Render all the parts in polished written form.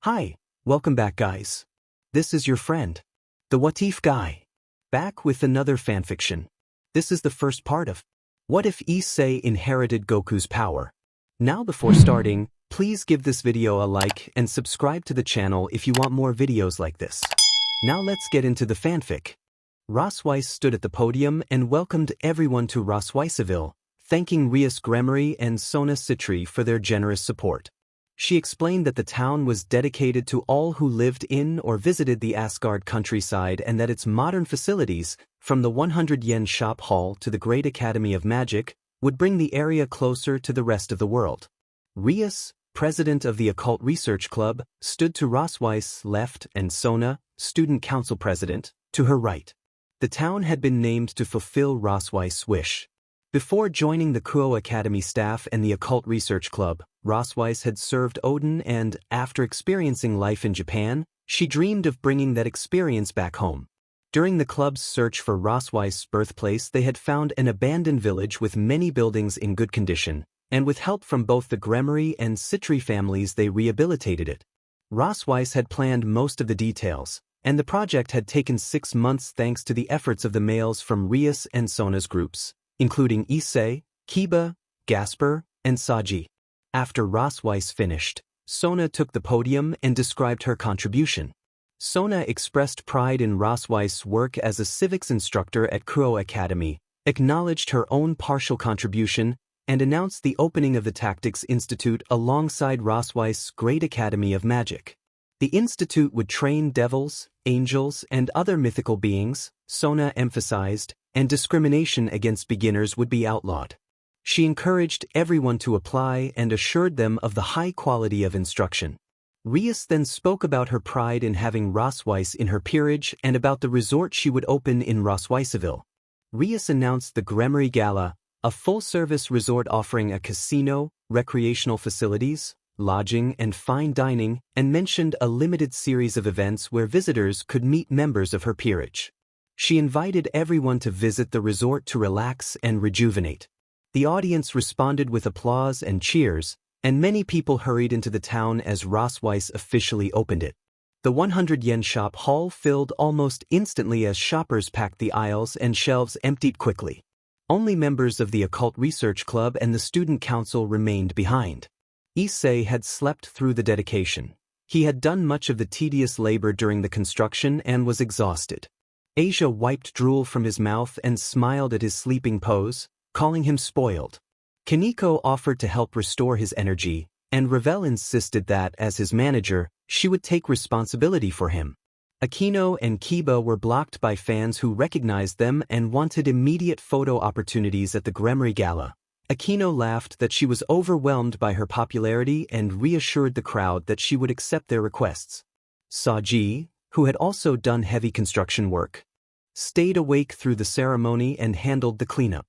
Hi, welcome back guys. This is your friend, the What If guy, back with another fanfiction. This is the first part of What If Issei Inherited Goku's Power. Now before starting, please give this video a like and subscribe to the channel if you want more videos like this. Now let's get into the fanfic. Rossweiss stood at the podium and welcomed everyone to Rossweissville, thanking Rias Gremory and Sona Citri for their generous support. She explained that the town was dedicated to all who lived in or visited the Asgard countryside and that its modern facilities, from the 100-yen shop hall to the Great Academy of Magic, would bring the area closer to the rest of the world. Rias, president of the Occult Research Club, stood to Rossweiss' left and Sona, student council president, to her right. The town had been named to fulfill Rossweiss' wish. Before joining the Kuho Academy staff and the Occult Research Club, Rossweiss had served Odin and, after experiencing life in Japan, she dreamed of bringing that experience back home. During the club's search for Rossweiss' birthplace, they had found an abandoned village with many buildings in good condition, and with help from both the Gremory and Citri families they rehabilitated it. Rossweiss had planned most of the details, and the project had taken 6 months thanks to the efforts of the males from Rias and Sona's groups, including Issei, Kiba, Gasper, and Saji. After Rossweiss finished, Sona took the podium and described her contribution. Sona expressed pride in Rossweiss' work as a civics instructor at Kuho Academy, acknowledged her own partial contribution, and announced the opening of the Tactics Institute alongside Rossweiss' Great Academy of Magic. The institute would train devils, angels, and other mythical beings, Sona emphasized, and discrimination against beginners would be outlawed. She encouraged everyone to apply and assured them of the high quality of instruction. Rias then spoke about her pride in having Rossweiss in her peerage and about the resort she would open in Rossweissville. Rias announced the Gremory Gala, a full-service resort offering a casino, recreational facilities, lodging, and fine dining, and mentioned a limited series of events where visitors could meet members of her peerage. She invited everyone to visit the resort to relax and rejuvenate. The audience responded with applause and cheers, and many people hurried into the town as Rossweiss officially opened it. The 100-yen shop hall filled almost instantly as shoppers packed the aisles and shelves emptied quickly. Only members of the Occult Research Club and the Student Council remained behind. Issei had slept through the dedication. He had done much of the tedious labor during the construction and was exhausted. Asia wiped drool from his mouth and smiled at his sleeping pose, calling him spoiled. Kaneko offered to help restore his energy, and Ravel insisted that, as his manager, she would take responsibility for him. Akino and Kiba were blocked by fans who recognized them and wanted immediate photo opportunities at the Gremory Gala. Akino laughed that she was overwhelmed by her popularity and reassured the crowd that she would accept their requests. Saji, who had also done heavy construction work, stayed awake through the ceremony and handled the cleanup.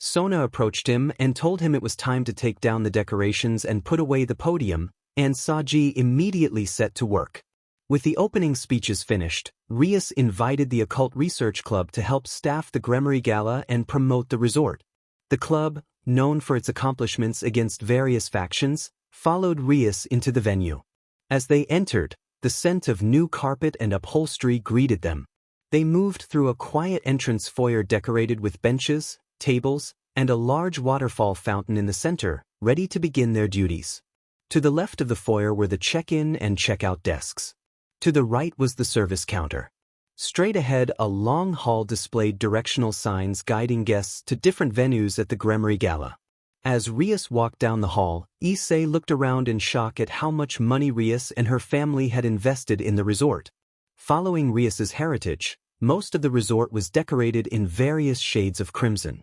Sona approached him and told him it was time to take down the decorations and put away the podium, and Saji immediately set to work. With the opening speeches finished, Rias invited the Occult Research Club to help staff the Gremory Gala and promote the resort. The club, known for its accomplishments against various factions, followed Rias into the venue. As they entered, the scent of new carpet and upholstery greeted them. They moved through a quiet entrance foyer decorated with benches, tables, and a large waterfall fountain in the center, ready to begin their duties. To the left of the foyer were the check-in and check-out desks. To the right was the service counter. Straight ahead, a long hall displayed directional signs guiding guests to different venues at the Gremory Gala. As Rias walked down the hall, Issei looked around in shock at how much money Rias and her family had invested in the resort. Following Rias's heritage, most of the resort was decorated in various shades of crimson.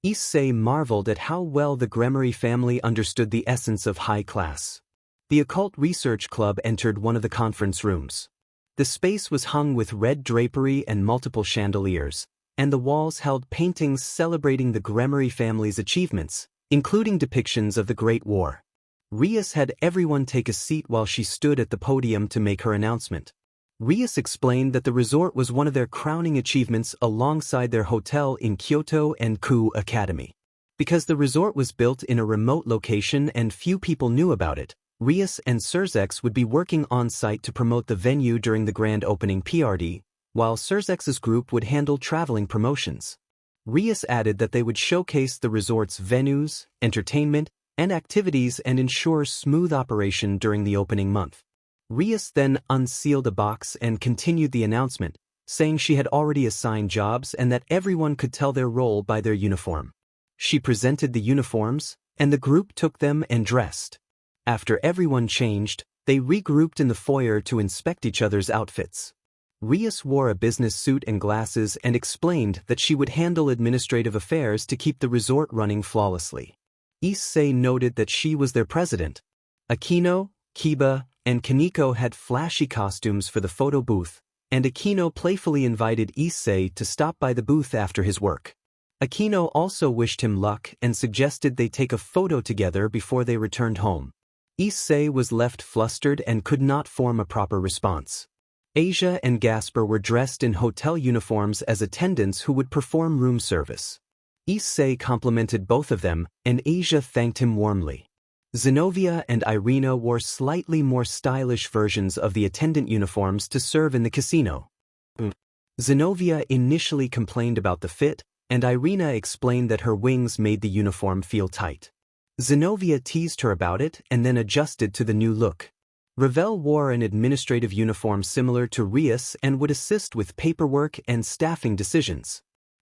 Issei marveled at how well the Gremory family understood the essence of high class. The Occult Research Club entered one of the conference rooms. The space was hung with red drapery and multiple chandeliers, and the walls held paintings celebrating the Gremory family's achievements, including depictions of the Great War. Rias had everyone take a seat while she stood at the podium to make her announcement. Rias explained that the resort was one of their crowning achievements alongside their hotel in Kyoto and Kuho Academy. Because the resort was built in a remote location and few people knew about it, Rias and Surzex would be working on-site to promote the venue during the grand opening PRD, while Surzex's group would handle traveling promotions. Rias added that they would showcase the resort's venues, entertainment, and activities and ensure smooth operation during the opening month. Rias then unsealed a box and continued the announcement, saying she had already assigned jobs and that everyone could tell their role by their uniform. She presented the uniforms, and the group took them and dressed. After everyone changed, they regrouped in the foyer to inspect each other's outfits. Rias wore a business suit and glasses and explained that she would handle administrative affairs to keep the resort running flawlessly. Issei noted that she was their president. Akino, Kiba, and Kaneko had flashy costumes for the photo booth, and Akino playfully invited Issei to stop by the booth after his work. Akino also wished him luck and suggested they take a photo together before they returned home. Issei was left flustered and could not form a proper response. Asia and Gasper were dressed in hotel uniforms as attendants who would perform room service. Issei complimented both of them, and Asia thanked him warmly. Zenobia and Irina wore slightly more stylish versions of the attendant uniforms to serve in the casino. Zenobia initially complained about the fit, and Irina explained that her wings made the uniform feel tight. Zenobia teased her about it and then adjusted to the new look. Ravel wore an administrative uniform similar to Rias and would assist with paperwork and staffing decisions.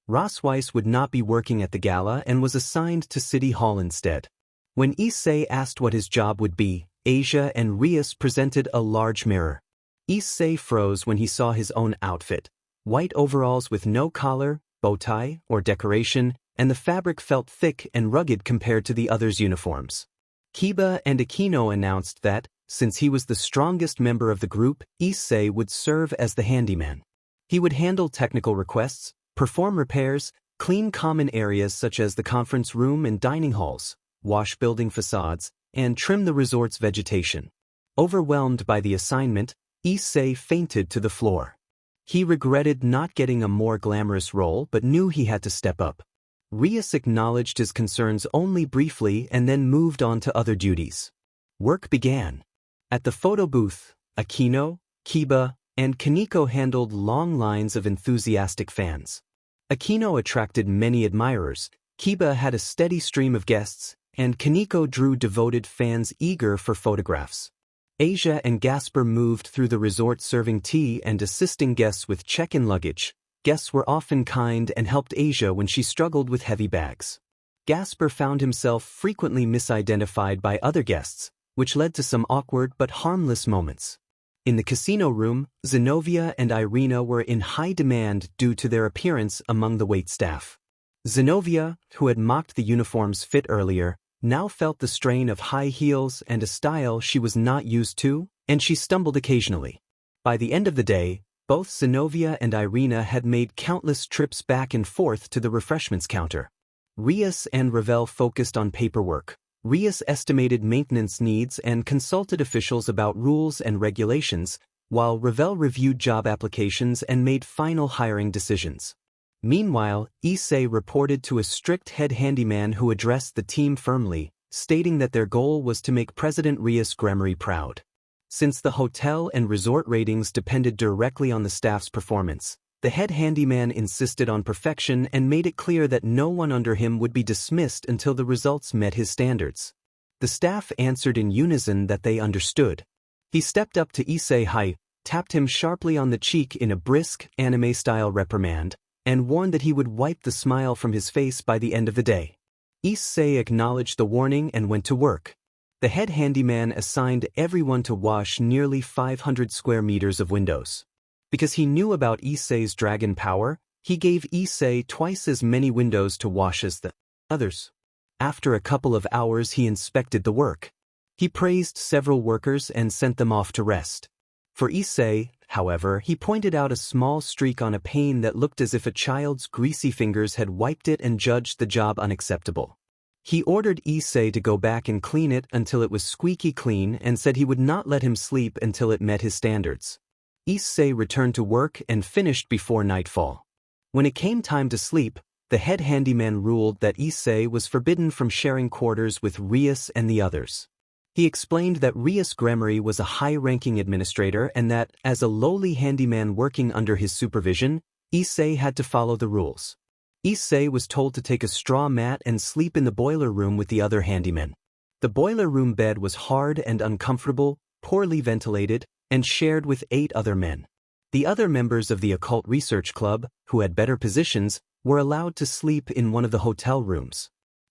Rossweiss would not be working at the gala and was assigned to City Hall instead. When Issei asked what his job would be, Asia and Rias presented a large mirror. Issei froze when he saw his own outfit: white overalls with no collar, bow tie, or decoration, and the fabric felt thick and rugged compared to the others' uniforms. Kiba and Akino announced that, since he was the strongest member of the group, Issei would serve as the handyman. He would handle technical requests, perform repairs, clean common areas such as the conference room and dining halls, wash building facades, and trim the resort's vegetation. Overwhelmed by the assignment, Issei fainted to the floor. He regretted not getting a more glamorous role but knew he had to step up. Rias acknowledged his concerns only briefly and then moved on to other duties. Work began. At the photo booth, Akino, Kiba, and Kaneko handled long lines of enthusiastic fans. Akino attracted many admirers, Kiba had a steady stream of guests, and Kaneko drew devoted fans eager for photographs. Asia and Gasper moved through the resort serving tea and assisting guests with check-in luggage. Guests were often kind and helped Asia when she struggled with heavy bags. Gasper found himself frequently misidentified by other guests, which led to some awkward but harmless moments. In the casino room, Zenobia and Irina were in high demand due to their appearance among the waitstaff. Zenobia, who had mocked the uniform's fit earlier, now felt the strain of high heels and a style she was not used to, and she stumbled occasionally. By the end of the day, both Zenobia and Irina had made countless trips back and forth to the refreshments counter. Rias and Ravel focused on paperwork. Rias estimated maintenance needs and consulted officials about rules and regulations, while Ravel reviewed job applications and made final hiring decisions. Meanwhile, Issei reported to a strict head handyman who addressed the team firmly, stating that their goal was to make President Rias Gremory proud. Since the hotel and resort ratings depended directly on the staff's performance, the head handyman insisted on perfection and made it clear that no one under him would be dismissed until the results met his standards. The staff answered in unison that they understood. He stepped up to Issei, tapped him sharply on the cheek in a brisk, anime-style reprimand, and warned that he would wipe the smile from his face by the end of the day. Issei acknowledged the warning and went to work. The head handyman assigned everyone to wash nearly 500 square meters of windows. Because he knew about Issei's dragon power, he gave Issei twice as many windows to wash as the others. After a couple of hours he inspected the work. He praised several workers and sent them off to rest. For Issei, however, he pointed out a small streak on a pane that looked as if a child's greasy fingers had wiped it and judged the job unacceptable. He ordered Issei to go back and clean it until it was squeaky clean and said he would not let him sleep until it met his standards. Issei returned to work and finished before nightfall. When it came time to sleep, the head handyman ruled that Issei was forbidden from sharing quarters with Rias and the others. He explained that Rias Gremory was a high-ranking administrator and that, as a lowly handyman working under his supervision, Issei had to follow the rules. Issei was told to take a straw mat and sleep in the boiler room with the other handymen. The boiler room bed was hard and uncomfortable, poorly ventilated, and shared with 8 other men. The other members of the Occult Research Club, who had better positions, were allowed to sleep in one of the hotel rooms.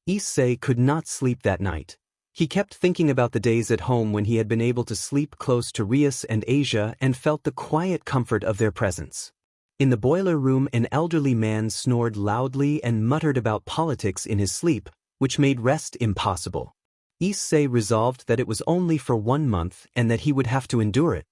Issei could not sleep that night. He kept thinking about the days at home when he had been able to sleep close to Rias and Asia and felt the quiet comfort of their presence. In the boiler room, an elderly man snored loudly and muttered about politics in his sleep, which made rest impossible. Issei resolved that it was only for 1 month and that he would have to endure it.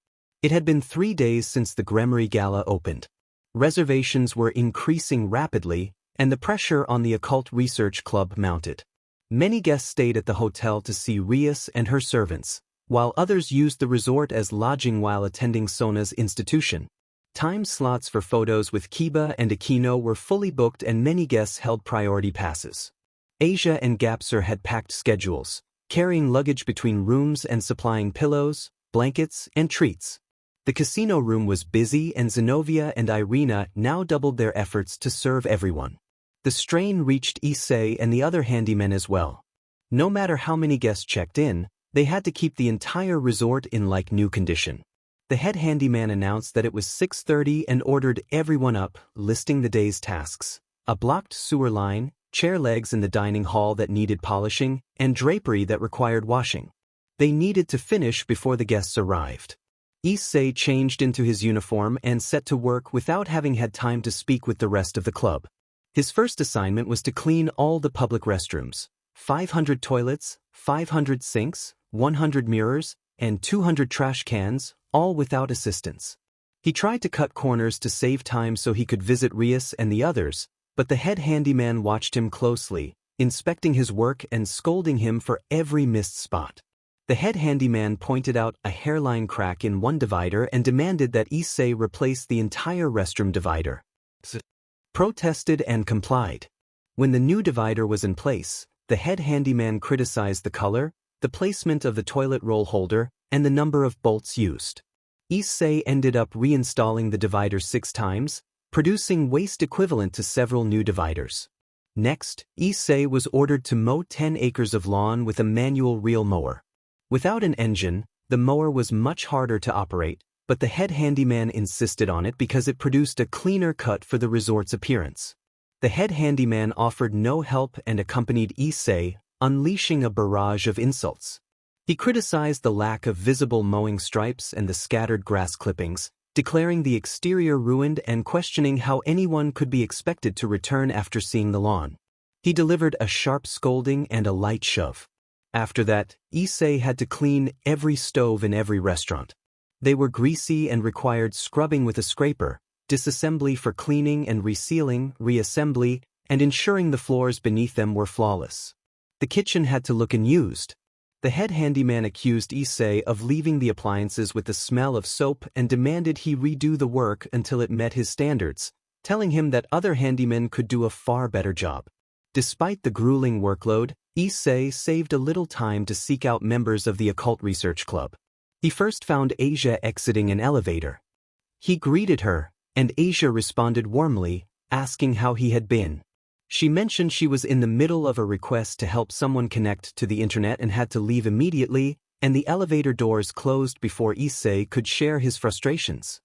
It had been 3 days since the Gremory Gala opened. Reservations were increasing rapidly, and the pressure on the Occult Research Club mounted. Many guests stayed at the hotel to see Rias and her servants, while others used the resort as lodging while attending Sona's institution. Time slots for photos with Kiba and Akino were fully booked and many guests held priority passes. Asia and Gapser had packed schedules, carrying luggage between rooms and supplying pillows, blankets, and treats. The casino room was busy and Zenobia and Irina now doubled their efforts to serve everyone. The strain reached Issei and the other handymen as well. No matter how many guests checked in, they had to keep the entire resort in like new condition. The head handyman announced that it was 6:30 and ordered everyone up, listing the day's tasks: a blocked sewer line, chair legs in the dining hall that needed polishing, and drapery that required washing. They needed to finish before the guests arrived. Issei changed into his uniform and set to work without having had time to speak with the rest of the club. His first assignment was to clean all the public restrooms: 500 toilets, 500 sinks, 100 mirrors, and 200 trash cans, all without assistance. He tried to cut corners to save time so he could visit Rias and the others, but the head handyman watched him closely, inspecting his work and scolding him for every missed spot. The head handyman pointed out a hairline crack in one divider and demanded that Issei replace the entire restroom divider. Protested and complied. When the new divider was in place, the head handyman criticized the color, the placement of the toilet roll holder, and the number of bolts used. Issei ended up reinstalling the divider 6 times, producing waste equivalent to several new dividers. Next, Issei was ordered to mow 10 acres of lawn with a manual reel mower. Without an engine, the mower was much harder to operate, but the head handyman insisted on it because it produced a cleaner cut for the resort's appearance. The head handyman offered no help and accompanied Issei, unleashing a barrage of insults. He criticized the lack of visible mowing stripes and the scattered grass clippings, declaring the exterior ruined and questioning how anyone could be expected to return after seeing the lawn. He delivered a sharp scolding and a light shove. After that, Issei had to clean every stove in every restaurant. They were greasy and required scrubbing with a scraper, disassembly for cleaning and resealing, reassembly, and ensuring the floors beneath them were flawless. The kitchen had to look unused. The head handyman accused Issei of leaving the appliances with the smell of soap and demanded he redo the work until it met his standards, telling him that other handymen could do a far better job. Despite the grueling workload, Issei saved a little time to seek out members of the Occult Research Club. He first found Asia exiting an elevator. He greeted her, and Asia responded warmly, asking how he had been. She mentioned she was in the middle of a request to help someone connect to the internet and had to leave immediately, and the elevator doors closed before Issei could share his frustrations.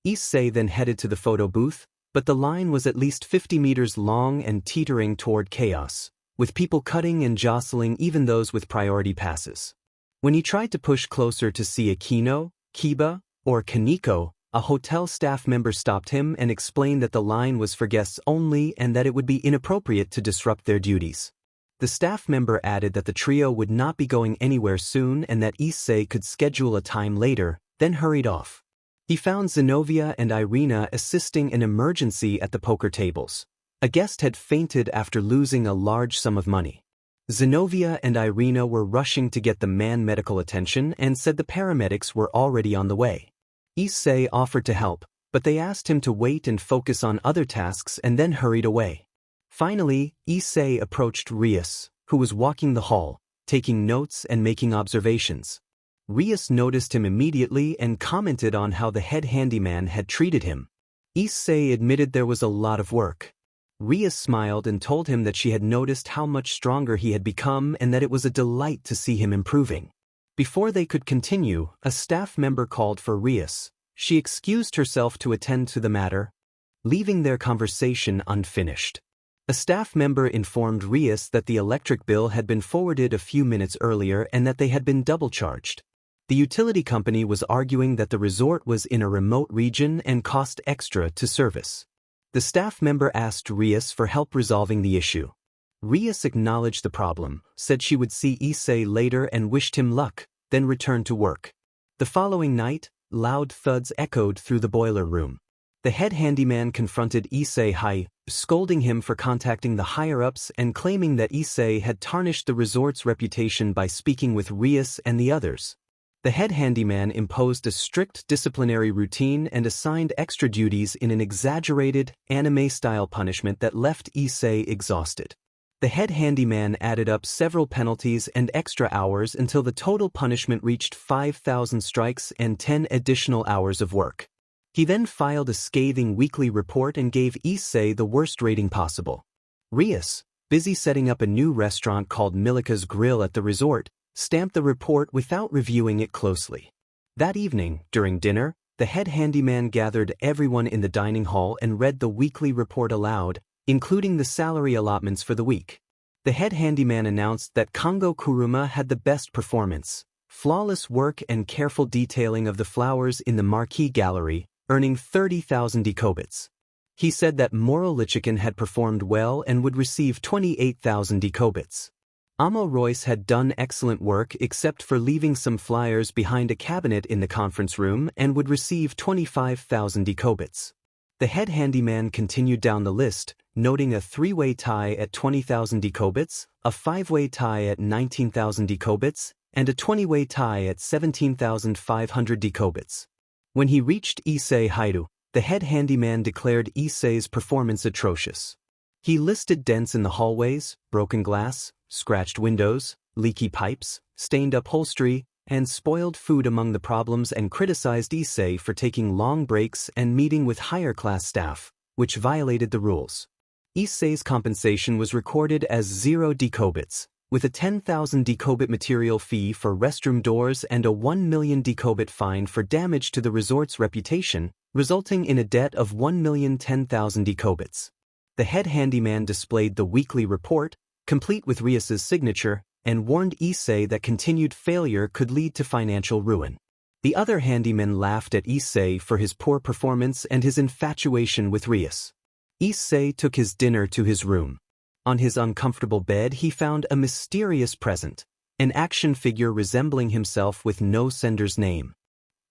Issei then headed to the photo booth, but the line was at least 50 meters long and teetering toward chaos, with people cutting and jostling even those with priority passes. When he tried to push closer to see Akino, Kiba, or Kaneko, a hotel staff member stopped him and explained that the line was for guests only and that it would be inappropriate to disrupt their duties. The staff member added that the trio would not be going anywhere soon and that Issei could schedule a time later, then hurried off. He found Zenobia and Irina assisting an emergency at the poker tables. A guest had fainted after losing a large sum of money. Zenobia and Irina were rushing to get the man medical attention and said the paramedics were already on the way. Issei offered to help, but they asked him to wait and focus on other tasks and then hurried away. Finally, Issei approached Rias, who was walking the hall, taking notes and making observations. Rias noticed him immediately and commented on how the head handyman had treated him. Issei admitted there was a lot of work. Rias smiled and told him that she had noticed how much stronger he had become and that it was a delight to see him improving. Before they could continue, a staff member called for Rias. She excused herself to attend to the matter, leaving their conversation unfinished. A staff member informed Rias that the electric bill had been forwarded a few minutes earlier and that they had been double-charged. The utility company was arguing that the resort was in a remote region and cost extra to service. The staff member asked Rias for help resolving the issue. Rias acknowledged the problem, said she would see Issei later and wished him luck, then returned to work. The following night, loud thuds echoed through the boiler room. The head handyman confronted Issei, scolding him for contacting the higher-ups and claiming that Issei had tarnished the resort's reputation by speaking with Rias and the others. The head handyman imposed a strict disciplinary routine and assigned extra duties in an exaggerated, anime-style punishment that left Issei exhausted. The head handyman added up several penalties and extra hours until the total punishment reached 5,000 strikes and 10 additional hours of work. He then filed a scathing weekly report and gave Issei the worst rating possible. Rias, busy setting up a new restaurant called Milika's Grill at the resort, stamped the report without reviewing it closely. That evening, during dinner, the head handyman gathered everyone in the dining hall and read the weekly report aloud, including the salary allotments for the week. The head handyman announced that Kongo Kuruma had the best performance, flawless work and careful detailing of the flowers in the marquee gallery, earning 30,000 dekobits. He said that Moro Lichiken had performed well and would receive 28,000 dekobits. Amo Royce had done excellent work except for leaving some flyers behind a cabinet in the conference room and would receive 25,000 dekobits. The head handyman continued down the list, noting a 3-way tie at 20,000 dekobits, a 5-way tie at 19,000 dekobits, and a 20-way tie at 17,500 dekobits. When he reached Issei Haidu, the head handyman declared Issei's performance atrocious. He listed dents in the hallways, broken glass, scratched windows, leaky pipes, stained upholstery, and spoiled food among the problems and criticized Issei for taking long breaks and meeting with higher-class staff, which violated the rules. Issei's compensation was recorded as 0 dekobits, with a 10,000 dekobit material fee for restroom doors and a 1 million dekobit fine for damage to the resort's reputation, resulting in a debt of 1,010,000 dekobits. The head handyman displayed the weekly report, complete with Rias's signature, and warned Issei that continued failure could lead to financial ruin. The other handyman laughed at Issei for his poor performance and his infatuation with Rias. Issei took his dinner to his room. On his uncomfortable bed he found a mysterious present, an action figure resembling himself with no sender's name.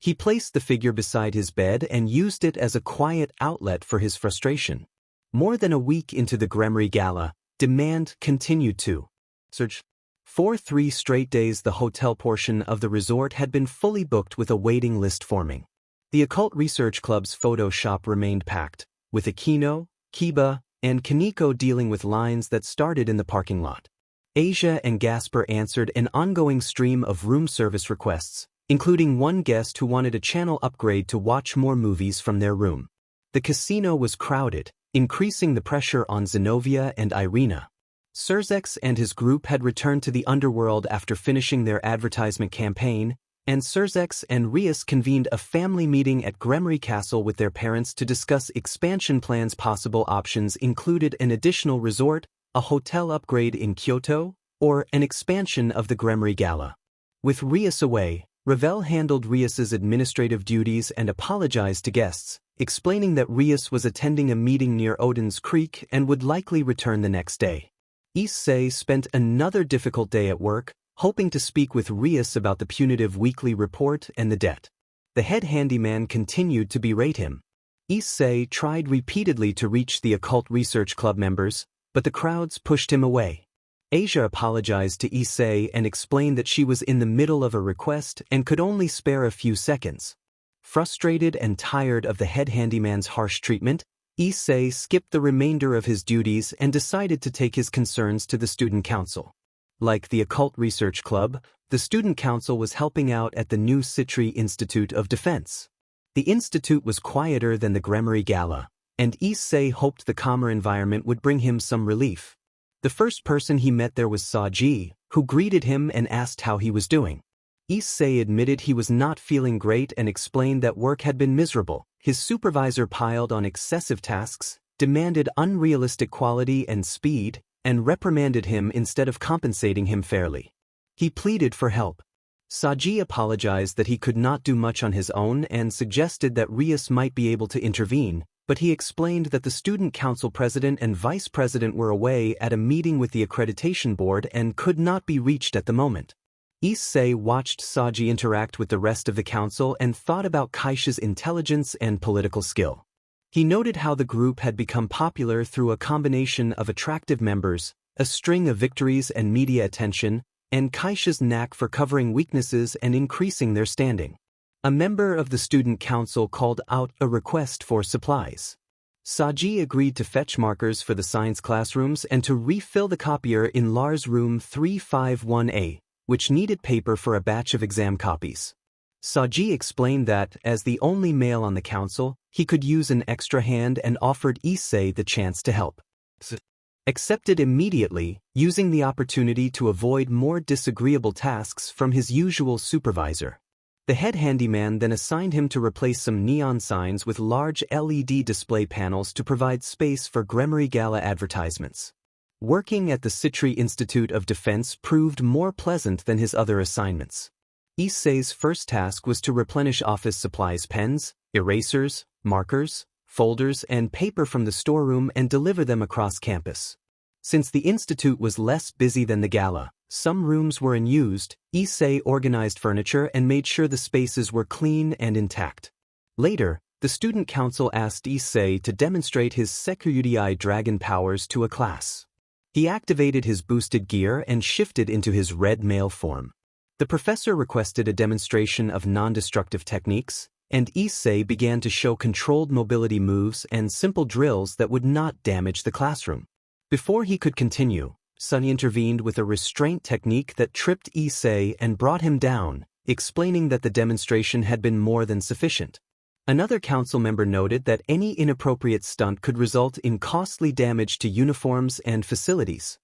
He placed the figure beside his bed and used it as a quiet outlet for his frustration. More than a week into the Gremry Gala, demand continued to surge. For 3 straight days the hotel portion of the resort had been fully booked with a waiting list forming. The Occult Research Club's photo shop remained packed, with Akino, Kiba, and Kaneko dealing with lines that started in the parking lot. Asia and Gasper answered an ongoing stream of room service requests, including one guest who wanted a channel upgrade to watch more movies from their room. The casino was crowded, increasing the pressure on Zenobia and Irina. Surzex and his group had returned to the underworld after finishing their advertisement campaign, and Surzex and Rias convened a family meeting at Gremry Castle with their parents to discuss expansion plans. Possible options included an additional resort, a hotel upgrade in Kyoto, or an expansion of the Gremry Gala. With Rias away, Ravel handled Rias's administrative duties and apologized to guests, explaining that Rias was attending a meeting near Odin's Creek and would likely return the next day. Issei spent another difficult day at work, hoping to speak with Rias about the punitive weekly report and the debt. The head handyman continued to berate him. Issei tried repeatedly to reach the Occult Research Club members, but the crowds pushed him away. Asia apologized to Issei and explained that she was in the middle of a request and could only spare a few seconds. Frustrated and tired of the head handyman's harsh treatment, Issei skipped the remainder of his duties and decided to take his concerns to the student council. Like the Occult Research Club, the student council was helping out at the new Sekiryuutei Institute of Defense. The institute was quieter than the BGMI Gala, and Issei hoped the calmer environment would bring him some relief. The first person he met there was Saji, who greeted him and asked how he was doing. Issei admitted he was not feeling great and explained that work had been miserable. His supervisor piled on excessive tasks, demanded unrealistic quality and speed, and reprimanded him instead of compensating him fairly. He pleaded for help. Saji apologized that he could not do much on his own and suggested that Rias might be able to intervene, but he explained that the student council president and vice president were away at a meeting with the accreditation board and could not be reached at the moment. Issei watched Saji interact with the rest of the council and thought about Kaisha's intelligence and political skill. He noted how the group had become popular through a combination of attractive members, a string of victories and media attention, and Kaisha's knack for covering weaknesses and increasing their standing. A member of the student council called out a request for supplies. Saji agreed to fetch markers for the science classrooms and to refill the copier in Lars room 351A, which needed paper for a batch of exam copies. Saji explained that, as the only male on the council, he could use an extra hand and offered Issei the chance to help. Accepted immediately, using the opportunity to avoid more disagreeable tasks from his usual supervisor. The head handyman then assigned him to replace some neon signs with large LED display panels to provide space for BGMI Gala advertisements. Working at the Sekiryuutei Institute of Defense proved more pleasant than his other assignments. Issei's first task was to replenish office supplies: pens, erasers, markers, folders, and paper from the storeroom and deliver them across campus. Since the institute was less busy than the gala, some rooms were unused. Issei organized furniture and made sure the spaces were clean and intact. Later, the student council asked Issei to demonstrate his Sekiryuutei dragon powers to a class. He activated his boosted gear and shifted into his red male form. The professor requested a demonstration of non-destructive techniques, and Issei began to show controlled mobility moves and simple drills that would not damage the classroom. Before he could continue, Sunny intervened with a restraint technique that tripped Issei and brought him down, explaining that the demonstration had been more than sufficient. Another council member noted that any inappropriate stunt could result in costly damage to uniforms and facilities.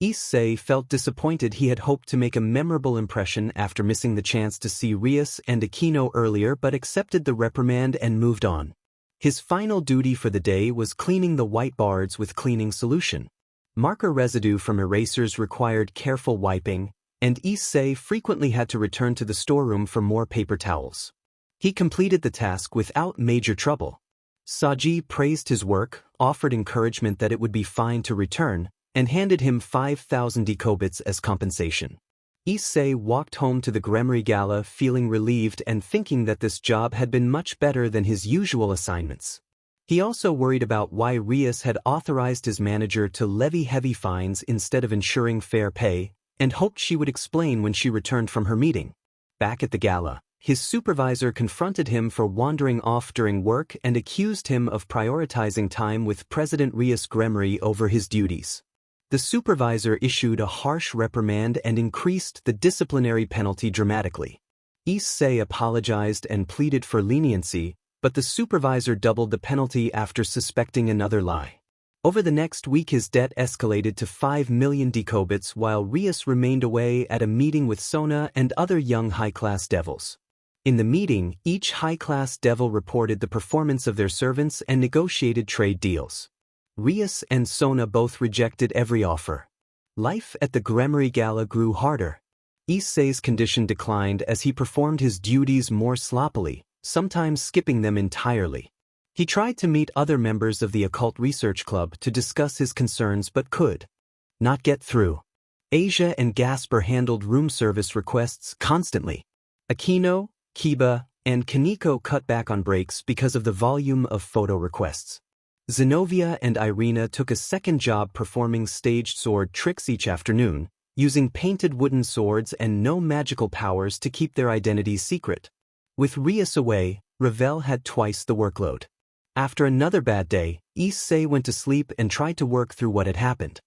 Issei felt disappointed. He had hoped to make a memorable impression after missing the chance to see Rias and Aquino earlier, but accepted the reprimand and moved on. His final duty for the day was cleaning the whiteboards with cleaning solution. Marker residue from erasers required careful wiping, and Issei frequently had to return to the storeroom for more paper towels. He completed the task without major trouble. Saji praised his work, offered encouragement that it would be fine to return, and handed him 5,000 dekobits as compensation. Issei walked home to the BGMI Gala feeling relieved and thinking that this job had been much better than his usual assignments. He also worried about why Rias had authorized his manager to levy heavy fines instead of ensuring fair pay, and hoped she would explain when she returned from her meeting. Back at the gala, his supervisor confronted him for wandering off during work and accused him of prioritizing time with President Rias BGMI over his duties. The supervisor issued a harsh reprimand and increased the disciplinary penalty dramatically. Issei apologized and pleaded for leniency, but the supervisor doubled the penalty after suspecting another lie. Over the next week his debt escalated to 5 million dekobits while Rias remained away at a meeting with Sona and other young high-class devils. In the meeting, each high-class devil reported the performance of their servants and negotiated trade deals. Rias and Sona both rejected every offer. Life at the BGMI Gala grew harder. Issei's condition declined as he performed his duties more sloppily, sometimes skipping them entirely. He tried to meet other members of the Occult Research Club to discuss his concerns but could not get through. Asia and Gasper handled room service requests constantly. Aquino, Kiba, and Kaneko cut back on breaks because of the volume of photo requests. Zenobia and Irina took a second job performing staged sword tricks each afternoon, using painted wooden swords and no magical powers to keep their identities secret. With Rias away, Ravel had twice the workload. After another bad day, Issei went to sleep and tried to work through what had happened.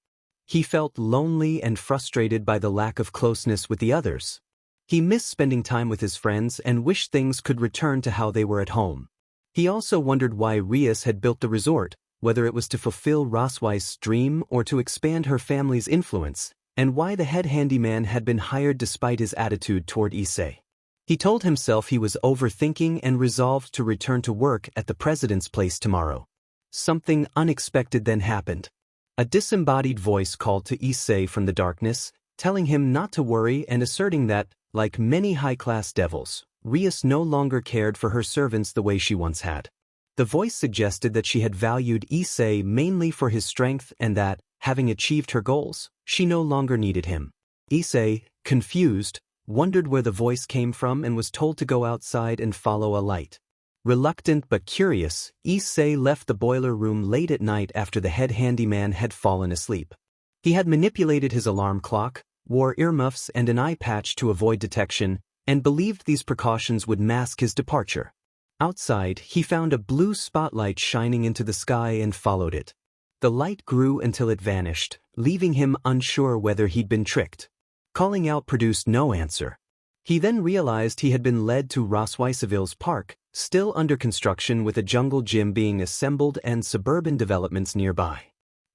He felt lonely and frustrated by the lack of closeness with the others. He missed spending time with his friends and wished things could return to how they were at home. He also wondered why Rias had built the resort, whether it was to fulfill Raswai's dream or to expand her family's influence, and why the head handyman had been hired despite his attitude toward Issei. He told himself he was overthinking and resolved to return to work at the president's place tomorrow. Something unexpected then happened. A disembodied voice called to Issei from the darkness, telling him not to worry and asserting that, like many high-class devils, Rias no longer cared for her servants the way she once had. The voice suggested that she had valued Issei mainly for his strength and that, having achieved her goals, she no longer needed him. Issei, confused, wondered where the voice came from and was told to go outside and follow a light. Reluctant but curious, Issei left the boiler room late at night after the head handyman had fallen asleep. He had manipulated his alarm clock, wore earmuffs and an eye patch to avoid detection, and believed these precautions would mask his departure. Outside, he found a blue spotlight shining into the sky and followed it. The light grew until it vanished, leaving him unsure whether he'd been tricked. Calling out produced no answer. He then realized he had been led to Raswaiseville's park, still under construction with a jungle gym being assembled and suburban developments nearby.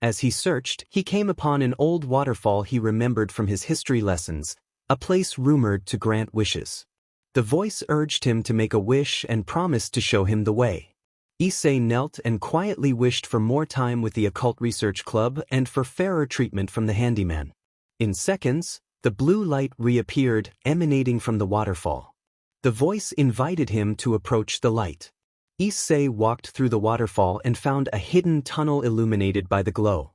As he searched, he came upon an old waterfall he remembered from his history lessons, a place rumored to grant wishes. The voice urged him to make a wish and promised to show him the way. Issei knelt and quietly wished for more time with the Occult Research Club and for fairer treatment from the handyman. In seconds, the blue light reappeared, emanating from the waterfall. The voice invited him to approach the light. Issei walked through the waterfall and found a hidden tunnel illuminated by the glow.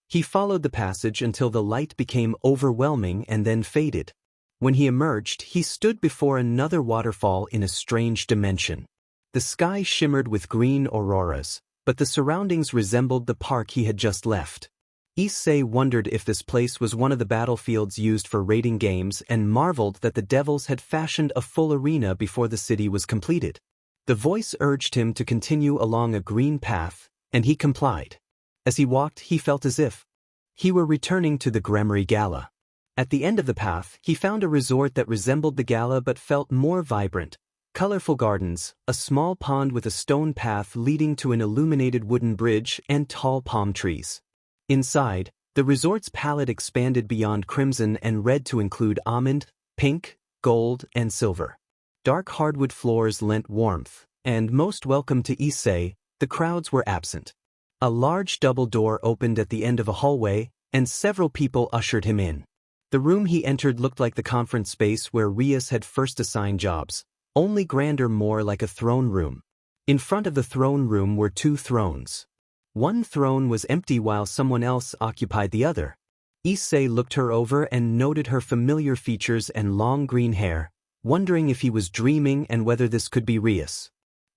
He followed the passage until the light became overwhelming and then faded. When he emerged, he stood before another waterfall in a strange dimension. The sky shimmered with green auroras, but the surroundings resembled the park he had just left. Issei wondered if this place was one of the battlefields used for raiding games and marveled that the devils had fashioned a full arena before the city was completed. The voice urged him to continue along a green path, and he complied. As he walked, he felt as if he were returning to the Gremory Gala. At the end of the path, he found a resort that resembled the gala but felt more vibrant. Colorful gardens, a small pond with a stone path leading to an illuminated wooden bridge, and tall palm trees. Inside, the resort's palette expanded beyond crimson and red to include almond, pink, gold, and silver. Dark hardwood floors lent warmth, and most welcome to Issei, the crowds were absent. A large double door opened at the end of a hallway, and several people ushered him in. The room he entered looked like the conference space where Rias had first assigned jobs, only grander, more like a throne room. In front of the throne room were two thrones. One throne was empty while someone else occupied the other. Issei looked her over and noted her familiar features and long green hair, wondering if he was dreaming and whether this could be Rias.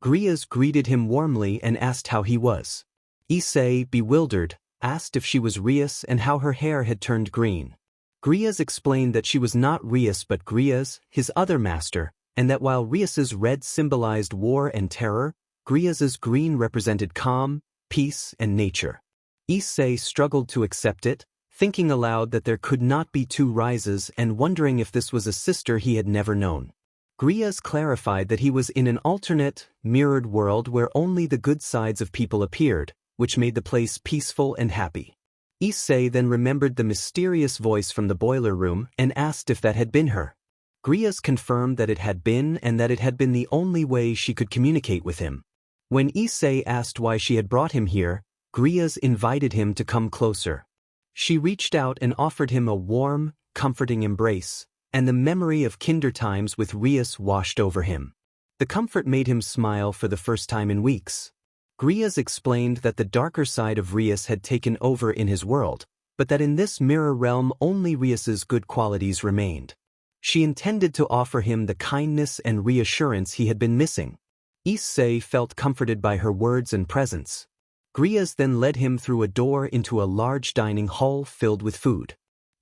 Rias greeted him warmly and asked how he was. Issei, bewildered, asked if she was Rias and how her hair had turned green. Rias explained that she was not Rias but Grias, his other master, and that while Rias's red symbolized war and terror, Grias's green represented calm, peace, and nature. Issei struggled to accept it, thinking aloud that there could not be two Rises and wondering if this was a sister he had never known. Grias clarified that he was in an alternate, mirrored world where only the good sides of people appeared, which made the place peaceful and happy. Issei then remembered the mysterious voice from the boiler room and asked if that had been her. Grias confirmed that it had been and that it had been the only way she could communicate with him. When Issei asked why she had brought him here, Grias invited him to come closer. She reached out and offered him a warm, comforting embrace, and the memory of kinder times with Rias washed over him. The comfort made him smile for the first time in weeks. Grias explained that the darker side of Rias had taken over in his world, but that in this mirror realm only Rias's good qualities remained. She intended to offer him the kindness and reassurance he had been missing. Issei felt comforted by her words and presence. Grias then led him through a door into a large dining hall filled with food.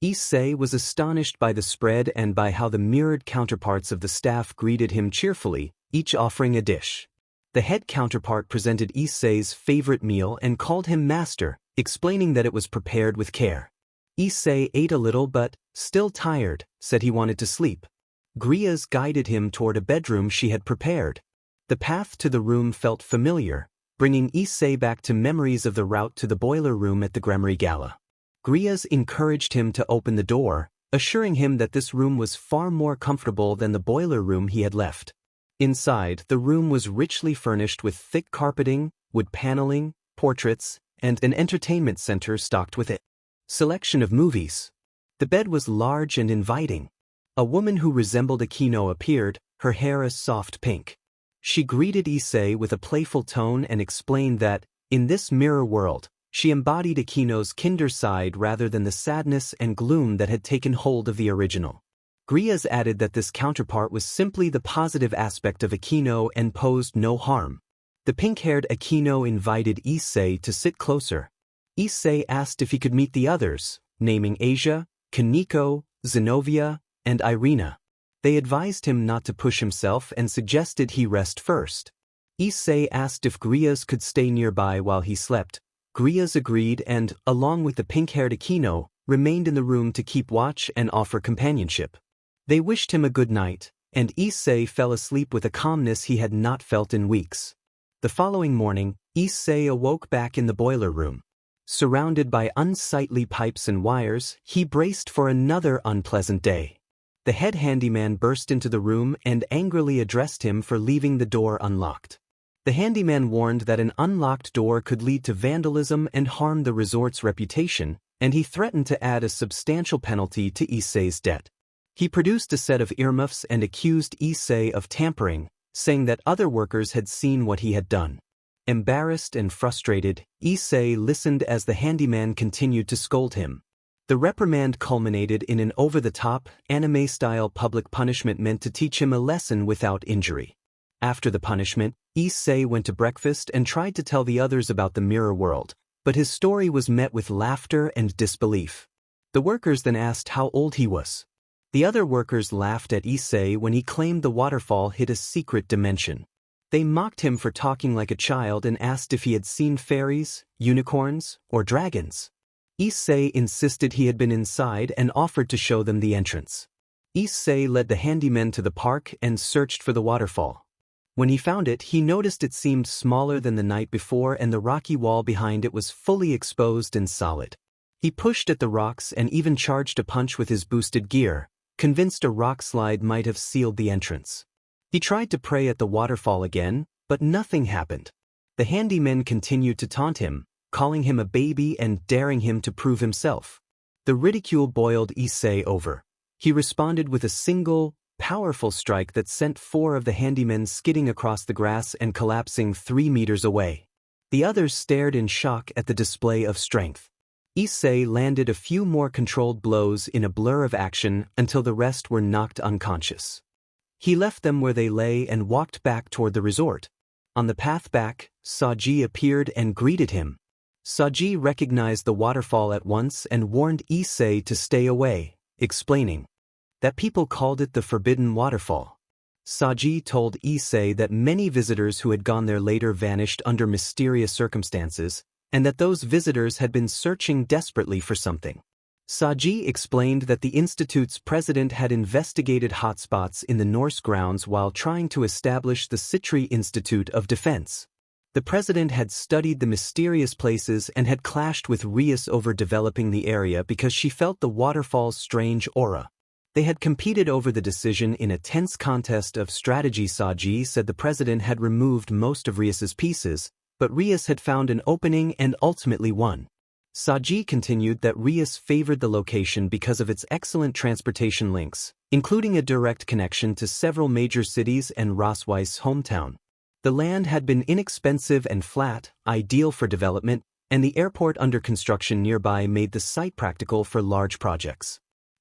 Issei was astonished by the spread and by how the mirrored counterparts of the staff greeted him cheerfully, each offering a dish. The head counterpart presented Issei's favorite meal and called him master, explaining that it was prepared with care. Issei ate a little but, still tired, said he wanted to sleep. Grias guided him toward a bedroom she had prepared. The path to the room felt familiar, bringing Issei back to memories of the route to the boiler room at the Gremory Gala. Grias encouraged him to open the door, assuring him that this room was far more comfortable than the boiler room he had left. Inside, the room was richly furnished with thick carpeting, wood paneling, portraits, and an entertainment center stocked with it. Selection of movies. The bed was large and inviting. A woman who resembled Akino appeared, her hair a soft pink. She greeted Issei with a playful tone and explained that, in this mirror world, she embodied Akino's kinder side rather than the sadness and gloom that had taken hold of the original. Grias added that this counterpart was simply the positive aspect of Akino and posed no harm. The pink-haired Akino invited Issei to sit closer. Issei asked if he could meet the others, naming Asia, Kaneko, Zenobia, and Irina. They advised him not to push himself and suggested he rest first. Issei asked if Grias could stay nearby while he slept. Grias agreed and, along with the pink-haired Akino, remained in the room to keep watch and offer companionship. They wished him a good night, and Issei fell asleep with a calmness he had not felt in weeks. The following morning, Issei awoke back in the boiler room. Surrounded by unsightly pipes and wires, he braced for another unpleasant day. The head handyman burst into the room and angrily addressed him for leaving the door unlocked. The handyman warned that an unlocked door could lead to vandalism and harm the resort's reputation, and he threatened to add a substantial penalty to Issei's debt. He produced a set of earmuffs and accused Issei of tampering, saying that other workers had seen what he had done. Embarrassed and frustrated, Issei listened as the handyman continued to scold him. The reprimand culminated in an over-the-top, anime-style public punishment meant to teach him a lesson without injury. After the punishment, Issei went to breakfast and tried to tell the others about the mirror world, but his story was met with laughter and disbelief. The workers then asked how old he was. The other workers laughed at Issei when he claimed the waterfall hid a secret dimension. They mocked him for talking like a child and asked if he had seen fairies, unicorns, or dragons. Issei insisted he had been inside and offered to show them the entrance. Issei led the handymen to the park and searched for the waterfall. When he found it, he noticed it seemed smaller than the night before and the rocky wall behind it was fully exposed and solid. He pushed at the rocks and even charged a punch with his boosted gear, convinced a rock slide might have sealed the entrance. He tried to pray at the waterfall again, but nothing happened. The handymen continued to taunt him, calling him a baby and daring him to prove himself. The ridicule boiled Issei over. He responded with a single, powerful strike that sent 4 of the handymen skidding across the grass and collapsing 3 meters away. The others stared in shock at the display of strength. Issei landed a few more controlled blows in a blur of action until the rest were knocked unconscious. He left them where they lay and walked back toward the resort. On the path back, Saji appeared and greeted him. Saji recognized the waterfall at once and warned Issei to stay away, explaining that people called it the Forbidden Waterfall. Saji told Issei that many visitors who had gone there later vanished under mysterious circumstances, and that those visitors had been searching desperately for something. Saji explained that the Institute's president had investigated hotspots in the Norse grounds while trying to establish the Citri Institute of Defense. The president had studied the mysterious places and had clashed with Rias over developing the area because she felt the waterfall's strange aura. They had competed over the decision in a tense contest of strategy. Saji said the president had removed most of Rias's pieces, but Rias had found an opening and ultimately won. Saji continued that Rias favored the location because of its excellent transportation links, including a direct connection to several major cities and Rosweiss's hometown. The land had been inexpensive and flat, ideal for development, and the airport under construction nearby made the site practical for large projects.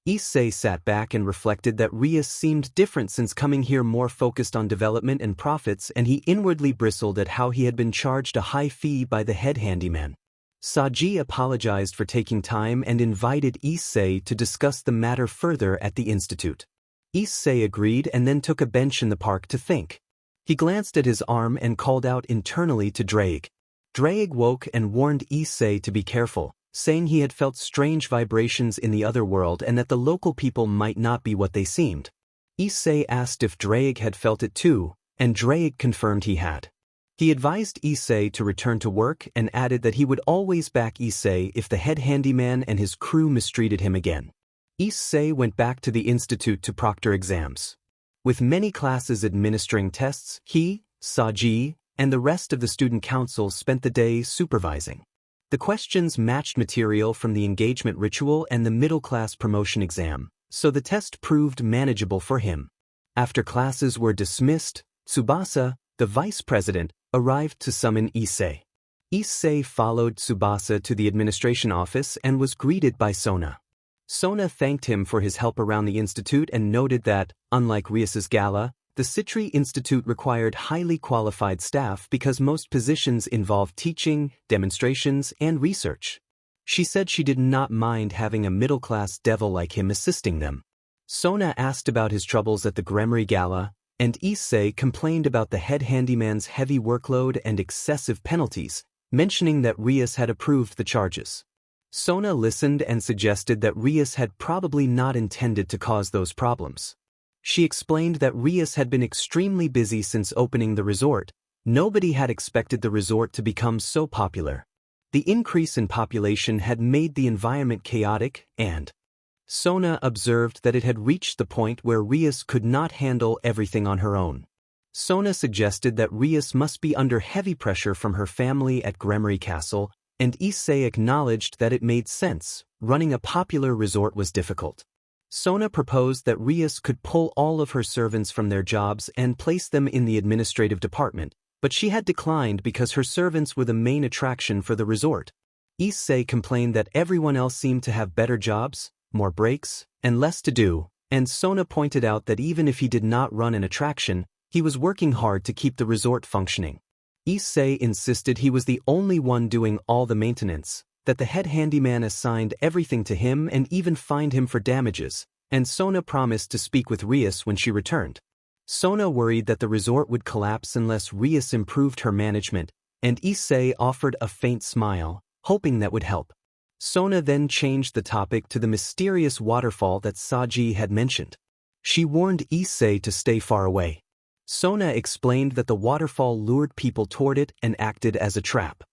Issei sat back and reflected that Rias seemed different since coming here, more focused on development and profits, and he inwardly bristled at how he had been charged a high fee by the head handyman. Saji apologized for taking time and invited Issei to discuss the matter further at the institute. Issei agreed and then took a bench in the park to think. He glanced at his arm and called out internally to Drake. Drake woke and warned Issei to be careful, saying he had felt strange vibrations in the other world and that the local people might not be what they seemed. Issei asked if Drake had felt it too, and Drake confirmed he had. He advised Issei to return to work and added that he would always back Issei if the head handyman and his crew mistreated him again. Issei went back to the institute to proctor exams. With many classes administering tests, he, Saji, and the rest of the student council spent the day supervising. The questions matched material from the engagement ritual and the middle-class promotion exam, so the test proved manageable for him. After classes were dismissed, Tsubasa, the vice president, arrived to summon Issei. Issei followed Tsubasa to the administration office and was greeted by Sona. Sona thanked him for his help around the institute and noted that, unlike Rias's gala, the Citri Institute required highly qualified staff because most positions involved teaching, demonstrations, and research. She said she did not mind having a middle-class devil like him assisting them. Sona asked about his troubles at the BGMI gala, and Issei complained about the head handyman's heavy workload and excessive penalties, mentioning that Rias had approved the charges. Sona listened and suggested that Rias had probably not intended to cause those problems. She explained that Rias had been extremely busy since opening the resort. Nobody had expected the resort to become so popular. The increase in population had made the environment chaotic and Sona observed that it had reached the point where Rias could not handle everything on her own. Sona suggested that Rias must be under heavy pressure from her family at BGMI Castle, and Issei acknowledged that it made sense. Running a popular resort was difficult. Sona proposed that Rias could pull all of her servants from their jobs and place them in the administrative department, but she had declined because her servants were the main attraction for the resort. Issei complained that everyone else seemed to have better jobs, more breaks, and less to do, and Sona pointed out that even if he did not run an attraction, he was working hard to keep the resort functioning. Issei insisted he was the only one doing all the maintenance, that the head handyman assigned everything to him and even fined him for damages, and Sona promised to speak with Rias when she returned. Sona worried that the resort would collapse unless Rias improved her management, and Issei offered a faint smile, hoping that would help. Sona then changed the topic to the mysterious waterfall that Saji had mentioned. She warned Issei to stay far away. Sona explained that the waterfall lured people toward it and acted as a trap.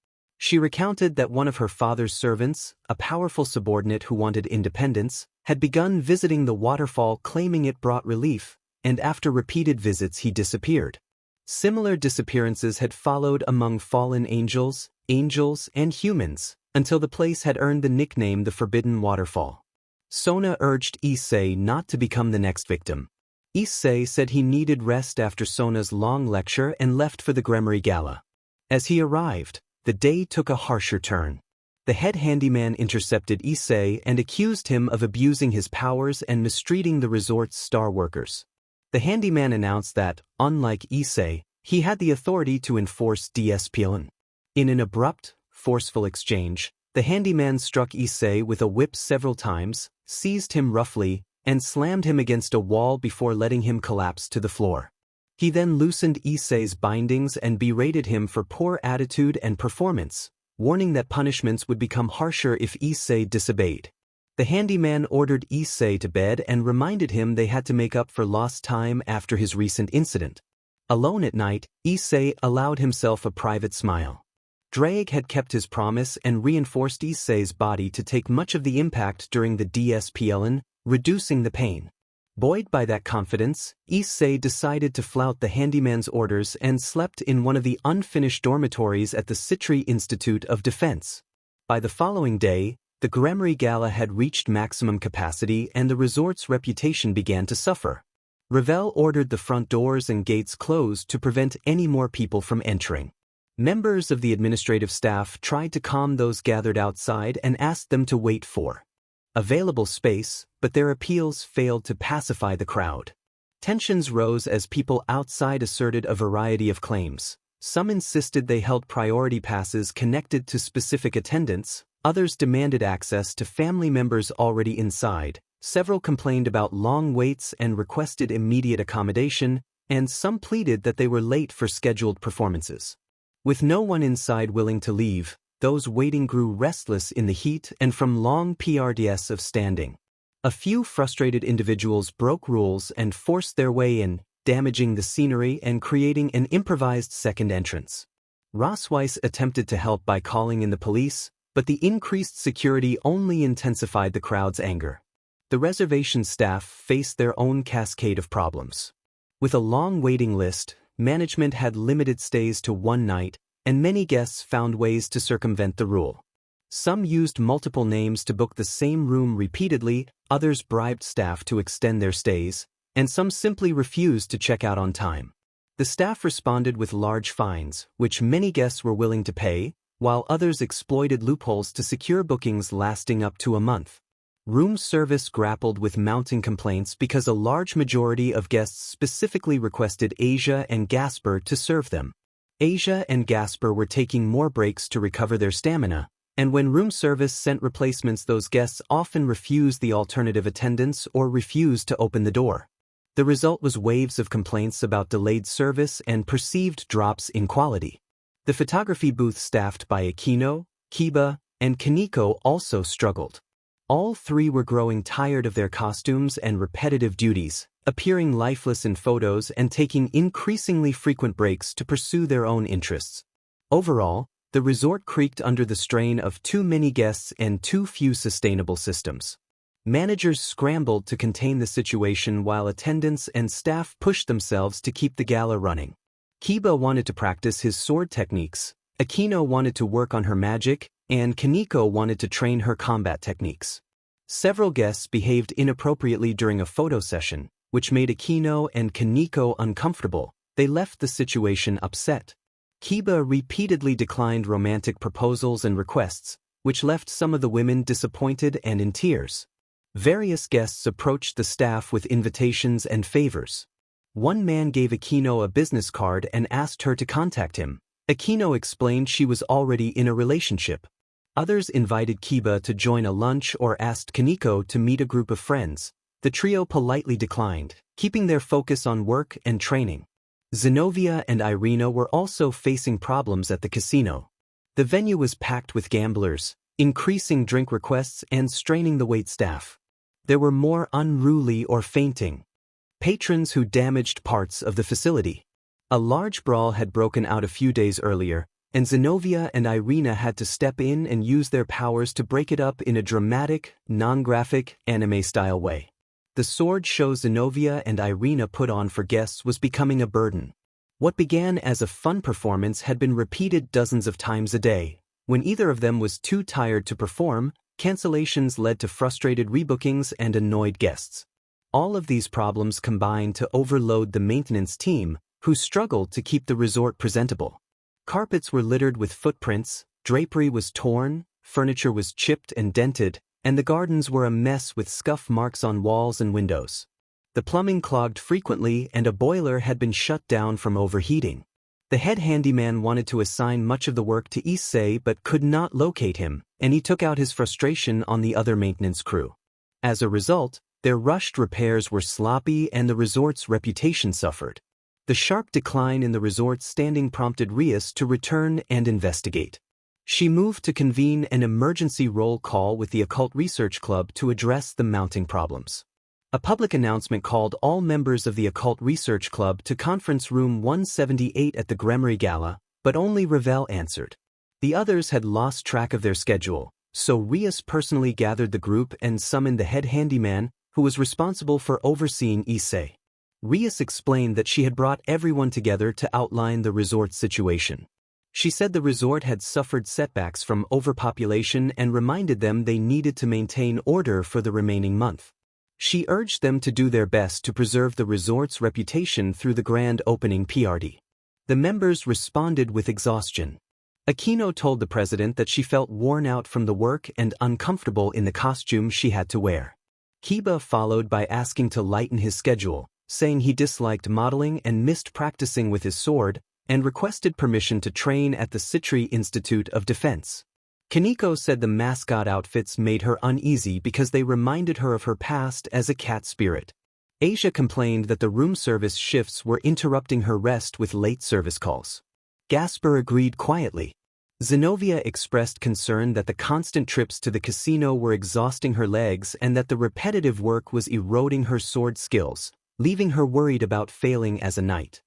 She recounted that one of her father's servants, a powerful subordinate who wanted independence, had begun visiting the waterfall claiming it brought relief, and after repeated visits he disappeared. Similar disappearances had followed among fallen angels, and humans, until the place had earned the nickname the Forbidden Waterfall. Sona urged Issei not to become the next victim. Issei said he needed rest after Sona's long lecture and left for the BGMI gala. As he arrived, the day took a harsher turn. The head handyman intercepted Issei and accused him of abusing his powers and mistreating the resort's star workers. The handyman announced that, unlike Issei, he had the authority to enforce discipline. In an abrupt, forceful exchange, the handyman struck Issei with a whip several times, seized him roughly, and slammed him against a wall before letting him collapse to the floor. He then loosened Issei's bindings and berated him for poor attitude and performance, warning that punishments would become harsher if Issei disobeyed. The handyman ordered Issei to bed and reminded him they had to make up for lost time after his recent incident. Alone at night, Issei allowed himself a private smile. Drake had kept his promise and reinforced Issei's body to take much of the impact during the discipline, reducing the pain. Buoyed by that confidence, Issei decided to flout the handyman's orders and slept in one of the unfinished dormitories at the Citri Institute of Defense. By the following day, the BGMI gala had reached maximum capacity and the resort's reputation began to suffer. Ravel ordered the front doors and gates closed to prevent any more people from entering. Members of the administrative staff tried to calm those gathered outside and asked them to wait for available space, but their appeals failed to pacify the crowd. Tensions rose as people outside asserted a variety of claims. Some insisted they held priority passes connected to specific attendants, others demanded access to family members already inside, several complained about long waits and requested immediate accommodation, and some pleaded that they were late for scheduled performances. With no one inside willing to leave, those waiting grew restless in the heat and from long PRDS of standing. A few frustrated individuals broke rules and forced their way in, damaging the scenery and creating an improvised second entrance. Rossweiss attempted to help by calling in the police, but the increased security only intensified the crowd's anger. The reservation staff faced their own cascade of problems. With a long waiting list, management had limited stays to one night, and many guests found ways to circumvent the rule. Some used multiple names to book the same room repeatedly, others bribed staff to extend their stays, and some simply refused to check out on time. The staff responded with large fines, which many guests were willing to pay, while others exploited loopholes to secure bookings lasting up to a month. Room service grappled with mounting complaints because a large majority of guests specifically requested Asia and Gasper to serve them. Asia and Gasper were taking more breaks to recover their stamina, and when room service sent replacements, those guests often refused the alternative attendance or refused to open the door. The result was waves of complaints about delayed service and perceived drops in quality. The photography booth staffed by Akino, Kiba, and Kaneko also struggled. All three were growing tired of their costumes and repetitive duties, appearing lifeless in photos and taking increasingly frequent breaks to pursue their own interests. Overall, the resort creaked under the strain of too many guests and too few sustainable systems. Managers scrambled to contain the situation while attendants and staff pushed themselves to keep the gala running. Kiba wanted to practice his sword techniques, Akino wanted to work on her magic, and Kaneko wanted to train her combat techniques. Several guests behaved inappropriately during a photo session, which made Akino and Kaneko uncomfortable. They left the situation upset. Kiba repeatedly declined romantic proposals and requests, which left some of the women disappointed and in tears. Various guests approached the staff with invitations and favors. One man gave Akino a business card and asked her to contact him. Akino explained she was already in a relationship. Others invited Kiba to join a lunch or asked Kaneko to meet a group of friends. The trio politely declined, keeping their focus on work and training. Zenobia and Irina were also facing problems at the casino. The venue was packed with gamblers, increasing drink requests and straining the waitstaff. There were more unruly or fainting patrons who damaged parts of the facility. A large brawl had broken out a few days earlier, and Zenobia and Irina had to step in and use their powers to break it up in a dramatic, non-graphic, anime-style way. The sword show Zenobia and Irina put on for guests was becoming a burden. What began as a fun performance had been repeated dozens of times a day. When either of them was too tired to perform, cancellations led to frustrated rebookings and annoyed guests. All of these problems combined to overload the maintenance team, who struggled to keep the resort presentable. Carpets were littered with footprints, drapery was torn, furniture was chipped and dented, and the gardens were a mess with scuff marks on walls and windows. The plumbing clogged frequently and a boiler had been shut down from overheating. The head handyman wanted to assign much of the work to Issei but could not locate him, and he took out his frustration on the other maintenance crew. As a result, their rushed repairs were sloppy and the resort's reputation suffered. The sharp decline in the resort's standing prompted Rias to return and investigate. She moved to convene an emergency roll call with the Occult Research Club to address the mounting problems. A public announcement called all members of the Occult Research Club to conference room 178 at the Gremory Gala, but only Ravel answered. The others had lost track of their schedule, so Rias personally gathered the group and summoned the head handyman, who was responsible for overseeing Issei. Rias explained that she had brought everyone together to outline the resort's situation. She said the resort had suffered setbacks from overpopulation and reminded them they needed to maintain order for the remaining month. She urged them to do their best to preserve the resort's reputation through the grand opening PRD. The members responded with exhaustion. Akino told the president that she felt worn out from the work and uncomfortable in the costume she had to wear. Kiba followed by asking to lighten his schedule, saying he disliked modeling and missed practicing with his sword, and requested permission to train at the Citri Institute of Defense. Kaneko said the mascot outfits made her uneasy because they reminded her of her past as a cat spirit. Asia complained that the room service shifts were interrupting her rest with late service calls. Gasper agreed quietly. Zenobia expressed concern that the constant trips to the casino were exhausting her legs and that the repetitive work was eroding her sword skills, leaving her worried about failing as a knight.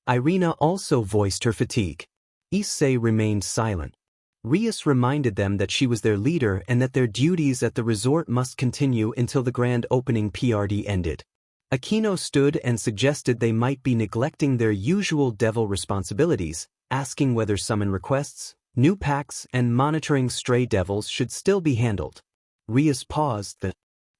Irina also voiced her fatigue. Issei remained silent. Rias reminded them that she was their leader and that their duties at the resort must continue until the grand opening PRD ended. Akino stood and suggested they might be neglecting their usual devil responsibilities, asking whether summon requests, new packs, and monitoring stray devils should still be handled. Rias paused,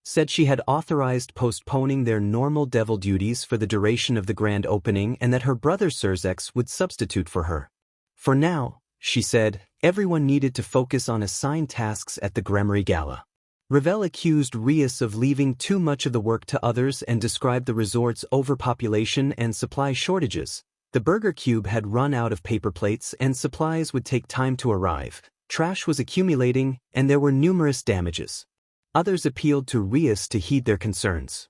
said she had authorized postponing their normal devil duties for the duration of the grand opening and that her brother Surzex would substitute for her. For now, she said, everyone needed to focus on assigned tasks at the Gremory Gala. Ravel accused Rias of leaving too much of the work to others and described the resort's overpopulation and supply shortages. The Burger Cube had run out of paper plates and supplies would take time to arrive. Trash was accumulating and there were numerous damages. Others appealed to Rias to heed their concerns.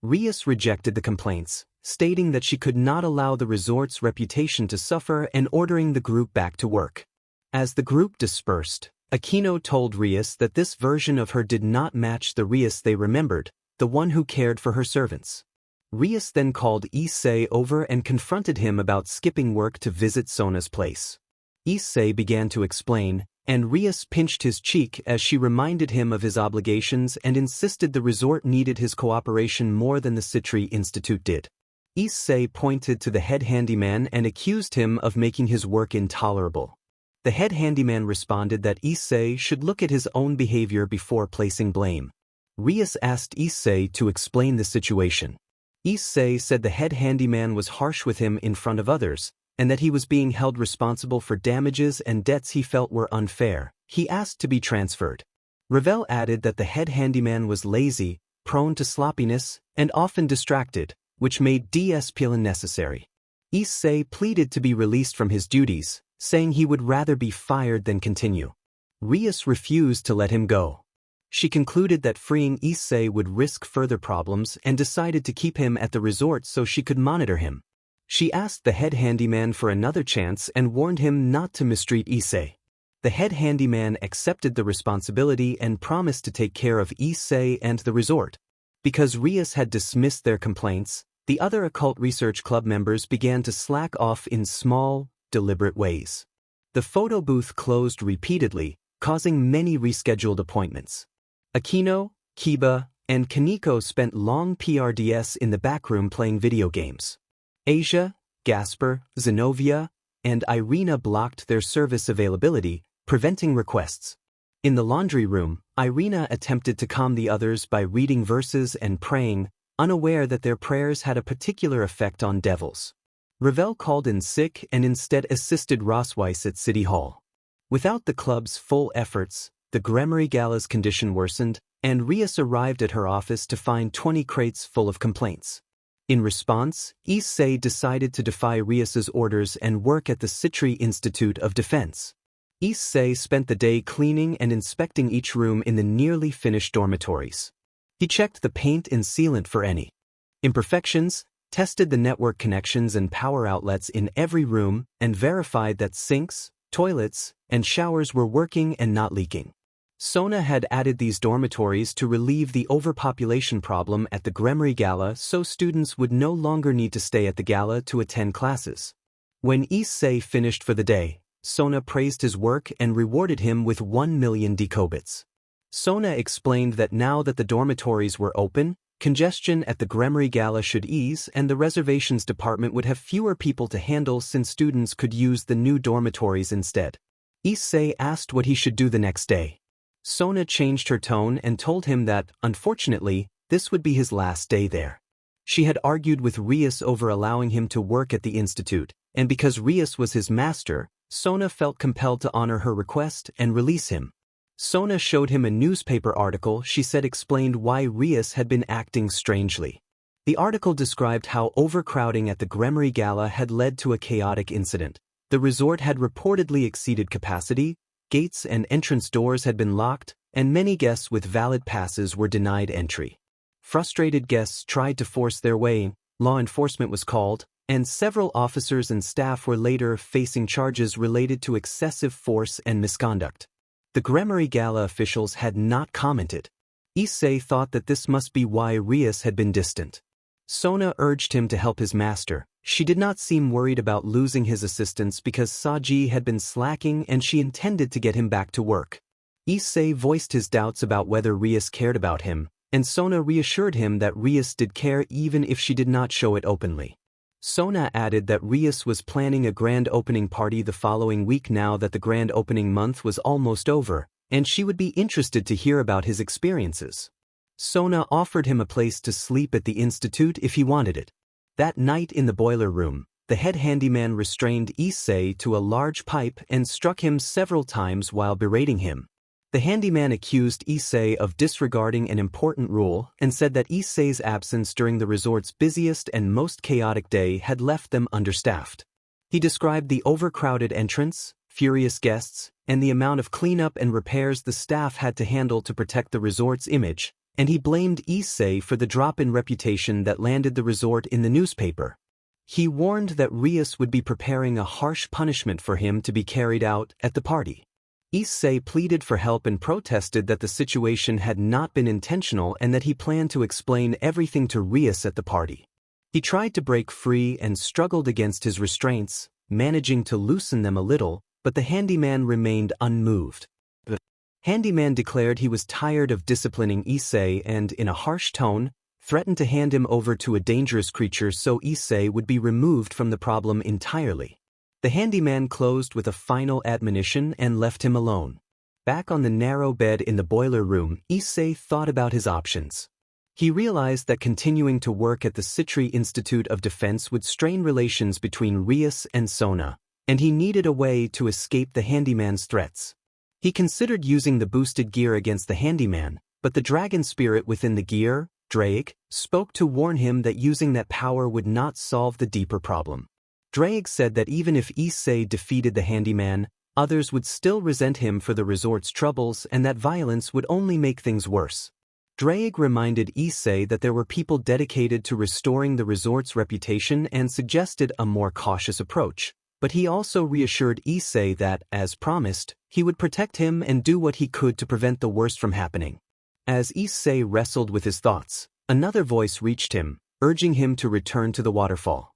Rias rejected the complaints, stating that she could not allow the resort's reputation to suffer and ordering the group back to work. As the group dispersed, Akino told Rias that this version of her did not match the Rias they remembered, the one who cared for her servants. Rias then called Issei over and confronted him about skipping work to visit Sona's place. Issei began to explain, and Rias pinched his cheek as she reminded him of his obligations and insisted the resort needed his cooperation more than the Citri Institute did. Issei pointed to the head handyman and accused him of making his work intolerable. The head handyman responded that Issei should look at his own behavior before placing blame. Rias asked Issei to explain the situation. Issei said the head handyman was harsh with him in front of others, and that he was being held responsible for damages and debts he felt were unfair. He asked to be transferred. Ravel added that the head handyman was lazy, prone to sloppiness, and often distracted, which made discipline necessary. Issei pleaded to be released from his duties, saying he would rather be fired than continue. Rias refused to let him go. She concluded that freeing Issei would risk further problems and decided to keep him at the resort so she could monitor him. She asked the head handyman for another chance and warned him not to mistreat Issei. The head handyman accepted the responsibility and promised to take care of Issei and the resort. Because Rias had dismissed their complaints, the other occult research club members began to slack off in small, deliberate ways. The photo booth closed repeatedly, causing many rescheduled appointments. Akino, Kiba, and Kaneko spent long PRDS in the backroom playing video games. Asia, Gasper, Zenobia, and Irina blocked their service availability, preventing requests. In the laundry room, Irina attempted to calm the others by reading verses and praying, unaware that their prayers had a particular effect on devils. Ravel called in sick and instead assisted Rosweiss at City Hall. Without the club's full efforts, the Gremory Gala's condition worsened, and Rias arrived at her office to find 20 crates full of complaints. In response, Issei decided to defy Rias's orders and work at the Citri Institute of Defense. Issei spent the day cleaning and inspecting each room in the nearly finished dormitories. He checked the paint and sealant for any imperfections, tested the network connections and power outlets in every room, and verified that sinks, toilets, and showers were working and not leaking. Sona had added these dormitories to relieve the overpopulation problem at the Gremory Gala so students would no longer need to stay at the gala to attend classes. When Issei finished for the day, Sona praised his work and rewarded him with 1 million decobits. Sona explained that now that the dormitories were open, congestion at the Gremory Gala should ease and the reservations department would have fewer people to handle since students could use the new dormitories instead. Issei asked what he should do the next day. Sona changed her tone and told him that, unfortunately, this would be his last day there. She had argued with Rias over allowing him to work at the institute, and because Rias was his master, Sona felt compelled to honor her request and release him. Sona showed him a newspaper article she said explained why Rias had been acting strangely. The article described how overcrowding at the Gremory Gala had led to a chaotic incident. The resort had reportedly exceeded capacity, gates and entrance doors had been locked, and many guests with valid passes were denied entry. Frustrated guests tried to force their way, law enforcement was called, and several officers and staff were later facing charges related to excessive force and misconduct. The Gremory Gala officials had not commented. Issei thought that this must be why Rias had been distant. Sona urged him to help his master. She did not seem worried about losing his assistance because Saji had been slacking and she intended to get him back to work. Issei voiced his doubts about whether Rias cared about him, and Sona reassured him that Rias did care even if she did not show it openly. Sona added that Rias was planning a grand opening party the following week now that the grand opening month was almost over, and she would be interested to hear about his experiences. Sona offered him a place to sleep at the institute if he wanted it. That night in the boiler room, the head handyman restrained Issei to a large pipe and struck him several times while berating him. The handyman accused Issei of disregarding an important rule and said that Issei's absence during the resort's busiest and most chaotic day had left them understaffed. He described the overcrowded entrance, furious guests, and the amount of cleanup and repairs the staff had to handle to protect the resort's image, and he blamed Issei for the drop in reputation that landed the resort in the newspaper. He warned that Rias would be preparing a harsh punishment for him to be carried out at the party. Issei pleaded for help and protested that the situation had not been intentional and that he planned to explain everything to Rias at the party. He tried to break free and struggled against his restraints, managing to loosen them a little, but the handyman remained unmoved. The handyman declared he was tired of disciplining Issei and, in a harsh tone, threatened to hand him over to a dangerous creature so Issei would be removed from the problem entirely. The handyman closed with a final admonition and left him alone. Back on the narrow bed in the boiler room, Issei thought about his options. He realized that continuing to work at the Citri Institute of Defense would strain relations between Rias and Sona, and he needed a way to escape the handyman's threats. He considered using the boosted gear against the handyman, but the dragon spirit within the gear, Drake, spoke to warn him that using that power would not solve the deeper problem. Drake said that even if Issei defeated the handyman, others would still resent him for the resort's troubles and that violence would only make things worse. Drake reminded Issei that there were people dedicated to restoring the resort's reputation and suggested a more cautious approach, but he also reassured Issei that, as promised, he would protect him and do what he could to prevent the worst from happening. As Issei wrestled with his thoughts, another voice reached him, urging him to return to the waterfall.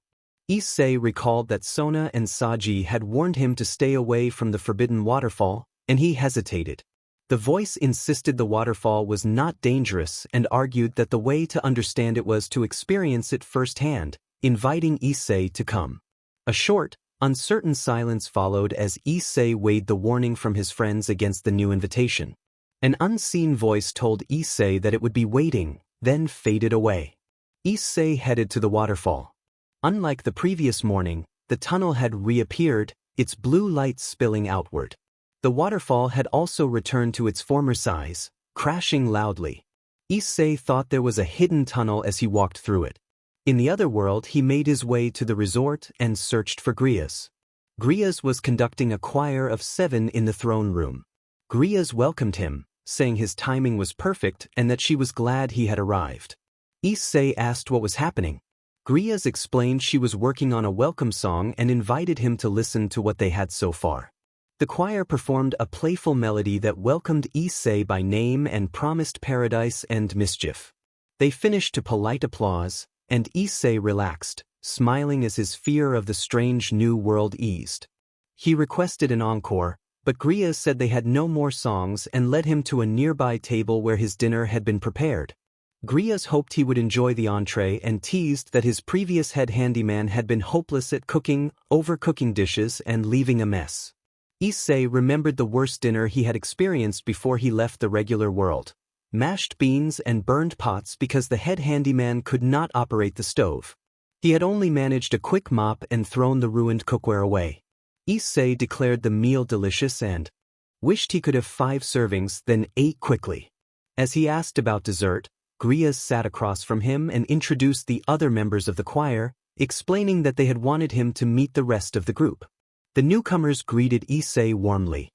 Issei recalled that Sona and Saji had warned him to stay away from the forbidden waterfall, and he hesitated. The voice insisted the waterfall was not dangerous and argued that the way to understand it was to experience it firsthand, inviting Issei to come. A short, uncertain silence followed as Issei weighed the warning from his friends against the new invitation. An unseen voice told Issei that it would be waiting, then faded away. Issei headed to the waterfall. Unlike the previous morning, the tunnel had reappeared, its blue light spilling outward. The waterfall had also returned to its former size, crashing loudly. Issei thought there was a hidden tunnel as he walked through it. In the other world, he made his way to the resort and searched for Grias. Grias was conducting a choir of 7 in the throne room. Grias welcomed him, saying his timing was perfect and that she was glad he had arrived. Issei asked what was happening. Grias explained she was working on a welcome song and invited him to listen to what they had so far. The choir performed a playful melody that welcomed Issei by name and promised paradise and mischief. They finished to polite applause, and Issei relaxed, smiling as his fear of the strange new world eased. He requested an encore, but Grias said they had no more songs and led him to a nearby table where his dinner had been prepared. Grias hoped he would enjoy the entree and teased that his previous head handyman had been hopeless at cooking, overcooking dishes and leaving a mess. Issei remembered the worst dinner he had experienced before he left the regular world: mashed beans and burned pots because the head handyman could not operate the stove. He had only managed a quick mop and thrown the ruined cookware away. Issei declared the meal delicious and wished he could have 5 servings, then ate quickly. As he asked about dessert, Grias sat across from him and introduced the other members of the choir, explaining that they had wanted him to meet the rest of the group. The newcomers greeted Issei warmly.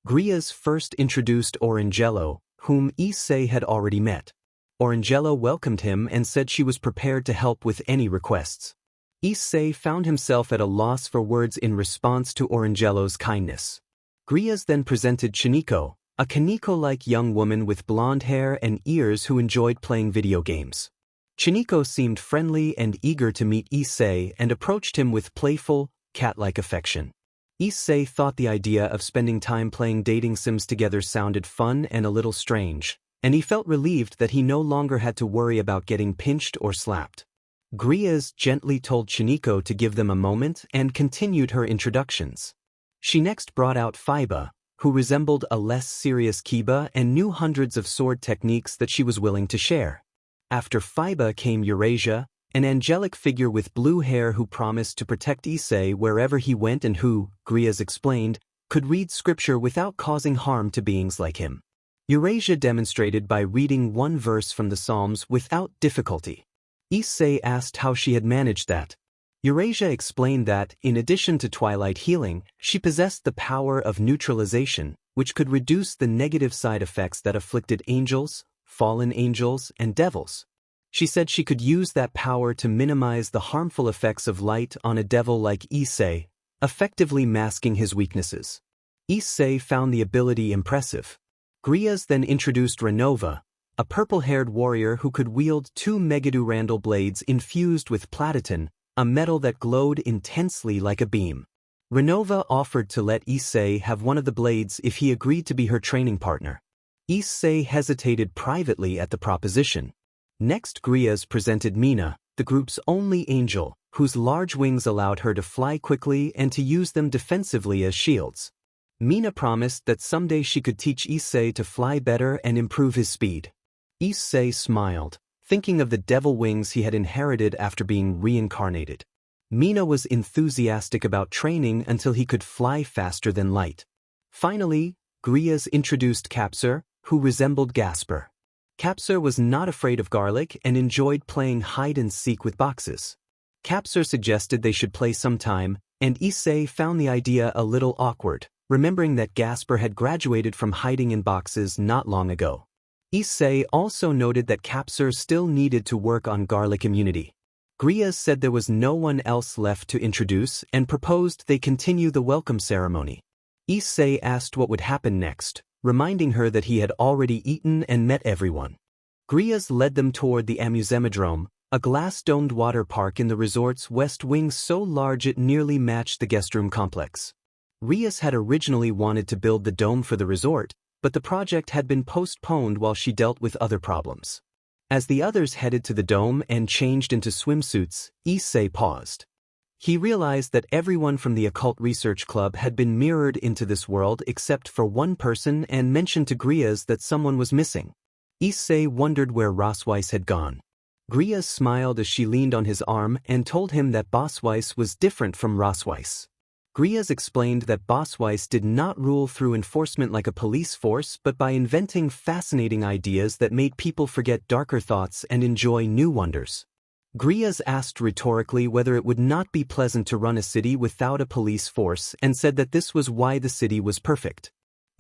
Grias first introduced Orangelo, whom Issei had already met. Orangelo welcomed him and said she was prepared to help with any requests. Issei found himself at a loss for words in response to Orangello's kindness. Grias then presented Chiniko, a Kaneko-like young woman with blonde hair and ears who enjoyed playing video games. Chiniko seemed friendly and eager to meet Issei and approached him with playful, cat-like affection. Issei thought the idea of spending time playing dating sims together sounded fun and a little strange, and he felt relieved that he no longer had to worry about getting pinched or slapped. Grias gently told Chiniko to give them a moment and continued her introductions. She next brought out Fiba, who resembled a less serious Kiba and knew hundreds of sword techniques that she was willing to share. After Fiba came Eurasia, an angelic figure with blue hair who promised to protect Issei wherever he went and who, Grias explained, could read scripture without causing harm to beings like him. Eurasia demonstrated by reading one verse from the Psalms without difficulty. Issei asked how she had managed that. Eurasia explained that, in addition to Twilight healing, she possessed the power of neutralization, which could reduce the negative side effects that afflicted angels, fallen angels, and devils. She said she could use that power to minimize the harmful effects of light on a devil like Issei, effectively masking his weaknesses. Issei found the ability impressive. Grias then introduced Renova, a purple-haired warrior who could wield 2 Megadurandal blades infused with platinum, a metal that glowed intensely like a beam. Renova offered to let Issei have one of the blades if he agreed to be her training partner. Issei hesitated privately at the proposition. Next, Grias presented Mina, the group's only angel, whose large wings allowed her to fly quickly and to use them defensively as shields. Mina promised that someday she could teach Issei to fly better and improve his speed. Issei smiled, thinking of the devil wings he had inherited after being reincarnated. Mina was enthusiastic about training until he could fly faster than light. Finally, Grias introduced Capsur, who resembled Gasper. Capsur was not afraid of garlic and enjoyed playing hide-and-seek with boxes. Capsur suggested they should play sometime, and Issei found the idea a little awkward, remembering that Gasper had graduated from hiding in boxes not long ago. Issei also noted that Capsur still needed to work on garlic immunity. Grias said there was no one else left to introduce and proposed they continue the welcome ceremony. Issei asked what would happen next, reminding her that he had already eaten and met everyone. Grias led them toward the Amusemidrome, a glass-domed water park in the resort's west wing so large it nearly matched the guest room complex. Grias had originally wanted to build the dome for the resort, but the project had been postponed while she dealt with other problems. As the others headed to the dome and changed into swimsuits, Issei paused. He realized that everyone from the Occult Research Club had been mirrored into this world except for one person and mentioned to Grias that someone was missing. Issei wondered where Rosweiss had gone. Grias smiled as she leaned on his arm and told him that Bossweiss was different from Rosweiss. Grias explained that Bossweiss did not rule through enforcement like a police force but by inventing fascinating ideas that made people forget darker thoughts and enjoy new wonders. Grias asked rhetorically whether it would not be pleasant to run a city without a police force and said that this was why the city was perfect.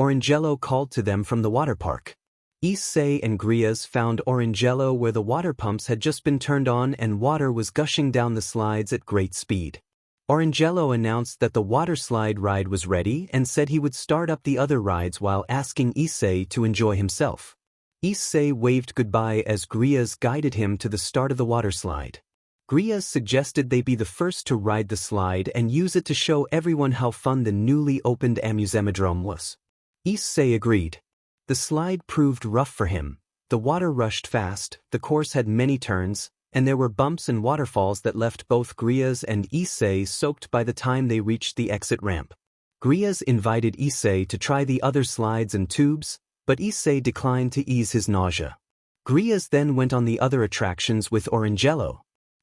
Orangello called to them from the water park. Issei and Grias found Orangello where the water pumps had just been turned on and water was gushing down the slides at great speed. Orangello announced that the water slide ride was ready and said he would start up the other rides while asking Issei to enjoy himself. Issei waved goodbye as Grias guided him to the start of the water slide. Grias suggested they be the first to ride the slide and use it to show everyone how fun the newly opened Amusemidrome was. Issei agreed. The slide proved rough for him. The water rushed fast, the course had many turns, and there were bumps and waterfalls that left both Grias and Issei soaked by the time they reached the exit ramp. Grias invited Issei to try the other slides and tubes, but Issei declined to ease his nausea. Grias then went on the other attractions with Orangello.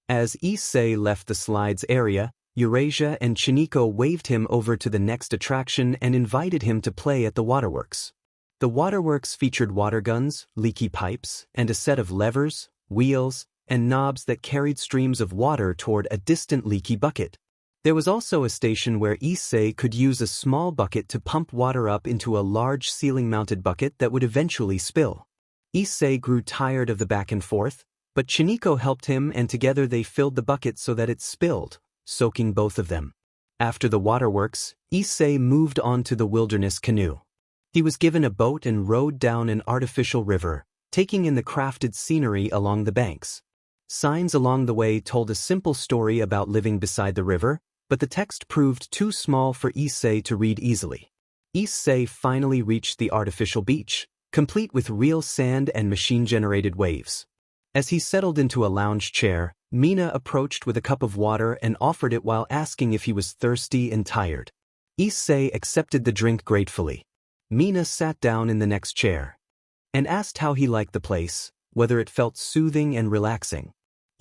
As Issei left the slides area, Eurasia and Chiniko waved him over to the next attraction and invited him to play at the waterworks. The waterworks featured water guns, leaky pipes, and a set of levers, wheels, and knobs that carried streams of water toward a distant leaky bucket. There was also a station where Issei could use a small bucket to pump water up into a large ceiling-mounted bucket that would eventually spill. Issei grew tired of the back and forth, But Chiniko helped him and together they filled the bucket so that it spilled, soaking both of them. After the waterworks, Issei moved on to the wilderness canoe. He was given a boat and rowed down an artificial river, taking in the crafted scenery along the banks. Signs along the way told a simple story about living beside the river, but the text proved too small for Issei to read easily. Issei finally reached the artificial beach, complete with real sand and machine-generated waves. As he settled into a lounge chair, Mina approached with a cup of water and offered it while asking if he was thirsty and tired. Issei accepted the drink gratefully. Mina sat down in the next chair and asked how he liked the place, whether it felt soothing and relaxing.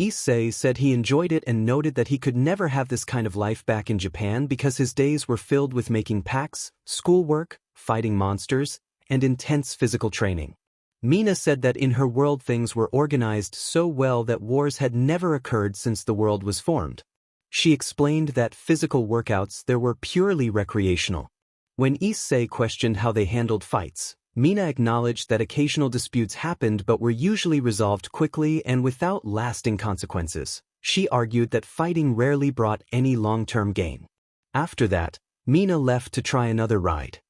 Issei said he enjoyed it and noted that he could never have this kind of life back in Japan because his days were filled with making pacts, schoolwork, fighting monsters, and intense physical training. Mina said that in her world things were organized so well that wars had never occurred since the world was formed. She explained that physical workouts there were purely recreational. When Issei questioned how they handled fights, Mina acknowledged that occasional disputes happened but were usually resolved quickly and without lasting consequences. She argued that fighting rarely brought any long-term gain. After that, Mina left to try another ride.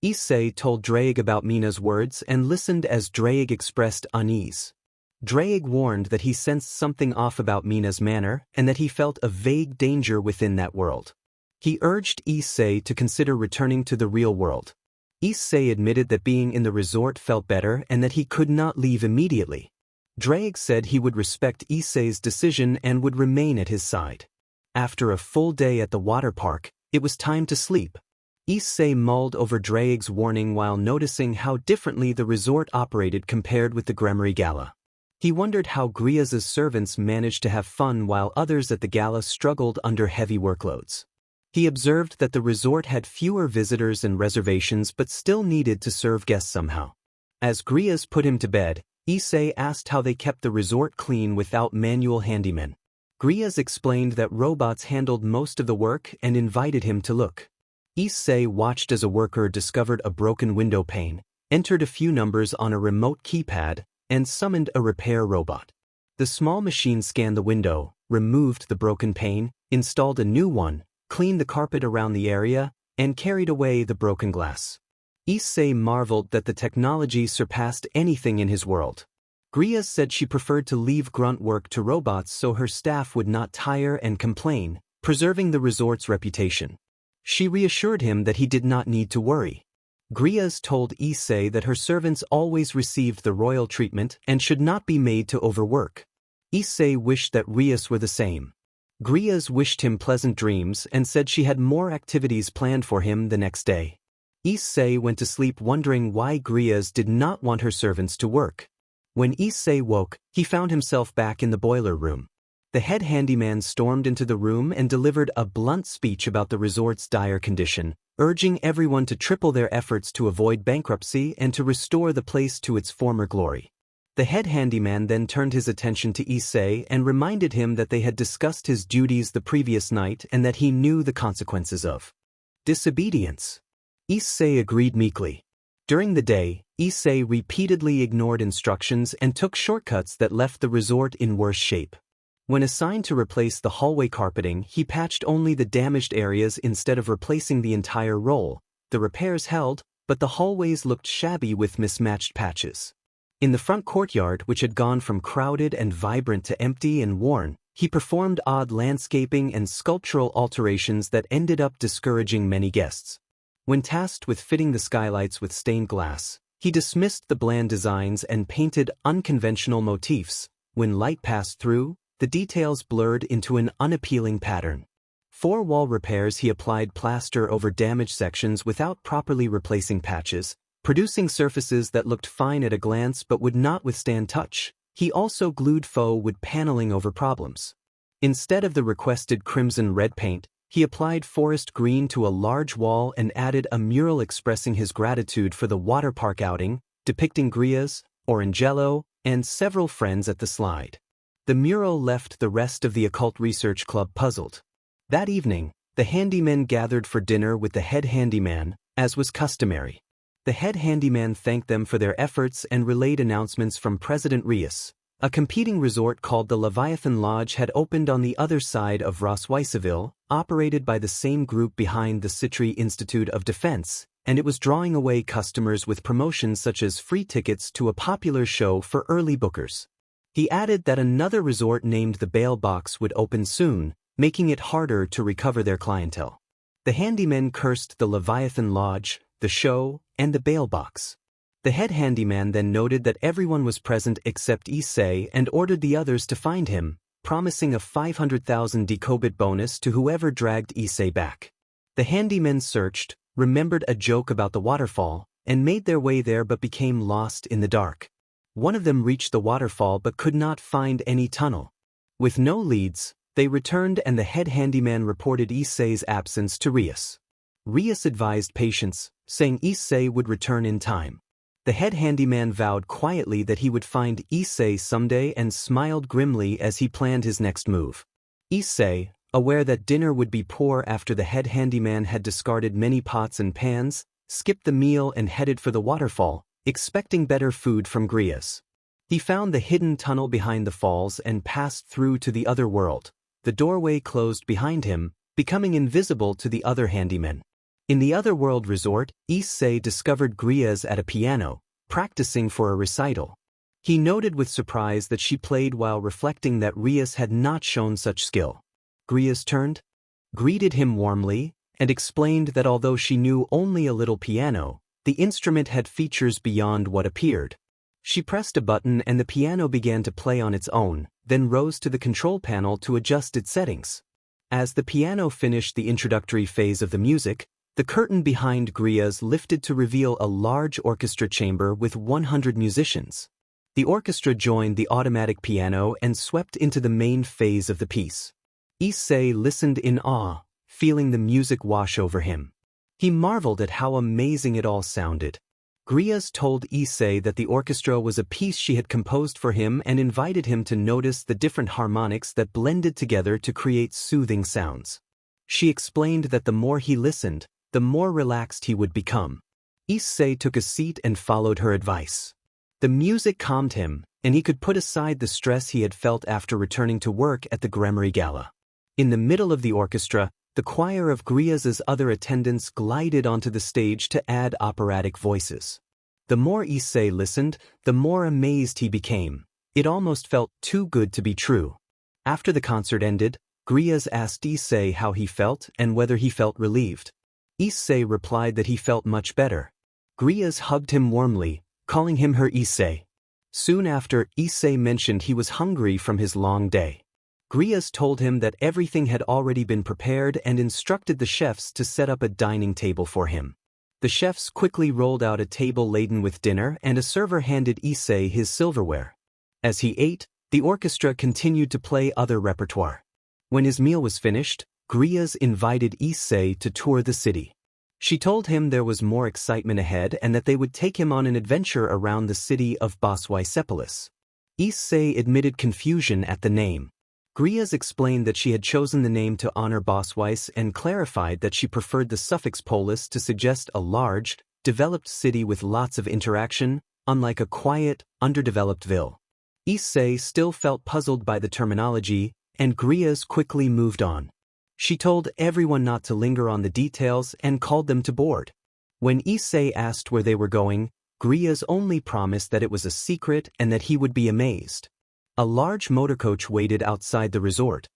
Issei told Draig about Mina's words and listened as Draig expressed unease. Draig warned that he sensed something off about Mina's manner and that he felt a vague danger within that world. He urged Issei to consider returning to the real world. Issei admitted that being in the resort felt better and that he could not leave immediately. Draig said he would respect Issei's decision and would remain at his side. After a full day at the water park, it was time to sleep. Issei mulled over Draig's warning while noticing how differently the resort operated compared with the Gremory Gala. He wondered how Gria's servants managed to have fun while others at the gala struggled under heavy workloads. He observed that the resort had fewer visitors and reservations but still needed to serve guests somehow. As Gria's put him to bed, Issei asked how they kept the resort clean without manual handymen. Gria's explained that robots handled most of the work and invited him to look. Issei watched as a worker discovered a broken window pane, entered a few numbers on a remote keypad, and summoned a repair robot. The small machine scanned the window, removed the broken pane, installed a new one, cleaned the carpet around the area, and carried away the broken glass. Issei marveled that the technology surpassed anything in his world. Gria said she preferred to leave grunt work to robots so her staff would not tire and complain, preserving the resort's reputation. She reassured him that he did not need to worry. Gria's told Issei that her servants always received the royal treatment and should not be made to overwork. Issei wished that Rias were the same. Gria's wished him pleasant dreams and said she had more activities planned for him the next day. Issei went to sleep wondering why Gria's did not want her servants to work. When Issei woke, he found himself back in the boiler room. The head handyman stormed into the room and delivered a blunt speech about the resort's dire condition, urging everyone to triple their efforts to avoid bankruptcy and to restore the place to its former glory. The head handyman then turned his attention to Issei and reminded him that they had discussed his duties the previous night and that he knew the consequences of disobedience. Issei agreed meekly. During the day, Issei repeatedly ignored instructions and took shortcuts that left the resort in worse shape. When assigned to replace the hallway carpeting, he patched only the damaged areas instead of replacing the entire roll. The repairs held, but the hallways looked shabby with mismatched patches. In the front courtyard, which had gone from crowded and vibrant to empty and worn, he performed odd landscaping and sculptural alterations that ended up discouraging many guests. When tasked with fitting the skylights with stained glass, he dismissed the bland designs and painted unconventional motifs. When light passed through, the details blurred into an unappealing pattern. For wall repairs, he applied plaster over damaged sections without properly replacing patches, producing surfaces that looked fine at a glance but would not withstand touch. He also glued faux wood paneling over problems. Instead of the requested crimson-red paint, he applied forest green to a large wall and added a mural expressing his gratitude for the water park outing, depicting Gria's, Orangelo, and several friends at the slide. The mural left the rest of the occult research club puzzled. That evening, the handymen gathered for dinner with the head handyman, as was customary. The head handyman thanked them for their efforts and relayed announcements from President Rias. A competing resort called the Leviathan Lodge had opened on the other side of Rosweisseville, operated by the same group behind the Citri Institute of Defense, and it was drawing away customers with promotions such as free tickets to a popular show for early bookers. He added that another resort named the Bail Box would open soon, making it harder to recover their clientele. The handymen cursed the Leviathan Lodge, the show, and the Bail Box. The head handyman then noted that everyone was present except Issei and ordered the others to find him, promising a 500,000 decobit bonus to whoever dragged Issei back. The handymen searched, remembered a joke about the waterfall, and made their way there but became lost in the dark. One of them reached the waterfall but could not find any tunnel. With no leads, they returned and the head handyman reported Issei's absence to Rias. Rias advised patience, saying Issei would return in time. The head handyman vowed quietly that he would find Issei someday and smiled grimly as he planned his next move. Issei, aware that dinner would be poor after the head handyman had discarded many pots and pans, skipped the meal and headed for the waterfall, expecting better food from Grias. He found the hidden tunnel behind the falls and passed through to the other world. The doorway closed behind him, becoming invisible to the other handymen. In the Otherworld resort, Issei discovered Grias at a piano, practicing for a recital. He noted with surprise that she played while reflecting that Rias had not shown such skill. Grias turned, greeted him warmly, and explained that although she knew only a little piano, the instrument had features beyond what appeared. She pressed a button and the piano began to play on its own, then rose to the control panel to adjust its settings. As the piano finished the introductory phase of the music, the curtain behind Grias lifted to reveal a large orchestra chamber with 100 musicians. The orchestra joined the automatic piano and swept into the main phase of the piece. Issei listened in awe, feeling the music wash over him. He marveled at how amazing it all sounded. Grias told Issei that the orchestra was a piece she had composed for him and invited him to notice the different harmonics that blended together to create soothing sounds. She explained that the more he listened, the more relaxed he would become. Issei took a seat and followed her advice. The music calmed him, and he could put aside the stress he had felt after returning to work at the Gremory Gala. In the middle of the orchestra, the choir of Grias's other attendants glided onto the stage to add operatic voices. The more Issei listened, the more amazed he became. It almost felt too good to be true. After the concert ended, Grias asked Issei how he felt and whether he felt relieved. Issei replied that he felt much better. Grias hugged him warmly, calling him her Issei. Soon after, Issei mentioned he was hungry from his long day. Grias told him that everything had already been prepared and instructed the chefs to set up a dining table for him. The chefs quickly rolled out a table laden with dinner and a server handed Issei his silverware. As he ate, the orchestra continued to play other repertoire. When his meal was finished, Grias invited Issei to tour the city. She told him there was more excitement ahead and that they would take him on an adventure around the city of Boswaisepolis. Issei admitted confusion at the name. Grias explained that she had chosen the name to honor Boswais and clarified that she preferred the suffix polis to suggest a large, developed city with lots of interaction, unlike a quiet, underdeveloped ville. Issei still felt puzzled by the terminology, and Grias quickly moved on. She told everyone not to linger on the details and called them to board. When Issei asked where they were going, Grias only promised that it was a secret and that he would be amazed. A large motorcoach waited outside the resort.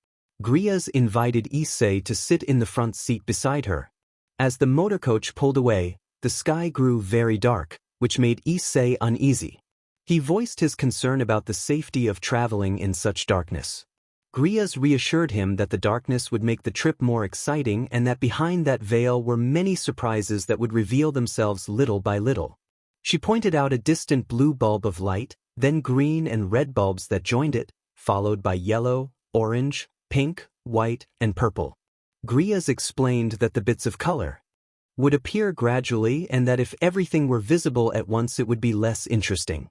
Grias invited Issei to sit in the front seat beside her. As the motorcoach pulled away, the sky grew very dark, which made Issei uneasy. He voiced his concern about the safety of traveling in such darkness. Grias reassured him that the darkness would make the trip more exciting and that behind that veil were many surprises that would reveal themselves little by little. She pointed out a distant blue bulb of light, then green and red bulbs that joined it, followed by yellow, orange, pink, white, and purple. Grias explained that the bits of color would appear gradually and that if everything were visible at once it would be less interesting.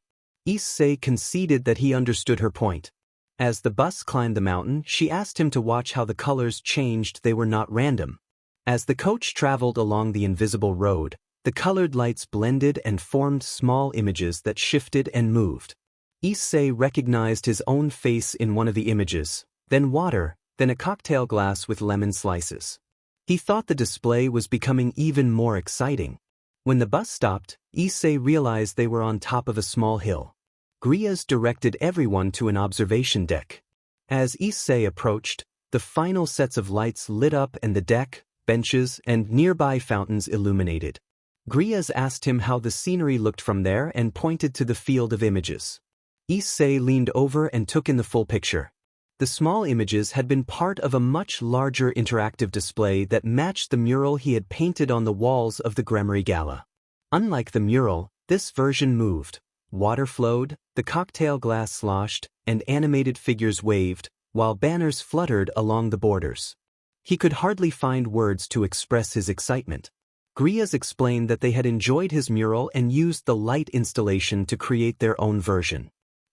Issei conceded that he understood her point. As the bus climbed the mountain, she asked him to watch how the colors changed. They were not random. As the coach traveled along the invisible road, the colored lights blended and formed small images that shifted and moved. Issei recognized his own face in one of the images, then water, then a cocktail glass with lemon slices. He thought the display was becoming even more exciting. When the bus stopped, Issei realized they were on top of a small hill. Grias directed everyone to an observation deck. As Issei approached, the final sets of lights lit up and the deck, benches, and nearby fountains illuminated. Grias asked him how the scenery looked from there and pointed to the field of images. Issei leaned over and took in the full picture. The small images had been part of a much larger interactive display that matched the mural he had painted on the walls of the Gremory Gala. Unlike the mural, this version moved. Water flowed, the cocktail glass sloshed, and animated figures waved, while banners fluttered along the borders. He could hardly find words to express his excitement. Grias explained that they had enjoyed his mural and used the light installation to create their own version.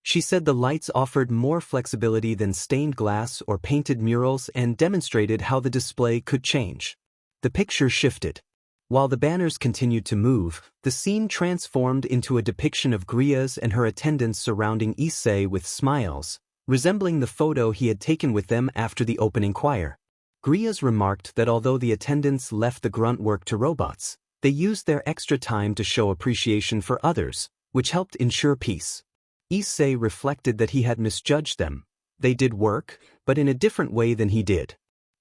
She said the lights offered more flexibility than stained glass or painted murals and demonstrated how the display could change. The picture shifted. While the banners continued to move, the scene transformed into a depiction of Grias and her attendants surrounding Issei with smiles, resembling the photo he had taken with them after the opening choir. Grias remarked that although the attendants left the grunt work to robots, they used their extra time to show appreciation for others, which helped ensure peace. Issei reflected that he had misjudged them. They did work, but in a different way than he did.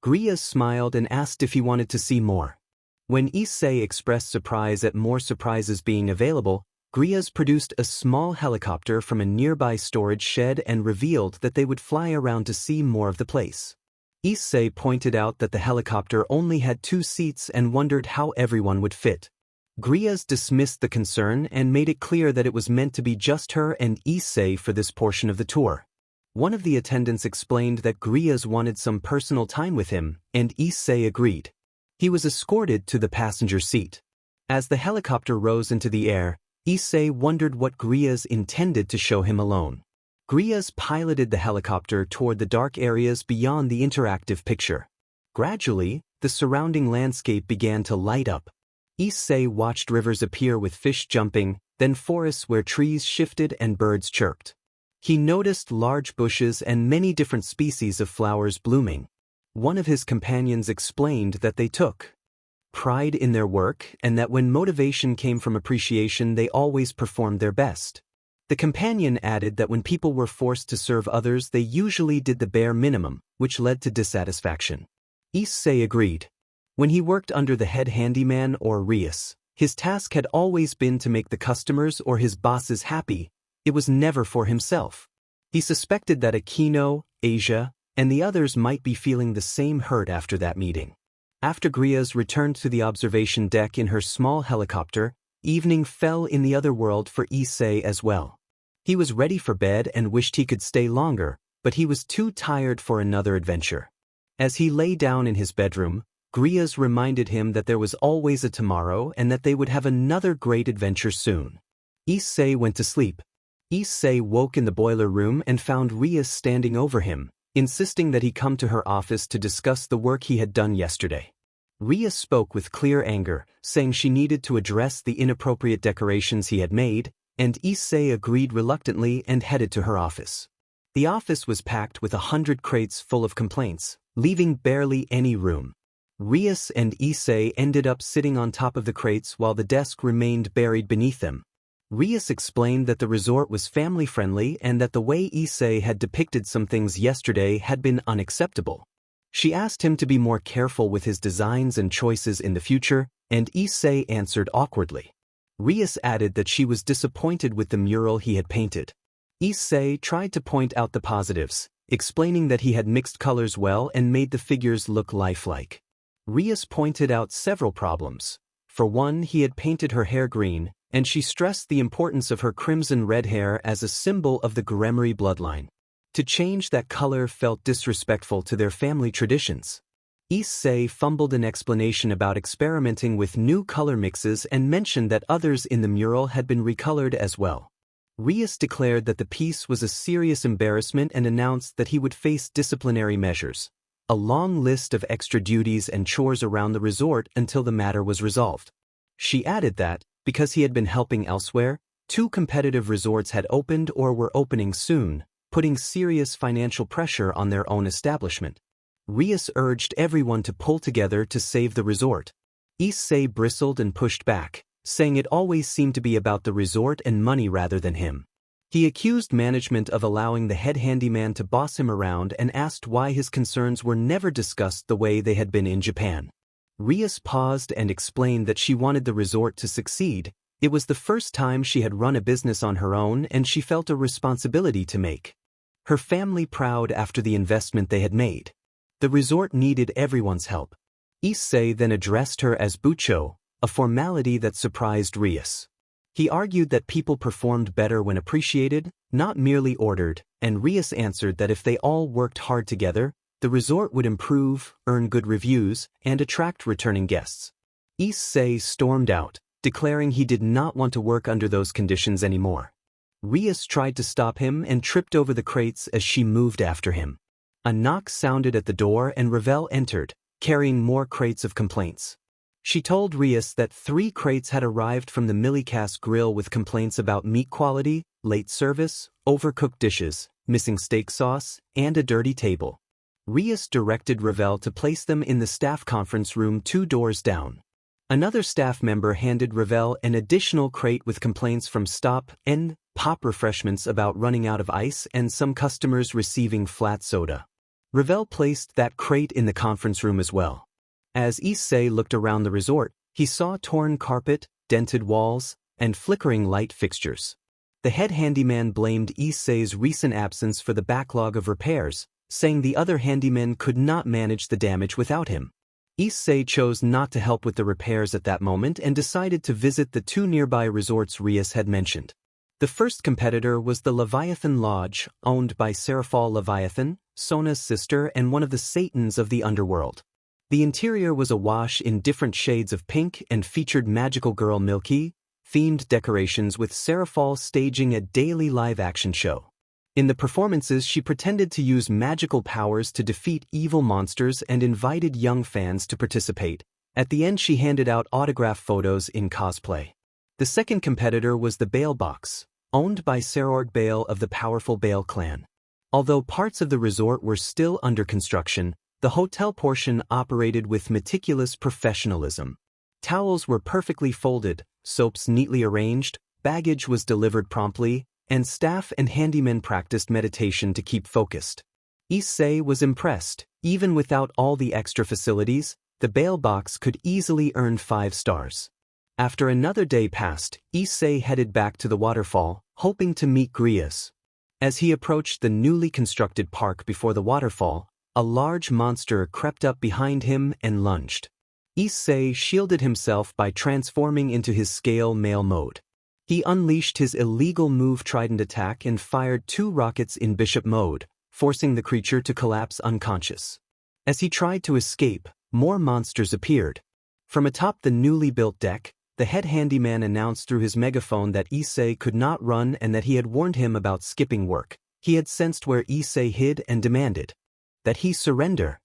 Grias smiled and asked if he wanted to see more. When Issei expressed surprise at more surprises being available, Grias produced a small helicopter from a nearby storage shed and revealed that they would fly around to see more of the place. Issei pointed out that the helicopter only had 2 seats and wondered how everyone would fit. Grias dismissed the concern and made it clear that it was meant to be just her and Issei for this portion of the tour. One of the attendants explained that Grias wanted some personal time with him, and Issei agreed. He was escorted to the passenger seat. As the helicopter rose into the air, Issei wondered what Grias intended to show him alone. Grias piloted the helicopter toward the dark areas beyond the interactive picture. Gradually, the surrounding landscape began to light up. Issei watched rivers appear with fish jumping, then forests where trees shifted and birds chirped. He noticed large bushes and many different species of flowers blooming. One of his companions explained that they took pride in their work and that when motivation came from appreciation they always performed their best. The companion added that when people were forced to serve others they usually did the bare minimum, which led to dissatisfaction. Issei agreed. When he worked under the head handyman or Rias, his task had always been to make the customers or his bosses happy. It was never for himself. He suspected that Aquino, Asia, and the others might be feeling the same hurt after that meeting. After Grias returned to the observation deck in her small helicopter, evening fell in the other world for Issei as well. He was ready for bed and wished he could stay longer, but he was too tired for another adventure. As he lay down in his bedroom, Grias reminded him that there was always a tomorrow and that they would have another great adventure soon. Issei went to sleep. Issei woke in the boiler room and found Rias standing over him, insisting that he come to her office to discuss the work he had done yesterday. Rias spoke with clear anger, saying she needed to address the inappropriate decorations he had made, and Issei agreed reluctantly and headed to her office. The office was packed with 100 crates full of complaints, leaving barely any room. Rias and Issei ended up sitting on top of the crates while the desk remained buried beneath them. Rias explained that the resort was family-friendly and that the way Issei had depicted some things yesterday had been unacceptable. She asked him to be more careful with his designs and choices in the future, and Issei answered awkwardly. Rias added that she was disappointed with the mural he had painted. Issei tried to point out the positives, explaining that he had mixed colors well and made the figures look lifelike. Rias pointed out several problems. For one, he had painted her hair green, and she stressed the importance of her crimson red hair as a symbol of the Gremory bloodline. To change that color felt disrespectful to their family traditions. Issei fumbled an explanation about experimenting with new color mixes and mentioned that others in the mural had been recolored as well. Rias declared that the piece was a serious embarrassment and announced that he would face disciplinary measures. A long list of extra duties and chores around the resort until the matter was resolved. She added that, because he had been helping elsewhere, 2 competitive resorts had opened or were opening soon, putting serious financial pressure on their own establishment. Rias urged everyone to pull together to save the resort. Issei bristled and pushed back, saying it always seemed to be about the resort and money rather than him. He accused management of allowing the head handyman to boss him around and asked why his concerns were never discussed the way they had been in Japan. Rias paused and explained that she wanted the resort to succeed. It was the first time she had run a business on her own and she felt a responsibility to make her family proud after the investment they had made. The resort needed everyone's help. Issei then addressed her as Bucho, a formality that surprised Rias. He argued that people performed better when appreciated, not merely ordered, and Rias answered that if they all worked hard together, the resort would improve, earn good reviews, and attract returning guests. Issei stormed out, declaring he did not want to work under those conditions anymore. Rias tried to stop him and tripped over the crates as she moved after him. A knock sounded at the door and Ravel entered, carrying more crates of complaints. She told Rias that 3 crates had arrived from the Millicast grill with complaints about meat quality, late service, overcooked dishes, missing steak sauce, and a dirty table. Rias directed Ravel to place them in the staff conference room 2 doors down. Another staff member handed Ravel an additional crate with complaints from Stop and Pop Refreshments about running out of ice and some customers receiving flat soda. Ravel placed that crate in the conference room as well. As Issei looked around the resort, he saw torn carpet, dented walls, and flickering light fixtures. The head handyman blamed Issei's recent absence for the backlog of repairs, saying the other handymen could not manage the damage without him. Issei chose not to help with the repairs at that moment and decided to visit the 2 nearby resorts Rias had mentioned. The first competitor was the Leviathan Lodge, owned by Seraphal Leviathan, Sona's sister and one of the Satans of the underworld. The interior was awash in different shades of pink and featured magical girl Milky, themed decorations with Seraphal staging a daily live-action show. In the performances she pretended to use magical powers to defeat evil monsters and invited young fans to participate. At the end she handed out autograph photos in cosplay. The second competitor was the Bale Box, owned by Serorg Bale of the powerful Bale clan. Although parts of the resort were still under construction, the hotel portion operated with meticulous professionalism. Towels were perfectly folded, soaps neatly arranged, baggage was delivered promptly, and staff and handymen practiced meditation to keep focused. Issei was impressed. Even without all the extra facilities, the Bale Box could easily earn 5 stars. After another day passed, Issei headed back to the waterfall, hoping to meet Grias. As he approached the newly constructed park before the waterfall, a large monster crept up behind him and lunged. Issei shielded himself by transforming into his scale male mode. He unleashed his illegal move Trident attack and fired 2 rockets in bishop mode, forcing the creature to collapse unconscious. As he tried to escape, more monsters appeared. From atop the newly built deck, the head handyman announced through his megaphone that Issei could not run and that he had warned him about skipping work. He had sensed where Issei hid and demanded that he surrender.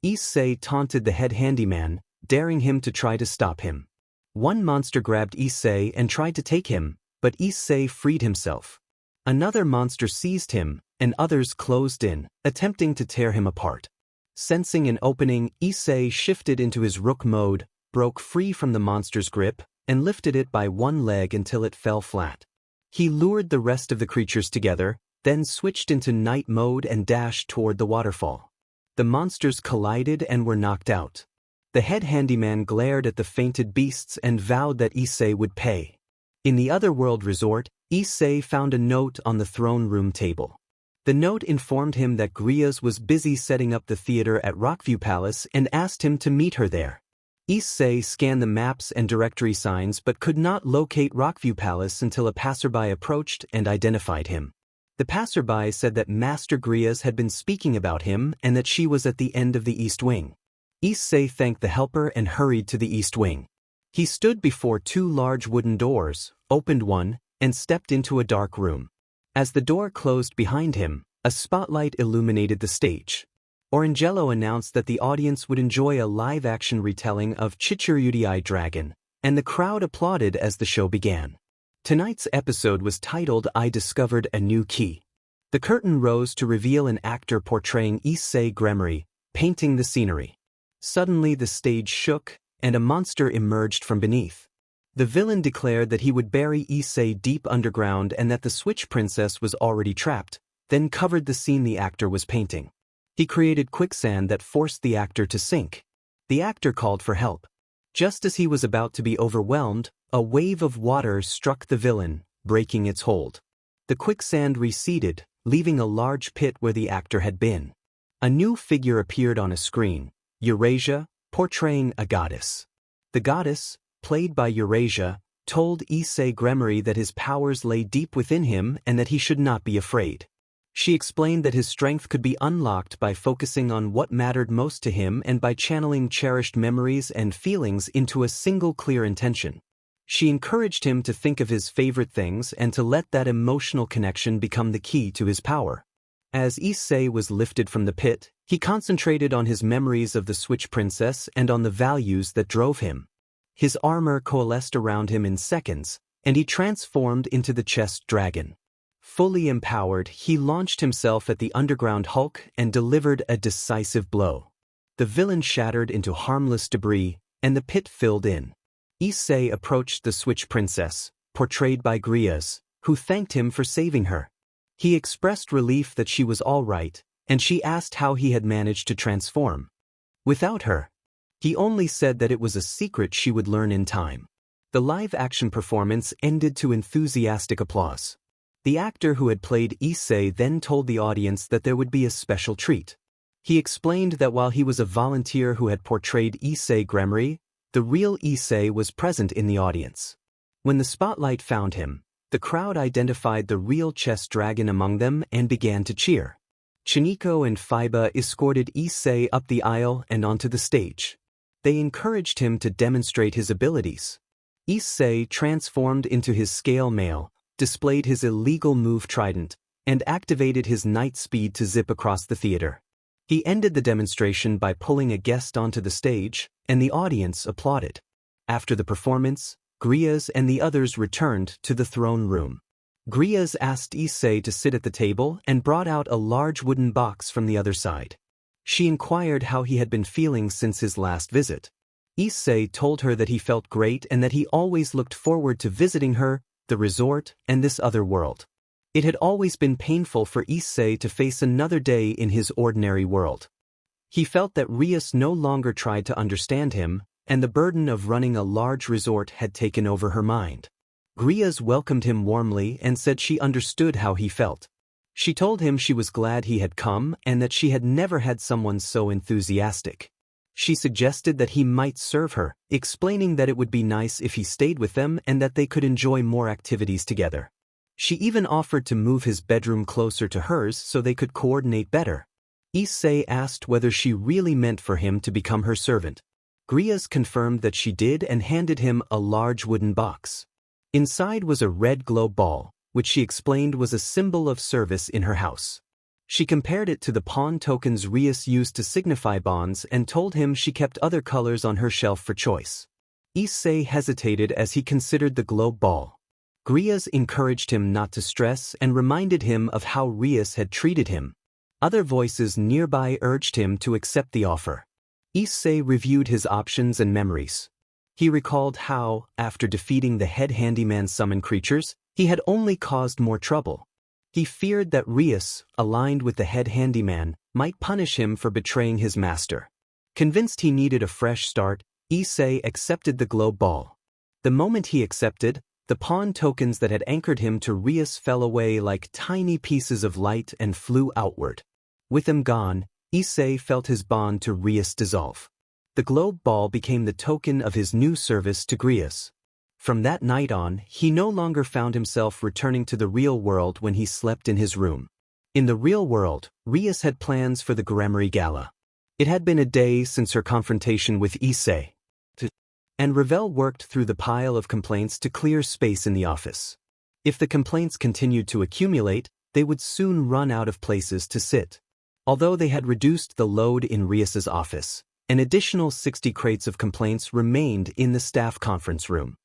Issei taunted the head handyman, daring him to try to stop him. One monster grabbed Issei and tried to take him, but Issei freed himself. Another monster seized him, and others closed in, attempting to tear him apart. Sensing an opening, Issei shifted into his rook mode, broke free from the monster's grip, and lifted it by one leg until it fell flat. He lured the rest of the creatures together, then switched into night mode and dashed toward the waterfall. The monsters collided and were knocked out. The head handyman glared at the fainted beasts and vowed that Issei would pay. In the otherworld resort, Issei found a note on the throne room table. The note informed him that Grias was busy setting up the theater at Rockview Palace and asked him to meet her there. Issei scanned the maps and directory signs but could not locate Rockview Palace until a passerby approached and identified him. The passerby said that Master Grias had been speaking about him and that she was at the end of the East Wing. Issei thanked the helper and hurried to the East Wing. He stood before 2 large wooden doors, opened one, and stepped into a dark room. As the door closed behind him, a spotlight illuminated the stage. Orangelo announced that the audience would enjoy a live-action retelling of Sekiryuutei Dragon, and the crowd applauded as the show began. Tonight's episode was titled I Discovered a New Key. The curtain rose to reveal an actor portraying Issei Gremory, painting the scenery. Suddenly the stage shook, and a monster emerged from beneath. The villain declared that he would bury Issei deep underground and that the Switch Princess was already trapped, then covered the scene the actor was painting. He created quicksand that forced the actor to sink. The actor called for help. Just as he was about to be overwhelmed, a wave of water struck the villain, breaking its hold. The quicksand receded, leaving a large pit where the actor had been. A new figure appeared on a screen, Eurasia, portraying a goddess. The goddess, played by Eurasia, told Issei Gremory that his powers lay deep within him and that he should not be afraid. She explained that his strength could be unlocked by focusing on what mattered most to him and by channeling cherished memories and feelings into a single clear intention. She encouraged him to think of his favorite things and to let that emotional connection become the key to his power. As Issei was lifted from the pit, he concentrated on his memories of the Switch Princess and on the values that drove him. His armor coalesced around him in seconds, and he transformed into the chest dragon. Fully empowered, he launched himself at the underground Hulk and delivered a decisive blow. The villain shattered into harmless debris, and the pit filled in. Issei approached the Switch Princess, portrayed by Griaz, who thanked him for saving her. He expressed relief that she was all right, and she asked how he had managed to transform. Without her. He only said that it was a secret she would learn in time. The live-action performance ended to enthusiastic applause. The actor who had played Issei then told the audience that there would be a special treat. He explained that while he was a volunteer who had portrayed Issei Gremory, the real Issei was present in the audience. When the spotlight found him, the crowd identified the real chess dragon among them and began to cheer. Chiniko and Fiba escorted Issei up the aisle and onto the stage. They encouraged him to demonstrate his abilities. Issei transformed into his scale mail, displayed his illegal move trident, and activated his night speed to zip across the theater. He ended the demonstration by pulling a guest onto the stage, and the audience applauded. After the performance, Griaz and the others returned to the throne room. Griaz asked Issei to sit at the table and brought out a large wooden box from the other side. She inquired how he had been feeling since his last visit. Issei told her that he felt great and that he always looked forward to visiting her, the resort, and this other world. It had always been painful for Issei to face another day in his ordinary world. He felt that Rias no longer tried to understand him, and the burden of running a large resort had taken over her mind. Griaz welcomed him warmly and said she understood how he felt. She told him she was glad he had come and that she had never had someone so enthusiastic. She suggested that he might serve her, explaining that it would be nice if he stayed with them and that they could enjoy more activities together. She even offered to move his bedroom closer to hers so they could coordinate better. Issei asked whether she really meant for him to become her servant. Griaz confirmed that she did and handed him a large wooden box. Inside was a red globe ball, which she explained was a symbol of service in her house. She compared it to the pawn tokens Rias used to signify bonds and told him she kept other colors on her shelf for choice. Issei hesitated as he considered the globe ball. Griaz encouraged him not to stress and reminded him of how Rias had treated him. Other voices nearby urged him to accept the offer. Issei reviewed his options and memories. He recalled how, after defeating the head handyman summon creatures, he had only caused more trouble. He feared that Rias, aligned with the head handyman, might punish him for betraying his master. Convinced he needed a fresh start, Issei accepted the globe ball. The moment he accepted, the pawn tokens that had anchored him to Rias fell away like tiny pieces of light and flew outward. With them gone, Issei felt his bond to Rias dissolve. The globe ball became the token of his new service to Griaz. From that night on, he no longer found himself returning to the real world when he slept in his room. In the real world, Rias had plans for the Gremory Gala. It had been a day since her confrontation with Issei, and Ravel worked through the pile of complaints to clear space in the office. If the complaints continued to accumulate, they would soon run out of places to sit. Although they had reduced the load in Rias's office, an additional 60 crates of complaints remained in the staff conference room.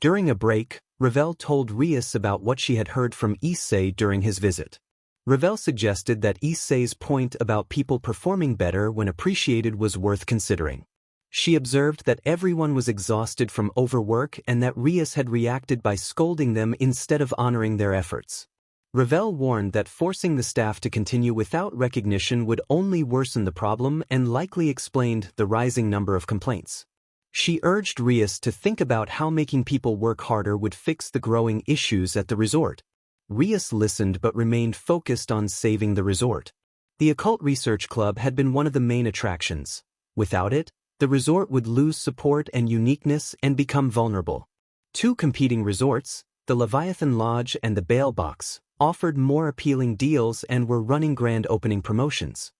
During a break, Ravel told Rias about what she had heard from Issei during his visit. Ravel suggested that Issei's point about people performing better when appreciated was worth considering. She observed that everyone was exhausted from overwork and that Rias had reacted by scolding them instead of honoring their efforts. Ravel warned that forcing the staff to continue without recognition would only worsen the problem and likely explained the rising number of complaints. She urged Rias to think about how making people work harder would fix the growing issues at the resort. Rias listened but remained focused on saving the resort. The Occult Research Club had been one of the main attractions. Without it, the resort would lose support and uniqueness and become vulnerable. Two competing resorts, the Leviathan Lodge and the Bail Box, offered more appealing deals and were running grand opening promotions.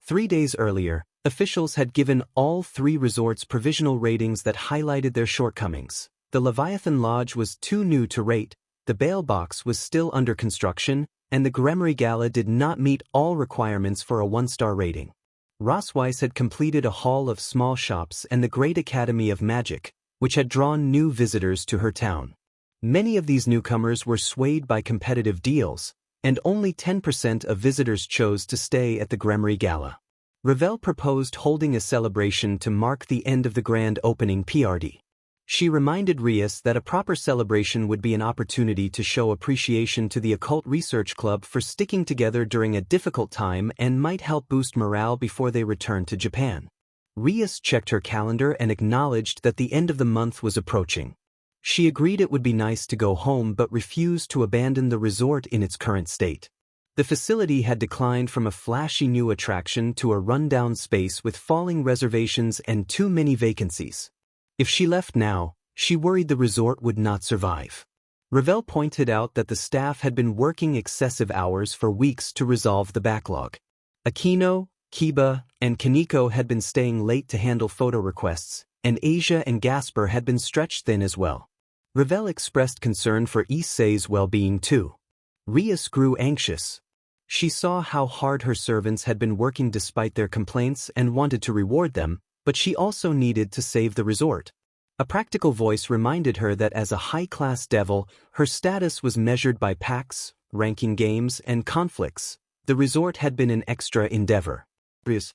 3 days earlier, officials had given all 3 resorts provisional ratings that highlighted their shortcomings. The Leviathan Lodge was too new to rate, the Bail Box was still under construction, and the Gremory Gala did not meet all requirements for a 1-star rating. Rossweiss had completed a hall of small shops and the Great Academy of Magic, which had drawn new visitors to her town. Many of these newcomers were swayed by competitive deals, and only 10% of visitors chose to stay at the Gremory Gala. Ravel proposed holding a celebration to mark the end of the grand opening PRD. She reminded Rias that a proper celebration would be an opportunity to show appreciation to the Occult Research Club for sticking together during a difficult time and might help boost morale before they returned to Japan. Rias checked her calendar and acknowledged that the end of the month was approaching. She agreed it would be nice to go home but refused to abandon the resort in its current state. The facility had declined from a flashy new attraction to a rundown space with falling reservations and too many vacancies. If she left now, she worried the resort would not survive. Ravel pointed out that the staff had been working excessive hours for weeks to resolve the backlog. Aquino, Kiba, and Kaneko had been staying late to handle photo requests, and Asia and Gasper had been stretched thin as well. Ravel expressed concern for Issei's well-being too. Rias grew anxious. She saw how hard her servants had been working despite their complaints and wanted to reward them, but she also needed to save the resort. A practical voice reminded her that as a high-class devil, her status was measured by pacts, ranking games, and conflicts. The resort had been an extra endeavor. Rias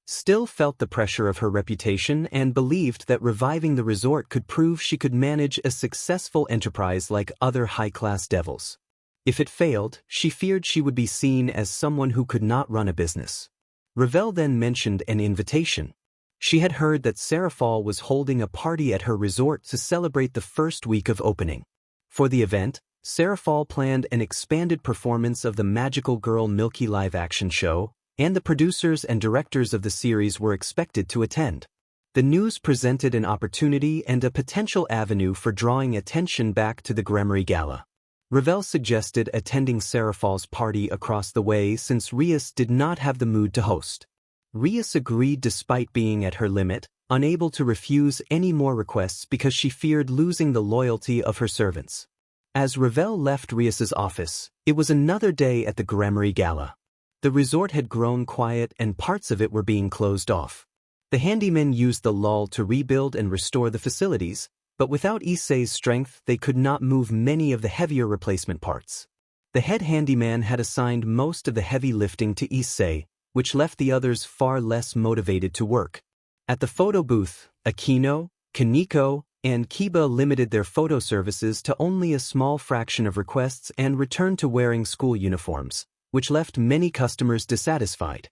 still felt the pressure of her reputation and believed that reviving the resort could prove she could manage a successful enterprise like other high-class devils. If it failed, she feared she would be seen as someone who could not run a business. Ravel then mentioned an invitation. She had heard that Serafal was holding a party at her resort to celebrate the first week of opening. For the event, Serafal planned an expanded performance of the Magical Girl Milky live-action show, and the producers and directors of the series were expected to attend. The news presented an opportunity and a potential avenue for drawing attention back to the Gremory Gala. Ravel suggested attending Serafal's party across the way since Rias did not have the mood to host. Rias agreed despite being at her limit, unable to refuse any more requests because she feared losing the loyalty of her servants. As Ravel left Rias's office, it was another day at the Gremory Gala. The resort had grown quiet and parts of it were being closed off. The handymen used the lull to rebuild and restore the facilities, but without Issei's strength they could not move many of the heavier replacement parts. The head handyman had assigned most of the heavy lifting to Issei, which left the others far less motivated to work. At the photo booth, Aquino, Kaneko, and Kiba limited their photo services to only a small fraction of requests and returned to wearing school uniforms, which left many customers dissatisfied.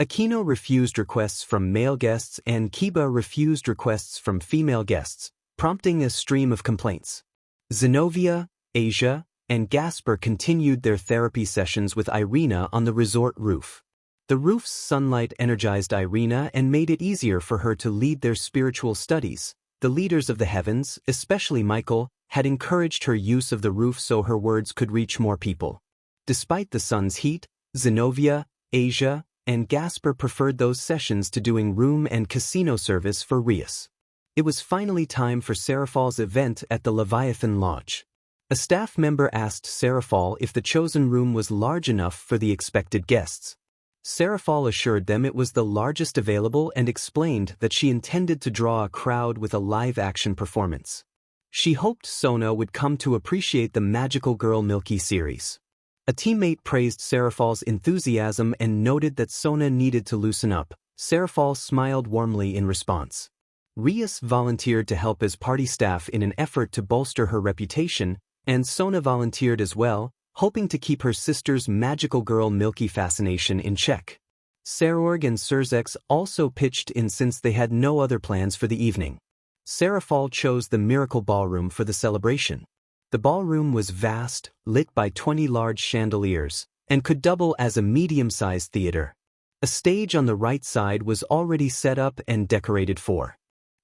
Aquino refused requests from male guests and Kiba refused requests from female guests, prompting a stream of complaints. Zenobia, Asia, and Gasper continued their therapy sessions with Irina on the resort roof. The roof's sunlight energized Irina and made it easier for her to lead their spiritual studies. The leaders of the heavens, especially Michael, had encouraged her use of the roof so her words could reach more people. Despite the sun's heat, Zenobia, Asia, and Gasper preferred those sessions to doing room and casino service for Rias. It was finally time for Serafal's event at the Leviathan Lodge. A staff member asked Serafal if the chosen room was large enough for the expected guests. Serafal assured them it was the largest available and explained that she intended to draw a crowd with a live-action performance. She hoped Sona would come to appreciate the Magical Girl Milky series. A teammate praised Serafal's enthusiasm and noted that Sona needed to loosen up. Serafal smiled warmly in response. Rias volunteered to help as party staff in an effort to bolster her reputation, and Sona volunteered as well, hoping to keep her sister's Magical Girl Milky fascination in check. Serorg and Surzex also pitched in since they had no other plans for the evening. Serafal chose the Miracle Ballroom for the celebration. The ballroom was vast, lit by 20 large chandeliers, and could double as a medium-sized theater. A stage on the right side was already set up and decorated for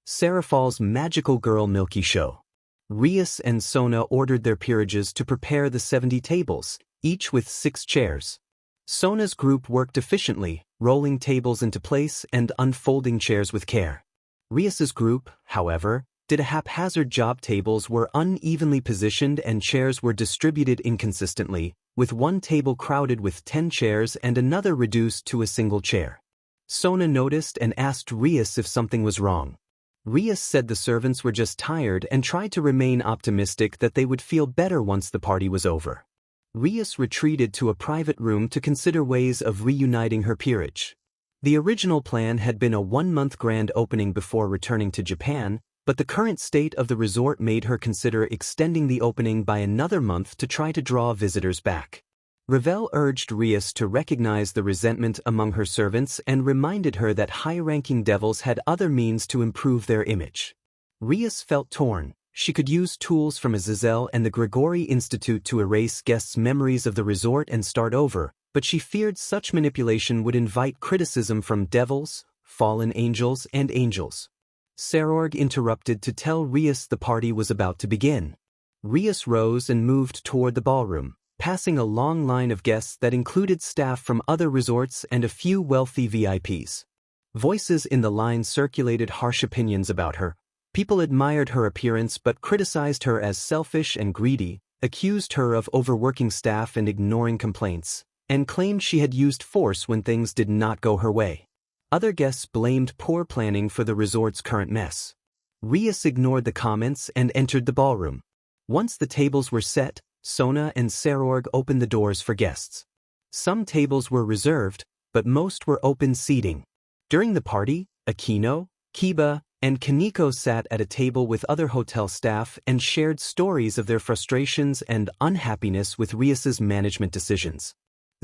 Serafal's Magical Girl Milky show. Rias and Sona ordered their peerages to prepare the 70 tables, each with 6 chairs. Sona's group worked efficiently, rolling tables into place and unfolding chairs with care. Rias's group, however, did a haphazard job. Tables were unevenly positioned and chairs were distributed inconsistently, with one table crowded with 10 chairs and another reduced to a single chair. Sona noticed and asked Rias if something was wrong. Rias said the servants were just tired and tried to remain optimistic that they would feel better once the party was over. Rias retreated to a private room to consider ways of reuniting her peerage. The original plan had been a 1-month grand opening before returning to Japan, but the current state of the resort made her consider extending the opening by another month to try to draw visitors back. Ravel urged Rias to recognize the resentment among her servants and reminded her that high-ranking devils had other means to improve their image. Rias felt torn. She could use tools from Azazel and the Grigori Institute to erase guests' memories of the resort and start over, but she feared such manipulation would invite criticism from devils, fallen angels, and angels. Serorg interrupted to tell Rias the party was about to begin. Rias rose and moved toward the ballroom, passing a long line of guests that included staff from other resorts and a few wealthy VIPs. Voices in the line circulated harsh opinions about her. People admired her appearance but criticized her as selfish and greedy, accused her of overworking staff and ignoring complaints, and claimed she had used force when things did not go her way. Other guests blamed poor planning for the resort's current mess. Rias ignored the comments and entered the ballroom. Once the tables were set, Sona and Serorg opened the doors for guests. Some tables were reserved, but most were open seating. During the party, Akino, Kiba, and Kaneko sat at a table with other hotel staff and shared stories of their frustrations and unhappiness with Rias's management decisions.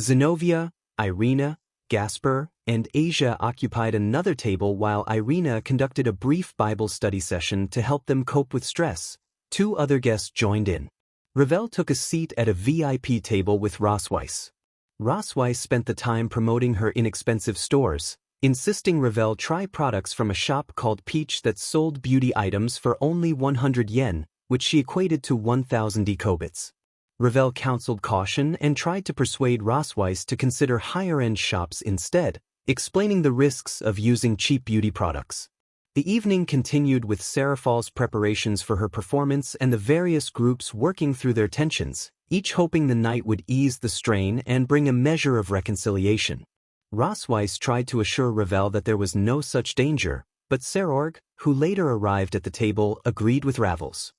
Zenobia, Irina, Gasper, and Asia occupied another table while Irina conducted a brief Bible study session to help them cope with stress. 2 other guests joined in. Ravel took a seat at a VIP table with Rosweiss. Rosweiss spent the time promoting her inexpensive stores, insisting Ravel try products from a shop called Peach that sold beauty items for only 100 yen, which she equated to 1,000 dekobits. Ravel counseled caution and tried to persuade Rosweiss to consider higher-end shops instead, explaining the risks of using cheap beauty products. The evening continued with Serafal's preparations for her performance and the various groups working through their tensions, each hoping the night would ease the strain and bring a measure of reconciliation. Rosweiss tried to assure Ravel that there was no such danger, but Serorg, who later arrived at the table, agreed with Ravel's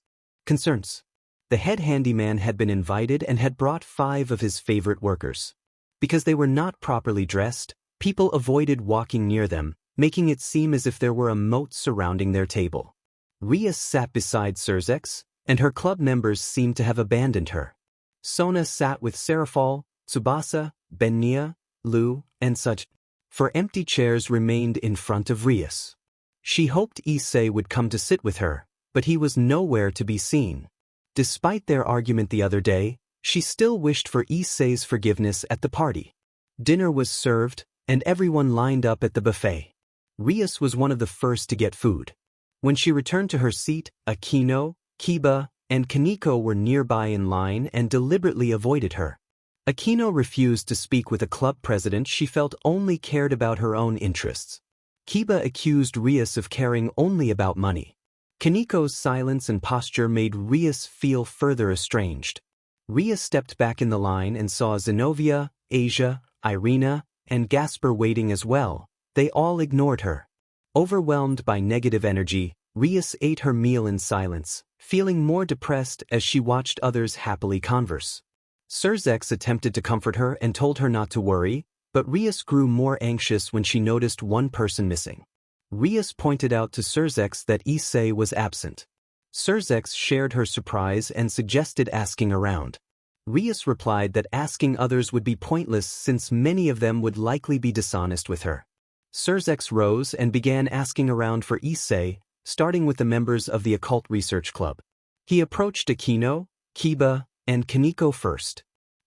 concerns. The head handyman had been invited and had brought 5 of his favorite workers. Because they were not properly dressed, people avoided walking near them, making it seem as if there were a moat surrounding their table. Rias sat beside Surzex, and her club members seemed to have abandoned her. Sona sat with Serafal, Tsubasa, Bennia, Lu, and such, for empty chairs remained in front of Rias. She hoped Issei would come to sit with her, but he was nowhere to be seen. Despite their argument the other day, she still wished for Issei's forgiveness at the party. Dinner was served, and everyone lined up at the buffet. Rias was one of the first to get food. When she returned to her seat, Akino, Kiba, and Kaneko were nearby in line and deliberately avoided her. Akino refused to speak with a club president she felt only cared about her own interests. Kiba accused Rias of caring only about money. Kaneko's silence and posture made Rias feel further estranged. Rias stepped back in the line and saw Zenobia, Asia, Irina, and Gasper waiting as well. They all ignored her. Overwhelmed by negative energy, Rias ate her meal in silence, feeling more depressed as she watched others happily converse. Surzex attempted to comfort her and told her not to worry, but Rias grew more anxious when she noticed one person missing. Rias pointed out to Surzex that Issei was absent. Surzex shared her surprise and suggested asking around. Rias replied that asking others would be pointless since many of them would likely be dishonest with her. Surzex rose and began asking around for Issei, starting with the members of the Occult Research Club. He approached Akino, Kiba, and Kaneko first.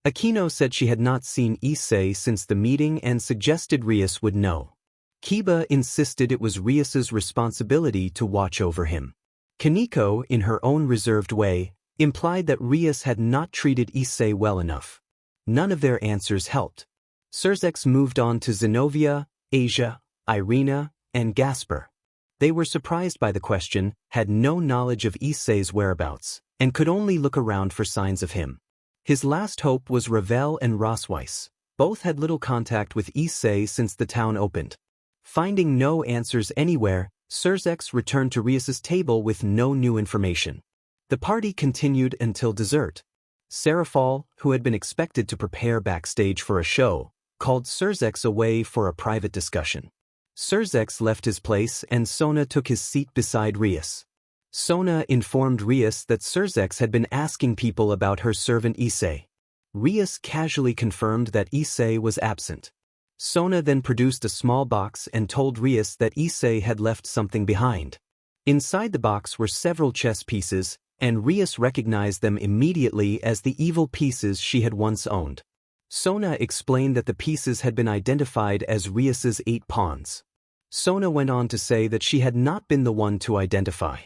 Akino said she had not seen Issei since the meeting and suggested Rias would know. Kiba insisted it was Rias's responsibility to watch over him. Kaneko, in her own reserved way, implied that Rias had not treated Issei well enough. None of their answers helped. Surzex moved on to Zenobia, Asia, Irina, and Gasper. They were surprised by the question, had no knowledge of Issei's whereabouts, and could only look around for signs of him. His last hope was Ravel and Rosweiss. Both had little contact with Issei since the town opened. Finding no answers anywhere, Surzex returned to Rias's table with no new information. The party continued until dessert. Serafal, who had been expected to prepare backstage for a show, called Surzex away for a private discussion. Surzex left his place and Sona took his seat beside Rias. Sona informed Rias that Surzex had been asking people about her servant Issei. Rias casually confirmed that Issei was absent. Sona then produced a small box and told Rias that Issei had left something behind. Inside the box were several chess pieces, and Rias recognized them immediately as the evil pieces she had once owned. Sona explained that the pieces had been identified as Rias's 8 pawns. Sona went on to say that she had not been the one to identify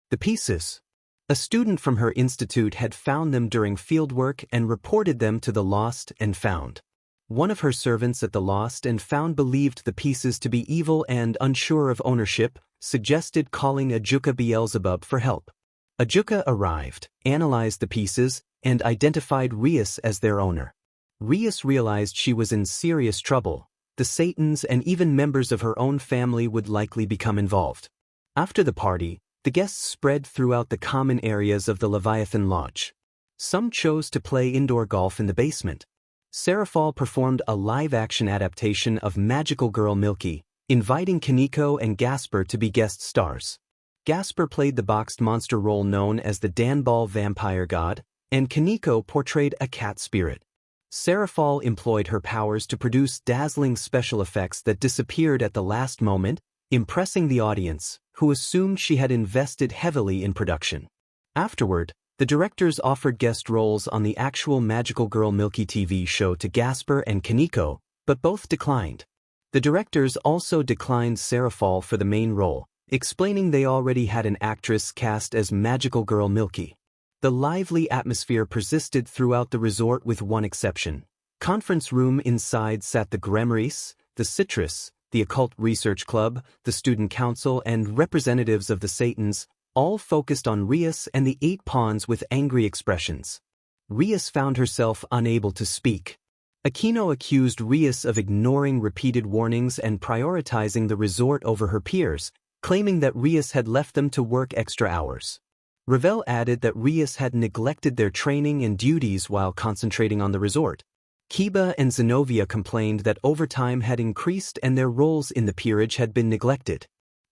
the pieces. A student from her institute had found them during fieldwork and reported them to the Lost and Found. One of her servants at the Lost and Found believed the pieces to be evil and, unsure of ownership, suggested calling Ajuka Beelzebub for help. Ajuka arrived, analyzed the pieces, and identified Rias as their owner. Rias realized she was in serious trouble. The Satans and even members of her own family would likely become involved. After the party, the guests spread throughout the common areas of the Leviathan Lodge. Some chose to play indoor golf in the basement. Serafal performed a live-action adaptation of Magical Girl Milky, inviting Kaneko and Gasper to be guest stars. Gasper played the boxed monster role known as the Danball Vampire God, and Kaneko portrayed a cat spirit. Serafal employed her powers to produce dazzling special effects that disappeared at the last moment, impressing the audience, who assumed she had invested heavily in production. Afterward, the directors offered guest roles on the actual Magical Girl Milky TV show to Gasper and Kaneko, but both declined. The directors also declined Serafal for the main role, explaining they already had an actress cast as Magical Girl Milky. The lively atmosphere persisted throughout the resort with one exception. Conference room inside sat the Gremmeries, the Citrus, the Occult Research Club, the Student Council, and representatives of the Satans, all focused on Rias and the 8 pawns with angry expressions. Rias found herself unable to speak. Akino accused Rias of ignoring repeated warnings and prioritizing the resort over her peers, claiming that Rias had left them to work extra hours. Ravel added that Rias had neglected their training and duties while concentrating on the resort. Kiba and Zenobia complained that overtime had increased and their roles in the peerage had been neglected.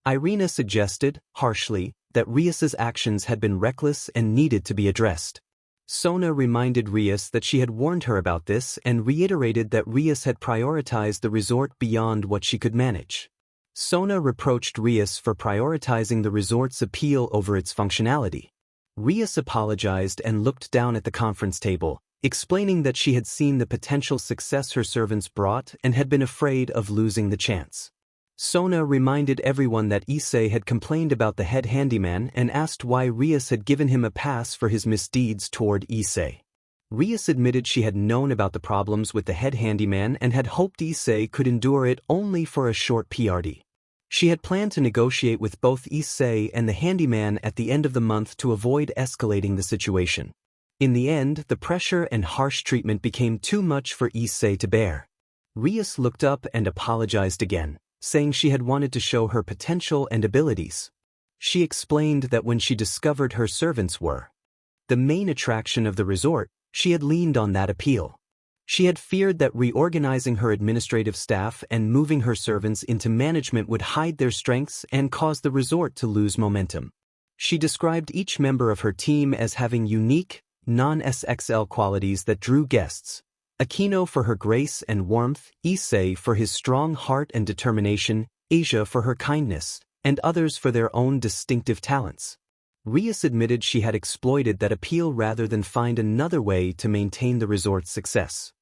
Irina suggested, harshly, that Rias's actions had been reckless and needed to be addressed. Sona reminded Rias that she had warned her about this and reiterated that Rias had prioritized the resort beyond what she could manage. Sona reproached Rias for prioritizing the resort's appeal over its functionality. Rias apologized and looked down at the conference table, explaining that she had seen the potential success her servants brought and had been afraid of losing the chance. Sona reminded everyone that Issei had complained about the head handyman and asked why Rias had given him a pass for his misdeeds toward Issei. Rias admitted she had known about the problems with the head handyman and had hoped Issei could endure it only for a short PRD. She had planned to negotiate with both Issei and the handyman at the end of the month to avoid escalating the situation. In the end, the pressure and harsh treatment became too much for Issei to bear. Rias looked up and apologized again, saying she had wanted to show her potential and abilities. She explained that when she discovered her servants were the main attraction of the resort, she had leaned on that appeal. She had feared that reorganizing her administrative staff and moving her servants into management would hide their strengths and cause the resort to lose momentum. She described each member of her team as having unique, non-SXL qualities that drew guests. Akino for her grace and warmth, Issei for his strong heart and determination, Asia for her kindness, and others for their own distinctive talents. Rias admitted she had exploited that appeal rather than find another way to maintain the resort's success.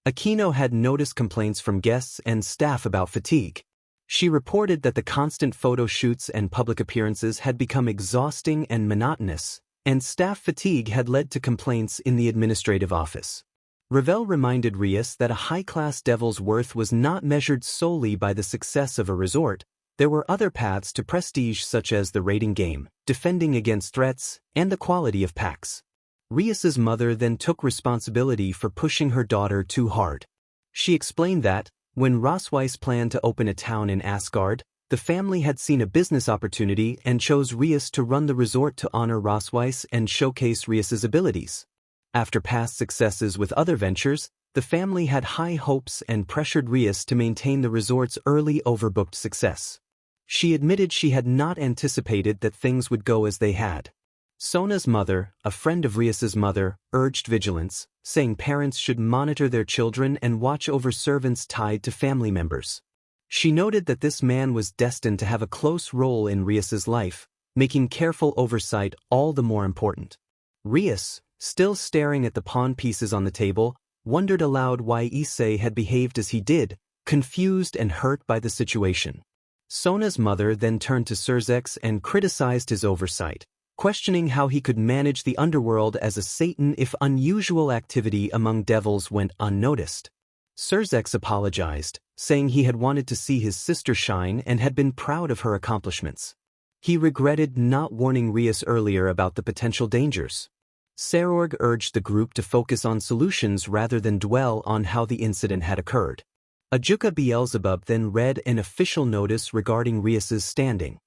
Akino had noticed complaints from guests and staff about fatigue. She reported that the constant photo shoots and public appearances had become exhausting and monotonous, and staff fatigue had led to complaints in the administrative office. Ravel reminded Rias that a high-class devil's worth was not measured solely by the success of a resort. There were other paths to prestige such as the rating game, defending against threats, and the quality of packs. Rias's mother then took responsibility for pushing her daughter too hard. She explained that, when Rosweiss planned to open a town in Asgard, the family had seen a business opportunity and chose Rias to run the resort to honor Rosweiss and showcase Rias's abilities. After past successes with other ventures, the family had high hopes and pressured Rias to maintain the resort's early overbooked success. She admitted she had not anticipated that things would go as they had. Sona's mother, a friend of Rias's mother, urged vigilance, saying parents should monitor their children and watch over servants tied to family members. She noted that this man was destined to have a close role in Rias's life, making careful oversight all the more important. Rias, still staring at the pawn pieces on the table, wondered aloud why Issei had behaved as he did, confused and hurt by the situation. Sona's mother then turned to Surzex and criticized his oversight, questioning how he could manage the underworld as a Satan if unusual activity among devils went unnoticed. Surzex apologized, saying he had wanted to see his sister shine and had been proud of her accomplishments. He regretted not warning Rias earlier about the potential dangers. Serorg urged the group to focus on solutions rather than dwell on how the incident had occurred. Ajuka Beelzebub then read an official notice regarding Rias's standing.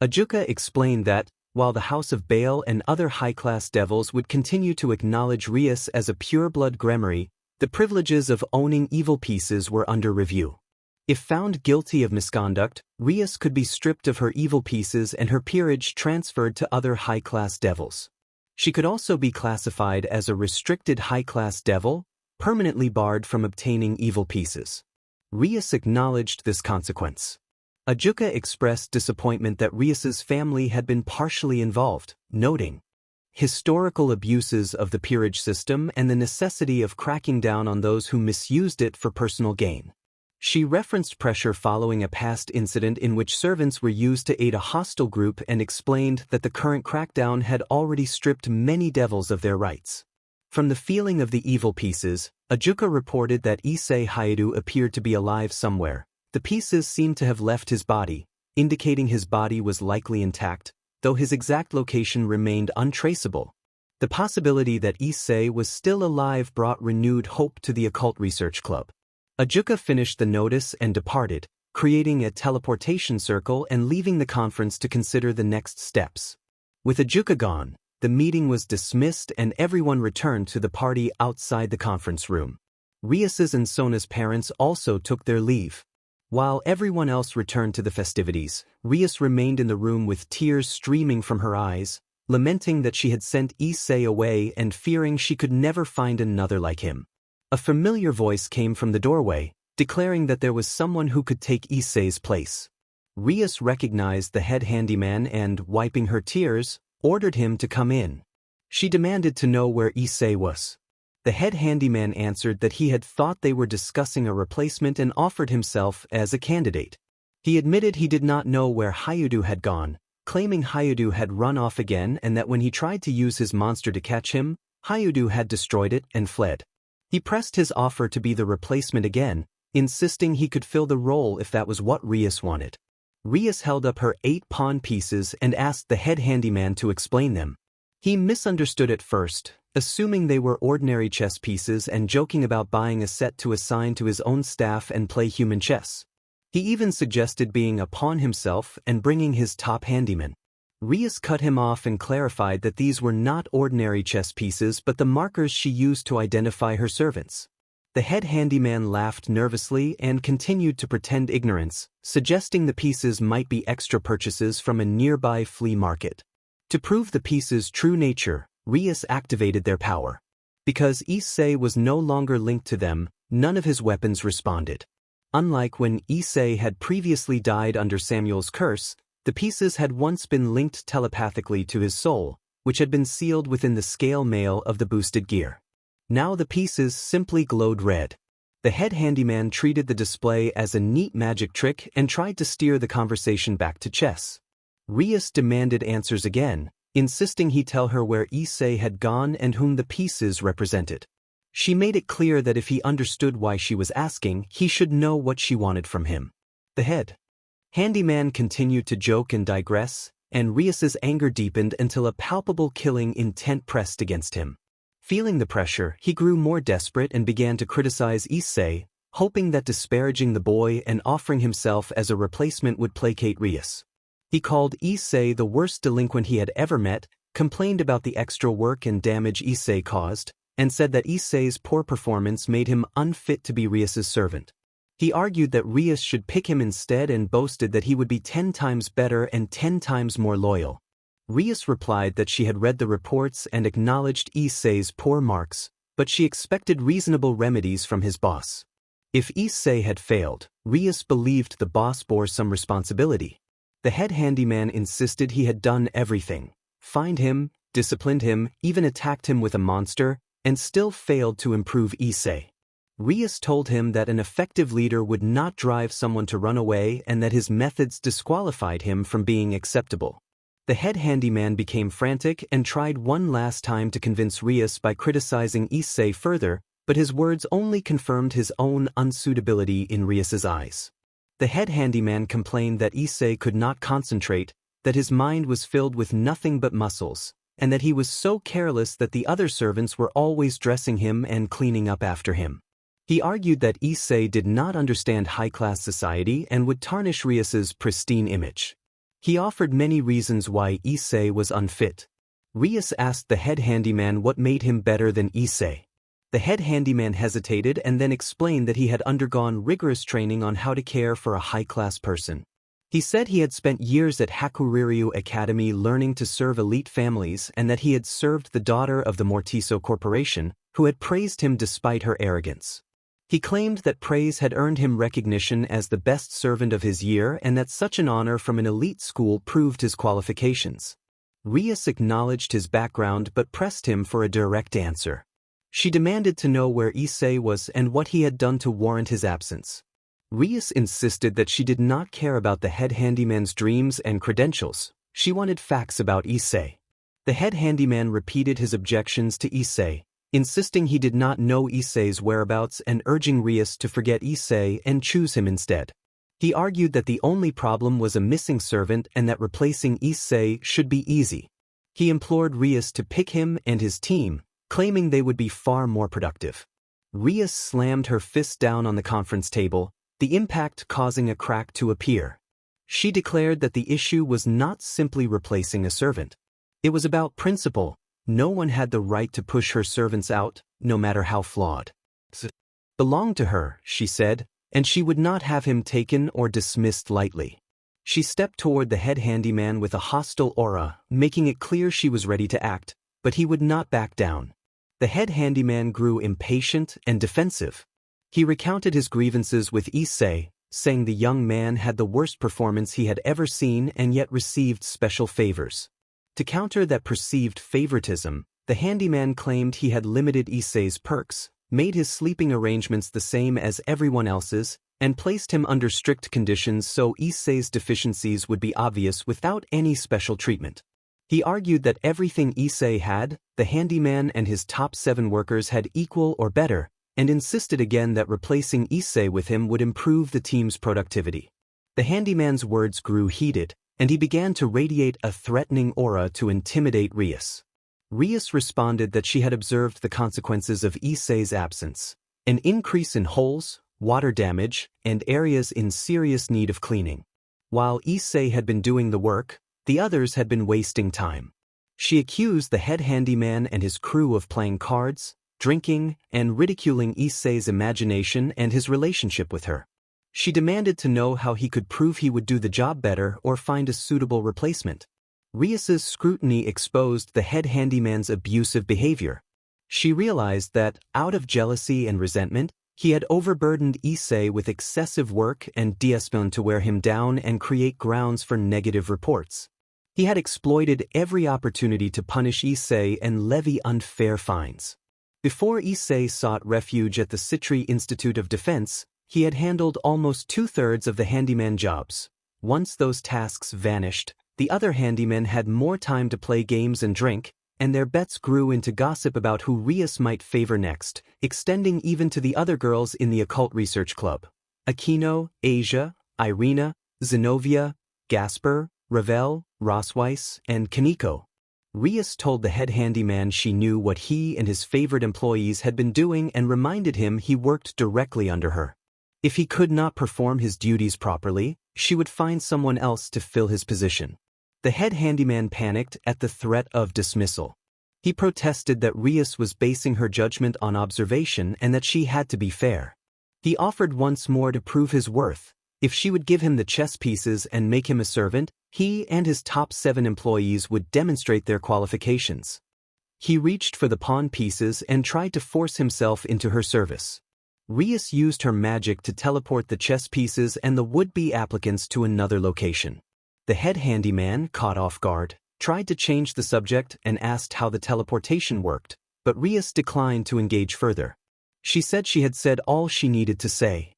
Ajuka explained that, while the House of Baal and other high-class devils would continue to acknowledge Rias as a pure-blood Gremmery, the privileges of owning evil pieces were under review. If found guilty of misconduct, Rias could be stripped of her evil pieces and her peerage transferred to other high-class devils. She could also be classified as a restricted high-class devil, permanently barred from obtaining evil pieces. Rias acknowledged this consequence. Ajuka expressed disappointment that Rias's family had been partially involved, noting historical abuses of the peerage system and the necessity of cracking down on those who misused it for personal gain. She referenced pressure following a past incident in which servants were used to aid a hostile group and explained that the current crackdown had already stripped many devils of their rights. From the feeling of the evil pieces, Ajuka reported that Issei Hayadu appeared to be alive somewhere. The pieces seemed to have left his body, indicating his body was likely intact, though his exact location remained untraceable. The possibility that Issei was still alive brought renewed hope to the Occult Research Club. Ajuka finished the notice and departed, creating a teleportation circle and leaving the conference to consider the next steps. With Ajuka gone, the meeting was dismissed and everyone returned to the party outside the conference room. Rias's and Sona's parents also took their leave. While everyone else returned to the festivities, Rias remained in the room with tears streaming from her eyes, lamenting that she had sent Issei away and fearing she could never find another like him. A familiar voice came from the doorway, declaring that there was someone who could take Issei's place. Rias recognized the head handyman and, wiping her tears, ordered him to come in. She demanded to know where Issei was. The head handyman answered that he had thought they were discussing a replacement and offered himself as a candidate. He admitted he did not know where Hayadu had gone, claiming Hayadu had run off again and that when he tried to use his monster to catch him, Hayadu had destroyed it and fled. He pressed his offer to be the replacement again, insisting he could fill the role if that was what Rias wanted. Rias held up her 8 pawn pieces and asked the head handyman to explain them. He misunderstood at first, assuming they were ordinary chess pieces and joking about buying a set to assign to his own staff and play human chess. He even suggested being a pawn himself and bringing his top handyman. Rias cut him off and clarified that these were not ordinary chess pieces but the markers she used to identify her servants. The head handyman laughed nervously and continued to pretend ignorance, suggesting the pieces might be extra purchases from a nearby flea market. To prove the pieces' true nature, Rias activated their power. Because Issei was no longer linked to them, none of his weapons responded. Unlike when Issei had previously died under Samuel's curse, the pieces had once been linked telepathically to his soul, which had been sealed within the scale mail of the boosted gear. Now the pieces simply glowed red. The head handyman treated the display as a neat magic trick and tried to steer the conversation back to chess. Rias demanded answers again, insisting he tell her where Issei had gone and whom the pieces represented. She made it clear that if he understood why she was asking, he should know what she wanted from him. The head handyman continued to joke and digress, and Rias's anger deepened until a palpable killing intent pressed against him. Feeling the pressure, he grew more desperate and began to criticize Issei, hoping that disparaging the boy and offering himself as a replacement would placate Rias. He called Issei the worst delinquent he had ever met, complained about the extra work and damage Issei caused, and said that Issei's poor performance made him unfit to be Rias's servant. He argued that Rias should pick him instead and boasted that he would be 10 times better and 10 times more loyal. Rias replied that she had read the reports and acknowledged Issei's poor marks, but she expected reasonable remedies from his boss. If Issei had failed, Rias believed the boss bore some responsibility. The head handyman insisted he had done everything, fined him, disciplined him, even attacked him with a monster, and still failed to improve Issei. Rias told him that an effective leader would not drive someone to run away and that his methods disqualified him from being acceptable. The head handyman became frantic and tried one last time to convince Rias by criticizing Issei further, but his words only confirmed his own unsuitability in Rias's eyes. The head handyman complained that Issei could not concentrate, that his mind was filled with nothing but muscles, and that he was so careless that the other servants were always dressing him and cleaning up after him. He argued that Issei did not understand high-class society and would tarnish Rias's pristine image. He offered many reasons why Issei was unfit. Rias asked the head handyman what made him better than Issei. The head handyman hesitated and then explained that he had undergone rigorous training on how to care for a high-class person. He said he had spent years at Sekiryuutei Academy learning to serve elite families and that he had served the daughter of the Mortiso Corporation, who had praised him despite her arrogance. He claimed that praise had earned him recognition as the best servant of his year and that such an honor from an elite school proved his qualifications. Rias acknowledged his background but pressed him for a direct answer. She demanded to know where Issei was and what he had done to warrant his absence. Rias insisted that she did not care about the head handyman's dreams and credentials. She wanted facts about Issei. The head handyman repeated his objections to Issei, insisting he did not know Issei's whereabouts and urging Rias to forget Issei and choose him instead. He argued that the only problem was a missing servant and that replacing Issei should be easy. He implored Rias to pick him and his team, claiming they would be far more productive. Rias slammed her fist down on the conference table, the impact causing a crack to appear. She declared that the issue was not simply replacing a servant. It was about principle. No one had the right to push her servants out, no matter how flawed. Belonged to her, she said, and she would not have him taken or dismissed lightly. She stepped toward the head handyman with a hostile aura, making it clear she was ready to act, but he would not back down. The head handyman grew impatient and defensive. He recounted his grievances with Issei, saying the young man had the worst performance he had ever seen and yet received special favors. To counter that perceived favoritism, the handyman claimed he had limited Issei's perks, made his sleeping arrangements the same as everyone else's, and placed him under strict conditions so Issei's deficiencies would be obvious without any special treatment. He argued that everything Issei had, the handyman and his top 7 workers had equal or better, and insisted again that replacing Issei with him would improve the team's productivity. The handyman's words grew heated, and he began to radiate a threatening aura to intimidate Rias. Rias responded that she had observed the consequences of Issei's absence, an increase in holes, water damage, and areas in serious need of cleaning. While Issei had been doing the work, The others had been wasting time. She accused the head handyman and his crew of playing cards, drinking, and ridiculing Issei's imagination and his relationship with her. She demanded to know how he could prove he would do the job better or find a suitable replacement. Rias's scrutiny exposed the head handyman's abusive behavior. She realized that, out of jealousy and resentment, he had overburdened Issei with excessive work and d'espionage to wear him down and create grounds for negative reports. He had exploited every opportunity to punish Issei and levy unfair fines. Before Issei sought refuge at the Sekiryuutei Institute of Defense, he had handled almost 2/3 of the handyman jobs. Once those tasks vanished, the other handymen had more time to play games and drink, and their bets grew into gossip about who Rias might favor next, extending even to the other girls in the occult research club. Aquino, Asia, Irina, Zenobia, Gasper, Ravel, Rosweiss, and Kaneko. Rias told the head handyman she knew what he and his favorite employees had been doing and reminded him he worked directly under her. If he could not perform his duties properly, she would find someone else to fill his position. The head handyman panicked at the threat of dismissal. He protested that Rias was basing her judgment on observation and that she had to be fair. He offered once more to prove his worth. If she would give him the chess pieces and make him a servant, he and his top 7 employees would demonstrate their qualifications. He reached for the pawn pieces and tried to force himself into her service. Rias used her magic to teleport the chess pieces and the would-be applicants to another location. The head handyman, caught off guard, tried to change the subject and asked how the teleportation worked, but Rias declined to engage further. She said she had said all she needed to say,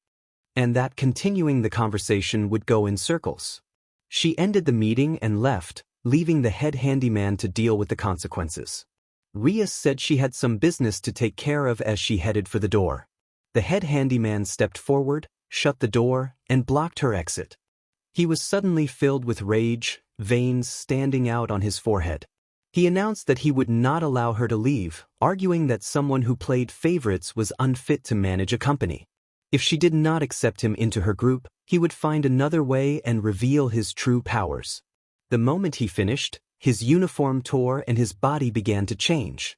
and that continuing the conversation would go in circles. She ended the meeting and left, leaving the head handyman to deal with the consequences. Rias said she had some business to take care of as she headed for the door. The head handyman stepped forward, shut the door, and blocked her exit. He was suddenly filled with rage, veins standing out on his forehead. He announced that he would not allow her to leave, arguing that someone who played favorites was unfit to manage a company. If she did not accept him into her group, he would find another way and reveal his true powers. The moment he finished, his uniform tore and his body began to change.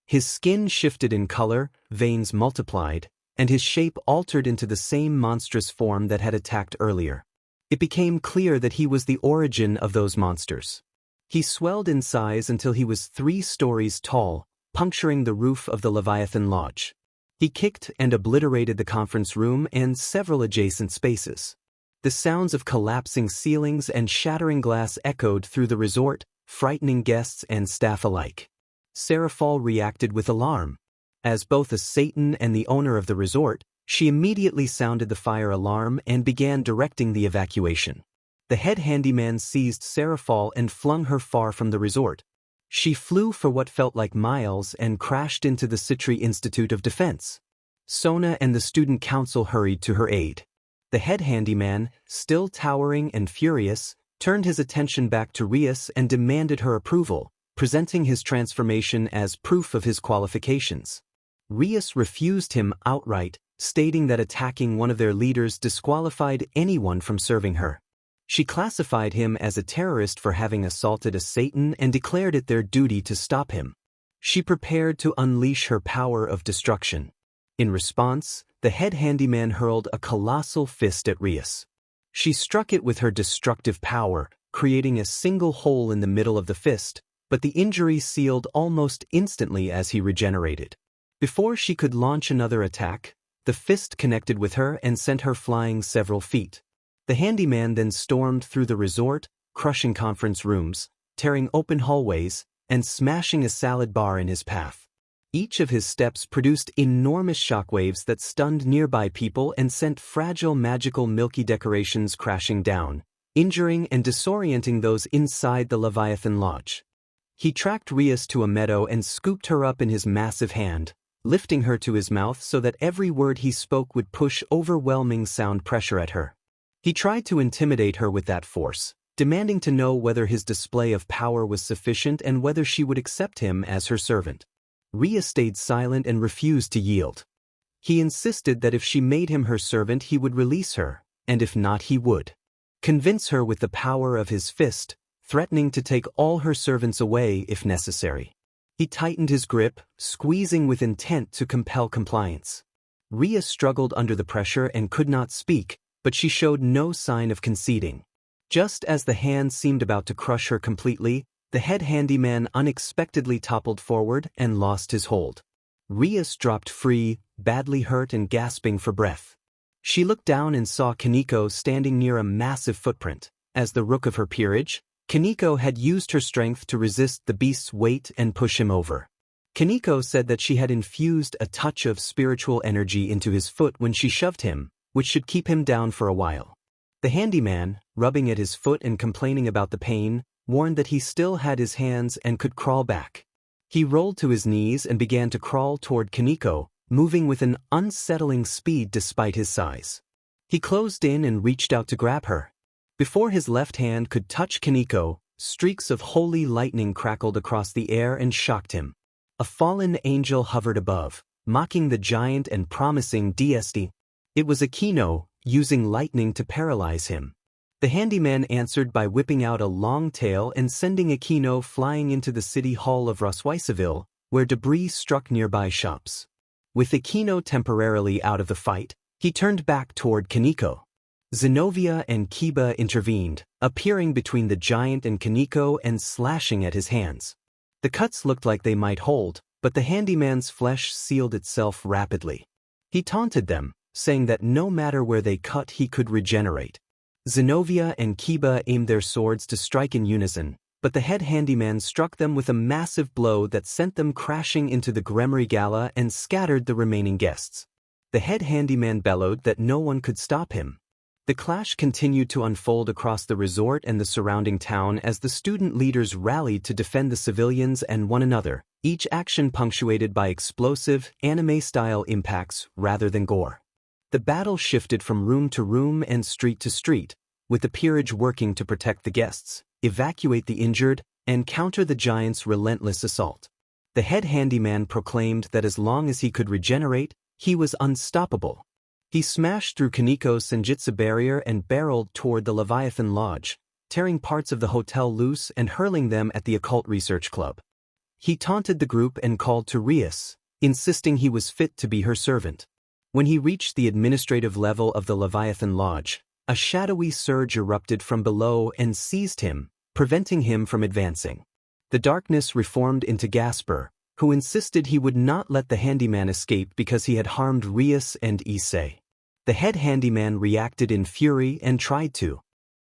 His skin shifted in color, veins multiplied, and his shape altered into the same monstrous form that had attacked earlier. It became clear that he was the origin of those monsters. He swelled in size until he was 3 stories tall, puncturing the roof of the Leviathan Lodge. He kicked and obliterated the conference room and several adjacent spaces. The sounds of collapsing ceilings and shattering glass echoed through the resort, frightening guests and staff alike. Seraphal reacted with alarm. As both a Satan and the owner of the resort, she immediately sounded the fire alarm and began directing the evacuation. The head handyman seized Seraphal and flung her far from the resort. She flew for what felt like miles and crashed into the Sekiryuutei Institute of Defense. Sona and the student council hurried to her aid. The head handyman, still towering and furious, turned his attention back to Rias and demanded her approval, presenting his transformation as proof of his qualifications. Rias refused him outright, stating that attacking one of their leaders disqualified anyone from serving her. She classified him as a terrorist for having assaulted a Satan and declared it their duty to stop him. She prepared to unleash her power of destruction. In response, the head handyman hurled a colossal fist at Rias. She struck it with her destructive power, creating a single hole in the middle of the fist, but the injury sealed almost instantly as he regenerated. Before she could launch another attack, the fist connected with her and sent her flying several feet. The handyman then stormed through the resort, crushing conference rooms, tearing open hallways, and smashing a salad bar in his path. Each of his steps produced enormous shockwaves that stunned nearby people and sent fragile magical milky decorations crashing down, injuring and disorienting those inside the Leviathan Lodge. He tracked Rias to a meadow and scooped her up in his massive hand, lifting her to his mouth so that every word he spoke would push overwhelming sound pressure at her. He tried to intimidate her with that force, demanding to know whether his display of power was sufficient and whether she would accept him as her servant. Rias stayed silent and refused to yield. He insisted that if she made him her servant he would release her, and if not he would convince her with the power of his fist, threatening to take all her servants away if necessary. He tightened his grip, squeezing with intent to compel compliance. Ria struggled under the pressure and could not speak, but she showed no sign of conceding. Just as the hand seemed about to crush her completely, the head handyman unexpectedly toppled forward and lost his hold. Rias dropped free, badly hurt and gasping for breath. She looked down and saw Kaneko standing near a massive footprint. As the rook of her peerage, Kaneko had used her strength to resist the beast's weight and push him over. Kaneko said that she had infused a touch of spiritual energy into his foot when she shoved him, which should keep him down for a while. The handyman, rubbing at his foot and complaining about the pain, warned that he still had his hands and could crawl back. He rolled to his knees and began to crawl toward Kaneko, moving with an unsettling speed despite his size. He closed in and reached out to grab her. Before his left hand could touch Kaneko, streaks of holy lightning crackled across the air and shocked him. A fallen angel hovered above, mocking the giant and promising DSD. It was Akino, using lightning to paralyze him. The handyman answered by whipping out a long tail and sending Akino flying into the city hall of Rosweiseville, where debris struck nearby shops. With Akino temporarily out of the fight, he turned back toward Kaneko. Zenobia and Kiba intervened, appearing between the giant and Kaneko and slashing at his hands. The cuts looked like they might hold, but the handyman's flesh sealed itself rapidly. He taunted them, saying that no matter where they cut he could regenerate. Zenobia and Kiba aimed their swords to strike in unison, but the head handyman struck them with a massive blow that sent them crashing into the Gremory Gala and scattered the remaining guests. The head handyman bellowed that no one could stop him. The clash continued to unfold across the resort and the surrounding town as the student leaders rallied to defend the civilians and one another, each action punctuated by explosive, anime-style impacts rather than gore. The battle shifted from room to room and street to street, with the peerage working to protect the guests, evacuate the injured, and counter the giant's relentless assault. The head handyman proclaimed that as long as he could regenerate, he was unstoppable. He smashed through Kaneko's Senjutsu barrier and barreled toward the Leviathan Lodge, tearing parts of the hotel loose and hurling them at the Occult Research Club. He taunted the group and called to Rias, insisting he was fit to be her servant. When he reached the administrative level of the Leviathan Lodge, a shadowy surge erupted from below and seized him, preventing him from advancing. The darkness reformed into Gasper, who insisted he would not let the handyman escape because he had harmed Rias and Issei. The head handyman reacted in fury and tried to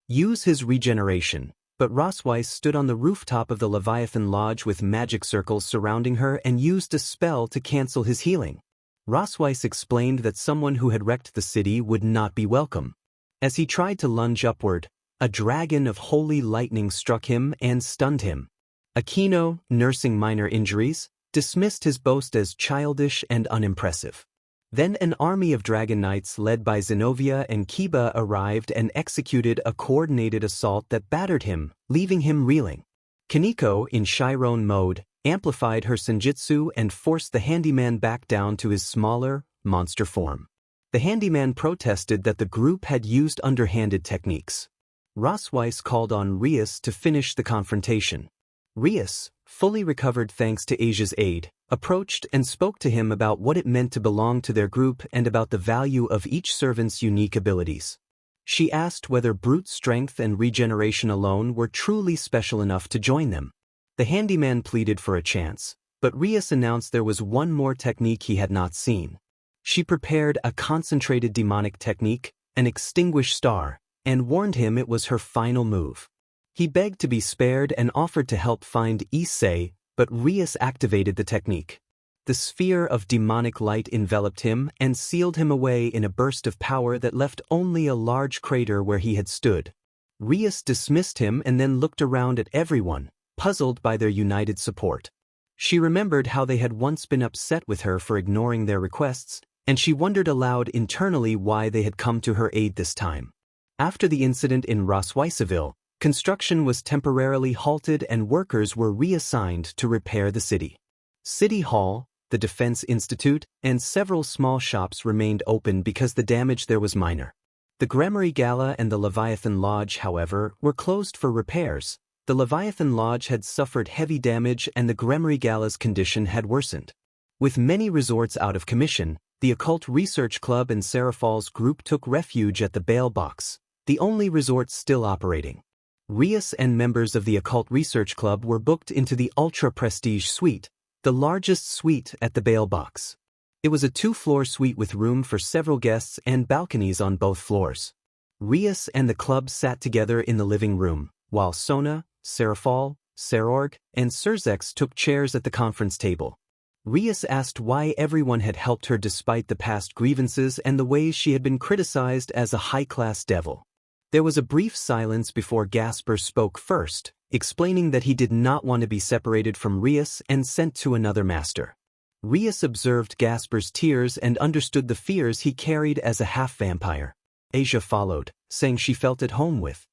use his regeneration, but Rosweiss stood on the rooftop of the Leviathan Lodge with magic circles surrounding her and used a spell to cancel his healing. Rosweiss explained that someone who had wrecked the city would not be welcome. As he tried to lunge upward, a dragon of holy lightning struck him and stunned him. Akino, nursing minor injuries, dismissed his boast as childish and unimpressive. Then an army of dragon knights led by Zenobia and Kiba arrived and executed a coordinated assault that battered him, leaving him reeling. Kaneko, in Chiron mode, amplified her senjutsu and forced the handyman back down to his smaller, monster form. The handyman protested that the group had used underhanded techniques. Rosweiss called on Rias to finish the confrontation. Rias, fully recovered thanks to Asia's aid, approached and spoke to him about what it meant to belong to their group and about the value of each servant's unique abilities. She asked whether brute strength and regeneration alone were truly special enough to join them. The handyman pleaded for a chance, but Rias announced there was one more technique he had not seen. She prepared a concentrated demonic technique, an extinguished star, and warned him it was her final move. He begged to be spared and offered to help find Issei, but Rias activated the technique. The sphere of demonic light enveloped him and sealed him away in a burst of power that left only a large crater where he had stood. Rias dismissed him and then looked around at everyone, puzzled by their united support. She remembered how they had once been upset with her for ignoring their requests, and she wondered aloud internally why they had come to her aid this time. After the incident in Rosweiseville, construction was temporarily halted and workers were reassigned to repair the city. City Hall, the Defense Institute, and several small shops remained open because the damage there was minor. The Gremory Gala and the Leviathan Lodge, however, were closed for repairs, The Leviathan Lodge had suffered heavy damage and the BGMI Gala's condition had worsened. With many resorts out of commission, the Occult Research Club and Serafal's group took refuge at the Bail Box, the only resort still operating. Rias and members of the Occult Research Club were booked into the ultra-prestige suite, the largest suite at the Bail Box. It was a 2-floor suite with room for several guests and balconies on both floors. Rias and the club sat together in the living room, while Sona, Serafal, Serorg, and Surzex took chairs at the conference table. Rias asked why everyone had helped her despite the past grievances and the ways she had been criticized as a high-class devil. There was a brief silence before Gasper spoke first, explaining that he did not want to be separated from Rias and sent to another master. Rias observed Gasper's tears and understood the fears he carried as a half-vampire. Asia followed, saying she felt at home with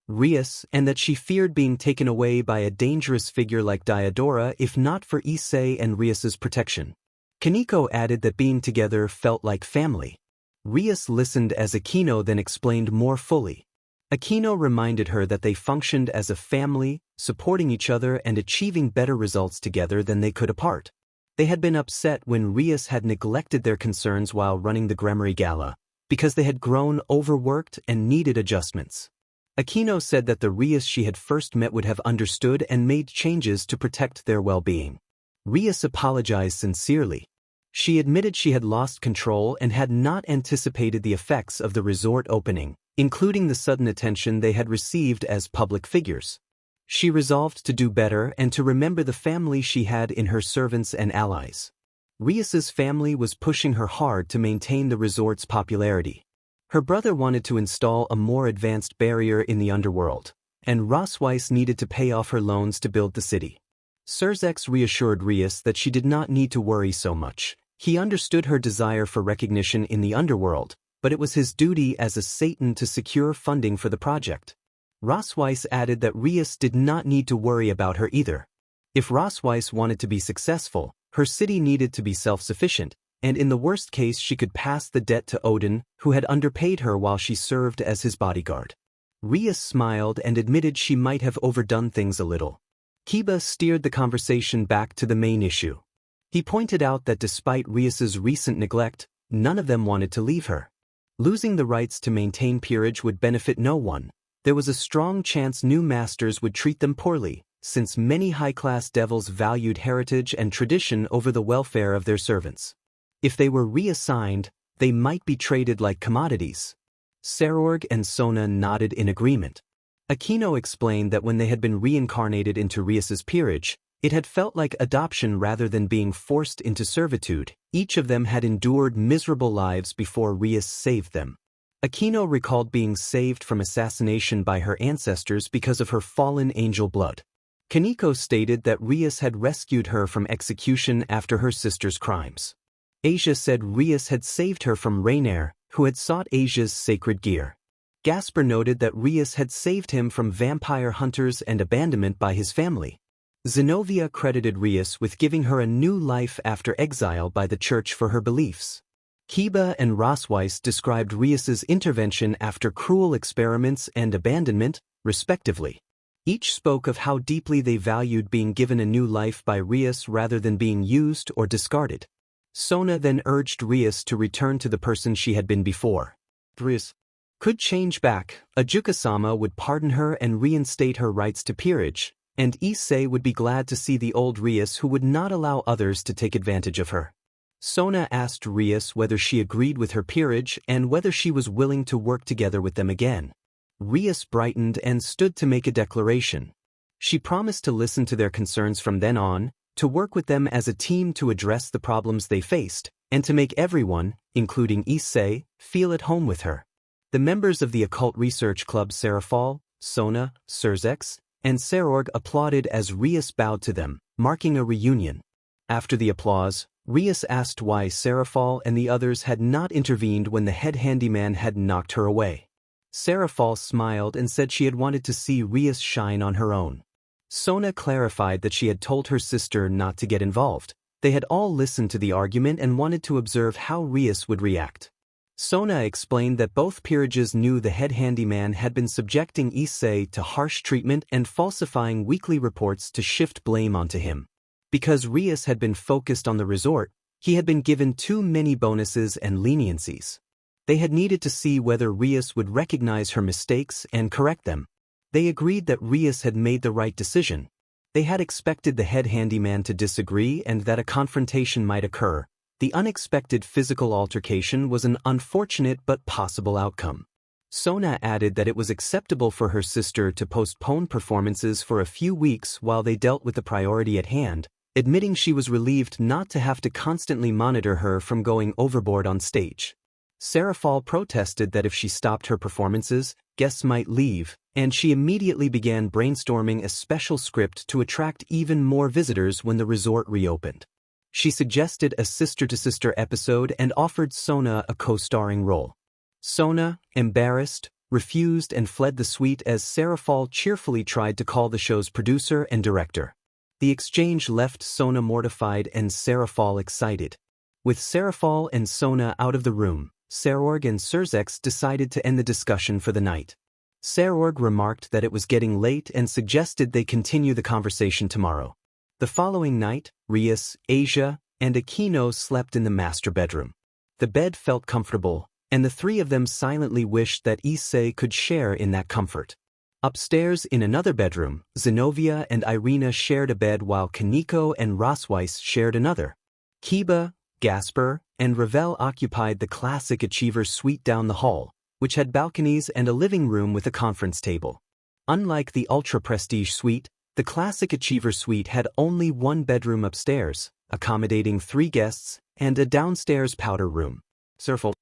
Rias and that she feared being taken away by a dangerous figure like Diodora if not for Issei and Rias's protection. Kaneko added that being together felt like family. Rias listened as Aquino then explained more fully. Aquino reminded her that they functioned as a family, supporting each other and achieving better results together than they could apart. They had been upset when Rias had neglected their concerns while running the BGMI Gala, because they had grown overworked and needed adjustments. Aquino said that the Rias she had first met would have understood and made changes to protect their well-being. Rias apologized sincerely. She admitted she had lost control and had not anticipated the effects of the resort opening, including the sudden attention they had received as public figures. She resolved to do better and to remember the family she had in her servants and allies. Rias's family was pushing her hard to maintain the resort's popularity. Her brother wanted to install a more advanced barrier in the underworld, and Rosweiss needed to pay off her loans to build the city. Surzex reassured Rias that she did not need to worry so much. He understood her desire for recognition in the underworld, but it was his duty as a Satan to secure funding for the project. Rosweiss added that Rias did not need to worry about her either. If Rosweiss wanted to be successful, her city needed to be self-sufficient, and in the worst case she could pass the debt to Odin, who had underpaid her while she served as his bodyguard. Rias smiled and admitted she might have overdone things a little. Kiba steered the conversation back to the main issue. He pointed out that despite Rias's recent neglect, none of them wanted to leave her. Losing the rights to maintain peerage would benefit no one. There was a strong chance new masters would treat them poorly, since many high-class devils valued heritage and tradition over the welfare of their servants. If they were reassigned, they might be traded like commodities. Serorg and Sona nodded in agreement. Aquino explained that when they had been reincarnated into Rias's peerage, it had felt like adoption rather than being forced into servitude. Each of them had endured miserable lives before Rias saved them. Aquino recalled being saved from assassination by her ancestors because of her fallen angel blood. Kaneko stated that Rias had rescued her from execution after her sister's crimes. Asia said Rias had saved her from Rainier, who had sought Asia's sacred gear. Gasper noted that Rias had saved him from vampire hunters and abandonment by his family. Zenobia credited Rias with giving her a new life after exile by the church for her beliefs. Kiba and Rosweiss described Rias's intervention after cruel experiments and abandonment, respectively. Each spoke of how deeply they valued being given a new life by Rias rather than being used or discarded. Sona then urged Rias to return to the person she had been before. Rias could change back, Ajuka-sama would pardon her and reinstate her rights to peerage, and Issei would be glad to see the old Rias who would not allow others to take advantage of her. Sona asked Rias whether she agreed with her peerage and whether she was willing to work together with them again. Rias brightened and stood to make a declaration. She promised to listen to their concerns from then on, to work with them as a team to address the problems they faced, and to make everyone, including Issei, feel at home with her. The members of the Occult Research Club Serafal, Sona, Surzex, and Serorg applauded as Rias bowed to them, marking a reunion. After the applause, Rias asked why Serafal and the others had not intervened when the head handyman had knocked her away. Serafal smiled and said she had wanted to see Rias shine on her own. Sona clarified that she had told her sister not to get involved. They had all listened to the argument and wanted to observe how Rias would react. Sona explained that both peerages knew the head handyman had been subjecting Issei to harsh treatment and falsifying weekly reports to shift blame onto him. Because Rias had been focused on the resort, he had been given too many bonuses and leniencies. They had needed to see whether Rias would recognize her mistakes and correct them. They agreed that Rias had made the right decision. They had expected the head handyman to disagree and that a confrontation might occur. The unexpected physical altercation was an unfortunate but possible outcome. Sona added that it was acceptable for her sister to postpone performances for a few weeks while they dealt with the priority at hand, admitting she was relieved not to have to constantly monitor her from going overboard on stage. Serafal protested that if she stopped her performances, guests might leave, and she immediately began brainstorming a special script to attract even more visitors when the resort reopened. She suggested a sister-to-sister episode and offered Sona a co-starring role. Sona, embarrassed, refused and fled the suite as Serafal cheerfully tried to call the show's producer and director. The exchange left Sona mortified and Serafal excited. With Serafal and Sona out of the room, Serorg and Surzex decided to end the discussion for the night. Serorg remarked that it was getting late and suggested they continue the conversation tomorrow. The following night, Rias, Asia, and Aquino slept in the master bedroom. The bed felt comfortable, and the three of them silently wished that Issei could share in that comfort. Upstairs in another bedroom, Zenobia and Irina shared a bed while Kaneko and Rosweiss shared another. Kiba, Gasper, and Ravel occupied the classic achiever suite down the hall, which had balconies and a living room with a conference table. Unlike the ultra-prestige suite, the classic achiever suite had only one bedroom upstairs, accommodating 3 guests, and a downstairs powder room. Serfal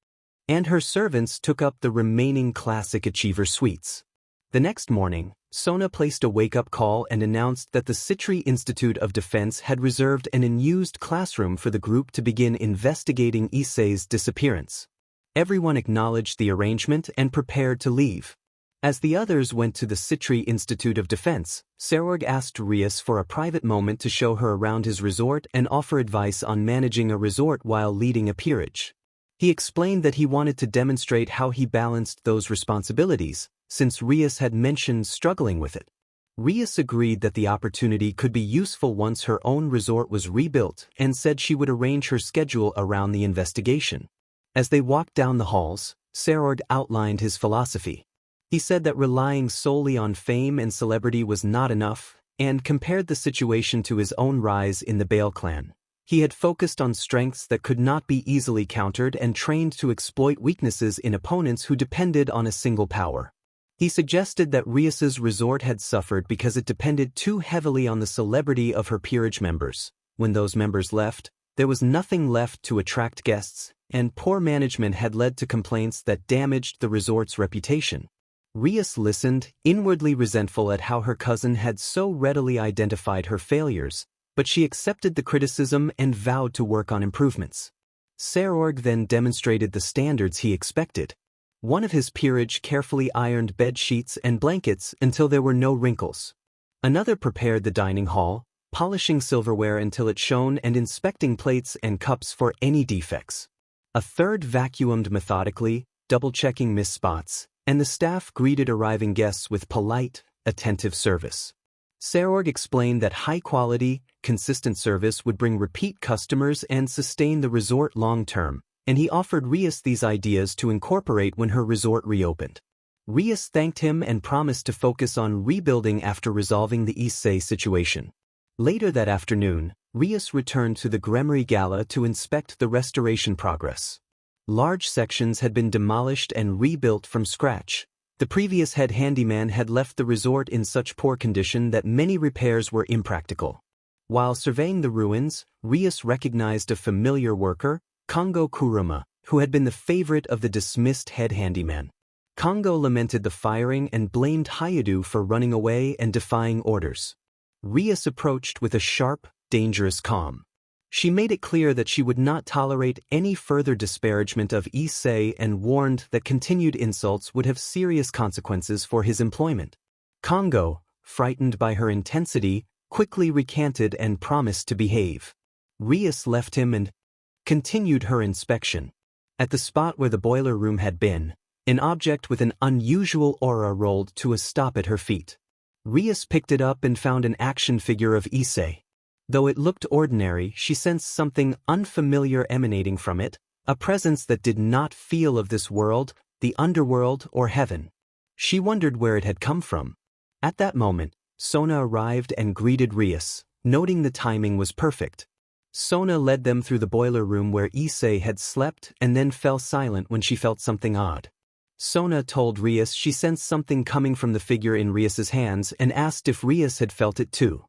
and her servants took up the remaining classic achiever suites. The next morning, Sona placed a wake-up call and announced that the Citri Institute of Defense had reserved an unused classroom for the group to begin investigating Issei's disappearance. Everyone acknowledged the arrangement and prepared to leave. As the others went to the Citri Institute of Defense, Serorg asked Rias for a private moment to show her around his resort and offer advice on managing a resort while leading a peerage. He explained that he wanted to demonstrate how he balanced those responsibilities, since Rias had mentioned struggling with it. Rias agreed that the opportunity could be useful once her own resort was rebuilt and said she would arrange her schedule around the investigation. As they walked down the halls, Serorg outlined his philosophy. He said that relying solely on fame and celebrity was not enough, and compared the situation to his own rise in the Bale clan. He had focused on strengths that could not be easily countered and trained to exploit weaknesses in opponents who depended on a single power. He suggested that Rias's resort had suffered because it depended too heavily on the celebrity of her peerage members. When those members left, there was nothing left to attract guests, and poor management had led to complaints that damaged the resort's reputation. Rias listened, inwardly resentful at how her cousin had so readily identified her failures, but she accepted the criticism and vowed to work on improvements. Serorg then demonstrated the standards he expected. One of his peerage carefully ironed bed sheets and blankets until there were no wrinkles. Another prepared the dining hall, polishing silverware until it shone and inspecting plates and cups for any defects. A third vacuumed methodically, double-checking missed spots, and the staff greeted arriving guests with polite, attentive service. Serorg explained that high-quality, consistent service would bring repeat customers and sustain the resort long-term, and he offered Rias these ideas to incorporate when her resort reopened. Rias thanked him and promised to focus on rebuilding after resolving the Issei situation. Later that afternoon, Rias returned to the Gremory Gala to inspect the restoration progress. Large sections had been demolished and rebuilt from scratch. The previous head handyman had left the resort in such poor condition that many repairs were impractical. While surveying the ruins, Rias recognized a familiar worker, Kongo Kuruma, who had been the favorite of the dismissed head handyman. Kongo lamented the firing and blamed Hayadu for running away and defying orders. Rias approached with a sharp, dangerous calm. She made it clear that she would not tolerate any further disparagement of Issei and warned that continued insults would have serious consequences for his employment. Kongo, frightened by her intensity, quickly recanted and promised to behave. Rias left him and continued her inspection. At the spot where the boiler room had been, an object with an unusual aura rolled to a stop at her feet. Rias picked it up and found an action figure of Issei. Though it looked ordinary, she sensed something unfamiliar emanating from it, a presence that did not feel of this world, the underworld, or heaven. She wondered where it had come from. At that moment, Sona arrived and greeted Rias, noting the timing was perfect. Sona led them through the boiler room where Issei had slept and then fell silent when she felt something odd. Sona told Rias she sensed something coming from the figure in Rias's hands and asked if Rias had felt it too.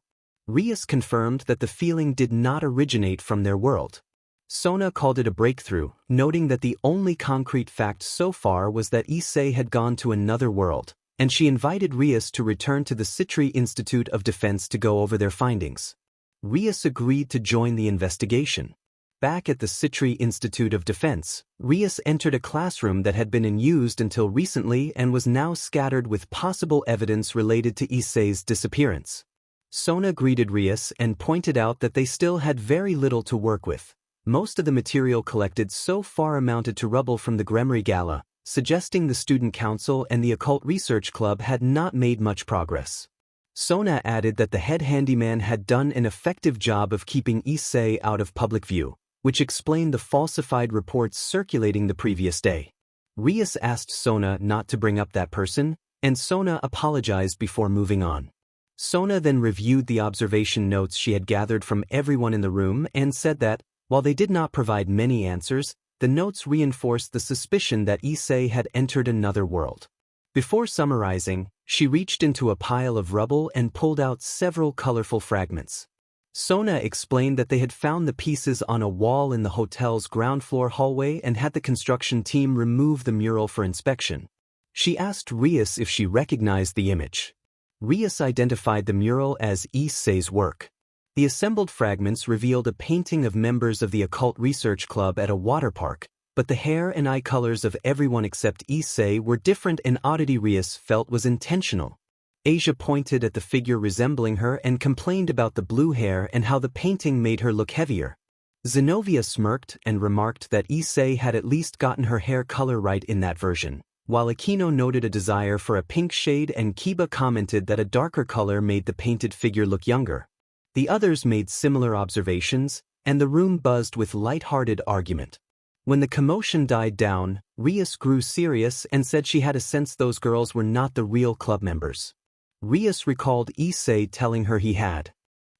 Rias confirmed that the feeling did not originate from their world. Sona called it a breakthrough, noting that the only concrete fact so far was that Issei had gone to another world, and she invited Rias to return to the Sekiryuutei Institute of Defense to go over their findings. Rias agreed to join the investigation. Back at the Sekiryuutei Institute of Defense, Rias entered a classroom that had been unused until recently and was now scattered with possible evidence related to Issei's disappearance. Sona greeted Rias and pointed out that they still had very little to work with. Most of the material collected so far amounted to rubble from the BGMI Gala, suggesting the Student Council and the Occult Research Club had not made much progress. Sona added that the head handyman had done an effective job of keeping Issei out of public view, which explained the falsified reports circulating the previous day. Rias asked Sona not to bring up that person, and Sona apologized before moving on. Sona then reviewed the observation notes she had gathered from everyone in the room and said that, while they did not provide many answers, the notes reinforced the suspicion that Issei had entered another world. Before summarizing, she reached into a pile of rubble and pulled out several colorful fragments. Sona explained that they had found the pieces on a wall in the hotel's ground floor hallway and had the construction team remove the mural for inspection. She asked Rias if she recognized the image. Rias identified the mural as Issei's work. The assembled fragments revealed a painting of members of the Occult Research Club at a water park, but the hair and eye colors of everyone except Issei were different, an oddity Rias felt was intentional. Asia pointed at the figure resembling her and complained about the blue hair and how the painting made her look heavier. Zenobia smirked and remarked that Issei had at least gotten her hair color right in that version, while Aquino noted a desire for a pink shade and Kiba commented that a darker color made the painted figure look younger. The others made similar observations, and the room buzzed with light-hearted argument. When the commotion died down, Rias grew serious and said she had a sense those girls were not the real club members. Rias recalled Issei telling her he had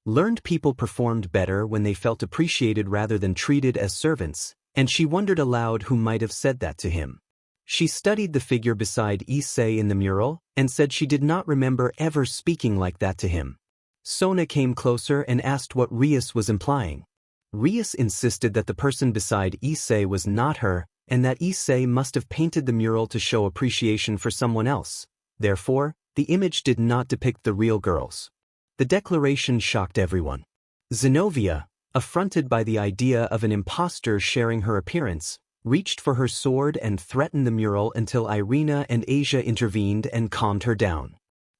learned people performed better when they felt appreciated rather than treated as servants, and she wondered aloud who might have said that to him. She studied the figure beside Issei in the mural and said she did not remember ever speaking like that to him. Sona came closer and asked what Rias was implying. Rias insisted that the person beside Issei was not her, and that Issei must have painted the mural to show appreciation for someone else. Therefore, the image did not depict the real girls. The declaration shocked everyone. Zenobia, affronted by the idea of an imposter sharing her appearance, reached for her sword and threatened the mural until Irina and Asia intervened and calmed her down.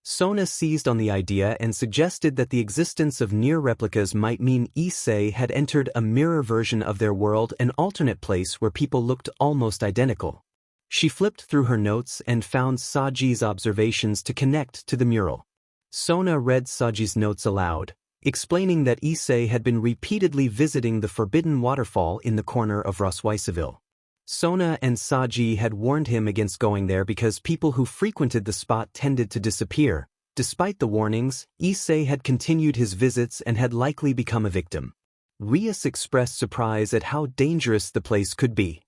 Sona seized on the idea and suggested that the existence of near replicas might mean Issei had entered a mirror version of their world, an alternate place where people looked almost identical. She flipped through her notes and found Saji's observations to connect to the mural. Sona read Saji's notes aloud, explaining that Issei had been repeatedly visiting the forbidden waterfall in the corner of Rosweiseville. Sona and Saji had warned him against going there because people who frequented the spot tended to disappear. Despite the warnings, Issei had continued his visits and had likely become a victim. Rias expressed surprise at how dangerous the place could be.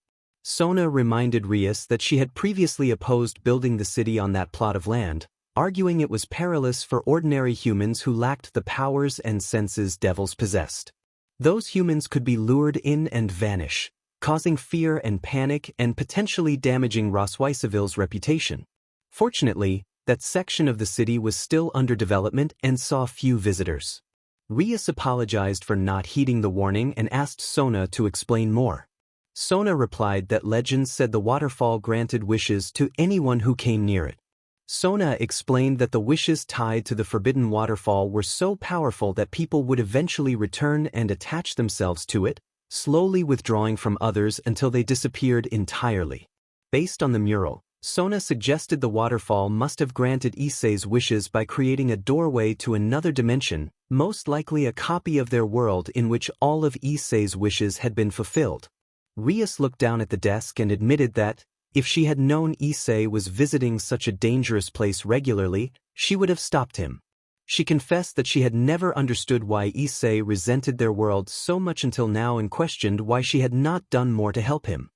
Sona reminded Rias that she had previously opposed building the city on that plot of land, arguing it was perilous for ordinary humans who lacked the powers and senses devils possessed. Those humans could be lured in and vanish, causing fear and panic and potentially damaging Rosweiseville's reputation. Fortunately, that section of the city was still under development and saw few visitors. Rias apologized for not heeding the warning and asked Sona to explain more. Sona replied that legends said the waterfall granted wishes to anyone who came near it. Sona explained that the wishes tied to the forbidden waterfall were so powerful that people would eventually return and attach themselves to it, slowly withdrawing from others until they disappeared entirely. Based on the mural, Sona suggested the waterfall must have granted Issei's wishes by creating a doorway to another dimension, most likely a copy of their world in which all of Issei's wishes had been fulfilled. Rias looked down at the desk and admitted that, if she had known Issei was visiting such a dangerous place regularly, she would have stopped him. She confessed that she had never understood why Issei resented their world so much until now and questioned why she had not done more to help him.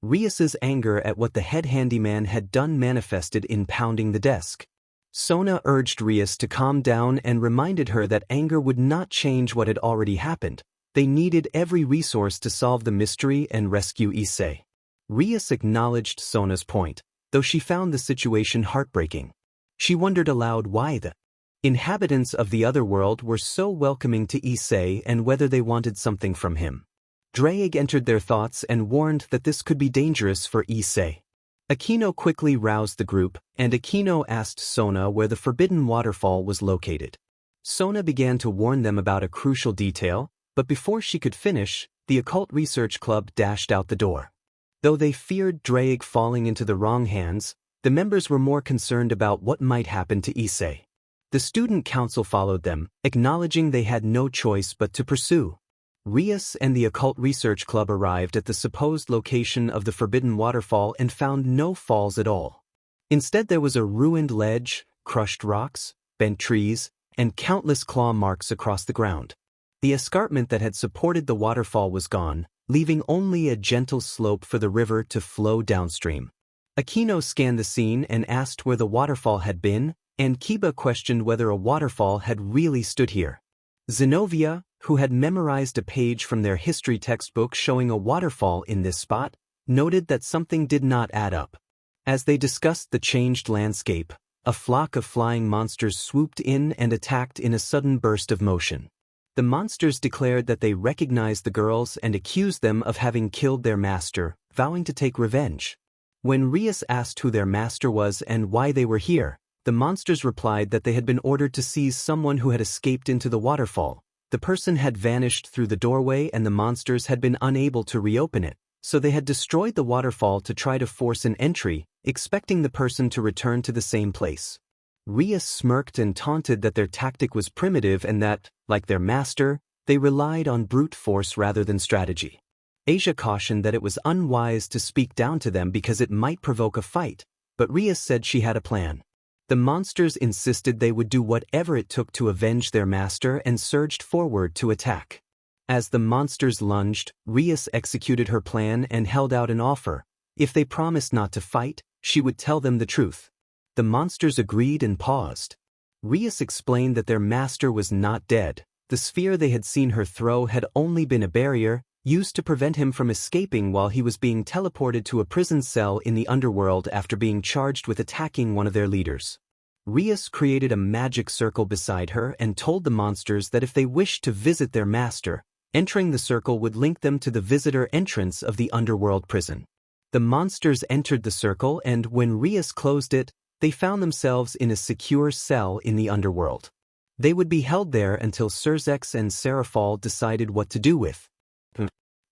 Rias's anger at what the head handyman had done manifested in pounding the desk. Sona urged Rias to calm down and reminded her that anger would not change what had already happened. They needed every resource to solve the mystery and rescue Issei. Rias acknowledged Sona's point, though she found the situation heartbreaking. She wondered aloud why the inhabitants of the other world were so welcoming to Issei and whether they wanted something from him. Drake entered their thoughts and warned that this could be dangerous for Issei. Aquino quickly roused the group, and Aquino asked Sona where the forbidden waterfall was located. Sona began to warn them about a crucial detail, but before she could finish, the Occult Research Club dashed out the door. Though they feared Drake falling into the wrong hands, the members were more concerned about what might happen to Issei. The student council followed them, acknowledging they had no choice but to pursue. Rias and the Occult Research Club arrived at the supposed location of the forbidden waterfall and found no falls at all. Instead there was a ruined ledge, crushed rocks, bent trees, and countless claw marks across the ground. The escarpment that had supported the waterfall was gone, leaving only a gentle slope for the river to flow downstream. Aquino scanned the scene and asked where the waterfall had been, and Kiba questioned whether a waterfall had really stood here. Zenobia, who had memorized a page from their history textbook showing a waterfall in this spot, noted that something did not add up. As they discussed the changed landscape, a flock of flying monsters swooped in and attacked in a sudden burst of motion. The monsters declared that they recognized the girls and accused them of having killed their master, vowing to take revenge. When Rias asked who their master was and why they were here, the monsters replied that they had been ordered to seize someone who had escaped into the waterfall. The person had vanished through the doorway and the monsters had been unable to reopen it, so they had destroyed the waterfall to try to force an entry, expecting the person to return to the same place. Rias smirked and taunted that their tactic was primitive and that, like their master, they relied on brute force rather than strategy. Asia cautioned that it was unwise to speak down to them because it might provoke a fight, but Rias said she had a plan. The monsters insisted they would do whatever it took to avenge their master and surged forward to attack. As the monsters lunged, Rias executed her plan and held out an offer. If they promised not to fight, she would tell them the truth. The monsters agreed and paused. Rias explained that their master was not dead. The sphere they had seen her throw had only been a barrier, used to prevent him from escaping while he was being teleported to a prison cell in the underworld after being charged with attacking one of their leaders. Rias created a magic circle beside her and told the monsters that if they wished to visit their master, entering the circle would link them to the visitor entrance of the underworld prison. The monsters entered the circle and when Rias closed it, they found themselves in a secure cell in the underworld. They would be held there until Surzex and Serafal decided what to do with.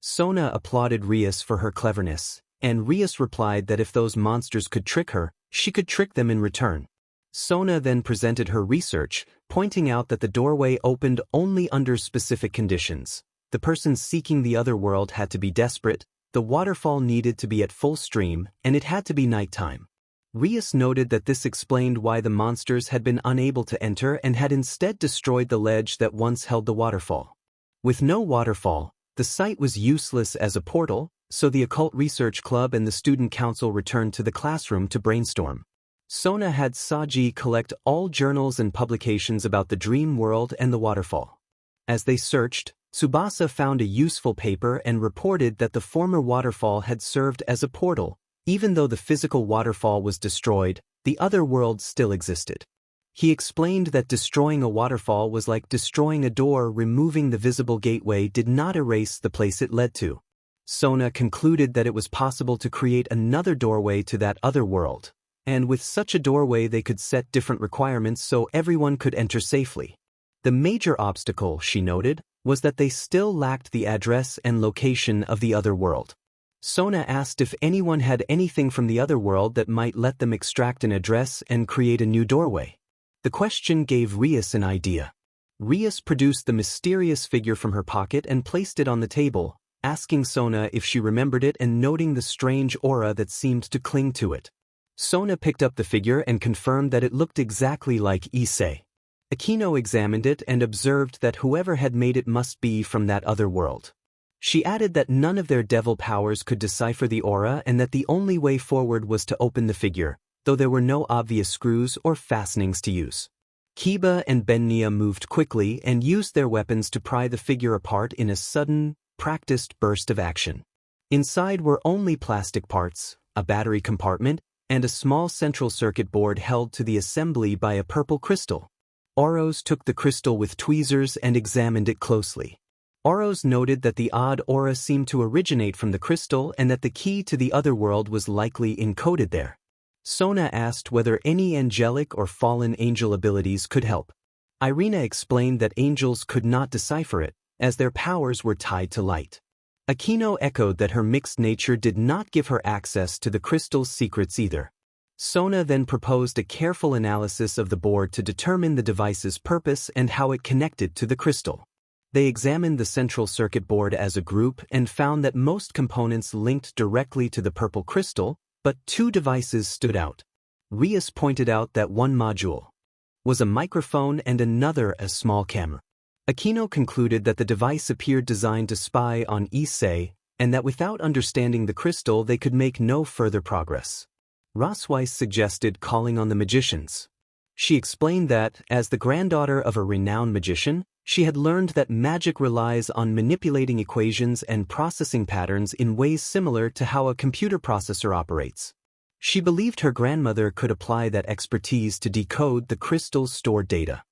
Sona applauded Rias for her cleverness, and Rias replied that if those monsters could trick her, she could trick them in return. Sona then presented her research, pointing out that the doorway opened only under specific conditions. The person seeking the other world had to be desperate, the waterfall needed to be at full stream, and it had to be nighttime. Rias noted that this explained why the monsters had been unable to enter and had instead destroyed the ledge that once held the waterfall. With no waterfall, the site was useless as a portal, so the Occult Research Club and the Student Council returned to the classroom to brainstorm. Sona had Saji collect all journals and publications about the dream world and the waterfall. As they searched, Tsubasa found a useful paper and reported that the former waterfall had served as a portal. Even though the physical waterfall was destroyed, the other world still existed. He explained that destroying a waterfall was like destroying a door. Removing the visible gateway did not erase the place it led to. Sona concluded that it was possible to create another doorway to that other world, and with such a doorway they could set different requirements so everyone could enter safely. The major obstacle, she noted, was that they still lacked the address and location of the other world. Sona asked if anyone had anything from the other world that might let them extract an address and create a new doorway. The question gave Rias an idea. Rias produced the mysterious figure from her pocket and placed it on the table, asking Sona if she remembered it and noting the strange aura that seemed to cling to it. Sona picked up the figure and confirmed that it looked exactly like Issei. Akino examined it and observed that whoever had made it must be from that other world. She added that none of their devil powers could decipher the aura and that the only way forward was to open the figure, though there were no obvious screws or fastenings to use. Kiba and Bennia moved quickly and used their weapons to pry the figure apart in a sudden, practiced burst of action. Inside were only plastic parts, a battery compartment, and a small central circuit board held to the assembly by a purple crystal. Oros took the crystal with tweezers and examined it closely. Oros noted that the odd aura seemed to originate from the crystal and that the key to the other world was likely encoded there. Sona asked whether any angelic or fallen angel abilities could help. Irina explained that angels could not decipher it, as their powers were tied to light. Akino echoed that her mixed nature did not give her access to the crystal's secrets either. Sona then proposed a careful analysis of the board to determine the device's purpose and how it connected to the crystal. They examined the central circuit board as a group and found that most components linked directly to the purple crystal, but two devices stood out. Rias pointed out that one module was a microphone and another a small camera. Akino concluded that the device appeared designed to spy on Issei, and that without understanding the crystal they could make no further progress. Rosweiss suggested calling on the magicians. She explained that, as the granddaughter of a renowned magician, she had learned that magic relies on manipulating equations and processing patterns in ways similar to how a computer processor operates. She believed her grandmother could apply that expertise to decode the crystal's stored data.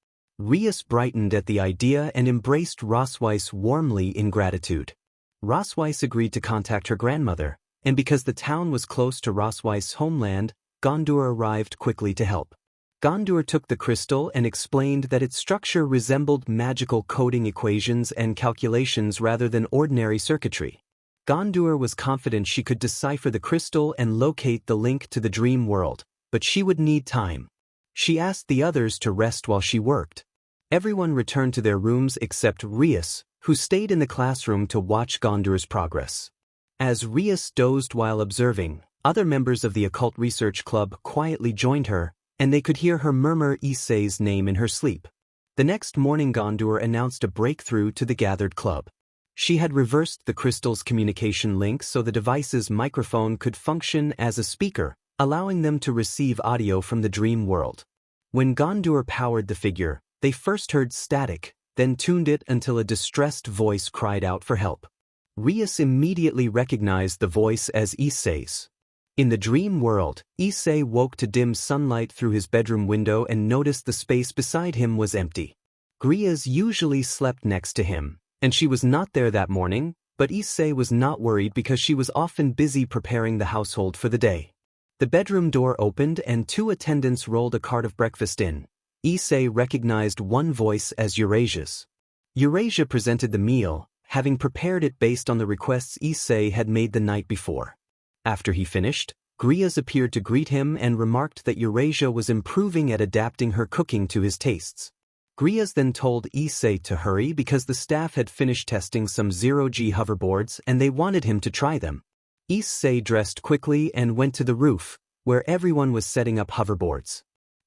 Rias brightened at the idea and embraced Rosweiss warmly in gratitude. Rosweiss agreed to contact her grandmother, and because the town was close to Rosweiss' homeland, Gondor arrived quickly to help. Gondor took the crystal and explained that its structure resembled magical coding equations and calculations rather than ordinary circuitry. Gondor was confident she could decipher the crystal and locate the link to the dream world, but she would need time. She asked the others to rest while she worked. Everyone returned to their rooms except Rias, who stayed in the classroom to watch Gondor's progress. As Rias dozed while observing, other members of the Occult Research Club quietly joined her, and they could hear her murmur Issei's name in her sleep. The next morning Gondor announced a breakthrough to the gathered club. She had reversed the crystal's communication link so the device's microphone could function as a speaker, allowing them to receive audio from the dream world. When Gondor powered the figure, they first heard static, then tuned it until a distressed voice cried out for help. Rias immediately recognized the voice as Issei's. In the dream world, Issei woke to dim sunlight through his bedroom window and noticed the space beside him was empty. Grias usually slept next to him, and she was not there that morning, but Issei was not worried because she was often busy preparing the household for the day. The bedroom door opened and two attendants rolled a cart of breakfast in. Issei recognized one voice as Eurasia's. Eurasia presented the meal, having prepared it based on the requests Issei had made the night before. After he finished, Grias appeared to greet him and remarked that Eurasia was improving at adapting her cooking to his tastes. Grias then told Issei to hurry because the staff had finished testing some zero-G hoverboards and they wanted him to try them. Issei dressed quickly and went to the roof, where everyone was setting up hoverboards.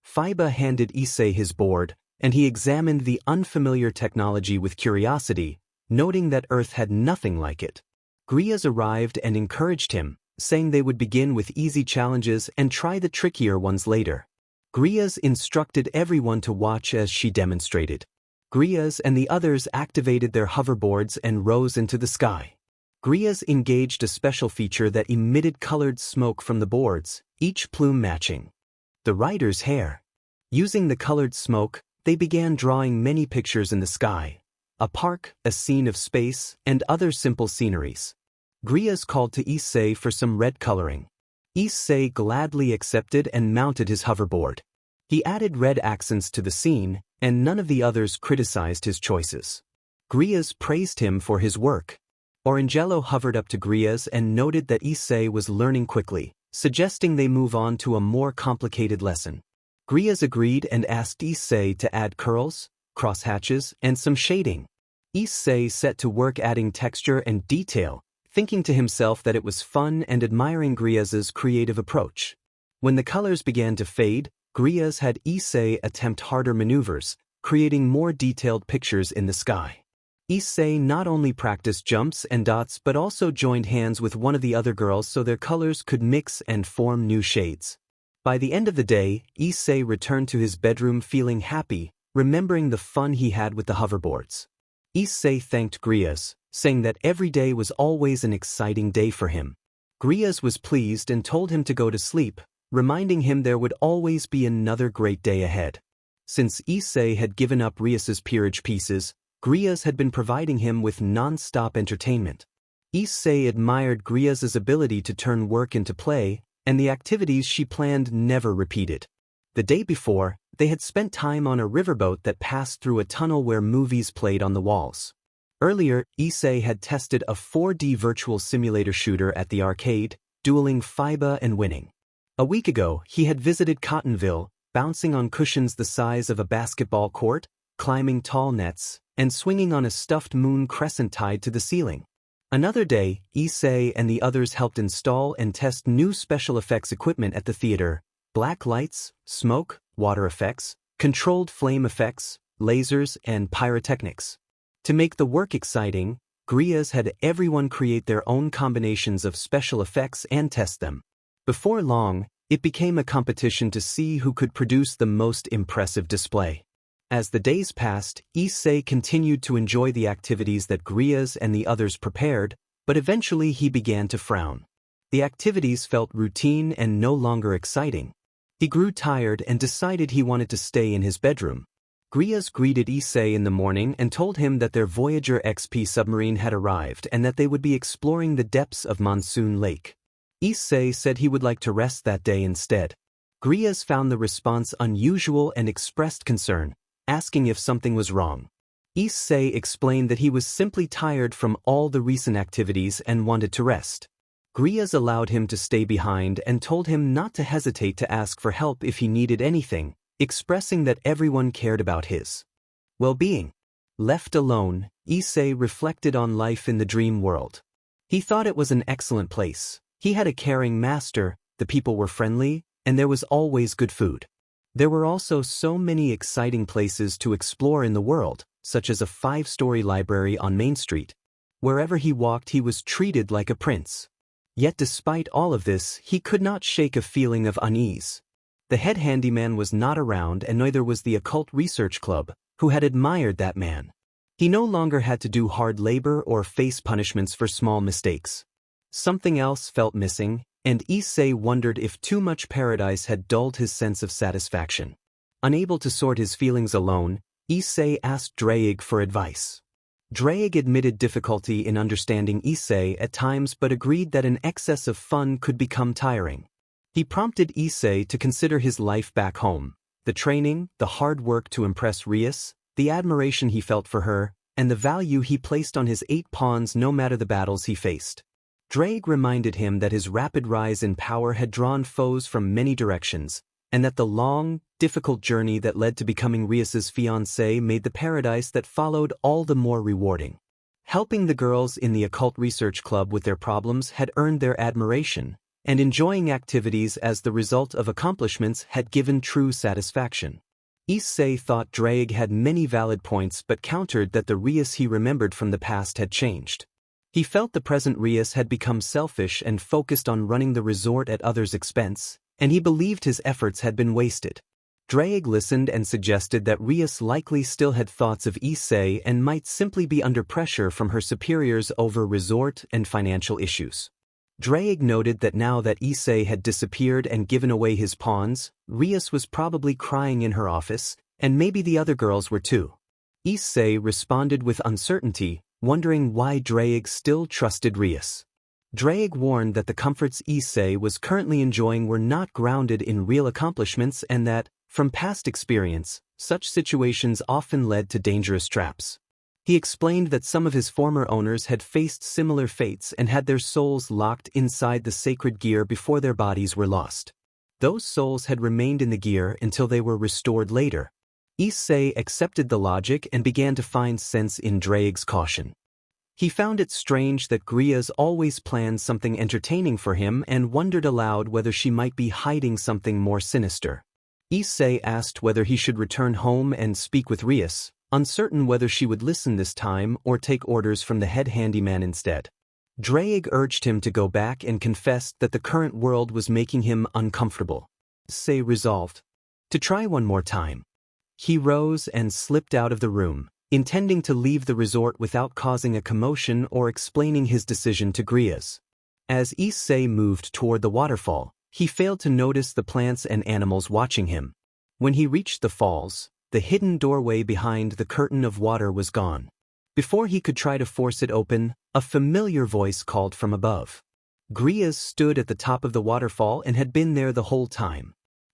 Fiba handed Issei his board, and he examined the unfamiliar technology with curiosity, noting that Earth had nothing like it. Grias arrived and encouraged him, saying they would begin with easy challenges and try the trickier ones later. Grias instructed everyone to watch as she demonstrated. Grias and the others activated their hoverboards and rose into the sky. Grias engaged a special feature that emitted colored smoke from the boards, each plume matching the rider's hair. Using the colored smoke, they began drawing many pictures in the sky: a park, a scene of space, and other simple sceneries. Grias called to Issei for some red coloring. Issei gladly accepted and mounted his hoverboard. He added red accents to the scene, and none of the others criticized his choices. Grias praised him for his work. Orangelo hovered up to Grias and noted that Issei was learning quickly, suggesting they move on to a more complicated lesson. Grias agreed and asked Issei to add curls, crosshatches, and some shading. Issei set to work adding texture and detail, thinking to himself that it was fun and admiring Grias's creative approach. When the colors began to fade, Grias had Issei attempt harder maneuvers, creating more detailed pictures in the sky. Issei not only practiced jumps and dots but also joined hands with one of the other girls so their colors could mix and form new shades. By the end of the day, Issei returned to his bedroom feeling happy, remembering the fun he had with the hoverboards. Issei thanked Grias, saying that every day was always an exciting day for him. Grias was pleased and told him to go to sleep, reminding him there would always be another great day ahead. Since Issei had given up Rias's peerage pieces, Grias had been providing him with non-stop entertainment. Issei admired Grias's ability to turn work into play, and the activities she planned never repeated. The day before, they had spent time on a riverboat that passed through a tunnel where movies played on the walls. Earlier, Issei had tested a 4D virtual simulator shooter at the arcade, dueling Fiba and winning. A week ago, he had visited Cottonville, bouncing on cushions the size of a basketball court, climbing tall nets, and swinging on a stuffed moon crescent tied to the ceiling. Another day, Issei and the others helped install and test new special effects equipment at the theater: black lights, smoke, water effects, controlled flame effects, lasers, and pyrotechnics. To make the work exciting, Grias had everyone create their own combinations of special effects and test them. Before long, it became a competition to see who could produce the most impressive display. As the days passed, Issei continued to enjoy the activities that Grias and the others prepared, but eventually he began to frown. The activities felt routine and no longer exciting. He grew tired and decided he wanted to stay in his bedroom. Grias greeted Issei in the morning and told him that their Voyager XP submarine had arrived and that they would be exploring the depths of Monsoon Lake. Issei said he would like to rest that day instead. Grias found the response unusual and expressed concern, asking if something was wrong. Issei explained that he was simply tired from all the recent activities and wanted to rest. Grias allowed him to stay behind and told him not to hesitate to ask for help if he needed anything, expressing that everyone cared about his well-being. Left alone, Issei reflected on life in the dream world. He thought it was an excellent place. He had a caring master, the people were friendly, and there was always good food. There were also so many exciting places to explore in the world, such as a 5-story library on Main Street. Wherever he walked, he was treated like a prince. Yet despite all of this, he could not shake a feeling of unease. The head handyman was not around, and neither was the Occult Research Club, who had admired that man. He no longer had to do hard labor or face punishments for small mistakes. Something else felt missing, and Issei wondered if too much paradise had dulled his sense of satisfaction. Unable to sort his feelings alone, Issei asked Draig for advice. Draig admitted difficulty in understanding Issei at times but agreed that an excess of fun could become tiring. He prompted Issei to consider his life back home: the training, the hard work to impress Rias, the admiration he felt for her, and the value he placed on his 8 pawns no matter the battles he faced. Draig reminded him that his rapid rise in power had drawn foes from many directions, and that the long, difficult journey that led to becoming Rias's fiancée made the paradise that followed all the more rewarding. Helping the girls in the Occult Research Club with their problems had earned their admiration, and enjoying activities as the result of accomplishments had given true satisfaction. Issei thought Draig had many valid points but countered that the Rias he remembered from the past had changed. He felt the present Rias had become selfish and focused on running the resort at others' expense, and he believed his efforts had been wasted. Draig listened and suggested that Rias likely still had thoughts of Issei and might simply be under pressure from her superiors over resort and financial issues. Draig noted that now that Issei had disappeared and given away his pawns, Rias was probably crying in her office, and maybe the other girls were too. Issei responded with uncertainty, wondering why Draig still trusted Rias. Draig warned that the comforts Issei was currently enjoying were not grounded in real accomplishments and that, from past experience, such situations often led to dangerous traps. He explained that some of his former owners had faced similar fates and had their souls locked inside the sacred gear before their bodies were lost. Those souls had remained in the gear until they were restored later. Issei accepted the logic and began to find sense in Drake's caution. He found it strange that Gria's always planned something entertaining for him and wondered aloud whether she might be hiding something more sinister. Issei asked whether he should return home and speak with Rias, uncertain whether she would listen this time or take orders from the head handyman instead. Drake urged him to go back and confessed that the current world was making him uncomfortable. Issei resolved to try one more time. He rose and slipped out of the room, intending to leave the resort without causing a commotion or explaining his decision to Grias. As Issei moved toward the waterfall, he failed to notice the plants and animals watching him. When he reached the falls, the hidden doorway behind the curtain of water was gone. Before he could try to force it open, a familiar voice called from above. Grias stood at the top of the waterfall and had been there the whole time.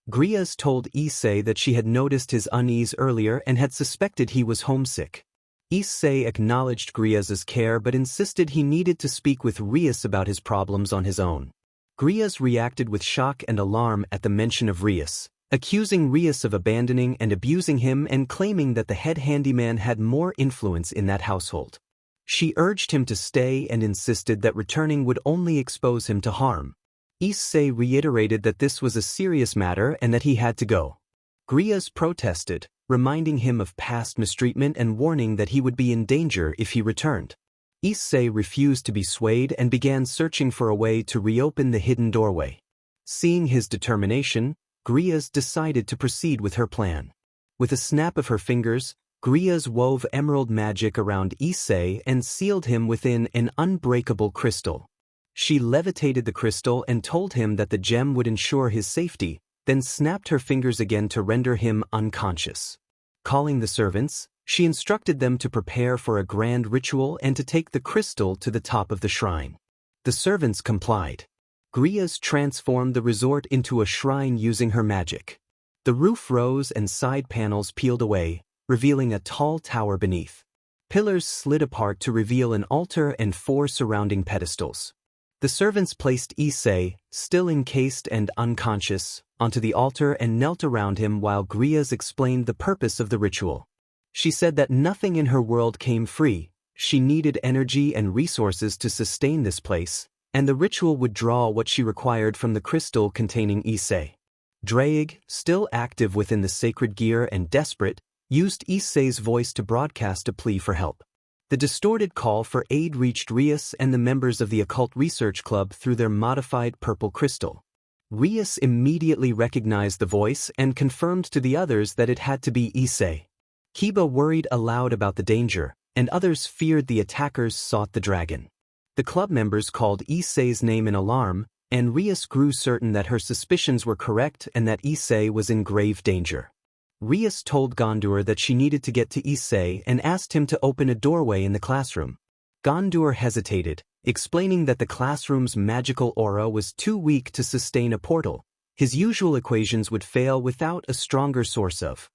Grias told Issei that she had noticed his unease earlier and had suspected he was homesick. Issei acknowledged Grias's care but insisted he needed to speak with Rias about his problems on his own. Grias reacted with shock and alarm at the mention of Rias, accusing Rias of abandoning and abusing him and claiming that the head handyman had more influence in that household. She urged him to stay and insisted that returning would only expose him to harm. Issei reiterated that this was a serious matter and that he had to go. Grias protested, reminding him of past mistreatment and warning that he would be in danger if he returned. Issei refused to be swayed and began searching for a way to reopen the hidden doorway. Seeing his determination, Grias decided to proceed with her plan. With a snap of her fingers, Grias wove emerald magic around Issei and sealed him within an unbreakable crystal. She levitated the crystal and told him that the gem would ensure his safety, then snapped her fingers again to render him unconscious. Calling the servants, she instructed them to prepare for a grand ritual and to take the crystal to the top of the shrine. The servants complied. Grias transformed the resort into a shrine using her magic. The roof rose and side panels peeled away, revealing a tall tower beneath. Pillars slid apart to reveal an altar and 4 surrounding pedestals. The servants placed Issei, still encased and unconscious, onto the altar and knelt around him while Grias explained the purpose of the ritual. She said that nothing in her world came free, she needed energy and resources to sustain this place, and the ritual would draw what she required from the crystal containing Issei. Drake, still active within the sacred gear and desperate, used Issei's voice to broadcast a plea for help. The distorted call for aid reached Rias and the members of the Occult Research Club through their modified purple crystal. Rias immediately recognized the voice and confirmed to the others that it had to be Issei. Kiba worried aloud about the danger, and others feared the attackers sought the dragon. The club members called Issei's name in alarm, and Rias grew certain that her suspicions were correct and that Issei was in grave danger. Rias told Gondor that she needed to get to Issei and asked him to open a doorway in the classroom. Gondor hesitated, explaining that the classroom's magical aura was too weak to sustain a portal. His usual equations would fail without a stronger source of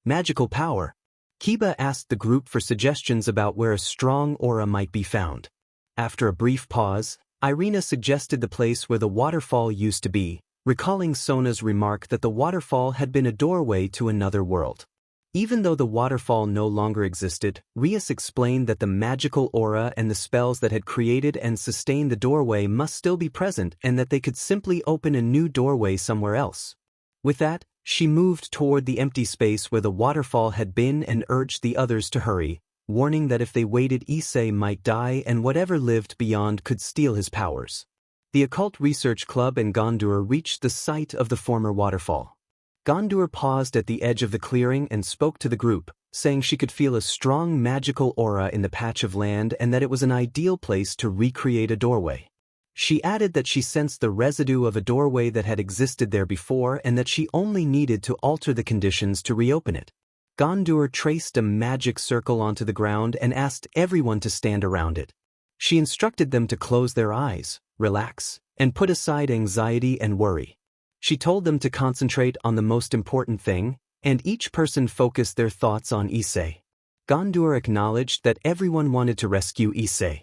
magical power. Kiba asked the group for suggestions about where a strong aura might be found. After a brief pause, Irina suggested the place where the waterfall used to be, recalling Sona's remark that the waterfall had been a doorway to another world. Even though the waterfall no longer existed, Rias explained that the magical aura and the spells that had created and sustained the doorway must still be present and that they could simply open a new doorway somewhere else. With that, she moved toward the empty space where the waterfall had been and urged the others to hurry, warning that if they waited Issei might die and whatever lived beyond could steal his powers. The Occult Research Club and Gondor reached the site of the former waterfall. Gondor paused at the edge of the clearing and spoke to the group, saying she could feel a strong magical aura in the patch of land and that it was an ideal place to recreate a doorway. She added that she sensed the residue of a doorway that had existed there before and that she only needed to alter the conditions to reopen it. Gondor traced a magic circle onto the ground and asked everyone to stand around it. She instructed them to close their eyes, relax, and put aside anxiety and worry. She told them to concentrate on the most important thing, and each person focused their thoughts on Issei. Gondor acknowledged that everyone wanted to rescue Issei.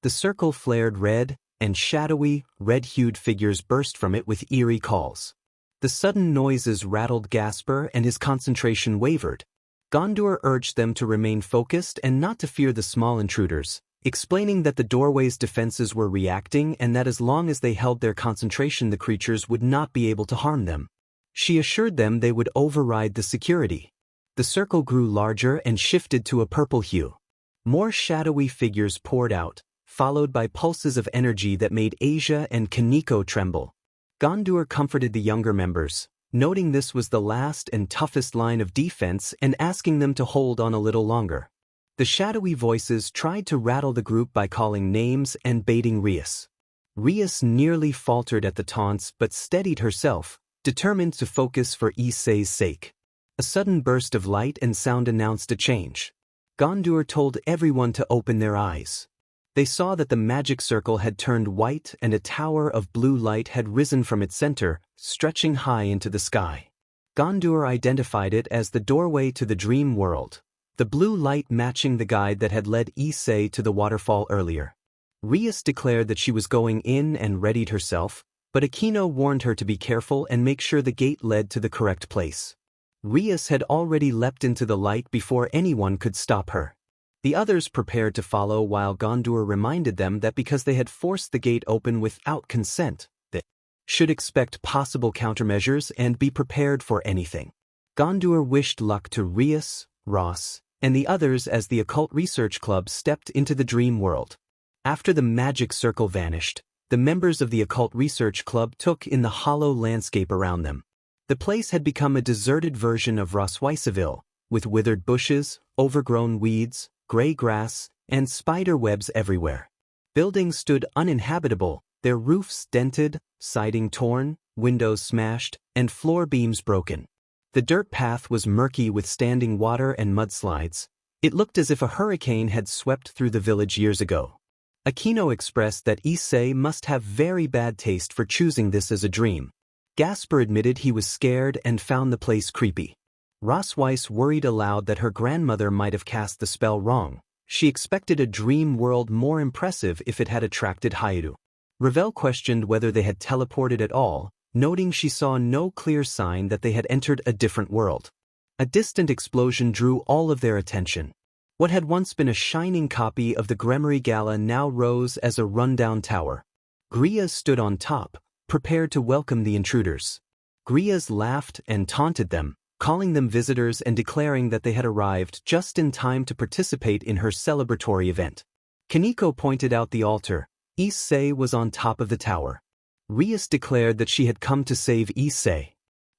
The circle flared red, and shadowy, red-hued figures burst from it with eerie calls. The sudden noises rattled Gasper and his concentration wavered. Gondor urged them to remain focused and not to fear the small intruders, explaining that the doorway's defenses were reacting and that as long as they held their concentration the creatures would not be able to harm them. She assured them they would override the security. The circle grew larger and shifted to a purple hue. More shadowy figures poured out, followed by pulses of energy that made Asia and Kaneko tremble. Gondor comforted the younger members, noting this was the last and toughest line of defense and asking them to hold on a little longer. The shadowy voices tried to rattle the group by calling names and baiting Rias. Rias nearly faltered at the taunts but steadied herself, determined to focus for Issei's sake. A sudden burst of light and sound announced a change. Gondor told everyone to open their eyes. They saw that the magic circle had turned white and a tower of blue light had risen from its center, stretching high into the sky. Gondor identified it as the doorway to the dream world, the blue light matching the guide that had led Issei to the waterfall earlier. Rias declared that she was going in and readied herself, but Akino warned her to be careful and make sure the gate led to the correct place. Rias had already leapt into the light before anyone could stop her. The others prepared to follow while Gondor reminded them that because they had forced the gate open without consent, they should expect possible countermeasures and be prepared for anything. Gondor wished luck to Rias, Ross, and the others as the Occult Research Club stepped into the dream world. After the magic circle vanished, the members of the Occult Research Club took in the hollow landscape around them. The place had become a deserted version of Rosweiseville, with withered bushes, overgrown weeds, gray grass, and spider webs everywhere. Buildings stood uninhabitable, their roofs dented, siding torn, windows smashed, and floor beams broken. The dirt path was murky with standing water and mudslides. It looked as if a hurricane had swept through the village years ago. Akino expressed that Issei must have very bad taste for choosing this as a dream. Gasper admitted he was scared and found the place creepy. Rosweiss worried aloud that her grandmother might have cast the spell wrong. She expected a dream world more impressive if it had attracted Hayaru. Ravel questioned whether they had teleported at all, noting she saw no clear sign that they had entered a different world. A distant explosion drew all of their attention. What had once been a shining copy of the Gremory Gala now rose as a rundown tower. Grias stood on top, prepared to welcome the intruders. Grias laughed and taunted them, calling them visitors and declaring that they had arrived just in time to participate in her celebratory event. Kaneko pointed out the altar. Issei was on top of the tower. Rias declared that she had come to save Issei.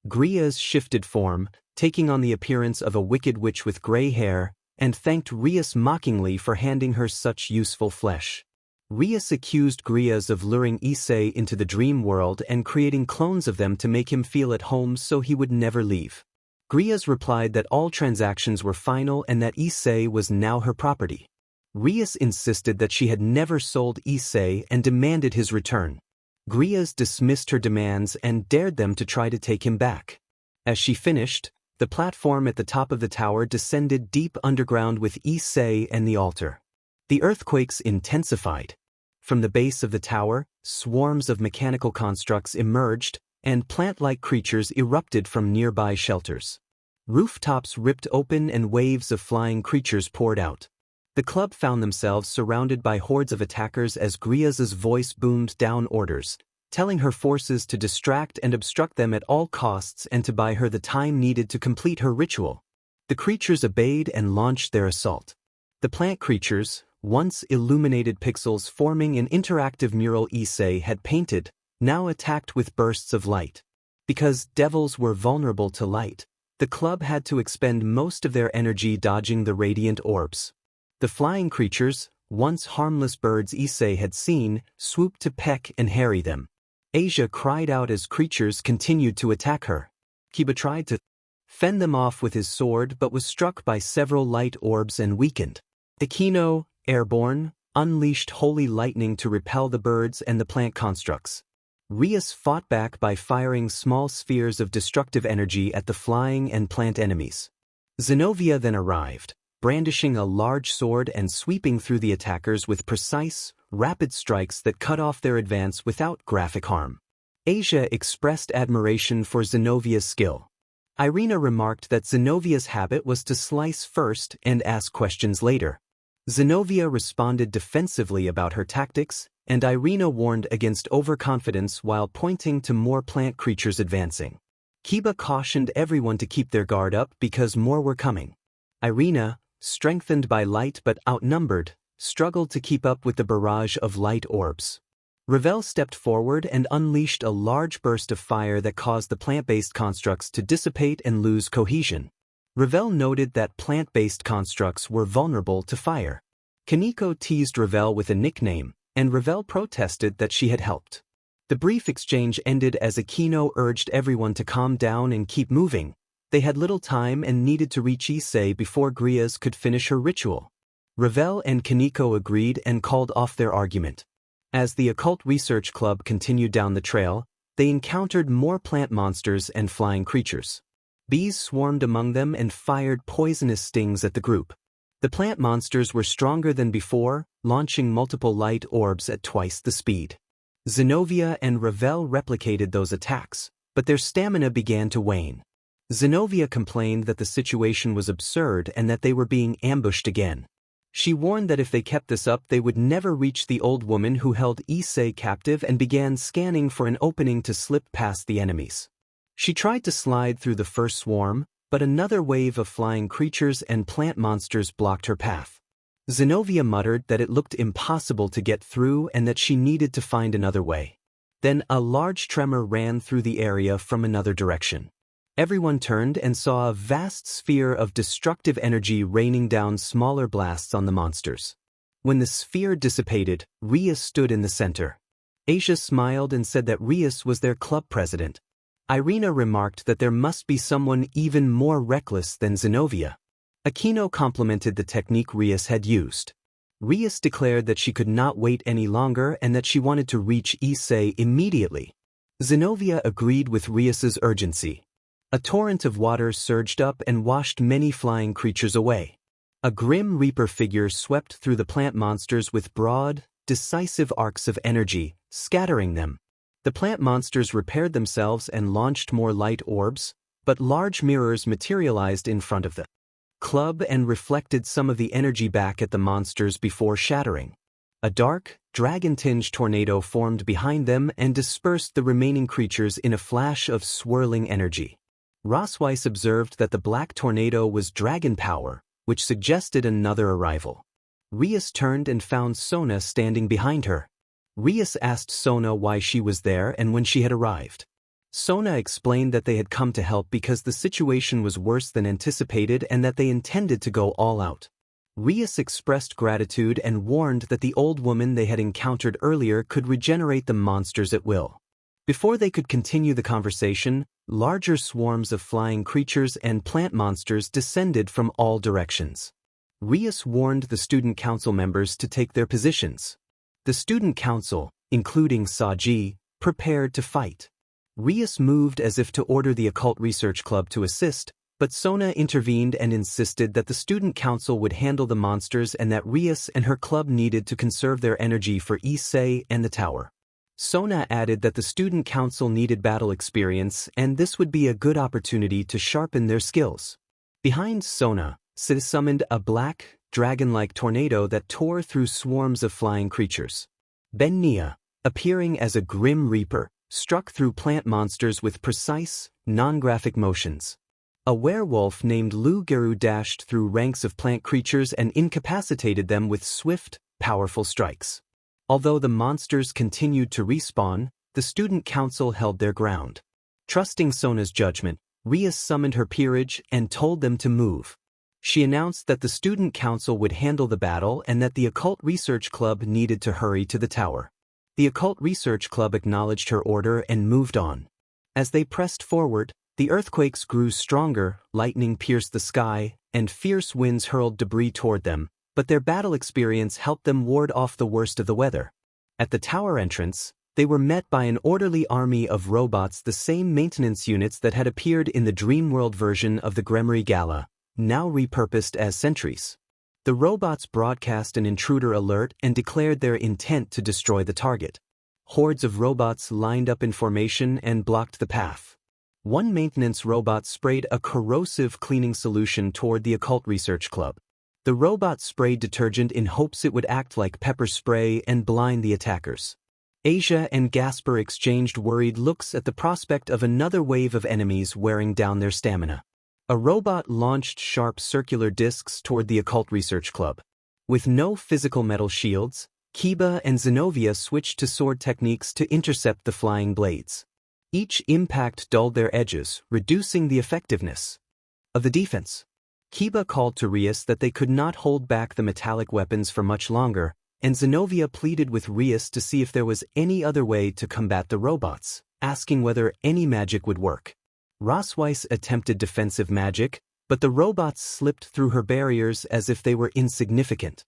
Grias shifted form, taking on the appearance of a wicked witch with gray hair, and thanked Rias mockingly for handing her such useful flesh. Rias accused Grias of luring Issei into the dream world and creating clones of them to make him feel at home so he would never leave. Grias replied that all transactions were final and that Issei was now her property. Rias insisted that she had never sold Issei and demanded his return. Grias dismissed her demands and dared them to try to take him back. As she finished, the platform at the top of the tower descended deep underground with Issei and the altar. The earthquakes intensified. From the base of the tower, swarms of mechanical constructs emerged, and plant-like creatures erupted from nearby shelters. Rooftops ripped open and waves of flying creatures poured out. The club found themselves surrounded by hordes of attackers as Grias's voice boomed down orders, telling her forces to distract and obstruct them at all costs and to buy her the time needed to complete her ritual. The creatures obeyed and launched their assault. The plant creatures, once illuminated pixels forming an interactive mural Issei had painted, now attacked with bursts of light. Because devils were vulnerable to light, the club had to expend most of their energy dodging the radiant orbs. The flying creatures, once harmless birds Issei had seen, swooped to peck and harry them. Asia cried out as creatures continued to attack her. Kiba tried to fend them off with his sword but was struck by several light orbs and weakened. Akino, airborne, unleashed holy lightning to repel the birds and the plant constructs. Rias fought back by firing small spheres of destructive energy at the flying and plant enemies. Zenobia then arrived. brandishing a large sword and sweeping through the attackers with precise, rapid strikes that cut off their advance without graphic harm. Asia expressed admiration for Zenovia's skill. Irina remarked that Zenovia's habit was to slice first and ask questions later. Zenovia responded defensively about her tactics, and Irina warned against overconfidence while pointing to more plant creatures advancing. Kiba cautioned everyone to keep their guard up because more were coming. Irina, strengthened by light but outnumbered, struggled to keep up with the barrage of light orbs. Ravel stepped forward and unleashed a large burst of fire that caused the plant-based constructs to dissipate and lose cohesion. Ravel noted that plant-based constructs were vulnerable to fire. Kaneko teased Ravel with a nickname, and Ravel protested that she had helped. The brief exchange ended as Akino urged everyone to calm down and keep moving. They had little time and needed to reach Issei before Grias could finish her ritual. Ravel and Kaneko agreed and called off their argument. As the Occult Research Club continued down the trail, they encountered more plant monsters and flying creatures. Bees swarmed among them and fired poisonous stings at the group. The plant monsters were stronger than before, launching multiple light orbs at twice the speed. Zenovia and Ravel replicated those attacks, but their stamina began to wane. Zenovia complained that the situation was absurd and that they were being ambushed again. She warned that if they kept this up they would never reach the old woman who held Issei captive and began scanning for an opening to slip past the enemies. She tried to slide through the first swarm, but another wave of flying creatures and plant monsters blocked her path. Zenovia muttered that it looked impossible to get through and that she needed to find another way. Then a large tremor ran through the area from another direction. Everyone turned and saw a vast sphere of destructive energy raining down smaller blasts on the monsters. When the sphere dissipated, Rias stood in the center. Asia smiled and said that Rias was their club president. Irina remarked that there must be someone even more reckless than Zenovia. Akino complimented the technique Rias had used. Rias declared that she could not wait any longer and that she wanted to reach Issei immediately. Zenovia agreed with Rias's urgency. A torrent of water surged up and washed many flying creatures away. A grim reaper figure swept through the plant monsters with broad, decisive arcs of energy, scattering them. The plant monsters repaired themselves and launched more light orbs, but large mirrors materialized in front of the club and reflected some of the energy back at the monsters before shattering. A dark, dragon-tinged tornado formed behind them and dispersed the remaining creatures in a flash of swirling energy. Rossweiss observed that the black tornado was dragon power, which suggested another arrival. Rias turned and found Sona standing behind her. Rias asked Sona why she was there and when she had arrived. Sona explained that they had come to help because the situation was worse than anticipated and that they intended to go all out. Rias expressed gratitude and warned that the old woman they had encountered earlier could regenerate the monsters at will. Before they could continue the conversation, larger swarms of flying creatures and plant monsters descended from all directions. Rias warned the student council members to take their positions. The student council, including Saji, prepared to fight. Rias moved as if to order the Occult Research Club to assist, but Sona intervened and insisted that the student council would handle the monsters and that Rias and her club needed to conserve their energy for Issei and the tower. Sona added that the student council needed battle experience and this would be a good opportunity to sharpen their skills. Behind Sona, Sid summoned a black, dragon-like tornado that tore through swarms of flying creatures. Ben-Nia, appearing as a grim reaper, struck through plant monsters with precise, non-graphic motions. A werewolf named Lu Geru dashed through ranks of plant creatures and incapacitated them with swift, powerful strikes. Although the monsters continued to respawn, the student council held their ground. Trusting Sona's judgment, Rias summoned her peerage and told them to move. She announced that the student council would handle the battle and that the Occult Research Club needed to hurry to the tower. The Occult Research Club acknowledged her order and moved on. As they pressed forward, the earthquakes grew stronger, lightning pierced the sky, and fierce winds hurled debris toward them, but their battle experience helped them ward off the worst of the weather. At the tower entrance, they were met by an orderly army of robots, the same maintenance units that had appeared in the Dreamworld version of the Gremory Gala. now repurposed as sentries. The robots broadcast an intruder alert and declared their intent to destroy the target. Hordes of robots lined up in formation and blocked the path. One maintenance robot sprayed a corrosive cleaning solution toward the occult research club. The robot sprayed detergent in hopes it would act like pepper spray and blind the attackers. Asia and Gasper exchanged worried looks at the prospect of another wave of enemies wearing down their stamina. A robot launched sharp circular discs toward the occult research club. With no physical metal shields, Kiba and Zenobia switched to sword techniques to intercept the flying blades. Each impact dulled their edges, reducing the effectiveness of the defense. Kiba called to Rias that they could not hold back the metallic weapons for much longer, and Zenobia pleaded with Rias to see if there was any other way to combat the robots, asking whether any magic would work. Rosweiss attempted defensive magic, but the robots slipped through her barriers as if they were insignificant.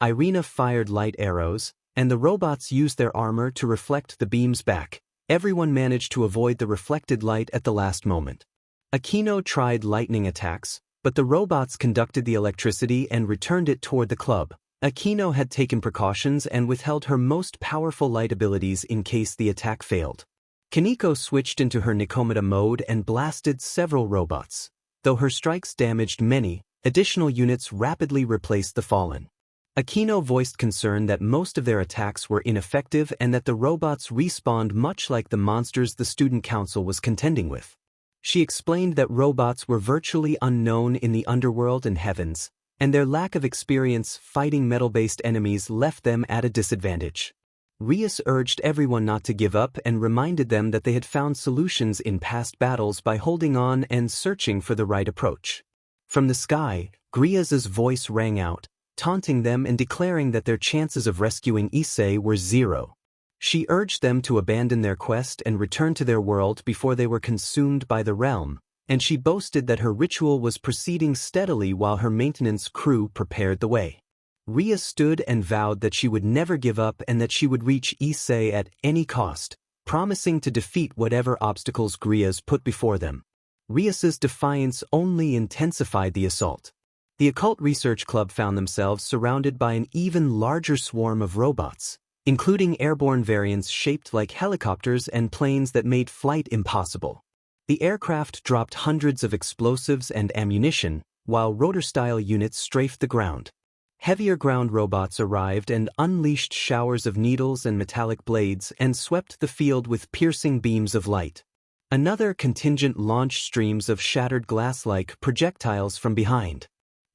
Irina fired light arrows, and the robots used their armor to reflect the beams back. Everyone managed to avoid the reflected light at the last moment. Aquino tried lightning attacks, but the robots conducted the electricity and returned it toward the club. Aquino had taken precautions and withheld her most powerful light abilities in case the attack failed. Kaneko switched into her Nikomata mode and blasted several robots. Though her strikes damaged many, additional units rapidly replaced the fallen. Aquino voiced concern that most of their attacks were ineffective and that the robots respawned much like the monsters the student council was contending with. She explained that robots were virtually unknown in the underworld and heavens, and their lack of experience fighting metal-based enemies left them at a disadvantage. Rias urged everyone not to give up and reminded them that they had found solutions in past battles by holding on and searching for the right approach. From the sky, Griaz's voice rang out, taunting them and declaring that their chances of rescuing Issei were zero. She urged them to abandon their quest and return to their world before they were consumed by the realm, and she boasted that her ritual was proceeding steadily while her maintenance crew prepared the way. Ria stood and vowed that she would never give up and that she would reach Issei at any cost, promising to defeat whatever obstacles Griaz put before them. Rias's defiance only intensified the assault. The Occult Research Club found themselves surrounded by an even larger swarm of robots, including airborne variants shaped like helicopters and planes that made flight impossible. The aircraft dropped hundreds of explosives and ammunition, while rotor-style units strafed the ground. Heavier ground robots arrived and unleashed showers of needles and metallic blades and swept the field with piercing beams of light. Another contingent launched streams of shattered glass-like projectiles from behind.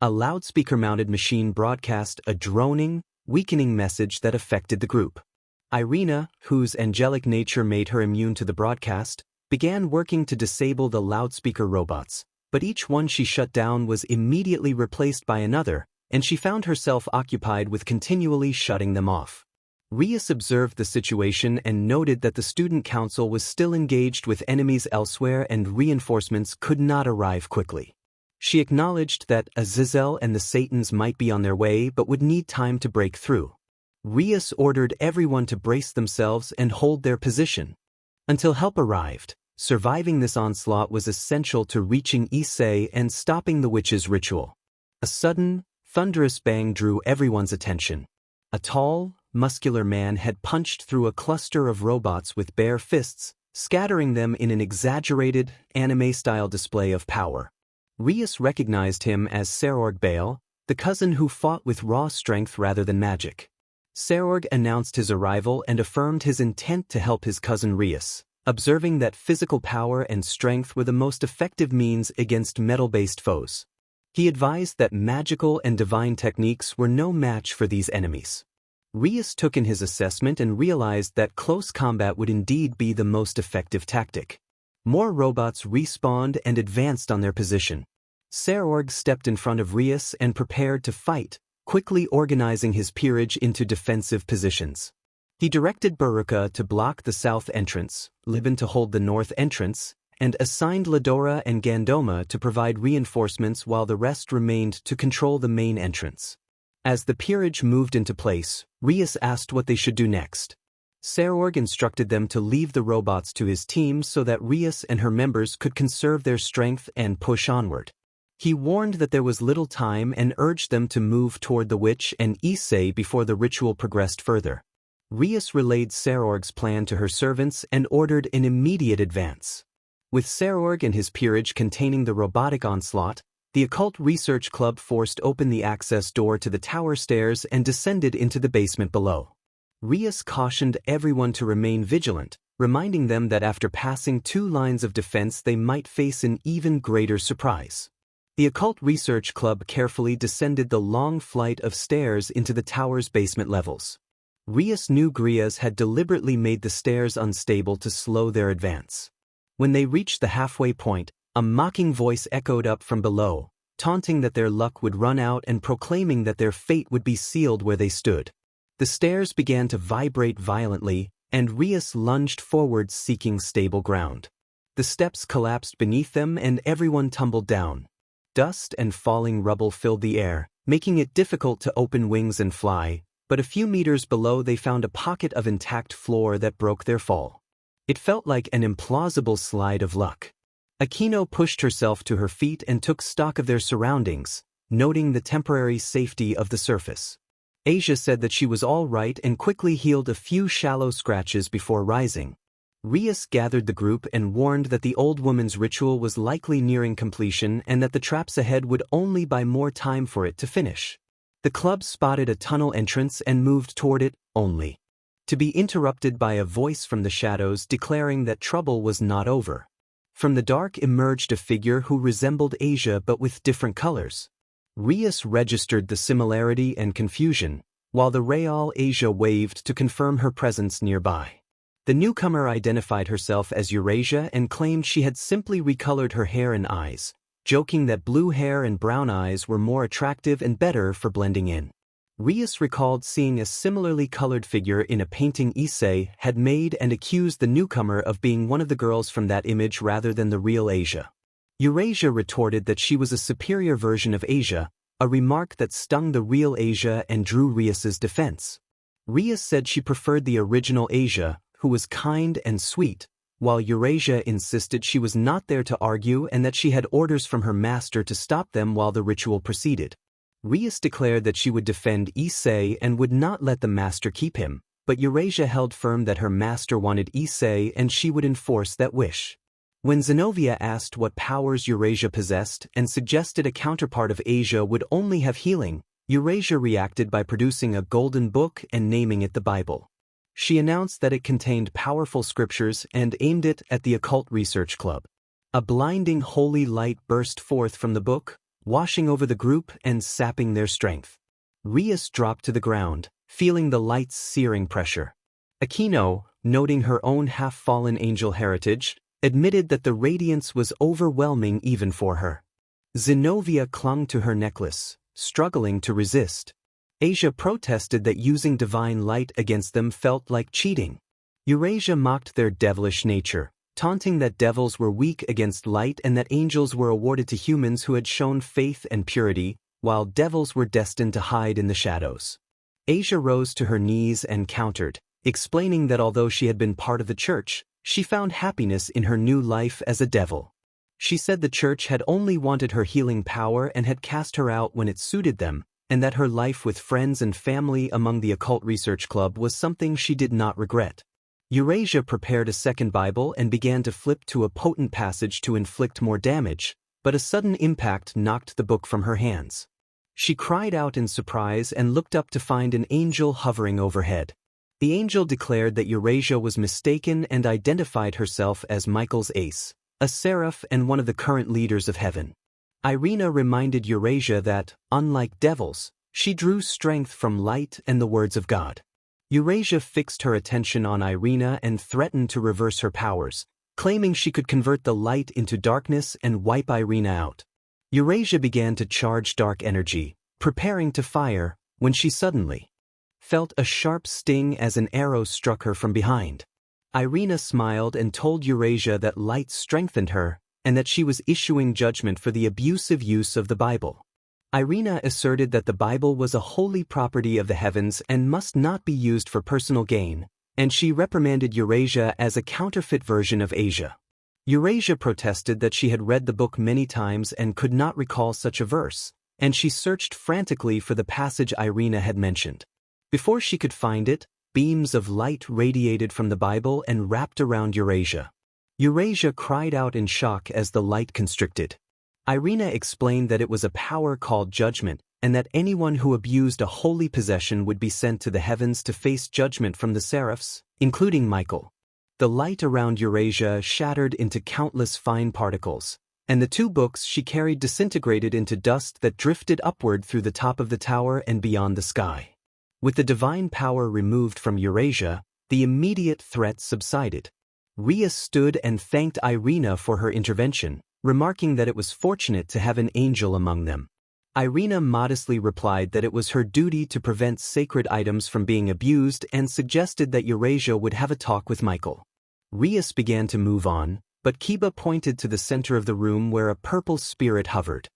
A loudspeaker-mounted machine broadcast a droning, weakening message that affected the group. Irina, whose angelic nature made her immune to the broadcast, began working to disable the loudspeaker robots, but each one she shut down was immediately replaced by another, and she found herself occupied with continually shutting them off. Rias observed the situation and noted that the student council was still engaged with enemies elsewhere and reinforcements could not arrive quickly. She acknowledged that Azazel and the Satans might be on their way but would need time to break through. Rias ordered everyone to brace themselves and hold their position. Until help arrived, surviving this onslaught was essential to reaching Issei and stopping the witch's ritual. A sudden, thunderous bang drew everyone's attention. A tall, muscular man had punched through a cluster of robots with bare fists, scattering them in an exaggerated, anime-style display of power. Rias recognized him as Serorg Bale, the cousin who fought with raw strength rather than magic. Serorg announced his arrival and affirmed his intent to help his cousin Rias, observing that physical power and strength were the most effective means against metal-based foes. He advised that magical and divine techniques were no match for these enemies. Rias took in his assessment and realized that close combat would indeed be the most effective tactic. More robots respawned and advanced on their position. Serorg stepped in front of Rias and prepared to fight, quickly organizing his peerage into defensive positions. He directed Baruka to block the south entrance, Libin to hold the north entrance, and assigned Ladora and Gandoma to provide reinforcements while the rest remained to control the main entrance. As the peerage moved into place, Rias asked what they should do next. Serorg instructed them to leave the robots to his team so that Rias and her members could conserve their strength and push onward. He warned that there was little time and urged them to move toward the witch and Issei before the ritual progressed further. Rias relayed Serorg's plan to her servants and ordered an immediate advance. With Serorg and his peerage containing the robotic onslaught, the Occult Research Club forced open the access door to the tower stairs and descended into the basement below. Rias cautioned everyone to remain vigilant, reminding them that after passing 2 lines of defense they might face an even greater surprise. The Occult Research Club carefully descended the long flight of stairs into the tower's basement levels. Rias knew Grias had deliberately made the stairs unstable to slow their advance. When they reached the halfway point, a mocking voice echoed up from below, taunting that their luck would run out and proclaiming that their fate would be sealed where they stood. The stairs began to vibrate violently, and Rias lunged forward seeking stable ground. The steps collapsed beneath them and everyone tumbled down. Dust and falling rubble filled the air, making it difficult to open wings and fly, but a few meters below they found a pocket of intact floor that broke their fall. It felt like an implausible slide of luck. Akino pushed herself to her feet and took stock of their surroundings, noting the temporary safety of the surface. Asia said that she was all right and quickly healed a few shallow scratches before rising. Rias gathered the group and warned that the old woman's ritual was likely nearing completion and that the traps ahead would only buy more time for it to finish. The club spotted a tunnel entrance and moved toward it, only to be interrupted by a voice from the shadows declaring that trouble was not over. From the dark emerged a figure who resembled Asia but with different colors. Rias registered the similarity and confusion, while the Real Asia waved to confirm her presence nearby. The newcomer identified herself as Eurasia and claimed she had simply recolored her hair and eyes, joking that blue hair and brown eyes were more attractive and better for blending in. Rias recalled seeing a similarly colored figure in a painting Issei had made and accused the newcomer of being one of the girls from that image rather than the real Asia. Eurasia retorted that she was a superior version of Asia, a remark that stung the real Asia and drew Rias's defense. Rias said she preferred the original Asia, who was kind and sweet, while Eurasia insisted she was not there to argue and that she had orders from her master to stop them while the ritual proceeded. Rias declared that she would defend Issei and would not let the master keep him, but Eurasia held firm that her master wanted Issei and she would enforce that wish. When Zenobia asked what powers Eurasia possessed and suggested a counterpart of Asia would only have healing, Eurasia reacted by producing a golden book and naming it the Bible. She announced that it contained powerful scriptures and aimed it at the Occult Research Club. A blinding holy light burst forth from the book, washing over the group and sapping their strength. Rias dropped to the ground, feeling the light's searing pressure. Akino, noting her own half-fallen angel heritage, admitted that the radiance was overwhelming even for her. Zenobia clung to her necklace, struggling to resist. Asia protested that using divine light against them felt like cheating. Eurasia mocked their devilish nature, taunting that devils were weak against light and that angels were awarded to humans who had shown faith and purity, while devils were destined to hide in the shadows. Asia rose to her knees and countered, explaining that although she had been part of the church, she found happiness in her new life as a devil. She said the church had only wanted her healing power and had cast her out when it suited them, and that her life with friends and family among the Occult Research Club was something she did not regret. Eurasia prepared a second Bible and began to flip to a potent passage to inflict more damage, but a sudden impact knocked the book from her hands. She cried out in surprise and looked up to find an angel hovering overhead. The angel declared that Eurasia was mistaken and identified herself as Michael's ace, a seraph and one of the current leaders of heaven. Irina reminded Eurasia that, unlike devils, she drew strength from light and the words of God. Eurasia fixed her attention on Irina and threatened to reverse her powers, claiming she could convert the light into darkness and wipe Irina out. Eurasia began to charge dark energy, preparing to fire, when she suddenly felt a sharp sting as an arrow struck her from behind. Irina smiled and told Eurasia that light strengthened her, and that she was issuing judgment for the abusive use of the Bible. Irina asserted that the Bible was a holy property of the heavens and must not be used for personal gain, and she reprimanded Eurasia as a counterfeit version of Asia. Eurasia protested that she had read the book many times and could not recall such a verse, and she searched frantically for the passage Irina had mentioned. Before she could find it, beams of light radiated from the Bible and wrapped around Eurasia. Eurasia cried out in shock as the light constricted. Irina explained that it was a power called judgment, and that anyone who abused a holy possession would be sent to the heavens to face judgment from the seraphs, including Michael. The light around Eurasia shattered into countless fine particles, and the 2 books she carried disintegrated into dust that drifted upward through the top of the tower and beyond the sky. With the divine power removed from Eurasia, the immediate threat subsided. Rhea stood and thanked Irina for her intervention, remarking that it was fortunate to have an angel among them. Irina modestly replied that it was her duty to prevent sacred items from being abused and suggested that Eurasia would have a talk with Michael. Rias began to move on, but Kiba pointed to the center of the room where a purple spirit hovered.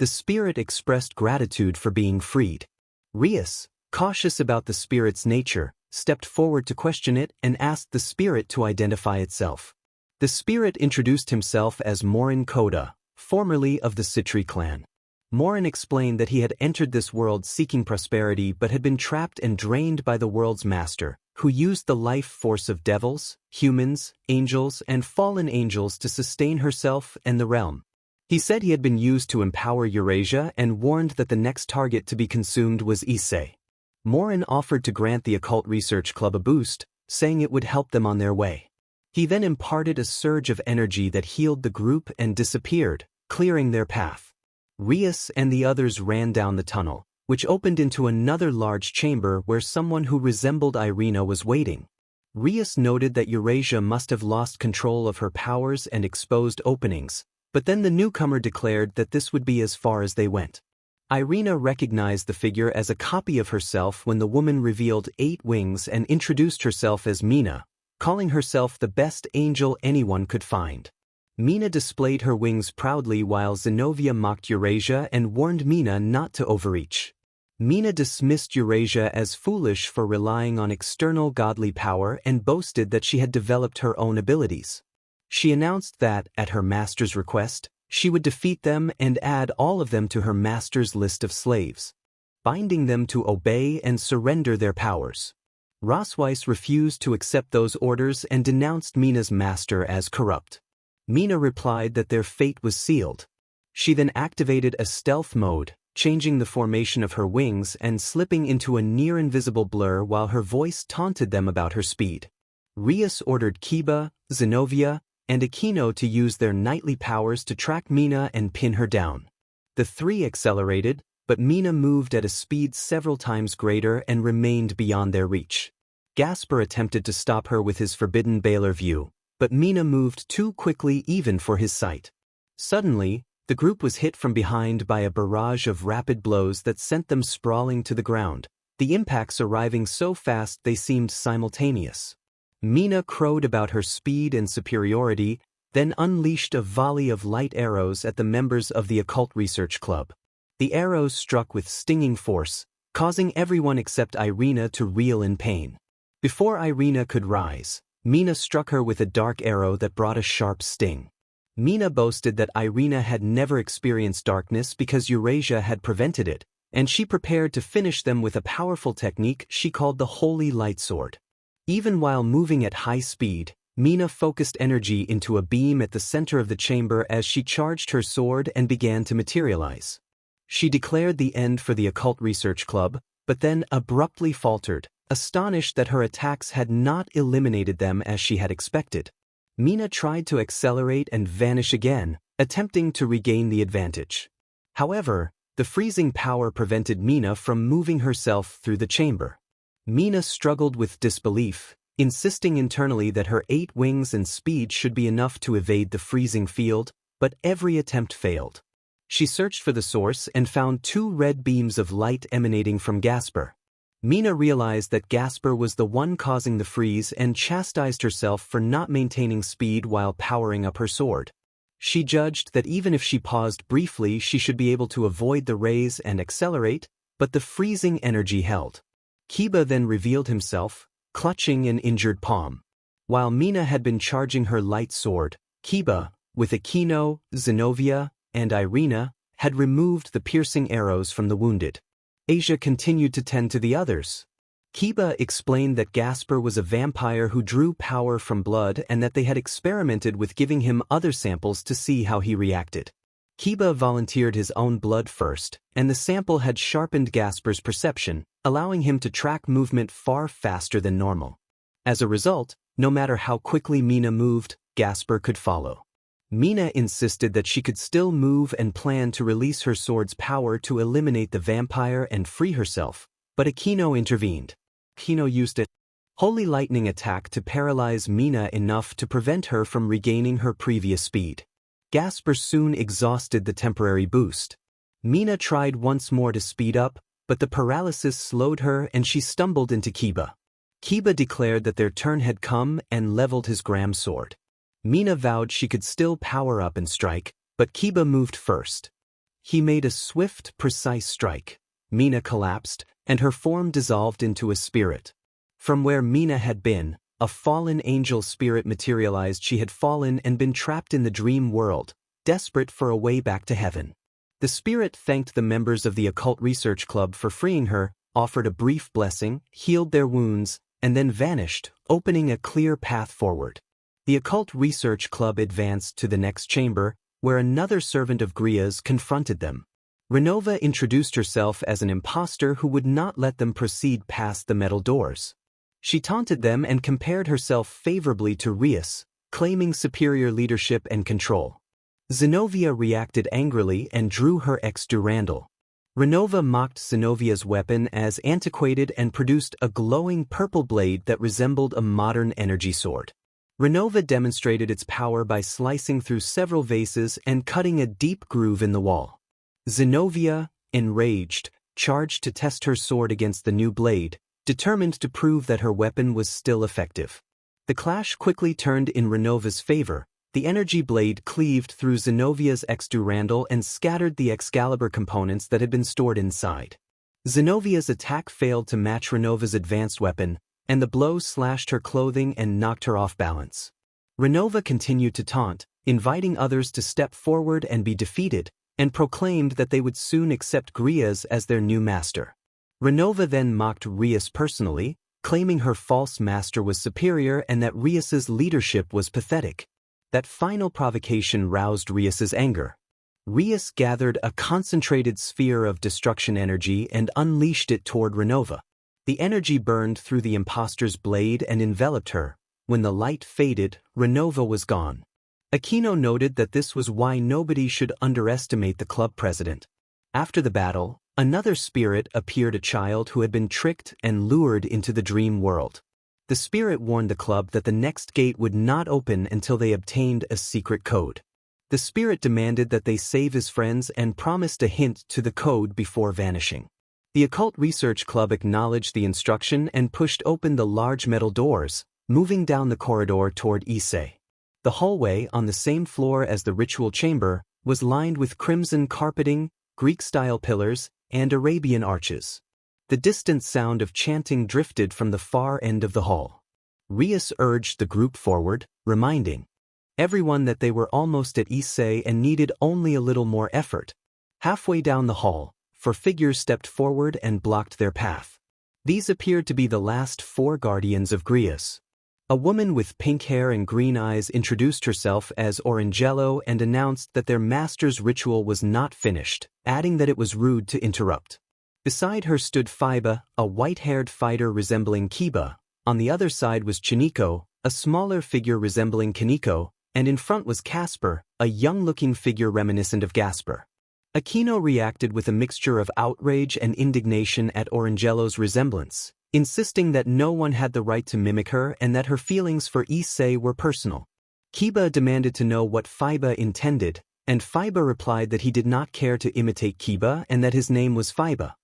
The spirit expressed gratitude for being freed. Rias, cautious about the spirit's nature, stepped forward to question it and asked the spirit to identify itself. The spirit introduced himself as Morin Koda, formerly of the Citri clan. Morin explained that he had entered this world seeking prosperity but had been trapped and drained by the world's master, who used the life force of devils, humans, angels, and fallen angels to sustain herself and the realm. He said he had been used to empower Eurasia and warned that the next target to be consumed was Issei. Morin offered to grant the Occult Research Club a boost, saying it would help them on their way. He then imparted a surge of energy that healed the group and disappeared, clearing their path. Rias and the others ran down the tunnel, which opened into another large chamber where someone who resembled Irina was waiting. Rias noted that Eurasia must have lost control of her powers and exposed openings, but then the newcomer declared that this would be as far as they went. Irina recognized the figure as a copy of herself when the woman revealed 8 wings and introduced herself as Mina, calling herself the best angel anyone could find. Mina displayed her wings proudly while Zenobia mocked Eurasia and warned Mina not to overreach. Mina dismissed Eurasia as foolish for relying on external godly power and boasted that she had developed her own abilities. She announced that, at her master's request, she would defeat them and add all of them to her master's list of slaves, binding them to obey and surrender their powers. Rosweiss refused to accept those orders and denounced Mina's master as corrupt. Mina replied that their fate was sealed. She then activated a stealth mode, changing the formation of her wings and slipping into a near-invisible blur while her voice taunted them about her speed. Rias ordered Kiba, Zenobia, and Aquino to use their knightly powers to track Mina and pin her down. The 3 accelerated, but Mina moved at a speed several times greater and remained beyond their reach. Gasper attempted to stop her with his forbidden Baylor view, but Mina moved too quickly even for his sight. Suddenly, the group was hit from behind by a barrage of rapid blows that sent them sprawling to the ground, the impacts arriving so fast they seemed simultaneous. Mina crowed about her speed and superiority, then unleashed a volley of light arrows at the members of the Occult Research Club. The arrows struck with stinging force, causing everyone except Irina to reel in pain. Before Irina could rise, Mina struck her with a dark arrow that brought a sharp sting. Mina boasted that Irina had never experienced darkness because Eurasia had prevented it, and she prepared to finish them with a powerful technique she called the Holy Light Sword. Even while moving at high speed, Mina focused energy into a beam at the center of the chamber as she charged her sword and began to materialize. She declared the end for the Occult Research Club, but then abruptly faltered, astonished that her attacks had not eliminated them as she had expected. Mina tried to accelerate and vanish again, attempting to regain the advantage. However, the freezing power prevented Mina from moving herself through the chamber. Mina struggled with disbelief, insisting internally that her 8 wings and speed should be enough to evade the freezing field, but every attempt failed. She searched for the source and found 2 red beams of light emanating from Gasper. Mina realized that Gasper was the one causing the freeze and chastised herself for not maintaining speed while powering up her sword. She judged that even if she paused briefly she should be able to avoid the rays and accelerate, but the freezing energy held. Kiba then revealed himself, clutching an injured palm. While Mina had been charging her light sword, Kiba, with Akino, Zenobia, and Irina, had removed the piercing arrows from the wounded. Asia continued to tend to the others. Kiba explained that Gasper was a vampire who drew power from blood and that they had experimented with giving him other samples to see how he reacted. Kiba volunteered his own blood first, and the sample had sharpened Gasper's perception, allowing him to track movement far faster than normal. As a result, no matter how quickly Mina moved, Gasper could follow. Mina insisted that she could still move and planned to release her sword's power to eliminate the vampire and free herself, but Akino intervened. Akino used a holy lightning attack to paralyze Mina enough to prevent her from regaining her previous speed. Gasper soon exhausted the temporary boost. Mina tried once more to speed up, but the paralysis slowed her and she stumbled into Kiba. Kiba declared that their turn had come and leveled his gram sword. Mina vowed she could still power up and strike, but Kiba moved first. He made a swift, precise strike. Mina collapsed, and her form dissolved into a spirit. From where Mina had been, a fallen angel spirit materialized. She had fallen and been trapped in the dream world, desperate for a way back to heaven. The spirit thanked the members of the Occult Research Club for freeing her, offered a brief blessing, healed their wounds, and then vanished, opening a clear path forward. The Occult Research Club advanced to the next chamber, where another servant of Gria's confronted them. Renova introduced herself as an imposter who would not let them proceed past the metal doors. She taunted them and compared herself favorably to Rias, claiming superior leadership and control. Zenobia reacted angrily and drew her ex Durandal. Renova mocked Zenovia's weapon as antiquated and produced a glowing purple blade that resembled a modern energy sword. Renova demonstrated its power by slicing through several vases and cutting a deep groove in the wall. Zenobia, enraged, charged to test her sword against the new blade, determined to prove that her weapon was still effective. The clash quickly turned in Renova's favor. The energy blade cleaved through Zenovia's ex Durandal and scattered the Excalibur components that had been stored inside. Zenovia's attack failed to match Renova's advanced weapon, and the blow slashed her clothing and knocked her off balance. Renova continued to taunt, inviting others to step forward and be defeated, and proclaimed that they would soon accept Grias as their new master. Renova then mocked Rias personally, claiming her false master was superior and that Rias's leadership was pathetic. That final provocation roused Rias's anger. Rias gathered a concentrated sphere of destruction energy and unleashed it toward Renova. The energy burned through the imposter's blade and enveloped her. When the light faded, Renova was gone. Akino noted that this was why nobody should underestimate the club president. After the battle, another spirit appeared, a child who had been tricked and lured into the dream world. The spirit warned the club that the next gate would not open until they obtained a secret code. The spirit demanded that they save his friends and promised a hint to the code before vanishing. The Occult Research Club acknowledged the instruction and pushed open the large metal doors, moving down the corridor toward Issei. The hallway, on the same floor as the ritual chamber, was lined with crimson carpeting, Greek-style pillars, and Arabian arches. The distant sound of chanting drifted from the far end of the hall. Rias urged the group forward, reminding everyone that they were almost at Issei and needed only a little more effort. Halfway down the hall, 4 figures stepped forward and blocked their path. These appeared to be the last 4 guardians of Grias. A woman with pink hair and green eyes introduced herself as Orangello and announced that their master's ritual was not finished, adding that it was rude to interrupt. Beside her stood Fiba, a white-haired fighter resembling Kiba. On the other side was Chiniko, a smaller figure resembling Kaneko, and in front was Casper, a young-looking figure reminiscent of Gasper. Akino reacted with a mixture of outrage and indignation at Orangello's resemblance, insisting that no one had the right to mimic her and that her feelings for Issei were personal. Kiba demanded to know what Fiba intended, and Fiba replied that he did not care to imitate Kiba and that his name was Fiba.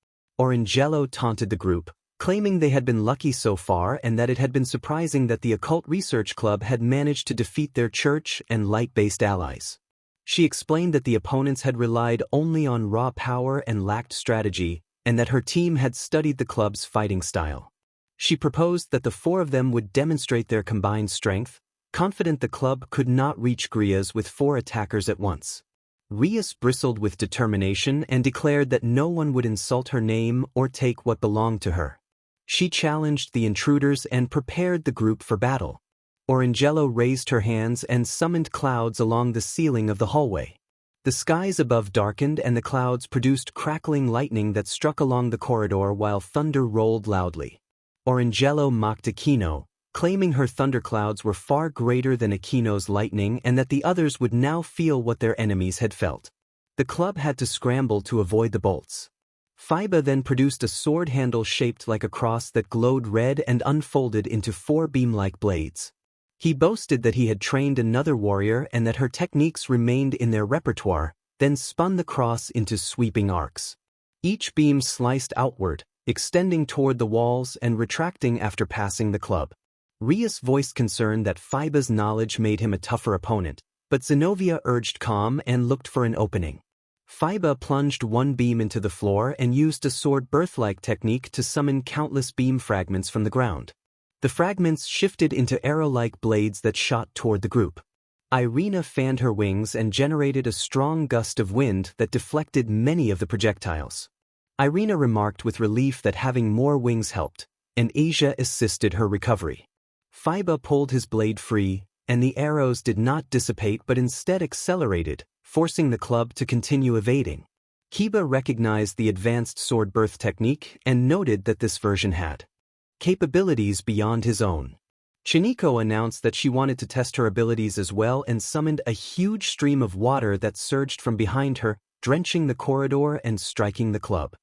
Orangello taunted the group, claiming they had been lucky so far and that it had been surprising that the Occult Research Club had managed to defeat their church and light-based allies. She explained that the opponents had relied only on raw power and lacked strategy, and that her team had studied the club's fighting style. She proposed that the 4 of them would demonstrate their combined strength, confident the club could not reach Gria's with 4 attackers at once. Rias bristled with determination and declared that no one would insult her name or take what belonged to her. She challenged the intruders and prepared the group for battle. Orangelo raised her hands and summoned clouds along the ceiling of the hallway. The skies above darkened and the clouds produced crackling lightning that struck along the corridor while thunder rolled loudly. Orangelo mocked Aquino, claiming her thunderclouds were far greater than Aquino's lightning and that the others would now feel what their enemies had felt. The club had to scramble to avoid the bolts. Fiba then produced a sword handle shaped like a cross that glowed red and unfolded into 4 beam-like blades. He boasted that he had trained another warrior and that her techniques remained in their repertoire, then spun the cross into sweeping arcs. Each beam sliced outward, extending toward the walls and retracting after passing the club. Rias voiced concern that Fiba's knowledge made him a tougher opponent, but Zenobia urged calm and looked for an opening. Fiba plunged 1 beam into the floor and used a sword birth-like technique to summon countless beam fragments from the ground. The fragments shifted into arrow-like blades that shot toward the group. Irina fanned her wings and generated a strong gust of wind that deflected many of the projectiles. Irina remarked with relief that having more wings helped, and Asia assisted her recovery. Fiba pulled his blade free, and the arrows did not dissipate but instead accelerated, forcing the club to continue evading. Kiba recognized the advanced sword birth technique and noted that this version had capabilities beyond his own. Chiniko announced that she wanted to test her abilities as well and summoned a huge stream of water that surged from behind her, drenching the corridor and striking the club.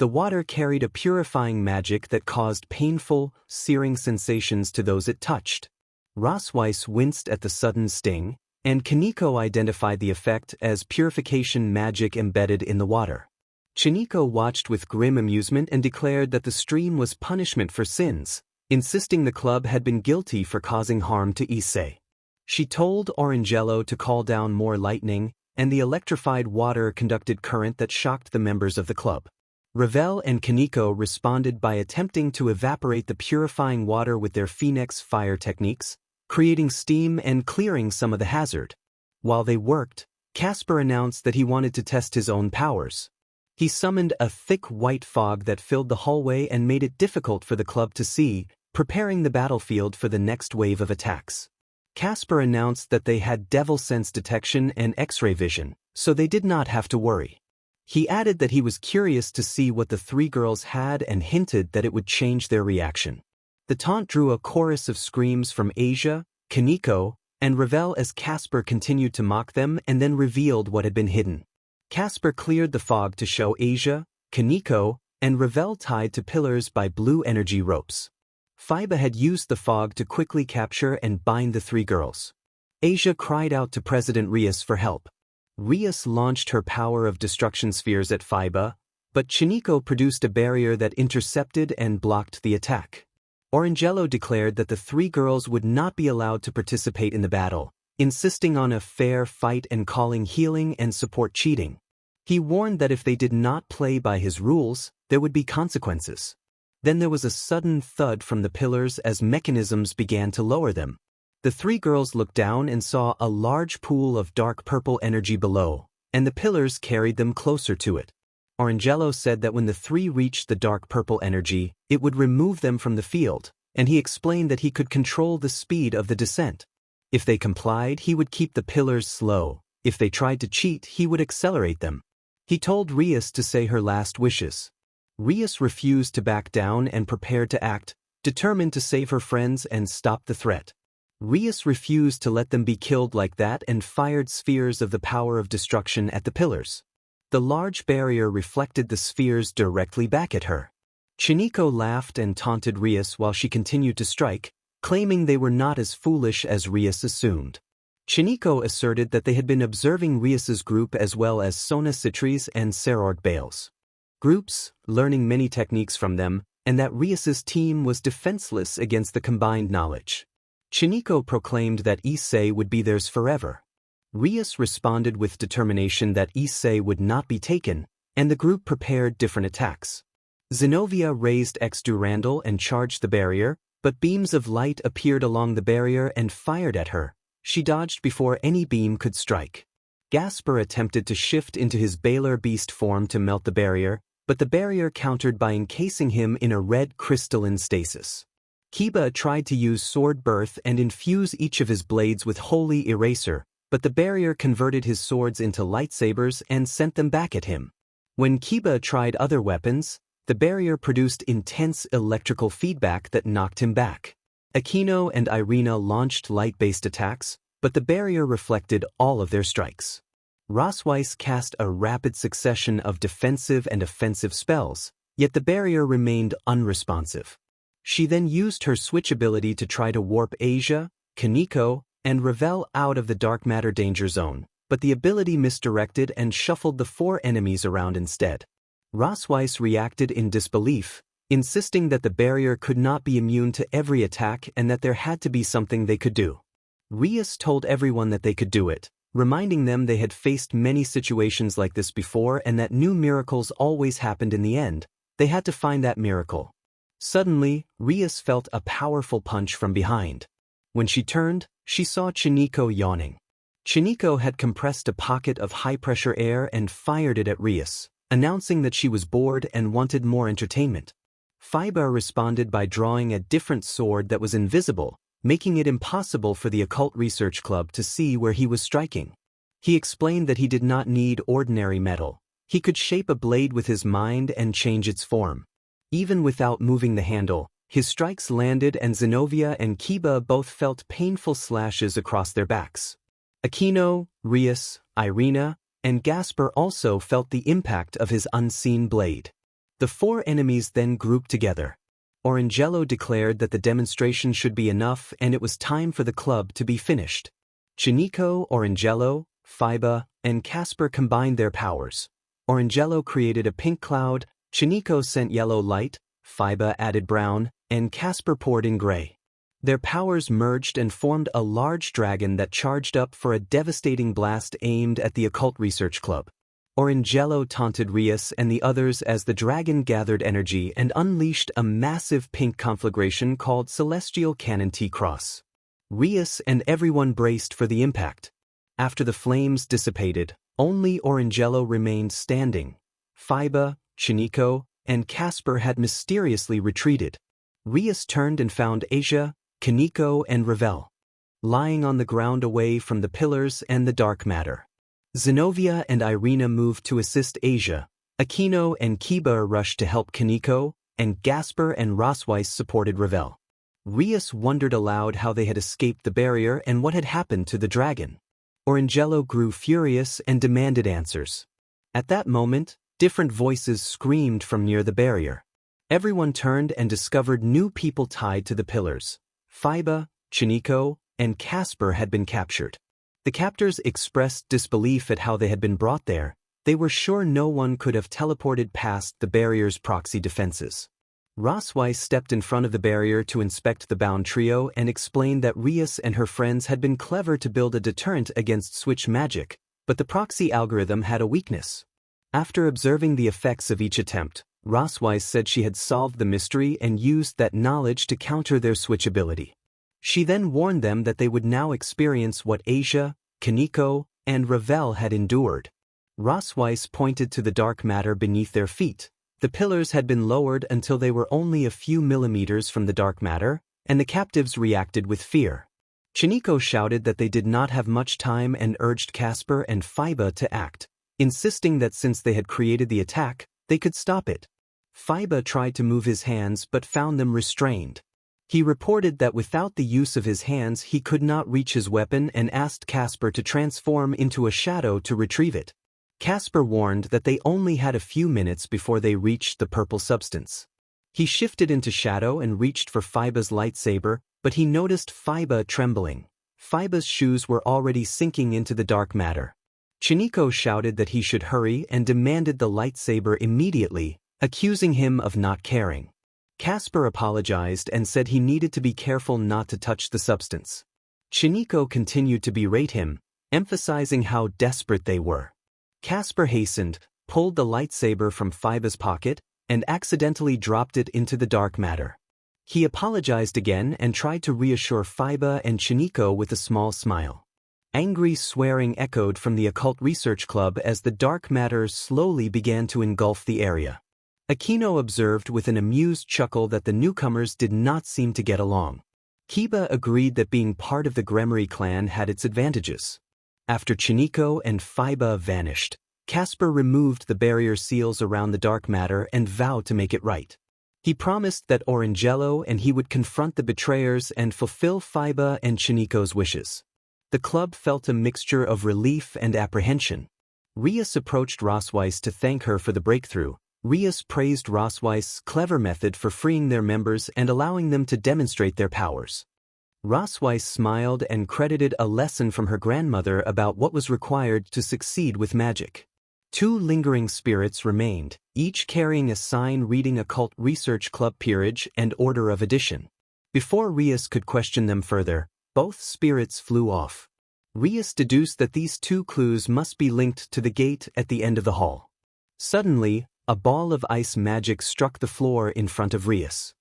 The water carried a purifying magic that caused painful, searing sensations to those it touched. Rosweiss winced at the sudden sting, and Kaneko identified the effect as purification magic embedded in the water. Chiniko watched with grim amusement and declared that the stream was punishment for sins, insisting the club had been guilty for causing harm to Issei. She told Orangelo to call down more lightning, and the electrified water conducted current that shocked the members of the club. Ravel and Kaneko responded by attempting to evaporate the purifying water with their Phoenix fire techniques, creating steam and clearing some of the hazard. While they worked, Casper announced that he wanted to test his own powers. He summoned a thick white fog that filled the hallway and made it difficult for the club to see, preparing the battlefield for the next wave of attacks. Casper announced that they had devil sense detection and X-ray vision, so they did not have to worry. He added that he was curious to see what the 3 girls had and hinted that it would change their reaction. The taunt drew a chorus of screams from Asia, Kaneko, and Ravel as Casper continued to mock them and then revealed what had been hidden. Casper cleared the fog to show Asia, Kaneko, and Ravel tied to pillars by blue energy ropes. Fiba had used the fog to quickly capture and bind the 3 girls. Asia cried out to President Rias for help. Rias launched her power of destruction spheres at Fiba, but Chiniko produced a barrier that intercepted and blocked the attack. Orangelo declared that the 3 girls would not be allowed to participate in the battle, insisting on a fair fight and calling healing and support cheating. He warned that if they did not play by his rules, there would be consequences. Then there was a sudden thud from the pillars as mechanisms began to lower them. The 3 girls looked down and saw a large pool of dark purple energy below, and the pillars carried them closer to it. Orangelo said that when the 3 reached the dark purple energy, it would remove them from the field, and he explained that he could control the speed of the descent. If they complied, he would keep the pillars slow. If they tried to cheat, he would accelerate them. He told Rias to say her last wishes. Rias refused to back down and prepared to act, determined to save her friends and stop the threat. Rias refused to let them be killed like that and fired spheres of the power of destruction at the pillars. The large barrier reflected the spheres directly back at her. Chiniko laughed and taunted Rias while she continued to strike, claiming they were not as foolish as Rias assumed. Chiniko asserted that they had been observing Rias's group as well as Sona Citries and Serorg Bales groups, learning many techniques from them, and that Rias's team was defenseless against the combined knowledge. Chiniko proclaimed that Issei would be theirs forever. Rias responded with determination that Issei would not be taken, and the group prepared different attacks. Zenobia raised X Durandal and charged the barrier, but beams of light appeared along the barrier and fired at her. She dodged before any beam could strike. Gasper attempted to shift into his Baylor Beast form to melt the barrier, but the barrier countered by encasing him in a red crystalline stasis. Kiba tried to use Sword Birth and infuse each of his blades with Holy Eraser, but the barrier converted his swords into lightsabers and sent them back at him. When Kiba tried other weapons, the barrier produced intense electrical feedback that knocked him back. Akino and Irina launched light-based attacks, but the barrier reflected all of their strikes. Rosweiss cast a rapid succession of defensive and offensive spells, yet the barrier remained unresponsive. She then used her switch ability to try to warp Asia, Kaneko, and Ravel out of the dark matter danger zone, but the ability misdirected and shuffled the 4 enemies around instead. Rosweiss reacted in disbelief, insisting that the barrier could not be immune to every attack and that there had to be something they could do. Rias told everyone that they could do it, reminding them they had faced many situations like this before and that new miracles always happened in the end. They had to find that miracle. Suddenly, Rias felt a powerful punch from behind. When she turned, she saw Chiniko yawning. Chiniko had compressed a pocket of high-pressure air and fired it at Rias, announcing that she was bored and wanted more entertainment. Fiba responded by drawing a different sword that was invisible, making it impossible for the Occult Research Club to see where he was striking. He explained that he did not need ordinary metal. He could shape a blade with his mind and change its form. Even without moving the handle, his strikes landed and Zenobia and Kiba both felt painful slashes across their backs. Akino, Rias, Irina, and Gasper also felt the impact of his unseen blade. The 4 enemies then grouped together. Orangelo declared that the demonstration should be enough and it was time for the club to be finished. Chiniko, Orangelo, Fiba, and Casper combined their powers. Orangelo created a pink cloud, Chiniko sent yellow light, Fiba added brown, and Casper poured in gray. Their powers merged and formed a large dragon that charged up for a devastating blast aimed at the Occult Research Club. Orangelo taunted Rias and the others as the dragon gathered energy and unleashed a massive pink conflagration called Celestial Cannon T-Cross. Rias and everyone braced for the impact. After the flames dissipated, only Orangelo remained standing. Fiba, Chiniko, and Casper had mysteriously retreated. Rias turned and found Asia, Kaneko, and Ravel lying on the ground away from the pillars and the dark matter. Zenobia and Irina moved to assist Asia. Akino and Kiba rushed to help Kaneko, and Gasper and Rosweiss supported Ravel. Rias wondered aloud how they had escaped the barrier and what had happened to the dragon. Orangelo grew furious and demanded answers. At that moment, different voices screamed from near the barrier. Everyone turned and discovered new people tied to the pillars. Fiba, Chiniko, and Casper had been captured. The captors expressed disbelief at how they had been brought there. They were sure no one could have teleported past the barrier's proxy defenses. Rosweiss stepped in front of the barrier to inspect the bound trio and explained that Rias and her friends had been clever to build a deterrent against switch magic, but the proxy algorithm had a weakness. After observing the effects of each attempt, Rosweiss said she had solved the mystery and used that knowledge to counter their switch ability. She then warned them that they would now experience what Asia, Kaneko, and Ravel had endured. Rosweiss pointed to the dark matter beneath their feet. The pillars had been lowered until they were only a few millimeters from the dark matter, and the captives reacted with fear. Chiniko shouted that they did not have much time and urged Casper and Fiba to act, insisting that since they had created the attack, they could stop it. Fiba tried to move his hands but found them restrained. He reported that without the use of his hands he could not reach his weapon and asked Casper to transform into a shadow to retrieve it. Casper warned that they only had a few minutes before they reached the purple substance. He shifted into shadow and reached for Fiba's lightsaber, but he noticed Fiba trembling. Fiba's shoes were already sinking into the dark matter. Chiniko shouted that he should hurry and demanded the lightsaber immediately, accusing him of not caring. Casper apologized and said he needed to be careful not to touch the substance. Chiniko continued to berate him, emphasizing how desperate they were. Casper hastened, pulled the lightsaber from Fiba's pocket, and accidentally dropped it into the dark matter. He apologized again and tried to reassure Fiba and Chiniko with a small smile. Angry swearing echoed from the Occult Research Club as the dark matter slowly began to engulf the area. Akino observed with an amused chuckle that the newcomers did not seem to get along. Kiba agreed that being part of the Gremory clan had its advantages. After Chiniko and Fiba vanished, Casper removed the barrier seals around the dark matter and vowed to make it right. He promised that Orangelo and he would confront the betrayers and fulfill Fiba and Chiniko's wishes. The club felt a mixture of relief and apprehension. Rias approached Rosweiss to thank her for the breakthrough. Rias praised Rosweiss's clever method for freeing their members and allowing them to demonstrate their powers. Rosweiss smiled and credited a lesson from her grandmother about what was required to succeed with magic. 2 lingering spirits remained, each carrying a sign reading Occult Research Club Peerage and Order of Addition. Before Rias could question them further, both spirits flew off. Rias deduced that these 2 clues must be linked to the gate at the end of the hall. Suddenly, a ball of ice magic struck the floor in front of Rias.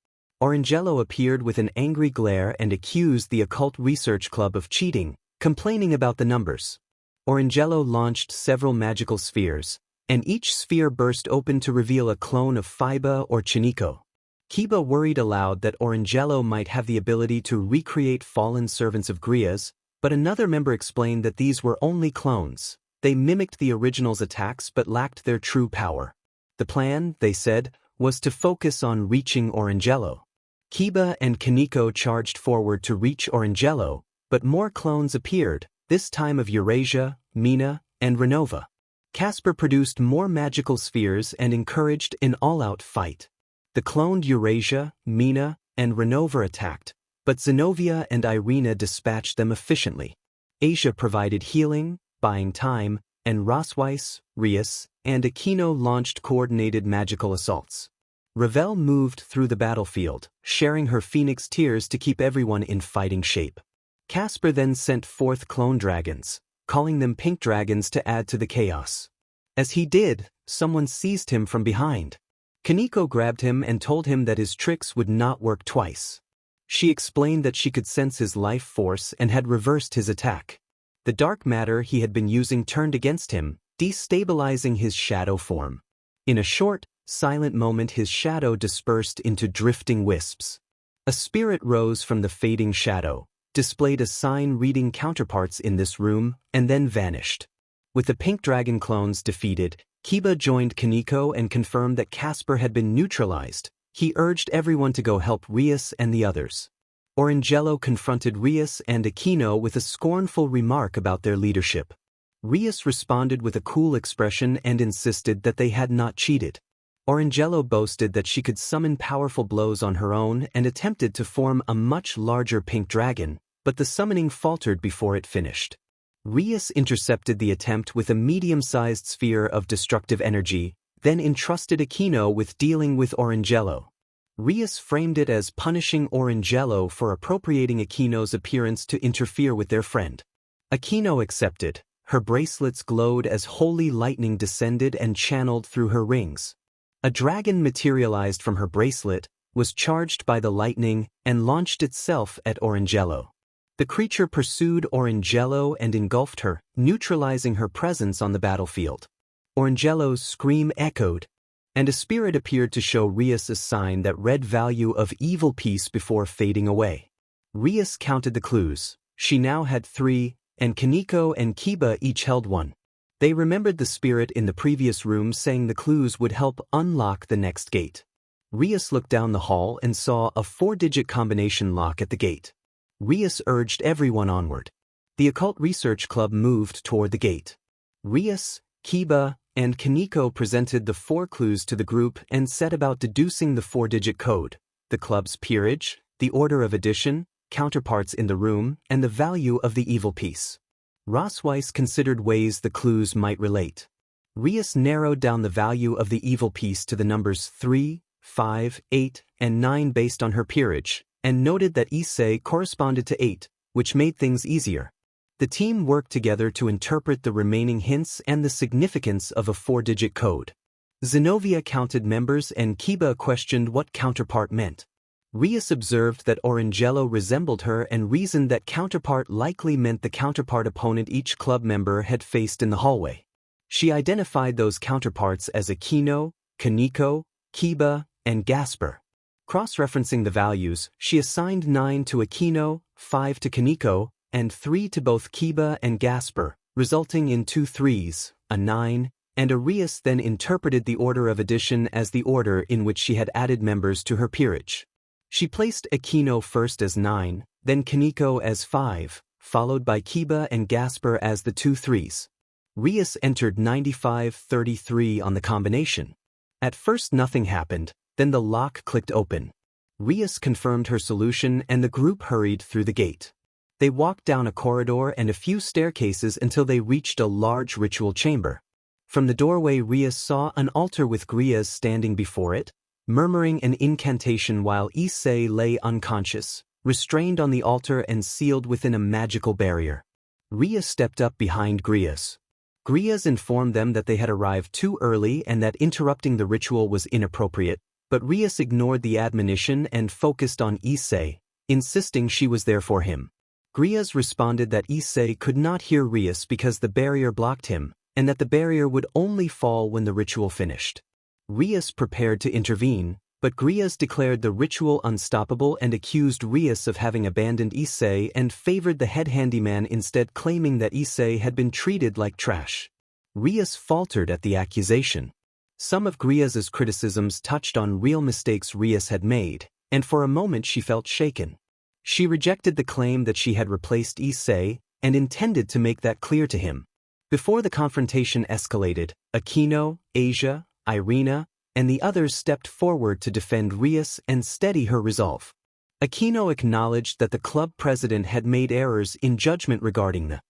Orangelo appeared with an angry glare and accused the Occult Research Club of cheating, complaining about the numbers. Orangelo launched several magical spheres, and each sphere burst open to reveal a clone of Fiba or Chiniko. Kiba worried aloud that Orangelo might have the ability to recreate fallen servants of Grias, but another member explained that these were only clones. They mimicked the original's attacks but lacked their true power. The plan, they said, was to focus on reaching Orangelo. Kiba and Kaneko charged forward to reach Orangelo, but more clones appeared, this time of Eurasia, Mina, and Renova. Casper produced more magical spheres and encouraged an all-out fight. The cloned Eurasia, Mina, and Renova attacked, but Zenobia and Irina dispatched them efficiently. Asia provided healing, buying time, and Rosweiss, Rias, and Akino launched coordinated magical assaults. Ravel moved through the battlefield, sharing her phoenix tears to keep everyone in fighting shape. Casper then sent forth clone dragons, calling them pink dragons to add to the chaos. As he did, someone seized him from behind. Kaneko grabbed him and told him that his tricks would not work twice. She explained that she could sense his life force and had reversed his attack. The dark matter he had been using turned against him, destabilizing his shadow form. In a short, silent moment his shadow dispersed into drifting wisps. A spirit rose from the fading shadow, displayed a sign reading counterparts in this room, and then vanished. With the pink dragon clones defeated, Kiba joined Kaneko and confirmed that Casper had been neutralized. He urged everyone to go help Rias and the others. Orangelo confronted Rias and Akino with a scornful remark about their leadership. Rias responded with a cool expression and insisted that they had not cheated. Orangelo boasted that she could summon powerful blows on her own and attempted to form a much larger pink dragon, but the summoning faltered before it finished. Rias intercepted the attempt with a medium-sized sphere of destructive energy, then entrusted Akino with dealing with Orangelo. Rias framed it as punishing Orangelo for appropriating Akino's appearance to interfere with their friend. Akino accepted. Her bracelets glowed as holy lightning descended and channeled through her rings. A dragon materialized from her bracelet, was charged by the lightning, and launched itself at Orangelo. The creature pursued Orangelo and engulfed her, neutralizing her presence on the battlefield. Orangelo's scream echoed, and a spirit appeared to show Rias a sign that read value of evil peace before fading away. Rias counted the clues. She now had 3, and Kaneko and Kiba each held 1. They remembered the spirit in the previous room saying the clues would help unlock the next gate. Rias looked down the hall and saw a 4-digit combination lock at the gate. Rias urged everyone onward. The Occult Research Club moved toward the gate. Rias, Kiba, and Kaneko presented the 4 clues to the group and set about deducing the 4-digit code, the club's peerage, the order of addition, counterparts in the room, and the value of the evil piece. Rosweiss considered ways the clues might relate. Rias narrowed down the value of the evil piece to the numbers 3, 5, 8, and 9 based on her peerage, and noted that Issei corresponded to 8, which made things easier. The team worked together to interpret the remaining hints and the significance of a 4-digit code. Zenobia counted members and Kiba questioned what counterpart meant. Rias observed that Orangelo resembled her and reasoned that counterpart likely meant the counterpart opponent each club member had faced in the hallway. She identified those counterparts as Aquino, Kaneko, Kiba, and Gasper. Cross-referencing the values, she assigned 9 to Aquino, 5 to Kaneko, and 3 to both Kiba and Gasper, resulting in 2 3s, a 9, and Rias then interpreted the order of addition as the order in which she had added members to her peerage. She placed Aquino first as 9, then Kaneko as 5, followed by Kiba and Gasper as the 2 3s. Rias entered 95-33 on the combination. At first nothing happened, then the lock clicked open. Rias confirmed her solution and the group hurried through the gate. They walked down a corridor and a few staircases until they reached a large ritual chamber. From the doorway Rias saw an altar with Grias standing before it, murmuring an incantation while Issei lay unconscious, restrained on the altar and sealed within a magical barrier. Rias stepped up behind Grias. Grias informed them that they had arrived too early and that interrupting the ritual was inappropriate, but Rias ignored the admonition and focused on Issei, insisting she was there for him. Grias responded that Issei could not hear Rias because the barrier blocked him, and that the barrier would only fall when the ritual finished. Rias prepared to intervene, but Grias declared the ritual unstoppable and accused Rias of having abandoned Issei and favored the head handyman instead, claiming that Issei had been treated like trash. Rias faltered at the accusation. Some of Grias's criticisms touched on real mistakes Rias had made, and for a moment she felt shaken. She rejected the claim that she had replaced Issei and intended to make that clear to him. Before the confrontation escalated, Aquino, Asia, Irina, and the others stepped forward to defend Rias and steady her resolve. Aquino acknowledged that the club president had made errors in judgment regarding the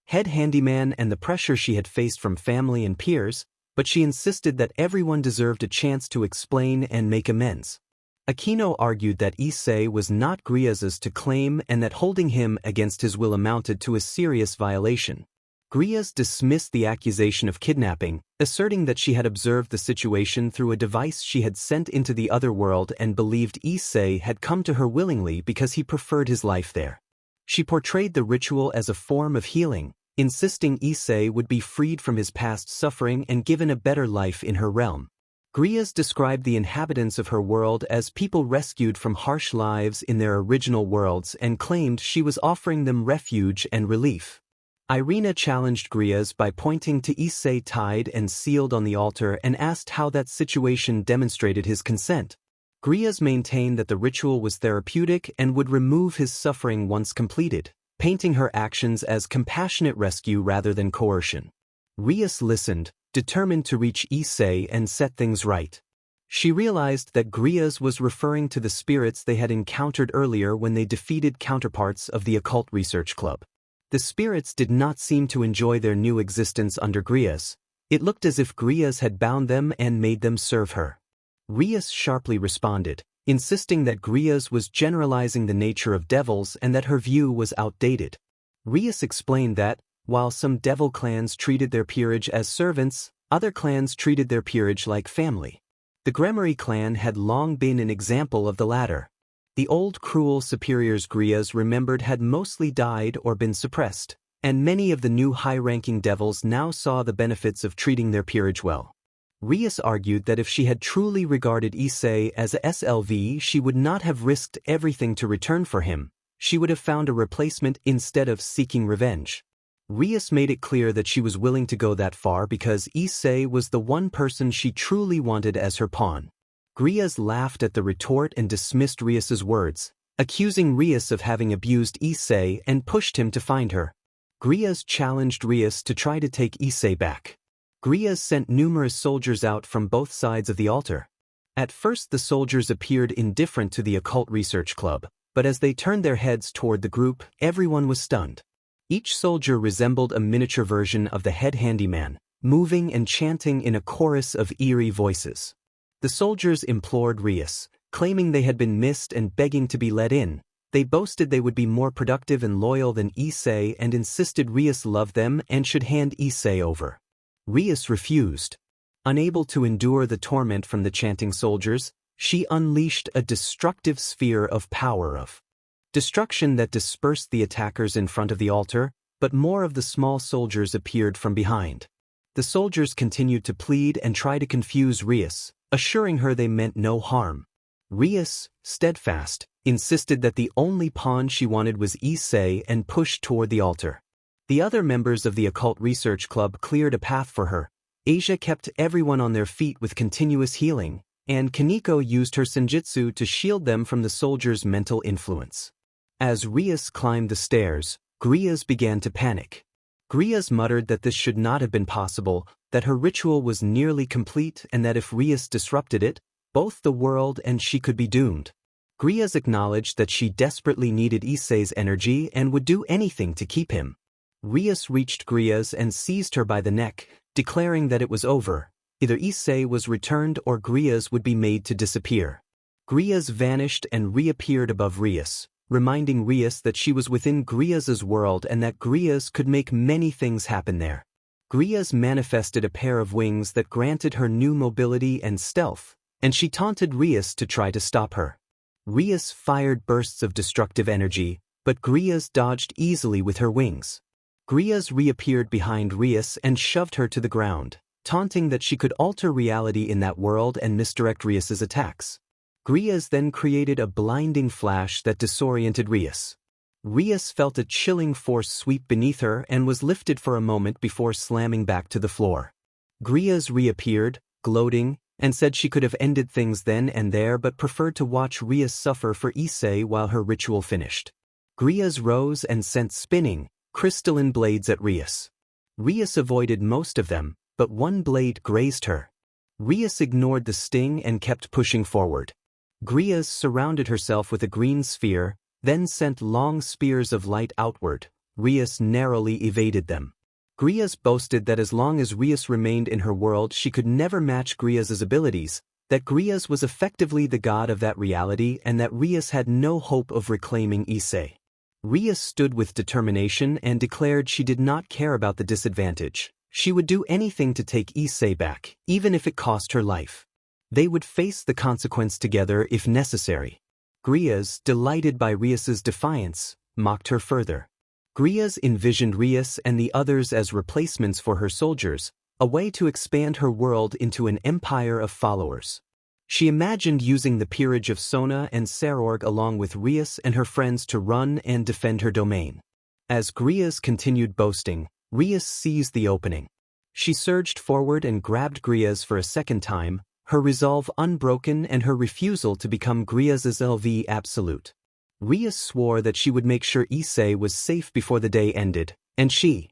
head handyman and the pressure she had faced from family and peers, but she insisted that everyone deserved a chance to explain and make amends. Aquino argued that Issei was not Grias's to claim and that holding him against his will amounted to a serious violation. Grias dismissed the accusation of kidnapping, asserting that she had observed the situation through a device she had sent into the other world and believed Issei had come to her willingly because he preferred his life there. She portrayed the ritual as a form of healing, insisting Issei would be freed from his past suffering and given a better life in her realm. Grias described the inhabitants of her world as people rescued from harsh lives in their original worlds and claimed she was offering them refuge and relief. Irina challenged Grias by pointing to Issei tied and sealed on the altar and asked how that situation demonstrated his consent. Grias maintained that the ritual was therapeutic and would remove his suffering once completed, painting her actions as compassionate rescue rather than coercion. Rias listened, determined to reach Issei and set things right. She realized that Grias was referring to the spirits they had encountered earlier when they defeated counterparts of the Occult Research Club. The spirits did not seem to enjoy their new existence under Grias. It looked as if Grias had bound them and made them serve her. Rias sharply responded, insisting that Grias was generalizing the nature of devils and that her view was outdated. Rias explained that, while some devil clans treated their peerage as servants, other clans treated their peerage like family. The Gremory clan had long been an example of the latter. The old cruel superiors Grias remembered had mostly died or been suppressed, and many of the new high-ranking devils now saw the benefits of treating their peerage well. Rias argued that if she had truly regarded Issei as a SLV, she would not have risked everything to return for him. She would have found a replacement instead of seeking revenge. Rias made it clear that she was willing to go that far because Issei was the one person she truly wanted as her pawn. Grias laughed at the retort and dismissed Rias's words, accusing Rias of having abused Issei and pushed him to find her. Grias challenged Rias to try to take Issei back. Grias sent numerous soldiers out from both sides of the altar. At first the soldiers appeared indifferent to the Occult Research Club, but as they turned their heads toward the group, everyone was stunned. Each soldier resembled a miniature version of the head handyman, moving and chanting in a chorus of eerie voices. The soldiers implored Rias, claiming they had been missed and begging to be let in. They boasted they would be more productive and loyal than Issei and insisted Rias love them and should hand Issei over. Rias refused. Unable to endure the torment from the chanting soldiers, She unleashed a destructive sphere of power of destruction that dispersed the attackers in front of the altar, but more of the small soldiers appeared from behind. The soldiers continued to plead and try to confuse Rias, assuring her they meant no harm. Rias, steadfast, insisted that the only pawn she wanted was Issei and pushed toward the altar. The other members of the Occult Research Club cleared a path for her. Asia kept everyone on their feet with continuous healing, and Kaneko used her senjutsu to shield them from the soldiers' mental influence. As Rias climbed the stairs, Grias began to panic. Grias muttered that this should not have been possible, that her ritual was nearly complete and that if Rias disrupted it, both the world and she could be doomed. Grias acknowledged that she desperately needed Issei's energy and would do anything to keep him. Rias reached Grias and seized her by the neck, declaring that it was over. Either Issei was returned or Grias would be made to disappear. Grias vanished and reappeared above Rias, reminding Rias that she was within Grias's world and that Grias could make many things happen there. Grias manifested a pair of wings that granted her new mobility and stealth, and she taunted Rias to try to stop her. Rias fired bursts of destructive energy, but Grias dodged easily with her wings. Grias reappeared behind Rias and shoved her to the ground, taunting that she could alter reality in that world and misdirect Rias's attacks. Grias then created a blinding flash that disoriented Rias. Rias felt a chilling force sweep beneath her and was lifted for a moment before slamming back to the floor. Grias reappeared, gloating, and said she could have ended things then and there but preferred to watch Rias suffer for Issei while her ritual finished. Grias rose and sent spinning, crystalline blades at Rias. Rias avoided most of them, but one blade grazed her. Rias ignored the sting and kept pushing forward. Grias surrounded herself with a green sphere, then sent long spears of light outward. Rias narrowly evaded them. Grias boasted that as long as Rias remained in her world she could never match Grias's abilities, that Grias was effectively the god of that reality and that Rias had no hope of reclaiming Issei. Rias stood with determination and declared she did not care about the disadvantage. She would do anything to take Issei back, even if it cost her life. They would face the consequence together if necessary. Grias, delighted by Rias's defiance, mocked her further. Grias envisioned Rias and the others as replacements for her soldiers, a way to expand her world into an empire of followers. She imagined using the peerage of Sona and Sarorg along with Rias and her friends to run and defend her domain. As Grias continued boasting, Rias seized the opening. She surged forward and grabbed Grias for a second time, her resolve unbroken and her refusal to become Grias's LV absolute. Rias swore that she would make sure Issei was safe before the day ended, and she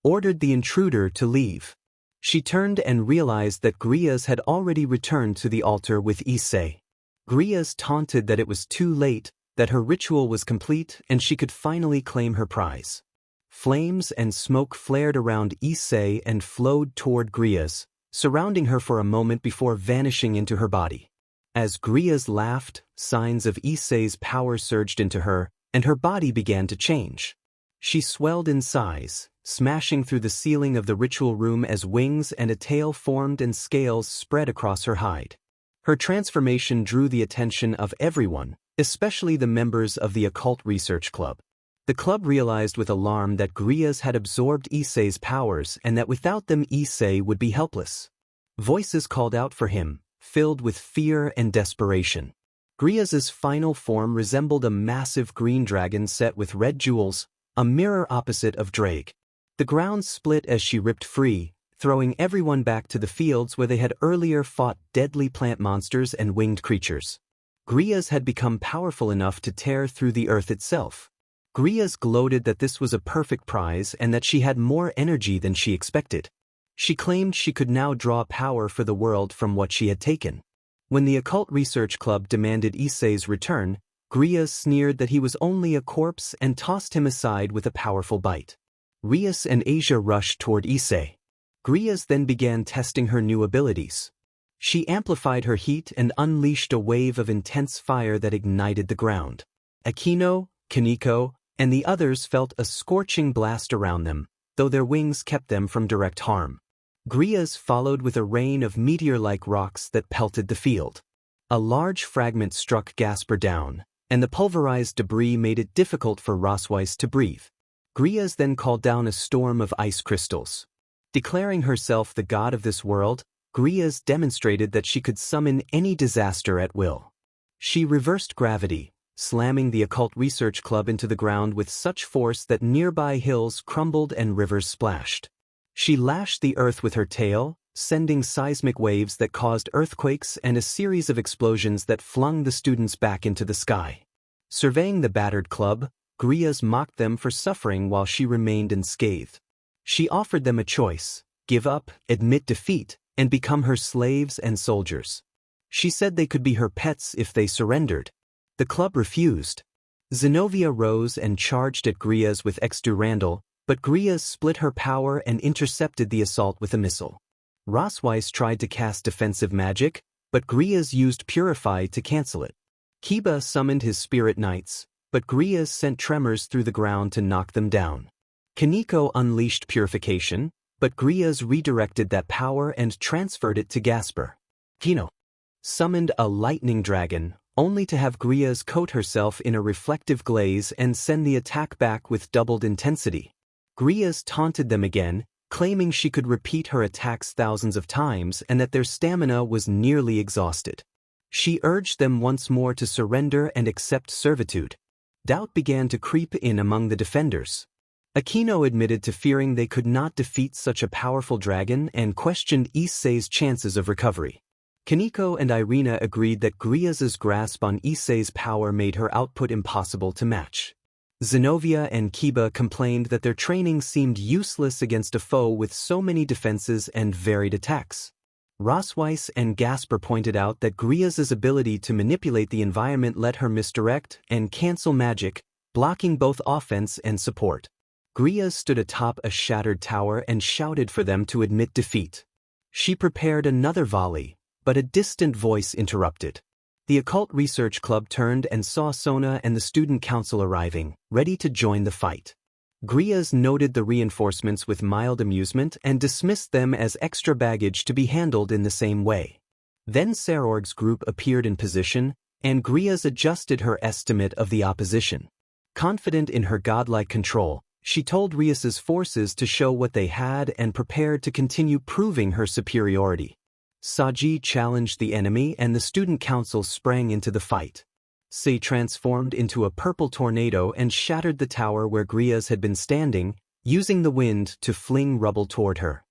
ordered the intruder to leave. She turned and realized that Grias had already returned to the altar with Issei. Grias taunted that it was too late, that her ritual was complete and she could finally claim her prize. Flames and smoke flared around Issei and flowed toward Grias, surrounding her for a moment before vanishing into her body. As Grias laughed, signs of Issei's power surged into her, and her body began to change. She swelled in size, smashing through the ceiling of the ritual room as wings and a tail formed and scales spread across her hide. Her transformation drew the attention of everyone, especially the members of the Occult Research Club. The club realized with alarm that Grias had absorbed Issei's powers and that without them Issei would be helpless. Voices called out for him, filled with fear and desperation. Grias's final form resembled a massive green dragon set with red jewels, a mirror opposite of Drake. The ground split as she ripped free, throwing everyone back to the fields where they had earlier fought deadly plant monsters and winged creatures. Grias had become powerful enough to tear through the earth itself. Grias gloated that this was a perfect prize and that she had more energy than she expected. She claimed she could now draw power for the world from what she had taken. When the Occult Research Club demanded Issei's return, Grias sneered that he was only a corpse and tossed him aside with a powerful bite. Rias and Asia rushed toward Issei. Grias then began testing her new abilities. She amplified her heat and unleashed a wave of intense fire that ignited the ground. Akino, Kaneko, and the others felt a scorching blast around them, though their wings kept them from direct harm. Grias followed with a rain of meteor-like rocks that pelted the field. A large fragment struck Gasper down, and the pulverized debris made it difficult for Rosweiss to breathe. Griaz then called down a storm of ice crystals. Declaring herself the god of this world, Griaz demonstrated that she could summon any disaster at will. She reversed gravity, slamming the Occult Research Club into the ground with such force that nearby hills crumbled and rivers splashed. She lashed the earth with her tail, sending seismic waves that caused earthquakes and a series of explosions that flung the students back into the sky. Surveying the battered club, Griaz mocked them for suffering while she remained unscathed. She offered them a choice: give up, admit defeat, and become her slaves and soldiers. She said they could be her pets if they surrendered. The club refused. Zenobia rose and charged at Griaz with Exdurandal, but Griaz split her power and intercepted the assault with a missile. Rosweiss tried to cast defensive magic, but Griaz used Purify to cancel it. Kiba summoned his spirit knights, but Griaz sent tremors through the ground to knock them down. Kaneko unleashed Purification, but Griaz redirected that power and transferred it to Gasper. Kino summoned a lightning dragon, only to have Griaz coat herself in a reflective glaze and send the attack back with doubled intensity. Griaz taunted them again, claiming she could repeat her attacks thousands of times and that their stamina was nearly exhausted. She urged them once more to surrender and accept servitude. Doubt began to creep in among the defenders. Aquino admitted to fearing they could not defeat such a powerful dragon and questioned Issei's chances of recovery. Kaneko and Irina agreed that Griaz's grasp on Issei's power made her output impossible to match. Zenobia and Kiba complained that their training seemed useless against a foe with so many defenses and varied attacks. Rosweiss and Gasper pointed out that Griaz's ability to manipulate the environment let her misdirect and cancel magic, blocking both offense and support. Griaz stood atop a shattered tower and shouted for them to admit defeat. She prepared another volley, but a distant voice interrupted. The Occult Research Club turned and saw Sona and the Student Council arriving, ready to join the fight. Griaz noted the reinforcements with mild amusement and dismissed them as extra baggage to be handled in the same way. Then Sarorg's group appeared in position, and Griaz adjusted her estimate of the opposition. Confident in her godlike control, she told Rias's forces to show what they had and prepared to continue proving her superiority. Saji challenged the enemy and the Student Council sprang into the fight. Sei transformed into a purple tornado and shattered the tower where Griaz had been standing, using the wind to fling rubble toward her.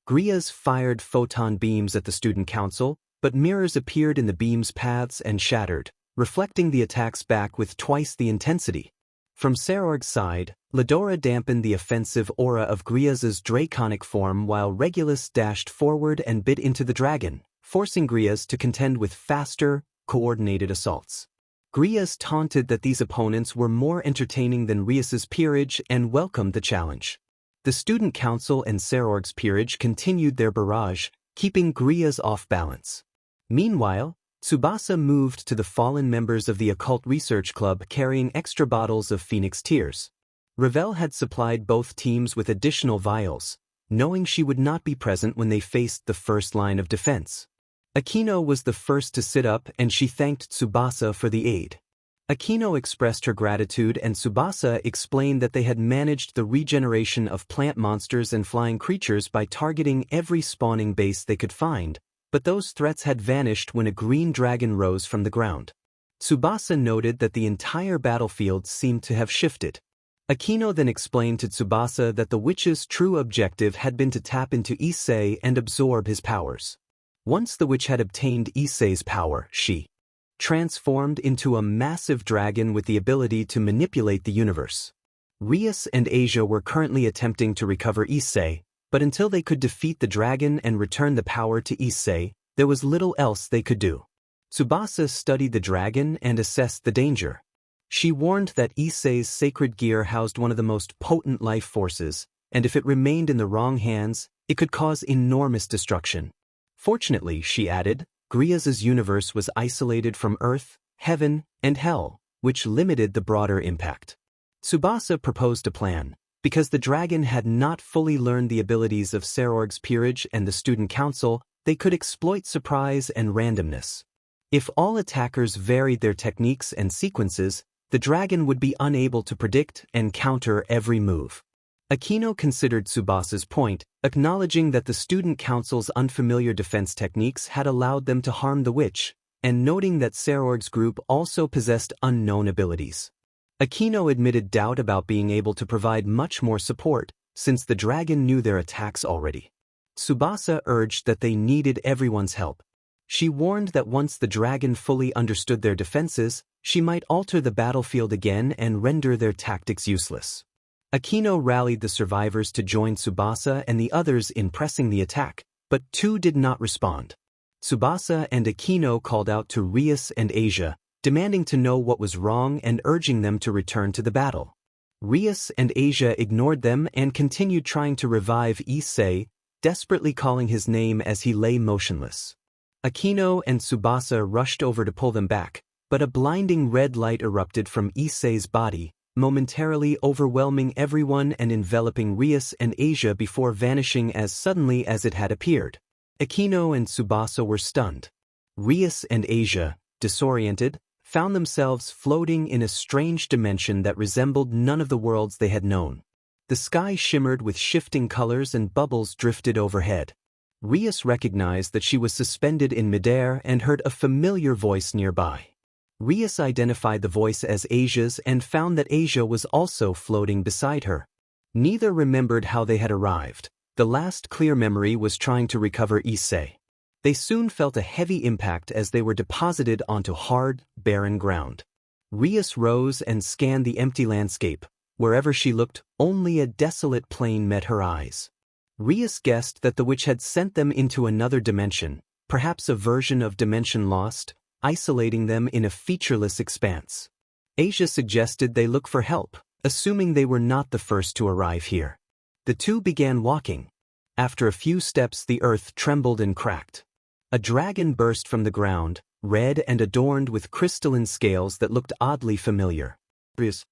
Griaz fired photon beams at the Student Council, but mirrors appeared in the beams' paths and shattered, reflecting the attacks back with twice the intensity. From Sarorg's side, Ladora dampened the offensive aura of Griaz's draconic form while Regulus dashed forward and bit into the dragon, forcing Griaz to contend with faster, coordinated assaults. Griaz taunted that these opponents were more entertaining than Rias's peerage and welcomed the challenge. The Student Council and Sarorg's peerage continued their barrage, keeping Griaz off balance. Meanwhile, Tsubasa moved to the fallen members of the Occult Research Club carrying extra bottles of Phoenix Tears. Ravel had supplied both teams with additional vials, knowing she would not be present when they faced the first line of defense. Aquino was the first to sit up and she thanked Tsubasa for the aid. Aquino expressed her gratitude and Tsubasa explained that they had managed the regeneration of plant monsters and flying creatures by targeting every spawning base they could find, but those threats had vanished when a green dragon rose from the ground. Tsubasa noted that the entire battlefield seemed to have shifted. Aquino then explained to Tsubasa that the witch's true objective had been to tap into Issei and absorb his powers. Once the witch had obtained Issei's power, she transformed into a massive dragon with the ability to manipulate the universe. Rias and Asia were currently attempting to recover Issei, but until they could defeat the dragon and return the power to Issei, there was little else they could do. Tsubasa studied the dragon and assessed the danger. She warned that Issei's sacred gear housed one of the most potent life forces, and if it remained in the wrong hands, it could cause enormous destruction. Fortunately, she added, Griaz's universe was isolated from Earth, Heaven, and Hell, which limited the broader impact. Tsubasa proposed a plan. Because the dragon had not fully learned the abilities of Sarorg's peerage and the Student Council, they could exploit surprise and randomness. If all attackers varied their techniques and sequences, the dragon would be unable to predict and counter every move. Akino considered Tsubasa's point, acknowledging that the student council's unfamiliar defense techniques had allowed them to harm the witch, and noting that Seorg's group also possessed unknown abilities. Akino admitted doubt about being able to provide much more support, since the dragon knew their attacks already. Tsubasa urged that they needed everyone's help. She warned that once the dragon fully understood their defenses, she might alter the battlefield again and render their tactics useless. Akino rallied the survivors to join Tsubasa and the others in pressing the attack, but two did not respond. Tsubasa and Akino called out to Rias and Asia, demanding to know what was wrong and urging them to return to the battle. Rias and Asia ignored them and continued trying to revive Issei, desperately calling his name as he lay motionless. Akino and Tsubasa rushed over to pull them back, but a blinding red light erupted from Issei's body, momentarily overwhelming everyone and enveloping Rias and Asia before vanishing as suddenly as it had appeared. Akino and Tsubasa were stunned. Rias and Asia, disoriented, found themselves floating in a strange dimension that resembled none of the worlds they had known. The sky shimmered with shifting colors and bubbles drifted overhead. Rias recognized that she was suspended in midair and heard a familiar voice nearby. Rias identified the voice as Asia's and found that Asia was also floating beside her. Neither remembered how they had arrived. The last clear memory was trying to recover Issei. They soon felt a heavy impact as they were deposited onto hard, barren ground. Rias rose and scanned the empty landscape. Wherever she looked, only a desolate plain met her eyes. Rias guessed that the witch had sent them into another dimension, perhaps a version of Dimension Lost, isolating them in a featureless expanse. Asia suggested they look for help, assuming they were not the first to arrive here. The two began walking. After a few steps, the earth trembled and cracked. A dragon burst from the ground, red and adorned with crystalline scales that looked oddly familiar. Rias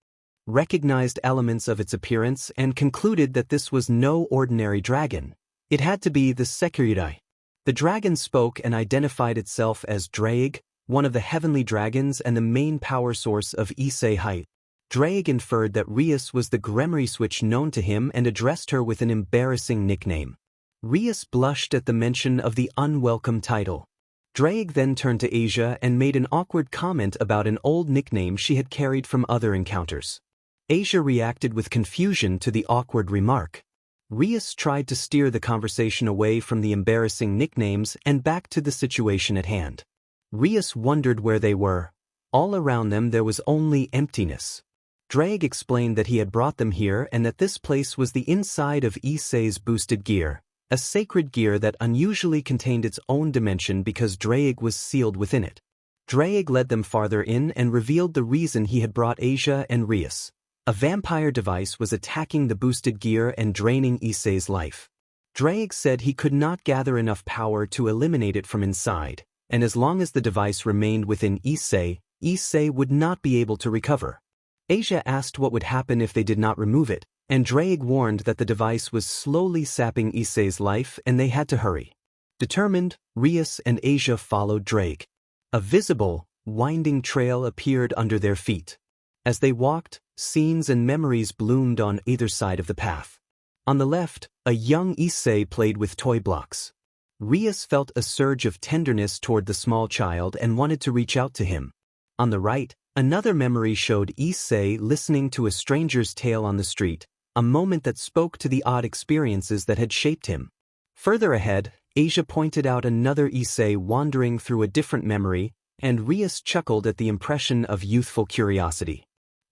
recognized elements of its appearance and concluded that this was no ordinary dragon. It had to be the Sekiryuutei. The dragon spoke and identified itself as Draig, one of the heavenly dragons and the main power source of Issei Height. Draig inferred that Rias was the Gremry witch known to him and addressed her with an embarrassing nickname. Rias blushed at the mention of the unwelcome title. Draig then turned to Asia and made an awkward comment about an old nickname she had carried from other encounters. Asia reacted with confusion to the awkward remark. Rias tried to steer the conversation away from the embarrassing nicknames and back to the situation at hand. Rias wondered where they were. All around them there was only emptiness. Draig explained that he had brought them here and that this place was the inside of Issei's boosted gear, a sacred gear that unusually contained its own dimension because Draig was sealed within it. Draig led them farther in and revealed the reason he had brought Asia and Rias. A vampire device was attacking the boosted gear and draining Issei's life. Draig said he could not gather enough power to eliminate it from inside, and as long as the device remained within Issei, Issei would not be able to recover. Asia asked what would happen if they did not remove it, and Draig warned that the device was slowly sapping Issei's life and they had to hurry. Determined, Rias and Asia followed Draig. A visible, winding trail appeared under their feet. As they walked, scenes and memories bloomed on either side of the path. On the left, a young Issei played with toy blocks. Rias felt a surge of tenderness toward the small child and wanted to reach out to him. On the right, another memory showed Issei listening to a stranger's tale on the street, a moment that spoke to the odd experiences that had shaped him. Further ahead, Asia pointed out another Issei wandering through a different memory, and Rias chuckled at the impression of youthful curiosity.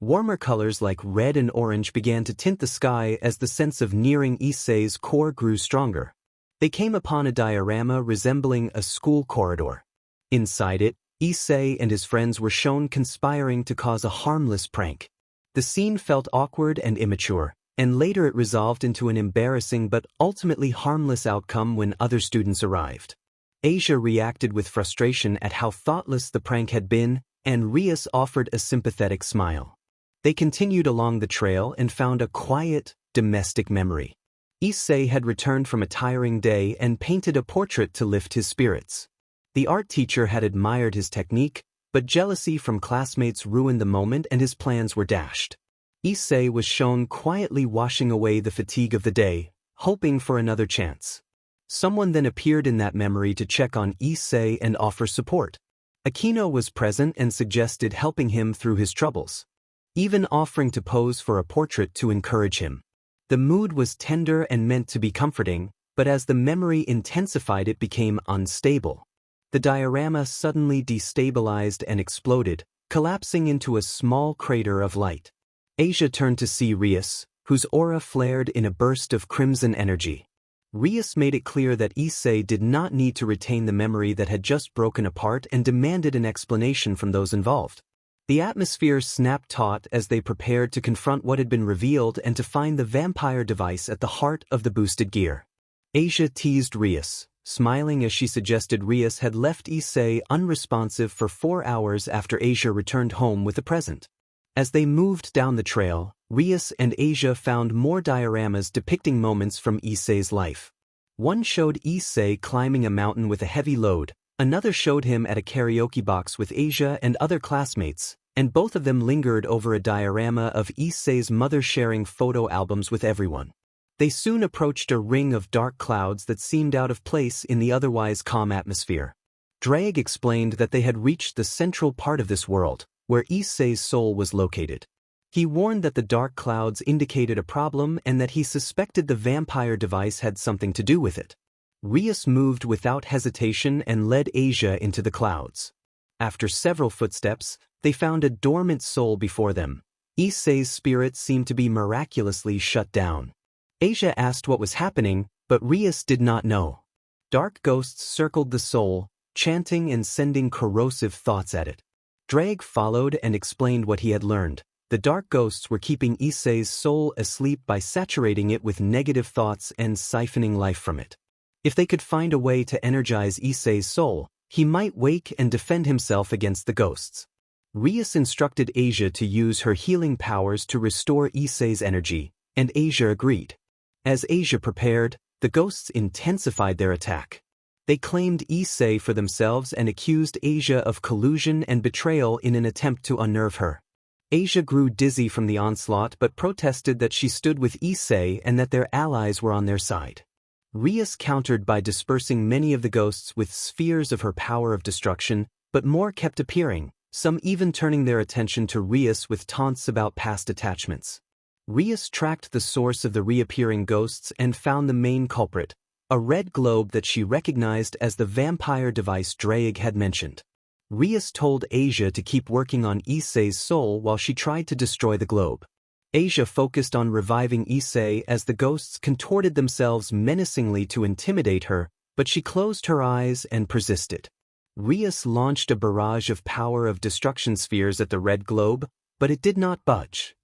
Warmer colors like red and orange began to tint the sky as the sense of nearing Issei's core grew stronger. They came upon a diorama resembling a school corridor. Inside it, Issei and his friends were shown conspiring to cause a harmless prank. The scene felt awkward and immature, and later it resolved into an embarrassing but ultimately harmless outcome when other students arrived. Asia reacted with frustration at how thoughtless the prank had been, and Rias offered a sympathetic smile. They continued along the trail and found a quiet, domestic memory. Issei had returned from a tiring day and painted a portrait to lift his spirits. The art teacher had admired his technique, but jealousy from classmates ruined the moment and his plans were dashed. Issei was shown quietly washing away the fatigue of the day, hoping for another chance. Someone then appeared in that memory to check on Issei and offer support. Akino was present and suggested helping him through his troubles, even offering to pose for a portrait to encourage him. The mood was tender and meant to be comforting, but as the memory intensified it became unstable. The diorama suddenly destabilized and exploded, collapsing into a small crater of light. Asia turned to see Rias, whose aura flared in a burst of crimson energy. Rias made it clear that Issei did not need to retain the memory that had just broken apart and demanded an explanation from those involved. The atmosphere snapped taut as they prepared to confront what had been revealed and to find the vampire device at the heart of the boosted gear. Asia teased Rias, smiling as she suggested Rias had left Issei unresponsive for 4 hours after Asia returned home with a present. As they moved down the trail, Rias and Asia found more dioramas depicting moments from Issei's life. One showed Issei climbing a mountain with a heavy load, another showed him at a karaoke box with Asia and other classmates, and both of them lingered over a diorama of Issei's mother sharing photo albums with everyone. They soon approached a ring of dark clouds that seemed out of place in the otherwise calm atmosphere. Drake explained that they had reached the central part of this world, where Issei's soul was located. He warned that the dark clouds indicated a problem and that he suspected the vampire device had something to do with it. Rias moved without hesitation and led Asia into the clouds. After several footsteps, they found a dormant soul before them. Issei's spirit seemed to be miraculously shut down. Asia asked what was happening, but Rias did not know. Dark ghosts circled the soul, chanting and sending corrosive thoughts at it. Drake followed and explained what he had learned. The dark ghosts were keeping Issei's soul asleep by saturating it with negative thoughts and siphoning life from it. If they could find a way to energize Issei's soul, he might wake and defend himself against the ghosts. Rias instructed Asia to use her healing powers to restore Issei's energy, and Asia agreed. As Asia prepared, the ghosts intensified their attack. They claimed Issei for themselves and accused Asia of collusion and betrayal in an attempt to unnerve her. Asia grew dizzy from the onslaught but protested that she stood with Issei and that their allies were on their side. Rias countered by dispersing many of the ghosts with spheres of her power of destruction, but more kept appearing, some even turning their attention to Rias with taunts about past attachments. Rias tracked the source of the reappearing ghosts and found the main culprit, a red globe that she recognized as the vampire device Drake had mentioned. Rias told Asia to keep working on Issei's soul while she tried to destroy the globe. Asia focused on reviving Issei as the ghosts contorted themselves menacingly to intimidate her, but she closed her eyes and persisted. Rias launched a barrage of power of destruction spheres at the red globe, but it did not budge.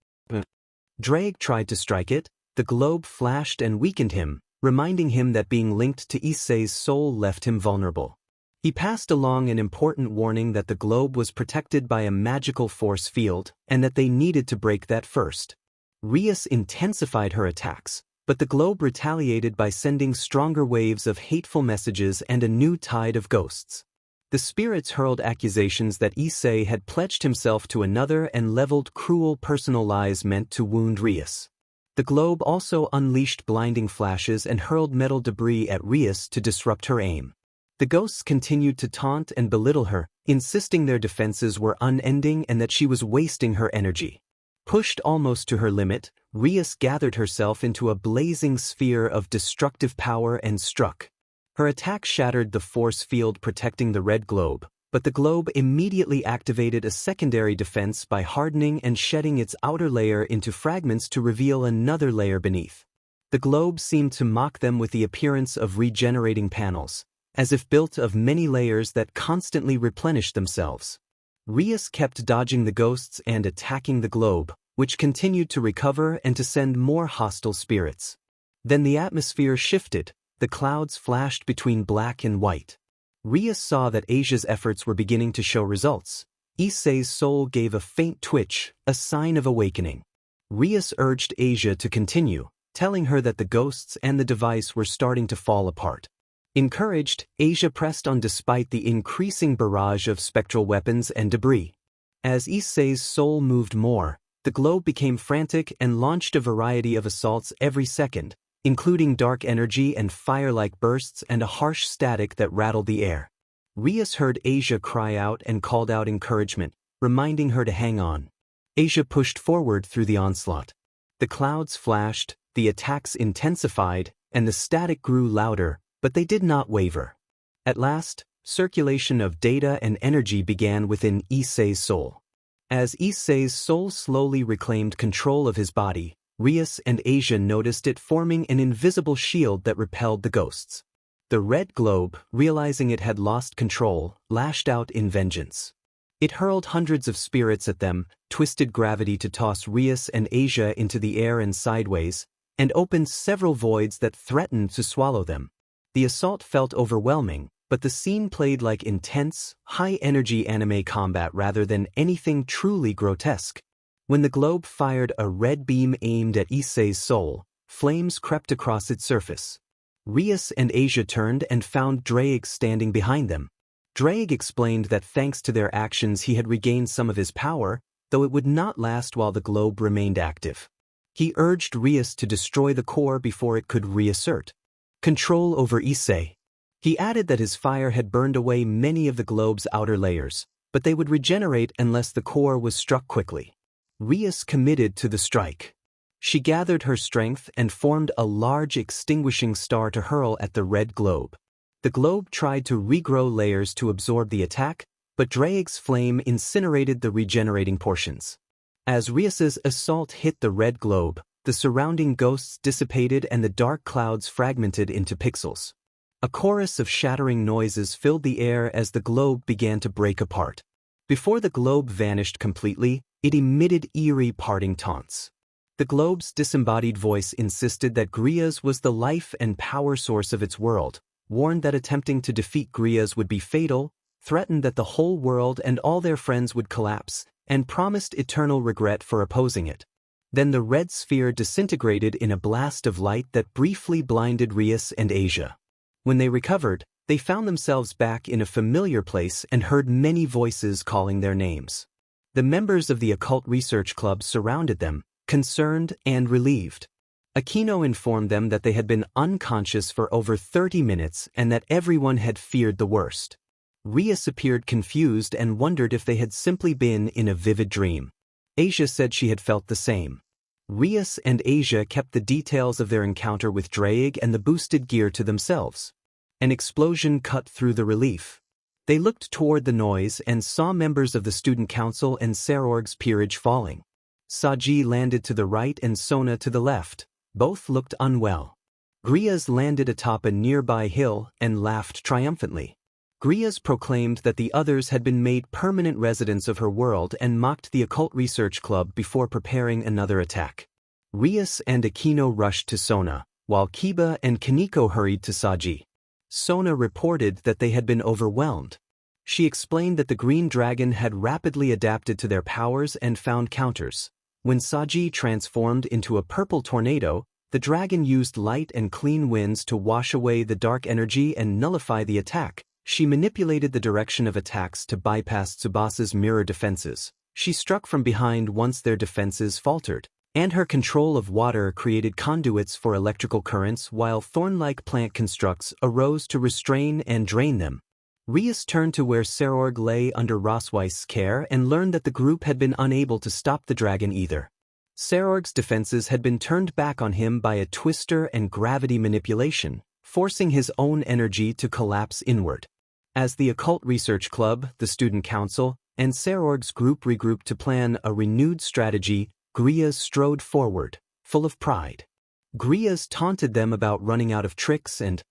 Drake tried to strike it, the globe flashed and weakened him, reminding him that being linked to Issei's soul left him vulnerable. He passed along an important warning that the globe was protected by a magical force field, and that they needed to break that first. Rias intensified her attacks, but the globe retaliated by sending stronger waves of hateful messages and a new tide of ghosts. The spirits hurled accusations that Issei had pledged himself to another and leveled cruel personal lies meant to wound Rias. The globe also unleashed blinding flashes and hurled metal debris at Rias to disrupt her aim. The ghosts continued to taunt and belittle her, insisting their defenses were unending and that she was wasting her energy. Pushed almost to her limit, Rias gathered herself into a blazing sphere of destructive power and struck. Her attack shattered the force field protecting the red globe, but the globe immediately activated a secondary defense by hardening and shedding its outer layer into fragments to reveal another layer beneath. The globe seemed to mock them with the appearance of regenerating panels, as if built of many layers that constantly replenished themselves. Rias kept dodging the ghosts and attacking the globe, which continued to recover and to send more hostile spirits. Then the atmosphere shifted, the clouds flashed between black and white. Rias saw that Asia's efforts were beginning to show results. Issei's soul gave a faint twitch, a sign of awakening. Rias urged Asia to continue, telling her that the ghosts and the device were starting to fall apart. Encouraged, Asia pressed on despite the increasing barrage of spectral weapons and debris. As Issei's soul moved more, the globe became frantic and launched a variety of assaults every second, including dark energy and fire-like bursts and a harsh static that rattled the air. Rias heard Asia cry out and called out encouragement, reminding her to hang on. Asia pushed forward through the onslaught. The clouds flashed, the attacks intensified, and the static grew louder, but they did not waver. At last, circulation of data and energy began within Issei's soul. As Issei's soul slowly reclaimed control of his body, Rias and Asia noticed it forming an invisible shield that repelled the ghosts. The red globe, realizing it had lost control, lashed out in vengeance. It hurled hundreds of spirits at them, twisted gravity to toss Rias and Asia into the air and sideways, and opened several voids that threatened to swallow them. The assault felt overwhelming, but the scene played like intense, high-energy anime combat rather than anything truly grotesque. When the globe fired a red beam aimed at Issei's soul, flames crept across its surface. Rias and Asia turned and found Drake standing behind them. Drake explained that thanks to their actions he had regained some of his power, though it would not last while the globe remained active. He urged Rias to destroy the core before it could reassert control over Issei. He added that his fire had burned away many of the globe's outer layers, but they would regenerate unless the core was struck quickly. Rias committed to the strike. She gathered her strength and formed a large extinguishing star to hurl at the red globe. The globe tried to regrow layers to absorb the attack, but Drake's flame incinerated the regenerating portions. As Rias's assault hit the red globe, the surrounding ghosts dissipated and the dark clouds fragmented into pixels. A chorus of shattering noises filled the air as the globe began to break apart. Before the globe vanished completely, it emitted eerie parting taunts. The globe's disembodied voice insisted that Grias was the life and power source of its world, warned that attempting to defeat Grias would be fatal, threatened that the whole world and all their friends would collapse, and promised eternal regret for opposing it. Then the red sphere disintegrated in a blast of light that briefly blinded Rias and Asia. When they recovered, they found themselves back in a familiar place and heard many voices calling their names. The members of the occult research club surrounded them, concerned and relieved. Aquino informed them that they had been unconscious for over 30 minutes and that everyone had feared the worst. Rias appeared confused and wondered if they had simply been in a vivid dream. Asia said she had felt the same. Rias and Asia kept the details of their encounter with Drake and the boosted gear to themselves. An explosion cut through the relief. They looked toward the noise and saw members of the student council and Serorg's peerage falling. Saji landed to the right and Sona to the left. Both looked unwell. Grias landed atop a nearby hill and laughed triumphantly. Grias proclaimed that the others had been made permanent residents of her world and mocked the occult research club before preparing another attack. Rias and Aquino rushed to Sona, while Kiba and Kaneko hurried to Saji. Sona reported that they had been overwhelmed. She explained that the green dragon had rapidly adapted to their powers and found counters. When Saji transformed into a purple tornado, the dragon used light and clean winds to wash away the dark energy and nullify the attack. She manipulated the direction of attacks to bypass Tsubasa's mirror defenses. She struck from behind once their defenses faltered, and her control of water created conduits for electrical currents while thorn-like plant constructs arose to restrain and drain them. Rias turned to where Serorg lay under Rosweiss's care and learned that the group had been unable to stop the dragon either. Serorg's defenses had been turned back on him by a twister and gravity manipulation, forcing his own energy to collapse inward. As the Occult Research Club, the Student Council, and Serorg's group regrouped to plan a renewed strategy, Grias strode forward, full of pride. Grias taunted them about running out of tricks and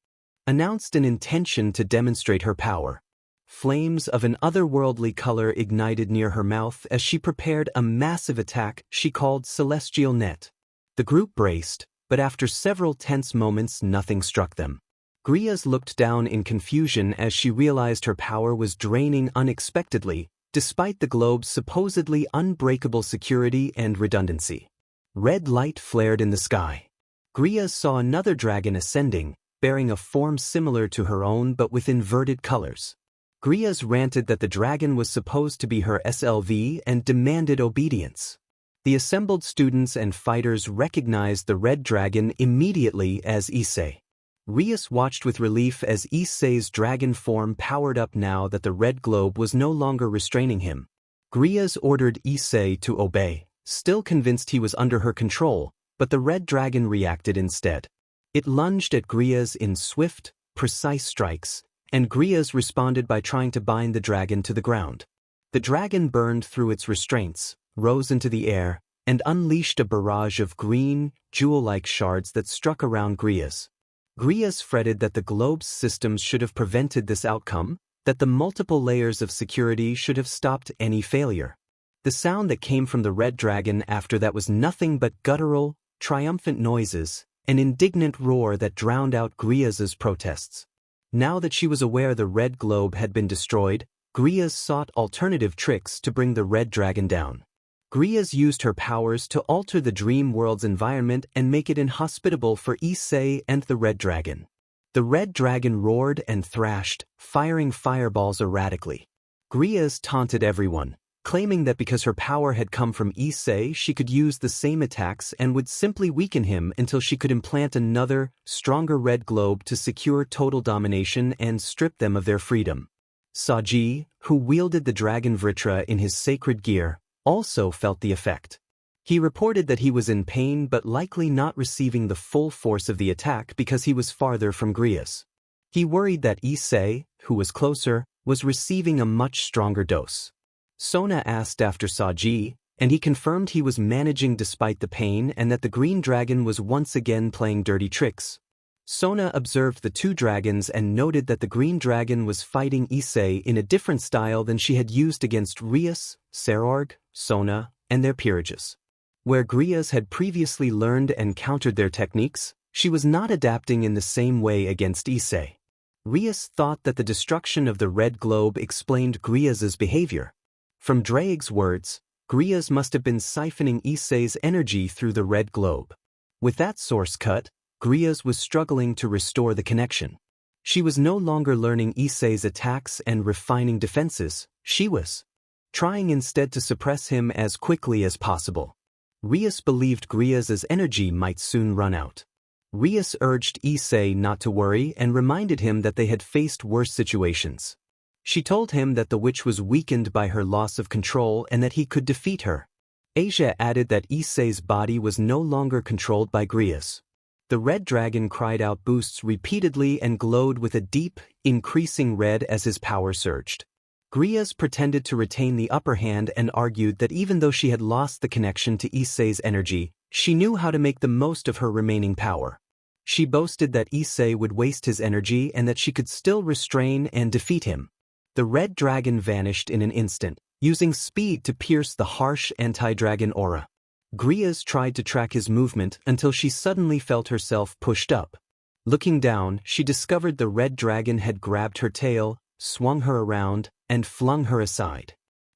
announced an intention to demonstrate her power. Flames of an otherworldly color ignited near her mouth as she prepared a massive attack she called Celestial Net. The group braced, but after several tense moments nothing struck them. Grias looked down in confusion as she realized her power was draining unexpectedly, despite the globe's supposedly unbreakable security and redundancy. Red light flared in the sky. Grias saw another dragon ascending, bearing a form similar to her own but with inverted colors. Grias ranted that the dragon was supposed to be her SLV and demanded obedience. The assembled students and fighters recognized the red dragon immediately as Issei. Rias watched with relief as Issei's dragon form powered up now that the red globe was no longer restraining him. Grias ordered Issei to obey, still convinced he was under her control, but the red dragon reacted instead. It lunged at Grias in swift, precise strikes, and Grias responded by trying to bind the dragon to the ground. The dragon burned through its restraints, rose into the air, and unleashed a barrage of green, jewel-like shards that struck around Grias. Grias fretted that the globe's systems should have prevented this outcome, that the multiple layers of security should have stopped any failure. The sound that came from the red dragon after that was nothing but guttural, triumphant noises, an indignant roar that drowned out Grias's protests. Now that she was aware the red globe had been destroyed, Grias sought alternative tricks to bring the red dragon down. Grias used her powers to alter the dream world's environment and make it inhospitable for Issei and the red dragon. The red dragon roared and thrashed, firing fireballs erratically. Grias taunted everyone, claiming that because her power had come from Issei she could use the same attacks and would simply weaken him until she could implant another, stronger red globe to secure total domination and strip them of their freedom. Saji, who wielded the dragon Vritra in his sacred gear, also felt the effect. He reported that he was in pain but likely not receiving the full force of the attack because he was farther from Grias. He worried that Issei, who was closer, was receiving a much stronger dose. Sona asked after Saji, and he confirmed he was managing despite the pain and that the green dragon was once again playing dirty tricks. Sona observed the two dragons and noted that the green dragon was fighting Issei in a different style than she had used against Rias, Serorg, Sona, and their peerages. Where Grias had previously learned and countered their techniques, she was not adapting in the same way against Issei. Rias thought that the destruction of the red globe explained Grias's behavior. From Draig's words, Grias must have been siphoning Issei's energy through the red globe. With that source cut, Grias was struggling to restore the connection. She was no longer learning Issei's attacks and refining defenses, she was trying instead to suppress him as quickly as possible. Rias believed Grias's energy might soon run out. Rias urged Issei not to worry and reminded him that they had faced worse situations. She told him that the witch was weakened by her loss of control and that he could defeat her. Asia added that Issei's body was no longer controlled by Grias. The red dragon cried out boosts repeatedly and glowed with a deep, increasing red as his power surged. Grias pretended to retain the upper hand and argued that even though she had lost the connection to Issei's energy, she knew how to make the most of her remaining power. She boasted that Issei would waste his energy and that she could still restrain and defeat him. The red dragon vanished in an instant, using speed to pierce the harsh anti-dragon aura. Grias tried to track his movement until she suddenly felt herself pushed up. Looking down, she discovered the red dragon had grabbed her tail, swung her around, and flung her aside.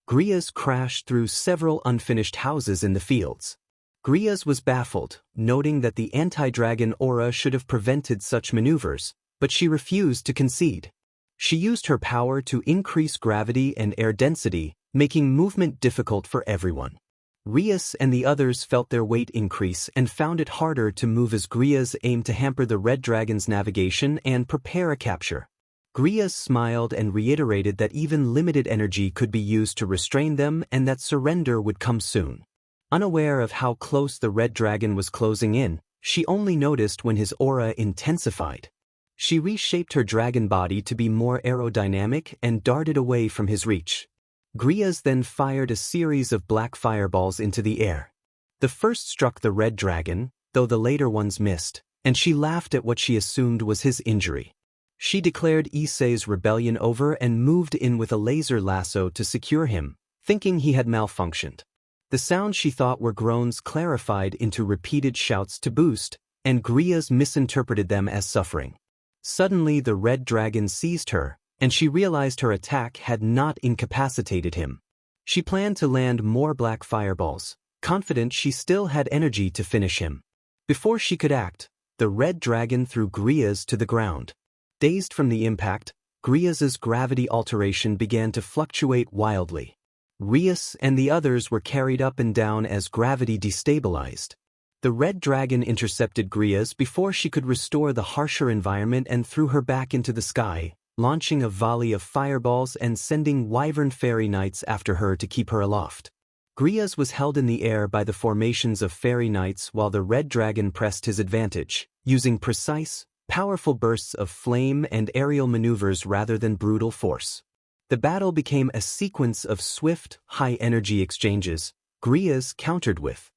Grias crashed through several unfinished houses in the fields. Grias was baffled, noting that the anti-dragon aura should have prevented such maneuvers, but she refused to concede. She used her power to increase gravity and air density, making movement difficult for everyone. Rias and the others felt their weight increase and found it harder to move as Grias aimed to hamper the red dragon's navigation and prepare a capture. Grias smiled and reiterated that even limited energy could be used to restrain them and that surrender would come soon. Unaware of how close the red dragon was closing in, she only noticed when his aura intensified. She reshaped her dragon body to be more aerodynamic and darted away from his reach. Grias then fired a series of black fireballs into the air. The first struck the red dragon, though the later ones missed, and she laughed at what she assumed was his injury. She declared Issei's rebellion over and moved in with a laser lasso to secure him, thinking he had malfunctioned. The sounds she thought were groans clarified into repeated shouts to boost, and Grias misinterpreted them as suffering. Suddenly the red dragon seized her, and she realized her attack had not incapacitated him. She planned to land more black fireballs, confident she still had energy to finish him. Before she could act, The red dragon threw Griaz to the ground. Dazed from the impact, Griaz's gravity alteration began to fluctuate wildly. Rias and the others were carried up and down as gravity destabilized. The red dragon intercepted Griaz before she could restore the harsher environment and threw her back into the sky, launching a volley of fireballs and sending wyvern fairy knights after her to keep her aloft. Griaz was held in the air by the formations of fairy knights while the red dragon pressed his advantage, using precise, powerful bursts of flame and aerial maneuvers rather than brutal force. The battle became a sequence of swift, high-energy exchanges, Griaz countered with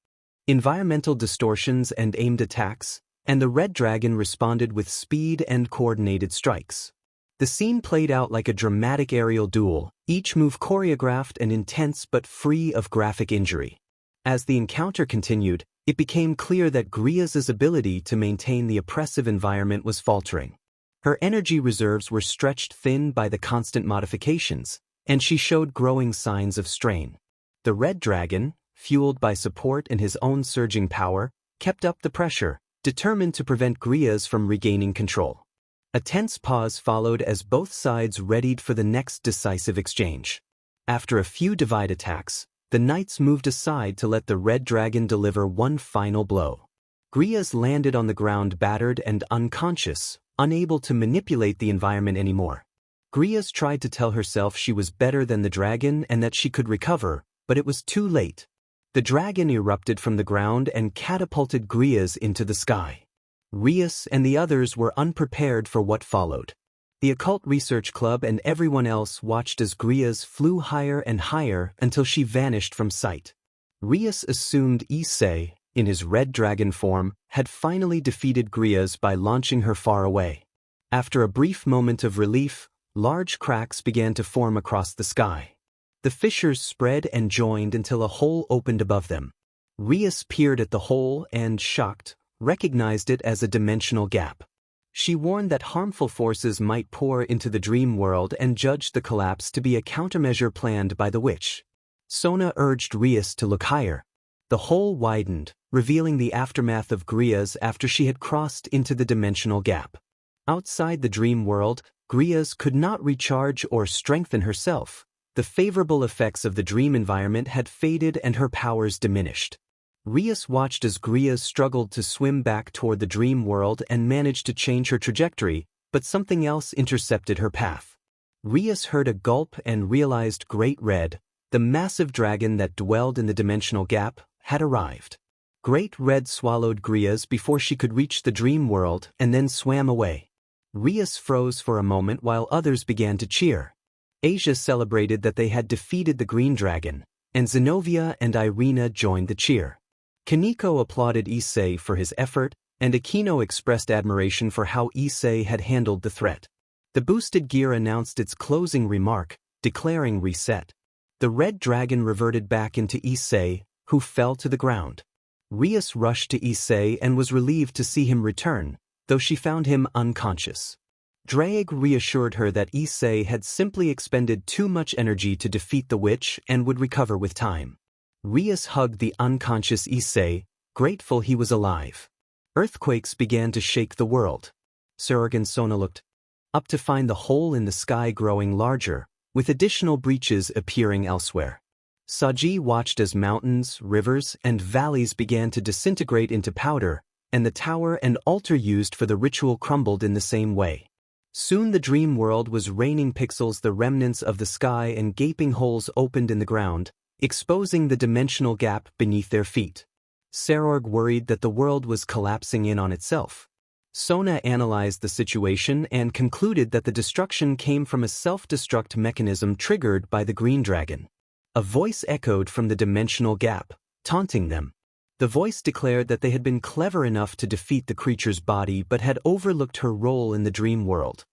environmental distortions and aimed attacks, and the red dragon responded with speed and coordinated strikes. The scene played out like a dramatic aerial duel, each move choreographed and intense but free of graphic injury. As the encounter continued, it became clear that Griaz's ability to maintain the oppressive environment was faltering. Her energy reserves were stretched thin by the constant modifications, and she showed growing signs of strain. The red dragon, fueled by support and his own surging power, kept up the pressure, determined to prevent Griaz from regaining control. A tense pause followed as both sides readied for the next decisive exchange. After a few divide attacks, the knights moved aside to let the red dragon deliver one final blow. Griaz landed on the ground battered and unconscious, unable to manipulate the environment anymore. Griaz tried to tell herself she was better than the dragon and that she could recover, but it was too late. The dragon erupted from the ground and catapulted Griaz into the sky. Rias and the others were unprepared for what followed. The Occult Research Club and everyone else watched as Griaz flew higher and higher until she vanished from sight. Rias assumed Issei, in his red dragon form, had finally defeated Griaz by launching her far away. After a brief moment of relief, large cracks began to form across the sky. The fissures spread and joined until a hole opened above them. Rias peered at the hole and, shocked, recognized it as a dimensional gap. She warned that harmful forces might pour into the dream world and judged the collapse to be a countermeasure planned by the witch. Sona urged Rias to look higher. The hole widened, revealing the aftermath of Griaz after she had crossed into the dimensional gap. Outside the dream world, Griaz could not recharge or strengthen herself. The favorable effects of the dream environment had faded and her powers diminished. Rias watched as Griaz struggled to swim back toward the dream world and managed to change her trajectory, but something else intercepted her path. Rias heard a gulp and realized Great Red, the massive dragon that dwelled in the dimensional gap, had arrived. Great Red swallowed Griaz before she could reach the dream world and then swam away. Rias froze for a moment while others began to cheer. Asia celebrated that they had defeated the green dragon, and Zenobia and Irina joined the cheer. Kaneko applauded Issei for his effort, and Akino expressed admiration for how Issei had handled the threat. The boosted gear announced its closing remark, declaring reset. The red dragon reverted back into Issei, who fell to the ground. Rias rushed to Issei and was relieved to see him return, though she found him unconscious. Drag reassured her that Issei had simply expended too much energy to defeat the witch and would recover with time. Rias hugged the unconscious Issei, grateful he was alive. Earthquakes began to shake the world. Surg and Sona looked up to find the hole in the sky growing larger, with additional breaches appearing elsewhere. Saji watched as mountains, rivers, and valleys began to disintegrate into powder, and the tower and altar used for the ritual crumbled in the same way. Soon the dream world was raining pixels, the remnants of the sky, and gaping holes opened in the ground, exposing the dimensional gap beneath their feet. Serorg worried that the world was collapsing in on itself. Sona analyzed the situation and concluded that the destruction came from a self-destruct mechanism triggered by the green dragon. A voice echoed from the dimensional gap, taunting them. The voice declared that they had been clever enough to defeat the creature's body but had overlooked her role in the dream world.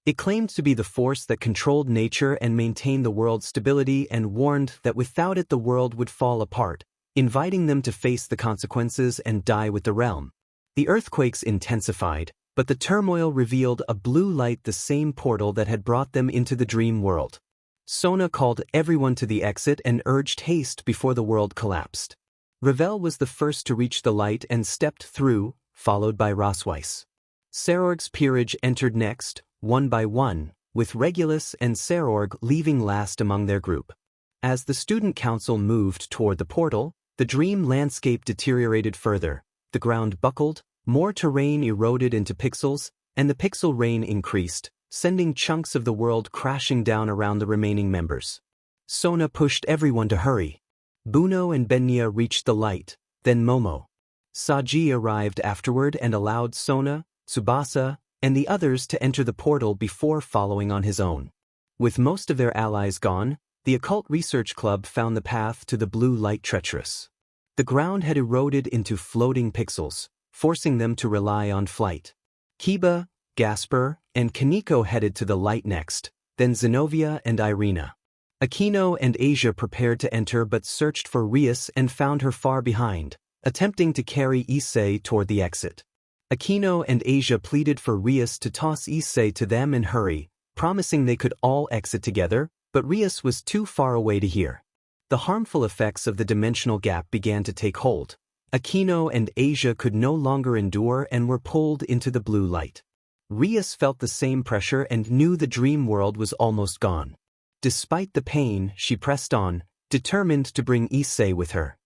It claimed to be the force that controlled nature and maintained the world's stability, and warned that without it the world would fall apart, inviting them to face the consequences and die with the realm. The earthquakes intensified, but the turmoil revealed a blue light, the same portal that had brought them into the dream world. Sona called everyone to the exit and urged haste before the world collapsed. Ravel was the first to reach the light and stepped through, followed by Rosweiss. Serorg's peerage entered next, one by one, with Regulus and Serorg leaving last among their group. As the student council moved toward the portal, the dream landscape deteriorated further, the ground buckled, more terrain eroded into pixels, and the pixel rain increased, sending chunks of the world crashing down around the remaining members. Sona pushed everyone to hurry. Buno and Benya reached the light, then Momo. Saji arrived afterward and allowed Sona, Tsubasa, and the others to enter the portal before following on his own. With most of their allies gone, the Occult Research Club found the path to the blue light treacherous. The ground had eroded into floating pixels, forcing them to rely on flight. Kiba, Gasper, and Kaneko headed to the light next, then Zenobia and Irina. Aquino and Asia prepared to enter but searched for Rias and found her far behind, attempting to carry Issei toward the exit. Aquino and Asia pleaded for Rias to toss Issei to them and hurry, promising they could all exit together, but Rias was too far away to hear. The harmful effects of the dimensional gap began to take hold. Aquino and Asia could no longer endure and were pulled into the blue light. Rias felt the same pressure and knew the dream world was almost gone. Despite the pain, she pressed on, determined to bring Issei with her.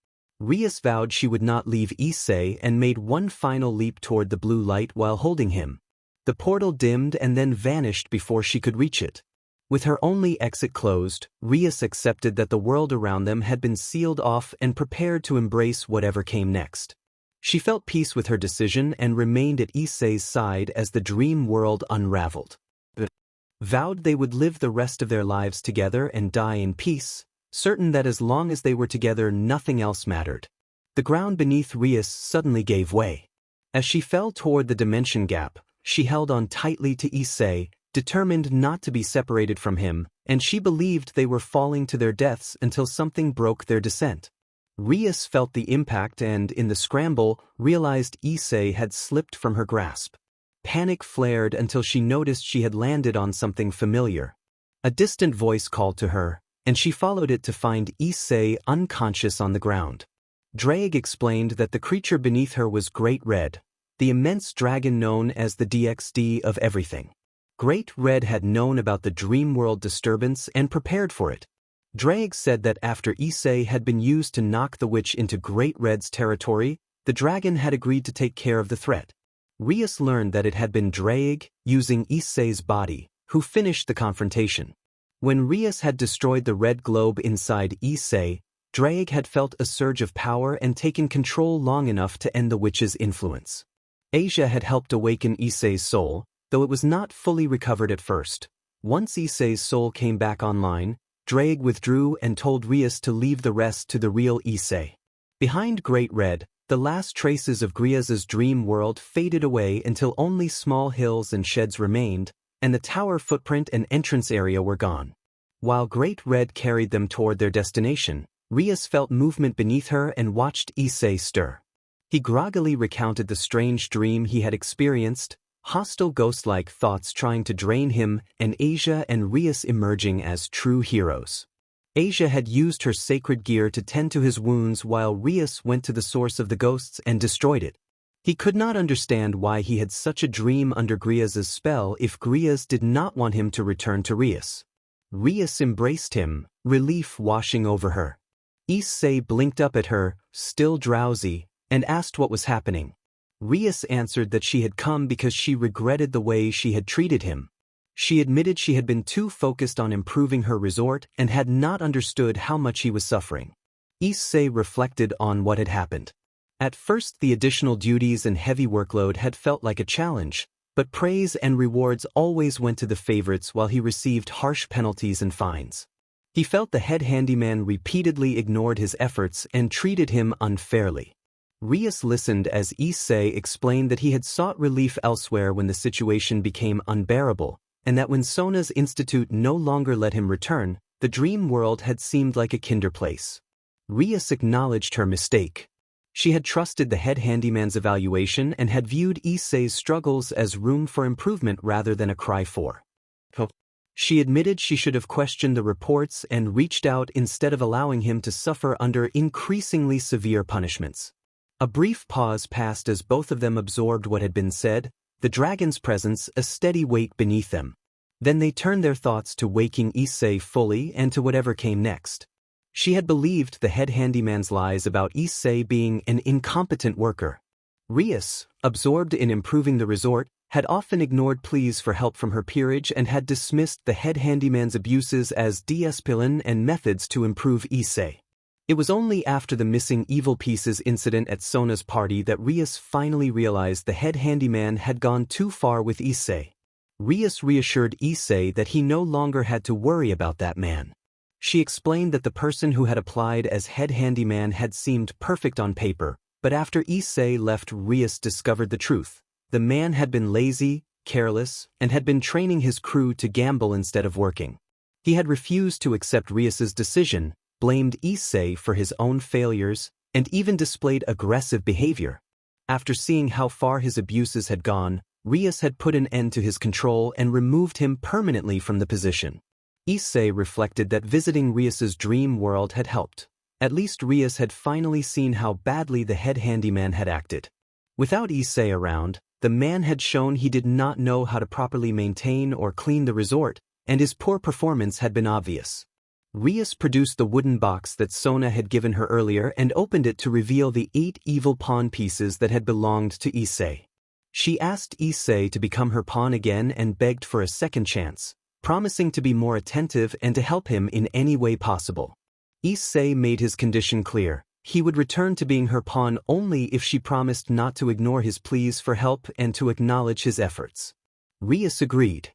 Rias vowed she would not leave Issei and made one final leap toward the blue light while holding him. The portal dimmed and then vanished before she could reach it. With her only exit closed, Rias accepted that the world around them had been sealed off and prepared to embrace whatever came next. She felt peace with her decision and remained at Issei's side as the dream world unraveled. Vowed they would live the rest of their lives together and die in peace, certain that as long as they were together nothing else mattered. The ground beneath Rias suddenly gave way. As she fell toward the dimension gap, she held on tightly to Issei, determined not to be separated from him, and she believed they were falling to their deaths until something broke their descent. Rias felt the impact and, in the scramble, realized Issei had slipped from her grasp. Panic flared until she noticed she had landed on something familiar. A distant voice called to her, and she followed it to find Issei unconscious on the ground. Drake explained that the creature beneath her was Great Red, the immense dragon known as the DXD of everything. Great Red had known about the dream world disturbance and prepared for it. Drake said that after Issei had been used to knock the witch into Great Red's territory, the dragon had agreed to take care of the threat. Rias learned that it had been Drake, using Issei's body, who finished the confrontation. When Rias had destroyed the red globe inside Issei, Drake had felt a surge of power and taken control long enough to end the witch's influence. Asia had helped awaken Issei's soul, though it was not fully recovered at first. Once Issei's soul came back online, Drake withdrew and told Rias to leave the rest to the real Issei. Behind Great Red, the last traces of Griaz's dream world faded away until only small hills and sheds remained, and the tower footprint and entrance area were gone. While Great Red carried them toward their destination, Rias felt movement beneath her and watched Issei stir. He groggily recounted the strange dream he had experienced, hostile ghost-like thoughts trying to drain him, and Asia and Rias emerging as true heroes. Asia had used her sacred gear to tend to his wounds while Rias went to the source of the ghosts and destroyed it. He could not understand why he had such a dream under Griaz's spell if Griaz did not want him to return to Rias. Rias embraced him, relief washing over her. Issei blinked up at her, still drowsy, and asked what was happening. Rias answered that she had come because she regretted the way she had treated him. She admitted she had been too focused on improving her resort and had not understood how much he was suffering. Issei reflected on what had happened. At first the additional duties and heavy workload had felt like a challenge, but praise and rewards always went to the favorites while he received harsh penalties and fines. He felt the head handyman repeatedly ignored his efforts and treated him unfairly. Rias listened as Issei explained that he had sought relief elsewhere when the situation became unbearable, and that when Sona's institute no longer let him return, the dream world had seemed like a kinder place. Rias acknowledged her mistake. She had trusted the head handyman's evaluation and had viewed Issei's struggles as room for improvement rather than a cry for help. She admitted she should have questioned the reports and reached out instead of allowing him to suffer under increasingly severe punishments. A brief pause passed as both of them absorbed what had been said, the dragon's presence a steady weight beneath them. Then they turned their thoughts to waking Issei fully and to whatever came next. She had believed the head handyman's lies about Issei being an incompetent worker. Rias, absorbed in improving the resort, had often ignored pleas for help from her peerage and had dismissed the head handyman's abuses as discipline and methods to improve Issei. It was only after the missing evil pieces incident at Sona's party that Rias finally realized the head handyman had gone too far with Issei. Rias reassured Issei that he no longer had to worry about that man. She explained that the person who had applied as head handyman had seemed perfect on paper, but after Issei left, Rias discovered the truth. The man had been lazy, careless, and had been training his crew to gamble instead of working. He had refused to accept Rias's decision, blamed Issei for his own failures, and even displayed aggressive behavior. After seeing how far his abuses had gone, Rias had put an end to his control and removed him permanently from the position. Issei reflected that visiting Rias's dream world had helped. At least Rias had finally seen how badly the head handyman had acted. Without Issei around, the man had shown he did not know how to properly maintain or clean the resort, and his poor performance had been obvious. Rias produced the wooden box that Sona had given her earlier and opened it to reveal the 8 evil pawn pieces that had belonged to Issei. She asked Issei to become her pawn again and begged for a second chance, promising to be more attentive and to help him in any way possible. Issei made his condition clear. He would return to being her pawn only if she promised not to ignore his pleas for help and to acknowledge his efforts. Rias agreed.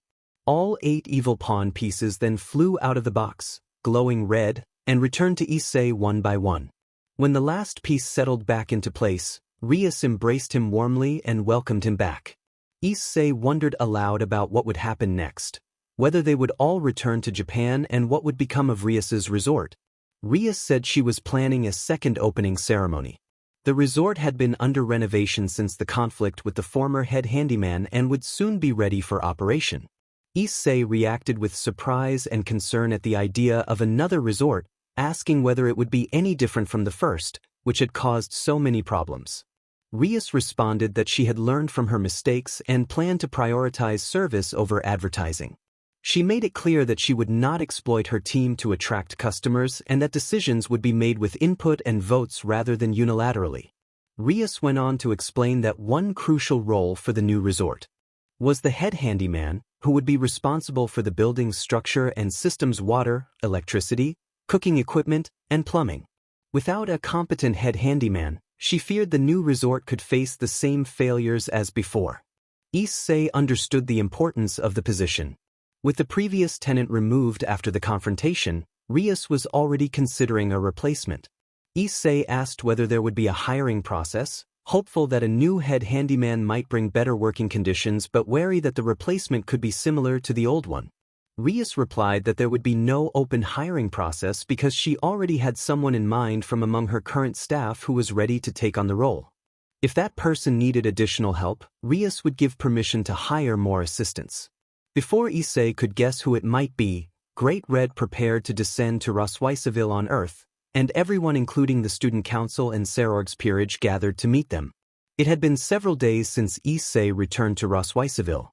All 8 evil pawn pieces then flew out of the box, glowing red, and returned to Issei one by one. When the last piece settled back into place, Rias embraced him warmly and welcomed him back. Issei wondered aloud about what would happen next, whether they would all return to Japan and what would become of Rias's resort. Rias said she was planning a second opening ceremony. The resort had been under renovation since the conflict with the former head handyman and would soon be ready for operation. Issei reacted with surprise and concern at the idea of another resort, asking whether it would be any different from the first, which had caused so many problems. Rias responded that she had learned from her mistakes and planned to prioritize service over advertising. She made it clear that she would not exploit her team to attract customers and that decisions would be made with input and votes rather than unilaterally. Rias went on to explain that one crucial role for the new resort was the head handyman, who would be responsible for the building's structure and systems: water, electricity, cooking equipment, and plumbing. Without a competent head handyman, she feared the new resort could face the same failures as before. Issei understood the importance of the position. With the previous tenant removed after the confrontation, Rias was already considering a replacement. Issei asked whether there would be a hiring process, hopeful that a new head handyman might bring better working conditions but wary that the replacement could be similar to the old one. Rias replied that there would be no open hiring process because she already had someone in mind from among her current staff who was ready to take on the role. If that person needed additional help, Rias would give permission to hire more assistants. Before Issei could guess who it might be, Great Red prepared to descend to Rosweisaville on Earth, and everyone including the student council and Serorg's peerage gathered to meet them. It had been several days since Issei returned to Rosweisaville.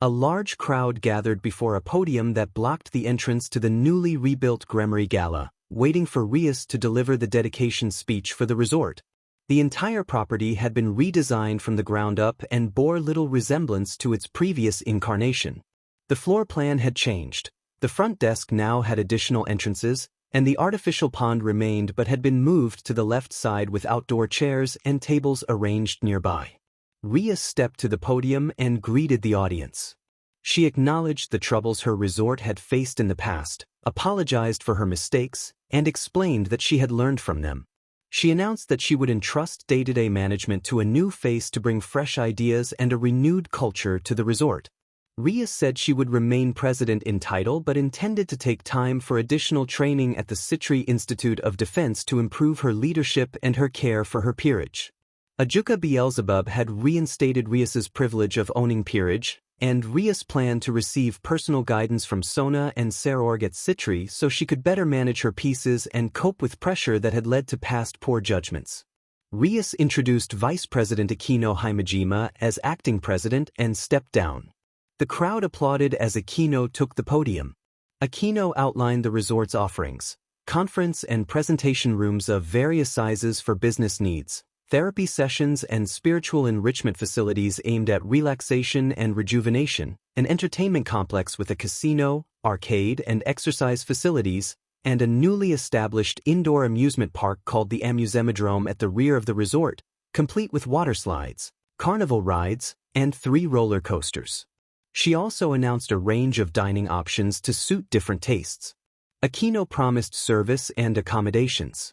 A large crowd gathered before a podium that blocked the entrance to the newly rebuilt Gremory Gala, waiting for Rias to deliver the dedication speech for the resort. The entire property had been redesigned from the ground up and bore little resemblance to its previous incarnation. The floor plan had changed. The front desk now had additional entrances, and the artificial pond remained but had been moved to the left side with outdoor chairs and tables arranged nearby. Rias stepped to the podium and greeted the audience. She acknowledged the troubles her resort had faced in the past, apologized for her mistakes, and explained that she had learned from them. She announced that she would entrust day-to-day management to a new face to bring fresh ideas and a renewed culture to the resort. Rias said she would remain president in title but intended to take time for additional training at the Citri Institute of Defense to improve her leadership and her care for her peerage. Ajuka Beelzebub had reinstated Rias's privilege of owning peerage, and Rias planned to receive personal guidance from Sona and Serorg at Citri so she could better manage her pieces and cope with pressure that had led to past poor judgments. Rias introduced Vice President Akino Himejima as acting president and stepped down. The crowd applauded as Akino took the podium. Akino outlined the resort's offerings: conference and presentation rooms of various sizes for business needs, therapy sessions and spiritual enrichment facilities aimed at relaxation and rejuvenation, an entertainment complex with a casino, arcade and exercise facilities, and a newly established indoor amusement park called the Amusemodrome at the rear of the resort, complete with water slides, carnival rides, and 3 roller coasters. She also announced a range of dining options to suit different tastes. Akino promised service and accommodations,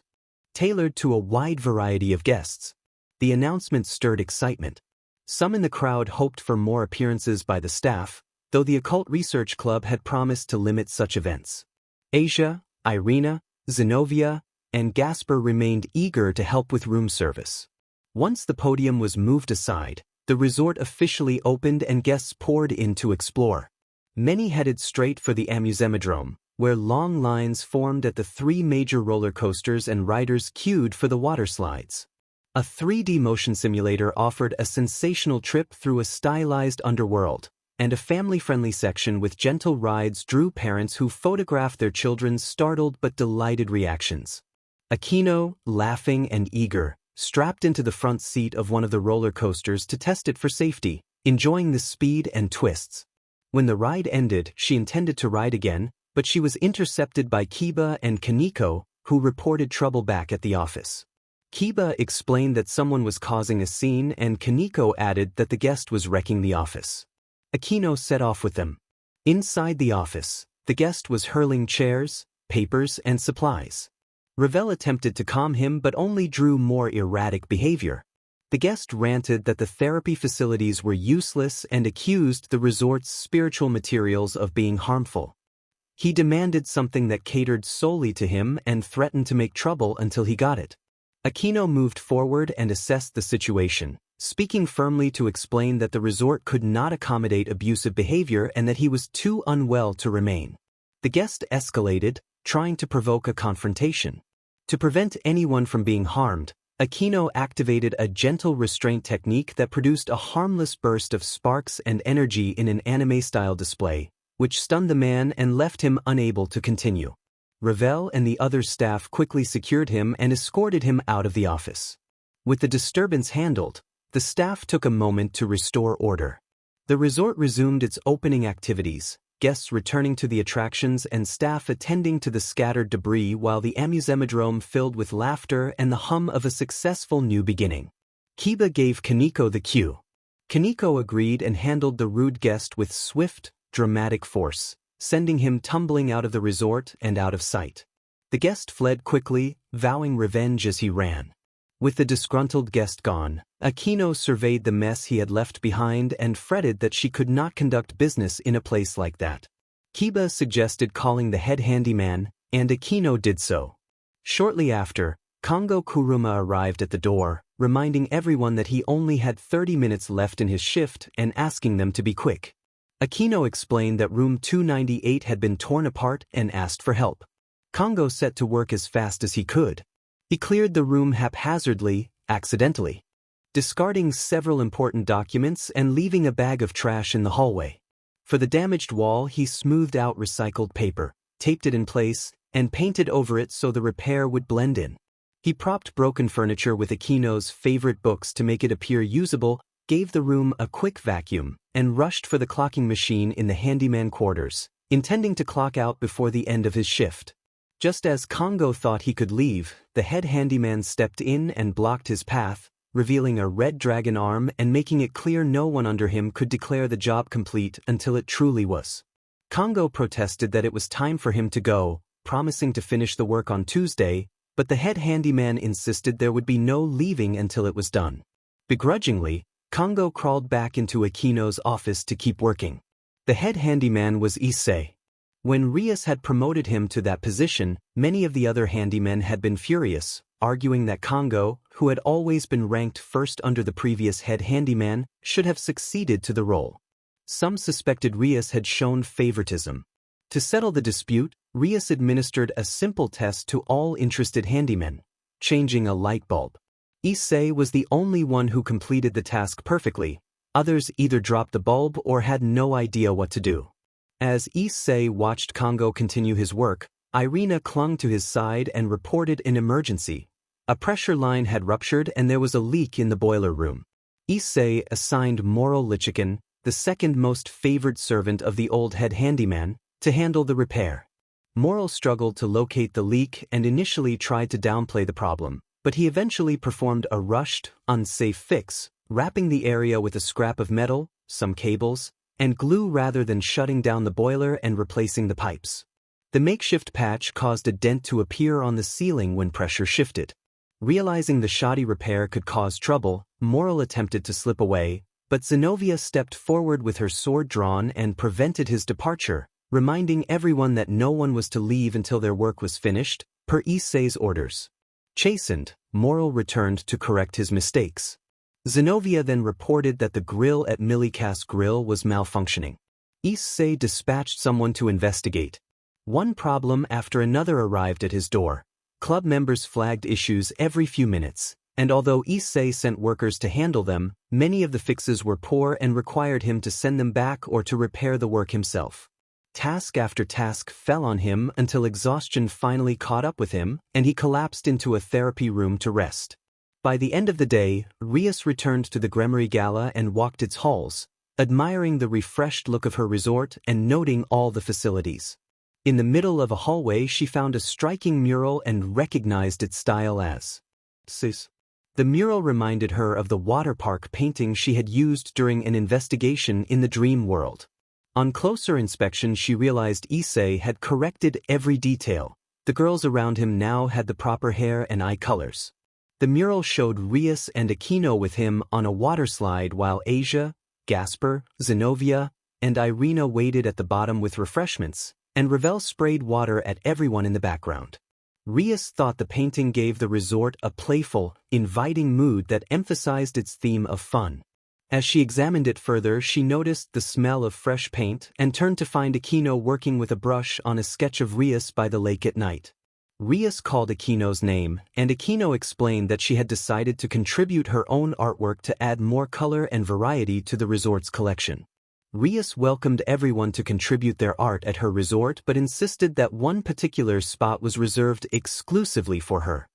tailored to a wide variety of guests. The announcement stirred excitement. Some in the crowd hoped for more appearances by the staff, though the Occult Research Club had promised to limit such events. Asia, Irina, Zenobia, and Gasper remained eager to help with room service. Once the podium was moved aside, the resort officially opened and guests poured in to explore. Many headed straight for the Amusemodrome, where long lines formed at the 3 major roller coasters and riders queued for the water slides. A 3D motion simulator offered a sensational trip through a stylized underworld, and a family-friendly section with gentle rides drew parents who photographed their children's startled but delighted reactions. Akino, laughing and eager, strapped into the front seat of one of the roller coasters to test it for safety, enjoying the speed and twists. When the ride ended, she intended to ride again, but she was intercepted by Kiba and Kaneko, who reported trouble back at the office. Kiba explained that someone was causing a scene and Kaneko added that the guest was wrecking the office. Akino set off with them. Inside the office, the guest was hurling chairs, papers, and supplies. Ravel attempted to calm him but only drew more erratic behavior. The guest ranted that the therapy facilities were useless and accused the resort's spiritual materials of being harmful. He demanded something that catered solely to him and threatened to make trouble until he got it. Akino moved forward and assessed the situation, speaking firmly to explain that the resort could not accommodate abusive behavior and that he was too unwell to remain. The guest escalated, trying to provoke a confrontation. To prevent anyone from being harmed, Akino activated a gentle restraint technique that produced a harmless burst of sparks and energy in an anime-style display, which stunned the man and left him unable to continue. Ravel and the other staff quickly secured him and escorted him out of the office. With the disturbance handled, the staff took a moment to restore order. The resort resumed its opening activities, guests returning to the attractions and staff attending to the scattered debris while the Amusemodrome filled with laughter and the hum of a successful new beginning. Kiba gave Kaneko the cue. Kaneko agreed and handled the rude guest with swift, dramatic force, sending him tumbling out of the resort and out of sight. The guest fled quickly, vowing revenge as he ran. With the disgruntled guest gone, Akino surveyed the mess he had left behind and fretted that she could not conduct business in a place like that. Kiba suggested calling the head handyman, and Akino did so. Shortly after, Kongo Kuruma arrived at the door, reminding everyone that he only had 30 minutes left in his shift and asking them to be quick. Akino explained that room 298 had been torn apart and asked for help. Kongo set to work as fast as he could. He cleared the room haphazardly, accidentally, discarding several important documents and leaving a bag of trash in the hallway. For the damaged wall, he smoothed out recycled paper, taped it in place, and painted over it so the repair would blend in. He propped broken furniture with Akino's favorite books to make it appear usable, gave the room a quick vacuum, and rushed for the clocking machine in the handyman quarters, intending to clock out before the end of his shift. Just as Kongo thought he could leave, the head handyman stepped in and blocked his path, revealing a red dragon arm and making it clear no one under him could declare the job complete until it truly was. Kongo protested that it was time for him to go, promising to finish the work on Tuesday, but the head handyman insisted there would be no leaving until it was done. Begrudgingly, Kongo crawled back into Akino's office to keep working. The head handyman was Issei. When Rias had promoted him to that position, many of the other handymen had been furious, arguing that Kongo, who had always been ranked first under the previous head handyman, should have succeeded to the role. Some suspected Rias had shown favoritism. To settle the dispute, Rias administered a simple test to all interested handymen, changing a light bulb. Issei was the only one who completed the task perfectly. Others either dropped the bulb or had no idea what to do. As Issei watched Kongo continue his work, Irina clung to his side and reported an emergency. A pressure line had ruptured and there was a leak in the boiler room. Issei assigned Moral Lichiken, the second most favored servant of the old head handyman, to handle the repair. Moral struggled to locate the leak and initially tried to downplay the problem, but he eventually performed a rushed, unsafe fix, wrapping the area with a scrap of metal, some cables, and glue rather than shutting down the boiler and replacing the pipes. The makeshift patch caused a dent to appear on the ceiling when pressure shifted. Realizing the shoddy repair could cause trouble, Moral attempted to slip away, but Zenobia stepped forward with her sword drawn and prevented his departure, reminding everyone that no one was to leave until their work was finished, per Issei's orders. Chastened, Moral returned to correct his mistakes. Zenobia then reported that the grill at Millikas Grill was malfunctioning. Issei dispatched someone to investigate. One problem after another arrived at his door. Club members flagged issues every few minutes, and although Issei sent workers to handle them, many of the fixes were poor and required him to send them back or to repair the work himself. Task after task fell on him until exhaustion finally caught up with him, and he collapsed into a therapy room to rest. By the end of the day, Rias returned to the Gremory Gala and walked its halls, admiring the refreshed look of her resort and noting all the facilities. In the middle of a hallway she found a striking mural and recognized its style as Sis. The mural reminded her of the water park painting she had used during an investigation in the dream world. On closer inspection she realized Issei had corrected every detail. The girls around him now had the proper hair and eye colors. The mural showed Rias and Aquino with him on a water slide while Asia, Gasper, Zenobia, and Irina waited at the bottom with refreshments, and Ravel sprayed water at everyone in the background. Rias thought the painting gave the resort a playful, inviting mood that emphasized its theme of fun. As she examined it further, she noticed the smell of fresh paint and turned to find Aquino working with a brush on a sketch of Rias by the lake at night. Rias called Aquino's name, and Aquino explained that she had decided to contribute her own artwork to add more color and variety to the resort's collection. Rias welcomed everyone to contribute their art at her resort but insisted that one particular spot was reserved exclusively for her.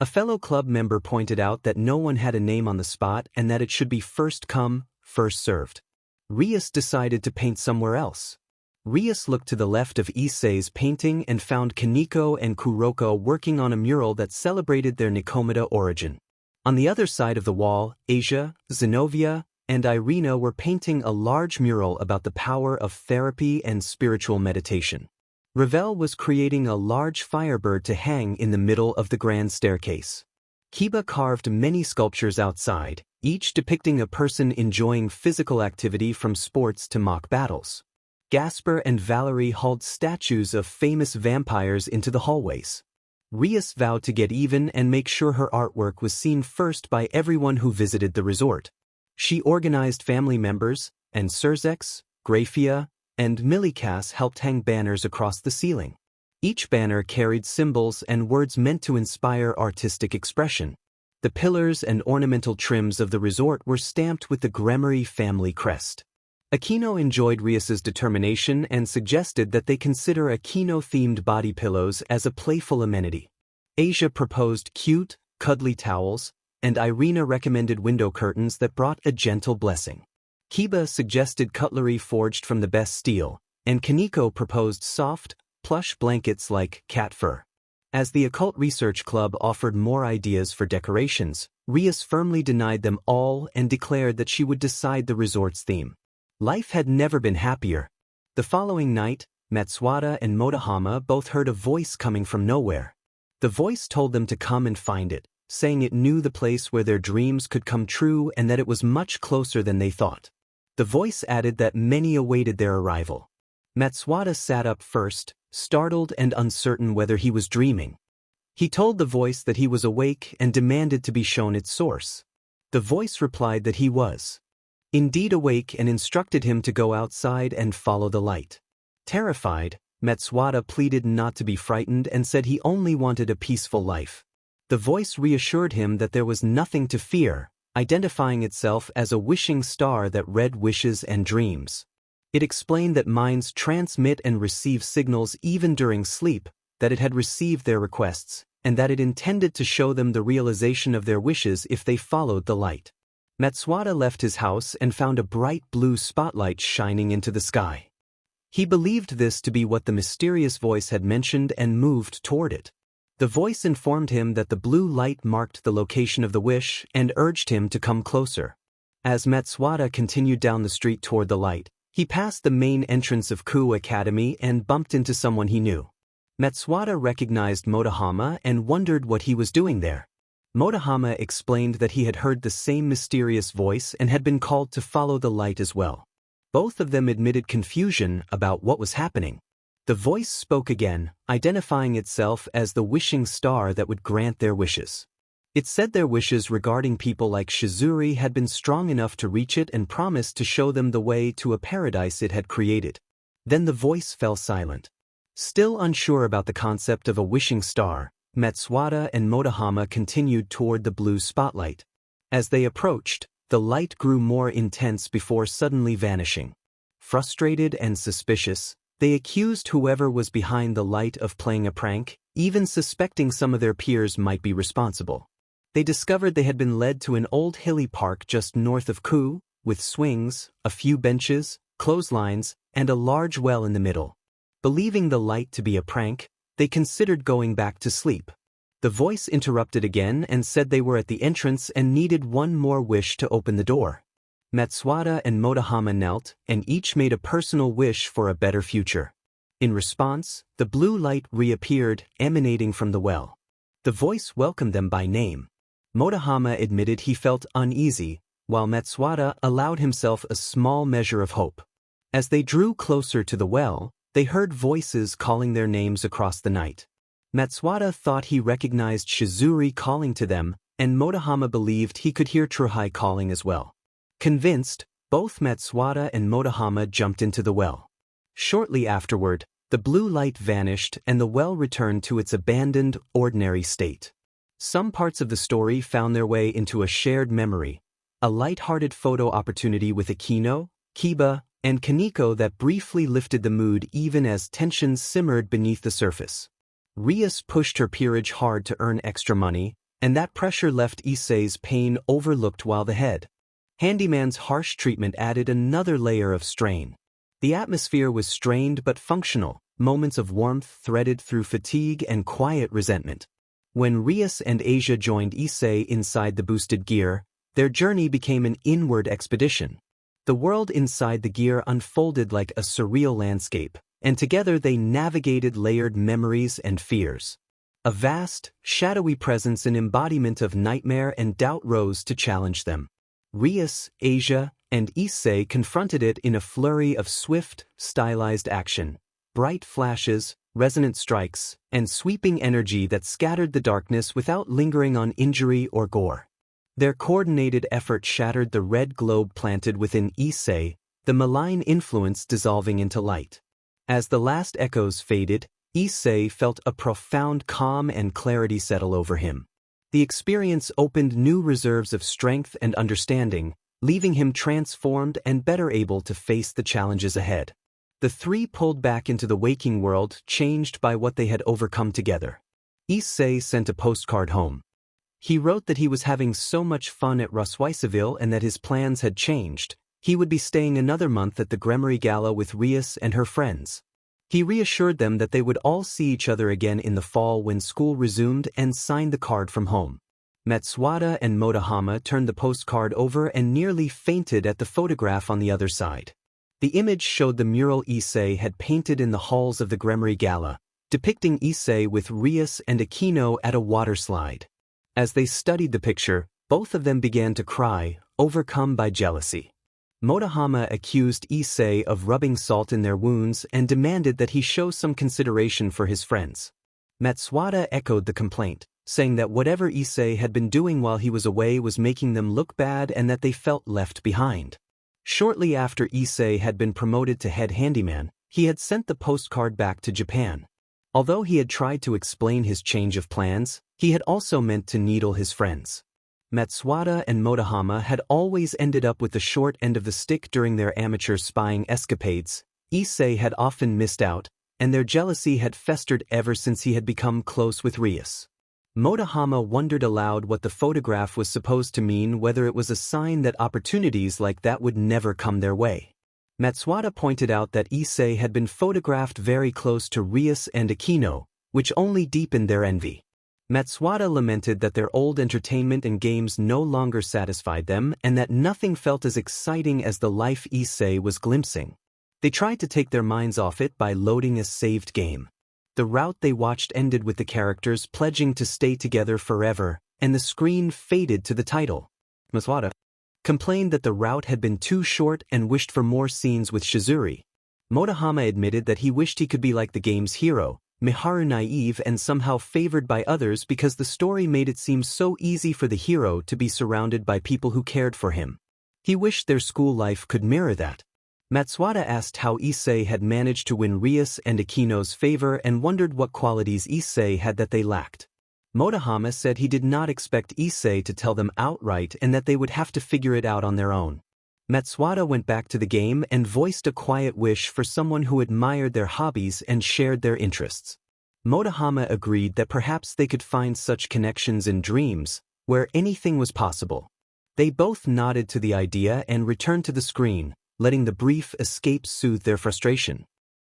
A fellow club member pointed out that no one had a name on the spot and that it should be first come, first served. Rias decided to paint somewhere else. Rias looked to the left of Issei's painting and found Kaneko and Kuroko working on a mural that celebrated their Nikomata origin. On the other side of the wall, Asia, Zenobia, and Irina were painting a large mural about the power of therapy and spiritual meditation. Ravel was creating a large firebird to hang in the middle of the grand staircase. Kiba carved many sculptures outside, each depicting a person enjoying physical activity from sports to mock battles. Gasper and Valerie hauled statues of famous vampires into the hallways. Rias vowed to get even and make sure her artwork was seen first by everyone who visited the resort. She organized family members, and Surzex, Grafia, and Millikas helped hang banners across the ceiling. Each banner carried symbols and words meant to inspire artistic expression. The pillars and ornamental trims of the resort were stamped with the Gremory family crest. Aquino enjoyed Rias's determination and suggested that they consider Aquino-themed body pillows as a playful amenity. Asia proposed cute, cuddly towels, and Irina recommended window curtains that brought a gentle blessing. Kiba suggested cutlery forged from the best steel, and Kaneko proposed soft, plush blankets like cat fur. As the Occult Research Club offered more ideas for decorations, Rias firmly denied them all and declared that she would decide the resort's theme. Life had never been happier. The following night, Matsuwada and Motohama both heard a voice coming from nowhere. The voice told them to come and find it, saying it knew the place where their dreams could come true and that it was much closer than they thought. The voice added that many awaited their arrival. Matsuwada sat up first, startled and uncertain whether he was dreaming. He told the voice that he was awake and demanded to be shown its source. The voice replied that he was indeed awake and instructed him to go outside and follow the light. Terrified, Matsuwada pleaded not to be frightened and said he only wanted a peaceful life. The voice reassured him that there was nothing to fear, identifying itself as a wishing star that read wishes and dreams. It explained that minds transmit and receive signals even during sleep, that it had received their requests, and that it intended to show them the realization of their wishes if they followed the light. Matsuwata left his house and found a bright blue spotlight shining into the sky. He believed this to be what the mysterious voice had mentioned and moved toward it. The voice informed him that the blue light marked the location of the wish and urged him to come closer. As Matsuwata continued down the street toward the light, he passed the main entrance of Kuho Academy and bumped into someone he knew. Matsuwata recognized Motohama and wondered what he was doing there. Motohama explained that he had heard the same mysterious voice and had been called to follow the light as well. Both of them admitted confusion about what was happening. The voice spoke again, identifying itself as the wishing star that would grant their wishes. It said their wishes regarding people like Shizuri had been strong enough to reach it and promised to show them the way to a paradise it had created. Then the voice fell silent. Still unsure about the concept of a wishing star, Matsuwata and Motohama continued toward the blue spotlight. As they approached, the light grew more intense before suddenly vanishing. Frustrated and suspicious, they accused whoever was behind the light of playing a prank, even suspecting some of their peers might be responsible. They discovered they had been led to an old hilly park just north of Kuho, with swings, a few benches, clotheslines, and a large well in the middle. Believing the light to be a prank, they considered going back to sleep. The voice interrupted again and said they were at the entrance and needed one more wish to open the door. Matsuwata and Motohama knelt, and each made a personal wish for a better future. In response, the blue light reappeared, emanating from the well. The voice welcomed them by name. Motohama admitted he felt uneasy, while Matsuwata allowed himself a small measure of hope. As they drew closer to the well, they heard voices calling their names across the night. Matsuwata thought he recognized Shizuri calling to them, and Motohama believed he could hear Truhai calling as well. Convinced, both Matsuwata and Motohama jumped into the well. Shortly afterward, the blue light vanished and the well returned to its abandoned, ordinary state. Some parts of the story found their way into a shared memory, a light-hearted photo opportunity with Akino, Kiba, and Kaneko that briefly lifted the mood even as tensions simmered beneath the surface. Rias pushed her peerage hard to earn extra money, and that pressure left Issei's pain overlooked while the head handyman's harsh treatment added another layer of strain. The atmosphere was strained but functional, moments of warmth threaded through fatigue and quiet resentment. When Rias and Asia joined Issei inside the boosted gear, their journey became an inward expedition. The world inside the gear unfolded like a surreal landscape, and together they navigated layered memories and fears. A vast, shadowy presence and embodiment of nightmare and doubt rose to challenge them. Rias, Asia, and Issei confronted it in a flurry of swift, stylized action, bright flashes, resonant strikes, and sweeping energy that scattered the darkness without lingering on injury or gore. Their coordinated effort shattered the red globe planted within Issei, the malign influence dissolving into light. As the last echoes faded, Issei felt a profound calm and clarity settle over him. The experience opened new reserves of strength and understanding, leaving him transformed and better able to face the challenges ahead. The three pulled back into the waking world, changed by what they had overcome together. Issei sent a postcard home. He wrote that he was having so much fun at Rosweiseville and that his plans had changed. He would be staying another month at the Gremory Gala with Rias and her friends. He reassured them that they would all see each other again in the fall when school resumed and signed the card from home. Matsuwata and Motohama turned the postcard over and nearly fainted at the photograph on the other side. The image showed the mural Issei had painted in the halls of the Gremory Gala, depicting Issei with Rias and Akino at a water slide. As they studied the picture, both of them began to cry, overcome by jealousy. Motohama accused Issei of rubbing salt in their wounds and demanded that he show some consideration for his friends. Matsuwata echoed the complaint, saying that whatever Issei had been doing while he was away was making them look bad and that they felt left behind. Shortly after Issei had been promoted to head handyman, he had sent the postcard back to Japan. Although he had tried to explain his change of plans, He had also meant to needle his friends. Matsuwata and Motohama had always ended up with the short end of the stick during their amateur spying escapades. Issei had often missed out, and their jealousy had festered ever since he had become close with Rias. Motohama wondered aloud what the photograph was supposed to mean, whether it was a sign that opportunities like that would never come their way. Matsuwata pointed out that Issei had been photographed very close to Rias and Akino, which only deepened their envy. Matsuwata lamented that their old entertainment and games no longer satisfied them and that nothing felt as exciting as the life Issei was glimpsing. They tried to take their minds off it by loading a saved game. The route they watched ended with the characters pledging to stay together forever, and the screen faded to the title. Matsuwata complained that the route had been too short and wished for more scenes with Shizuri. Motohama admitted that he wished he could be like the game's hero, Miharu, naive and somehow favored by others because the story made it seem so easy for the hero to be surrounded by people who cared for him. He wished their school life could mirror that. Matsuwata asked how Issei had managed to win Rias and Akino's favor and wondered what qualities Issei had that they lacked. Motohama said he did not expect Issei to tell them outright and that they would have to figure it out on their own. Matsuwata went back to the game and voiced a quiet wish for someone who admired their hobbies and shared their interests. Motohama agreed that perhaps they could find such connections in dreams, where anything was possible. They both nodded to the idea and returned to the screen, letting the brief escape soothe their frustration.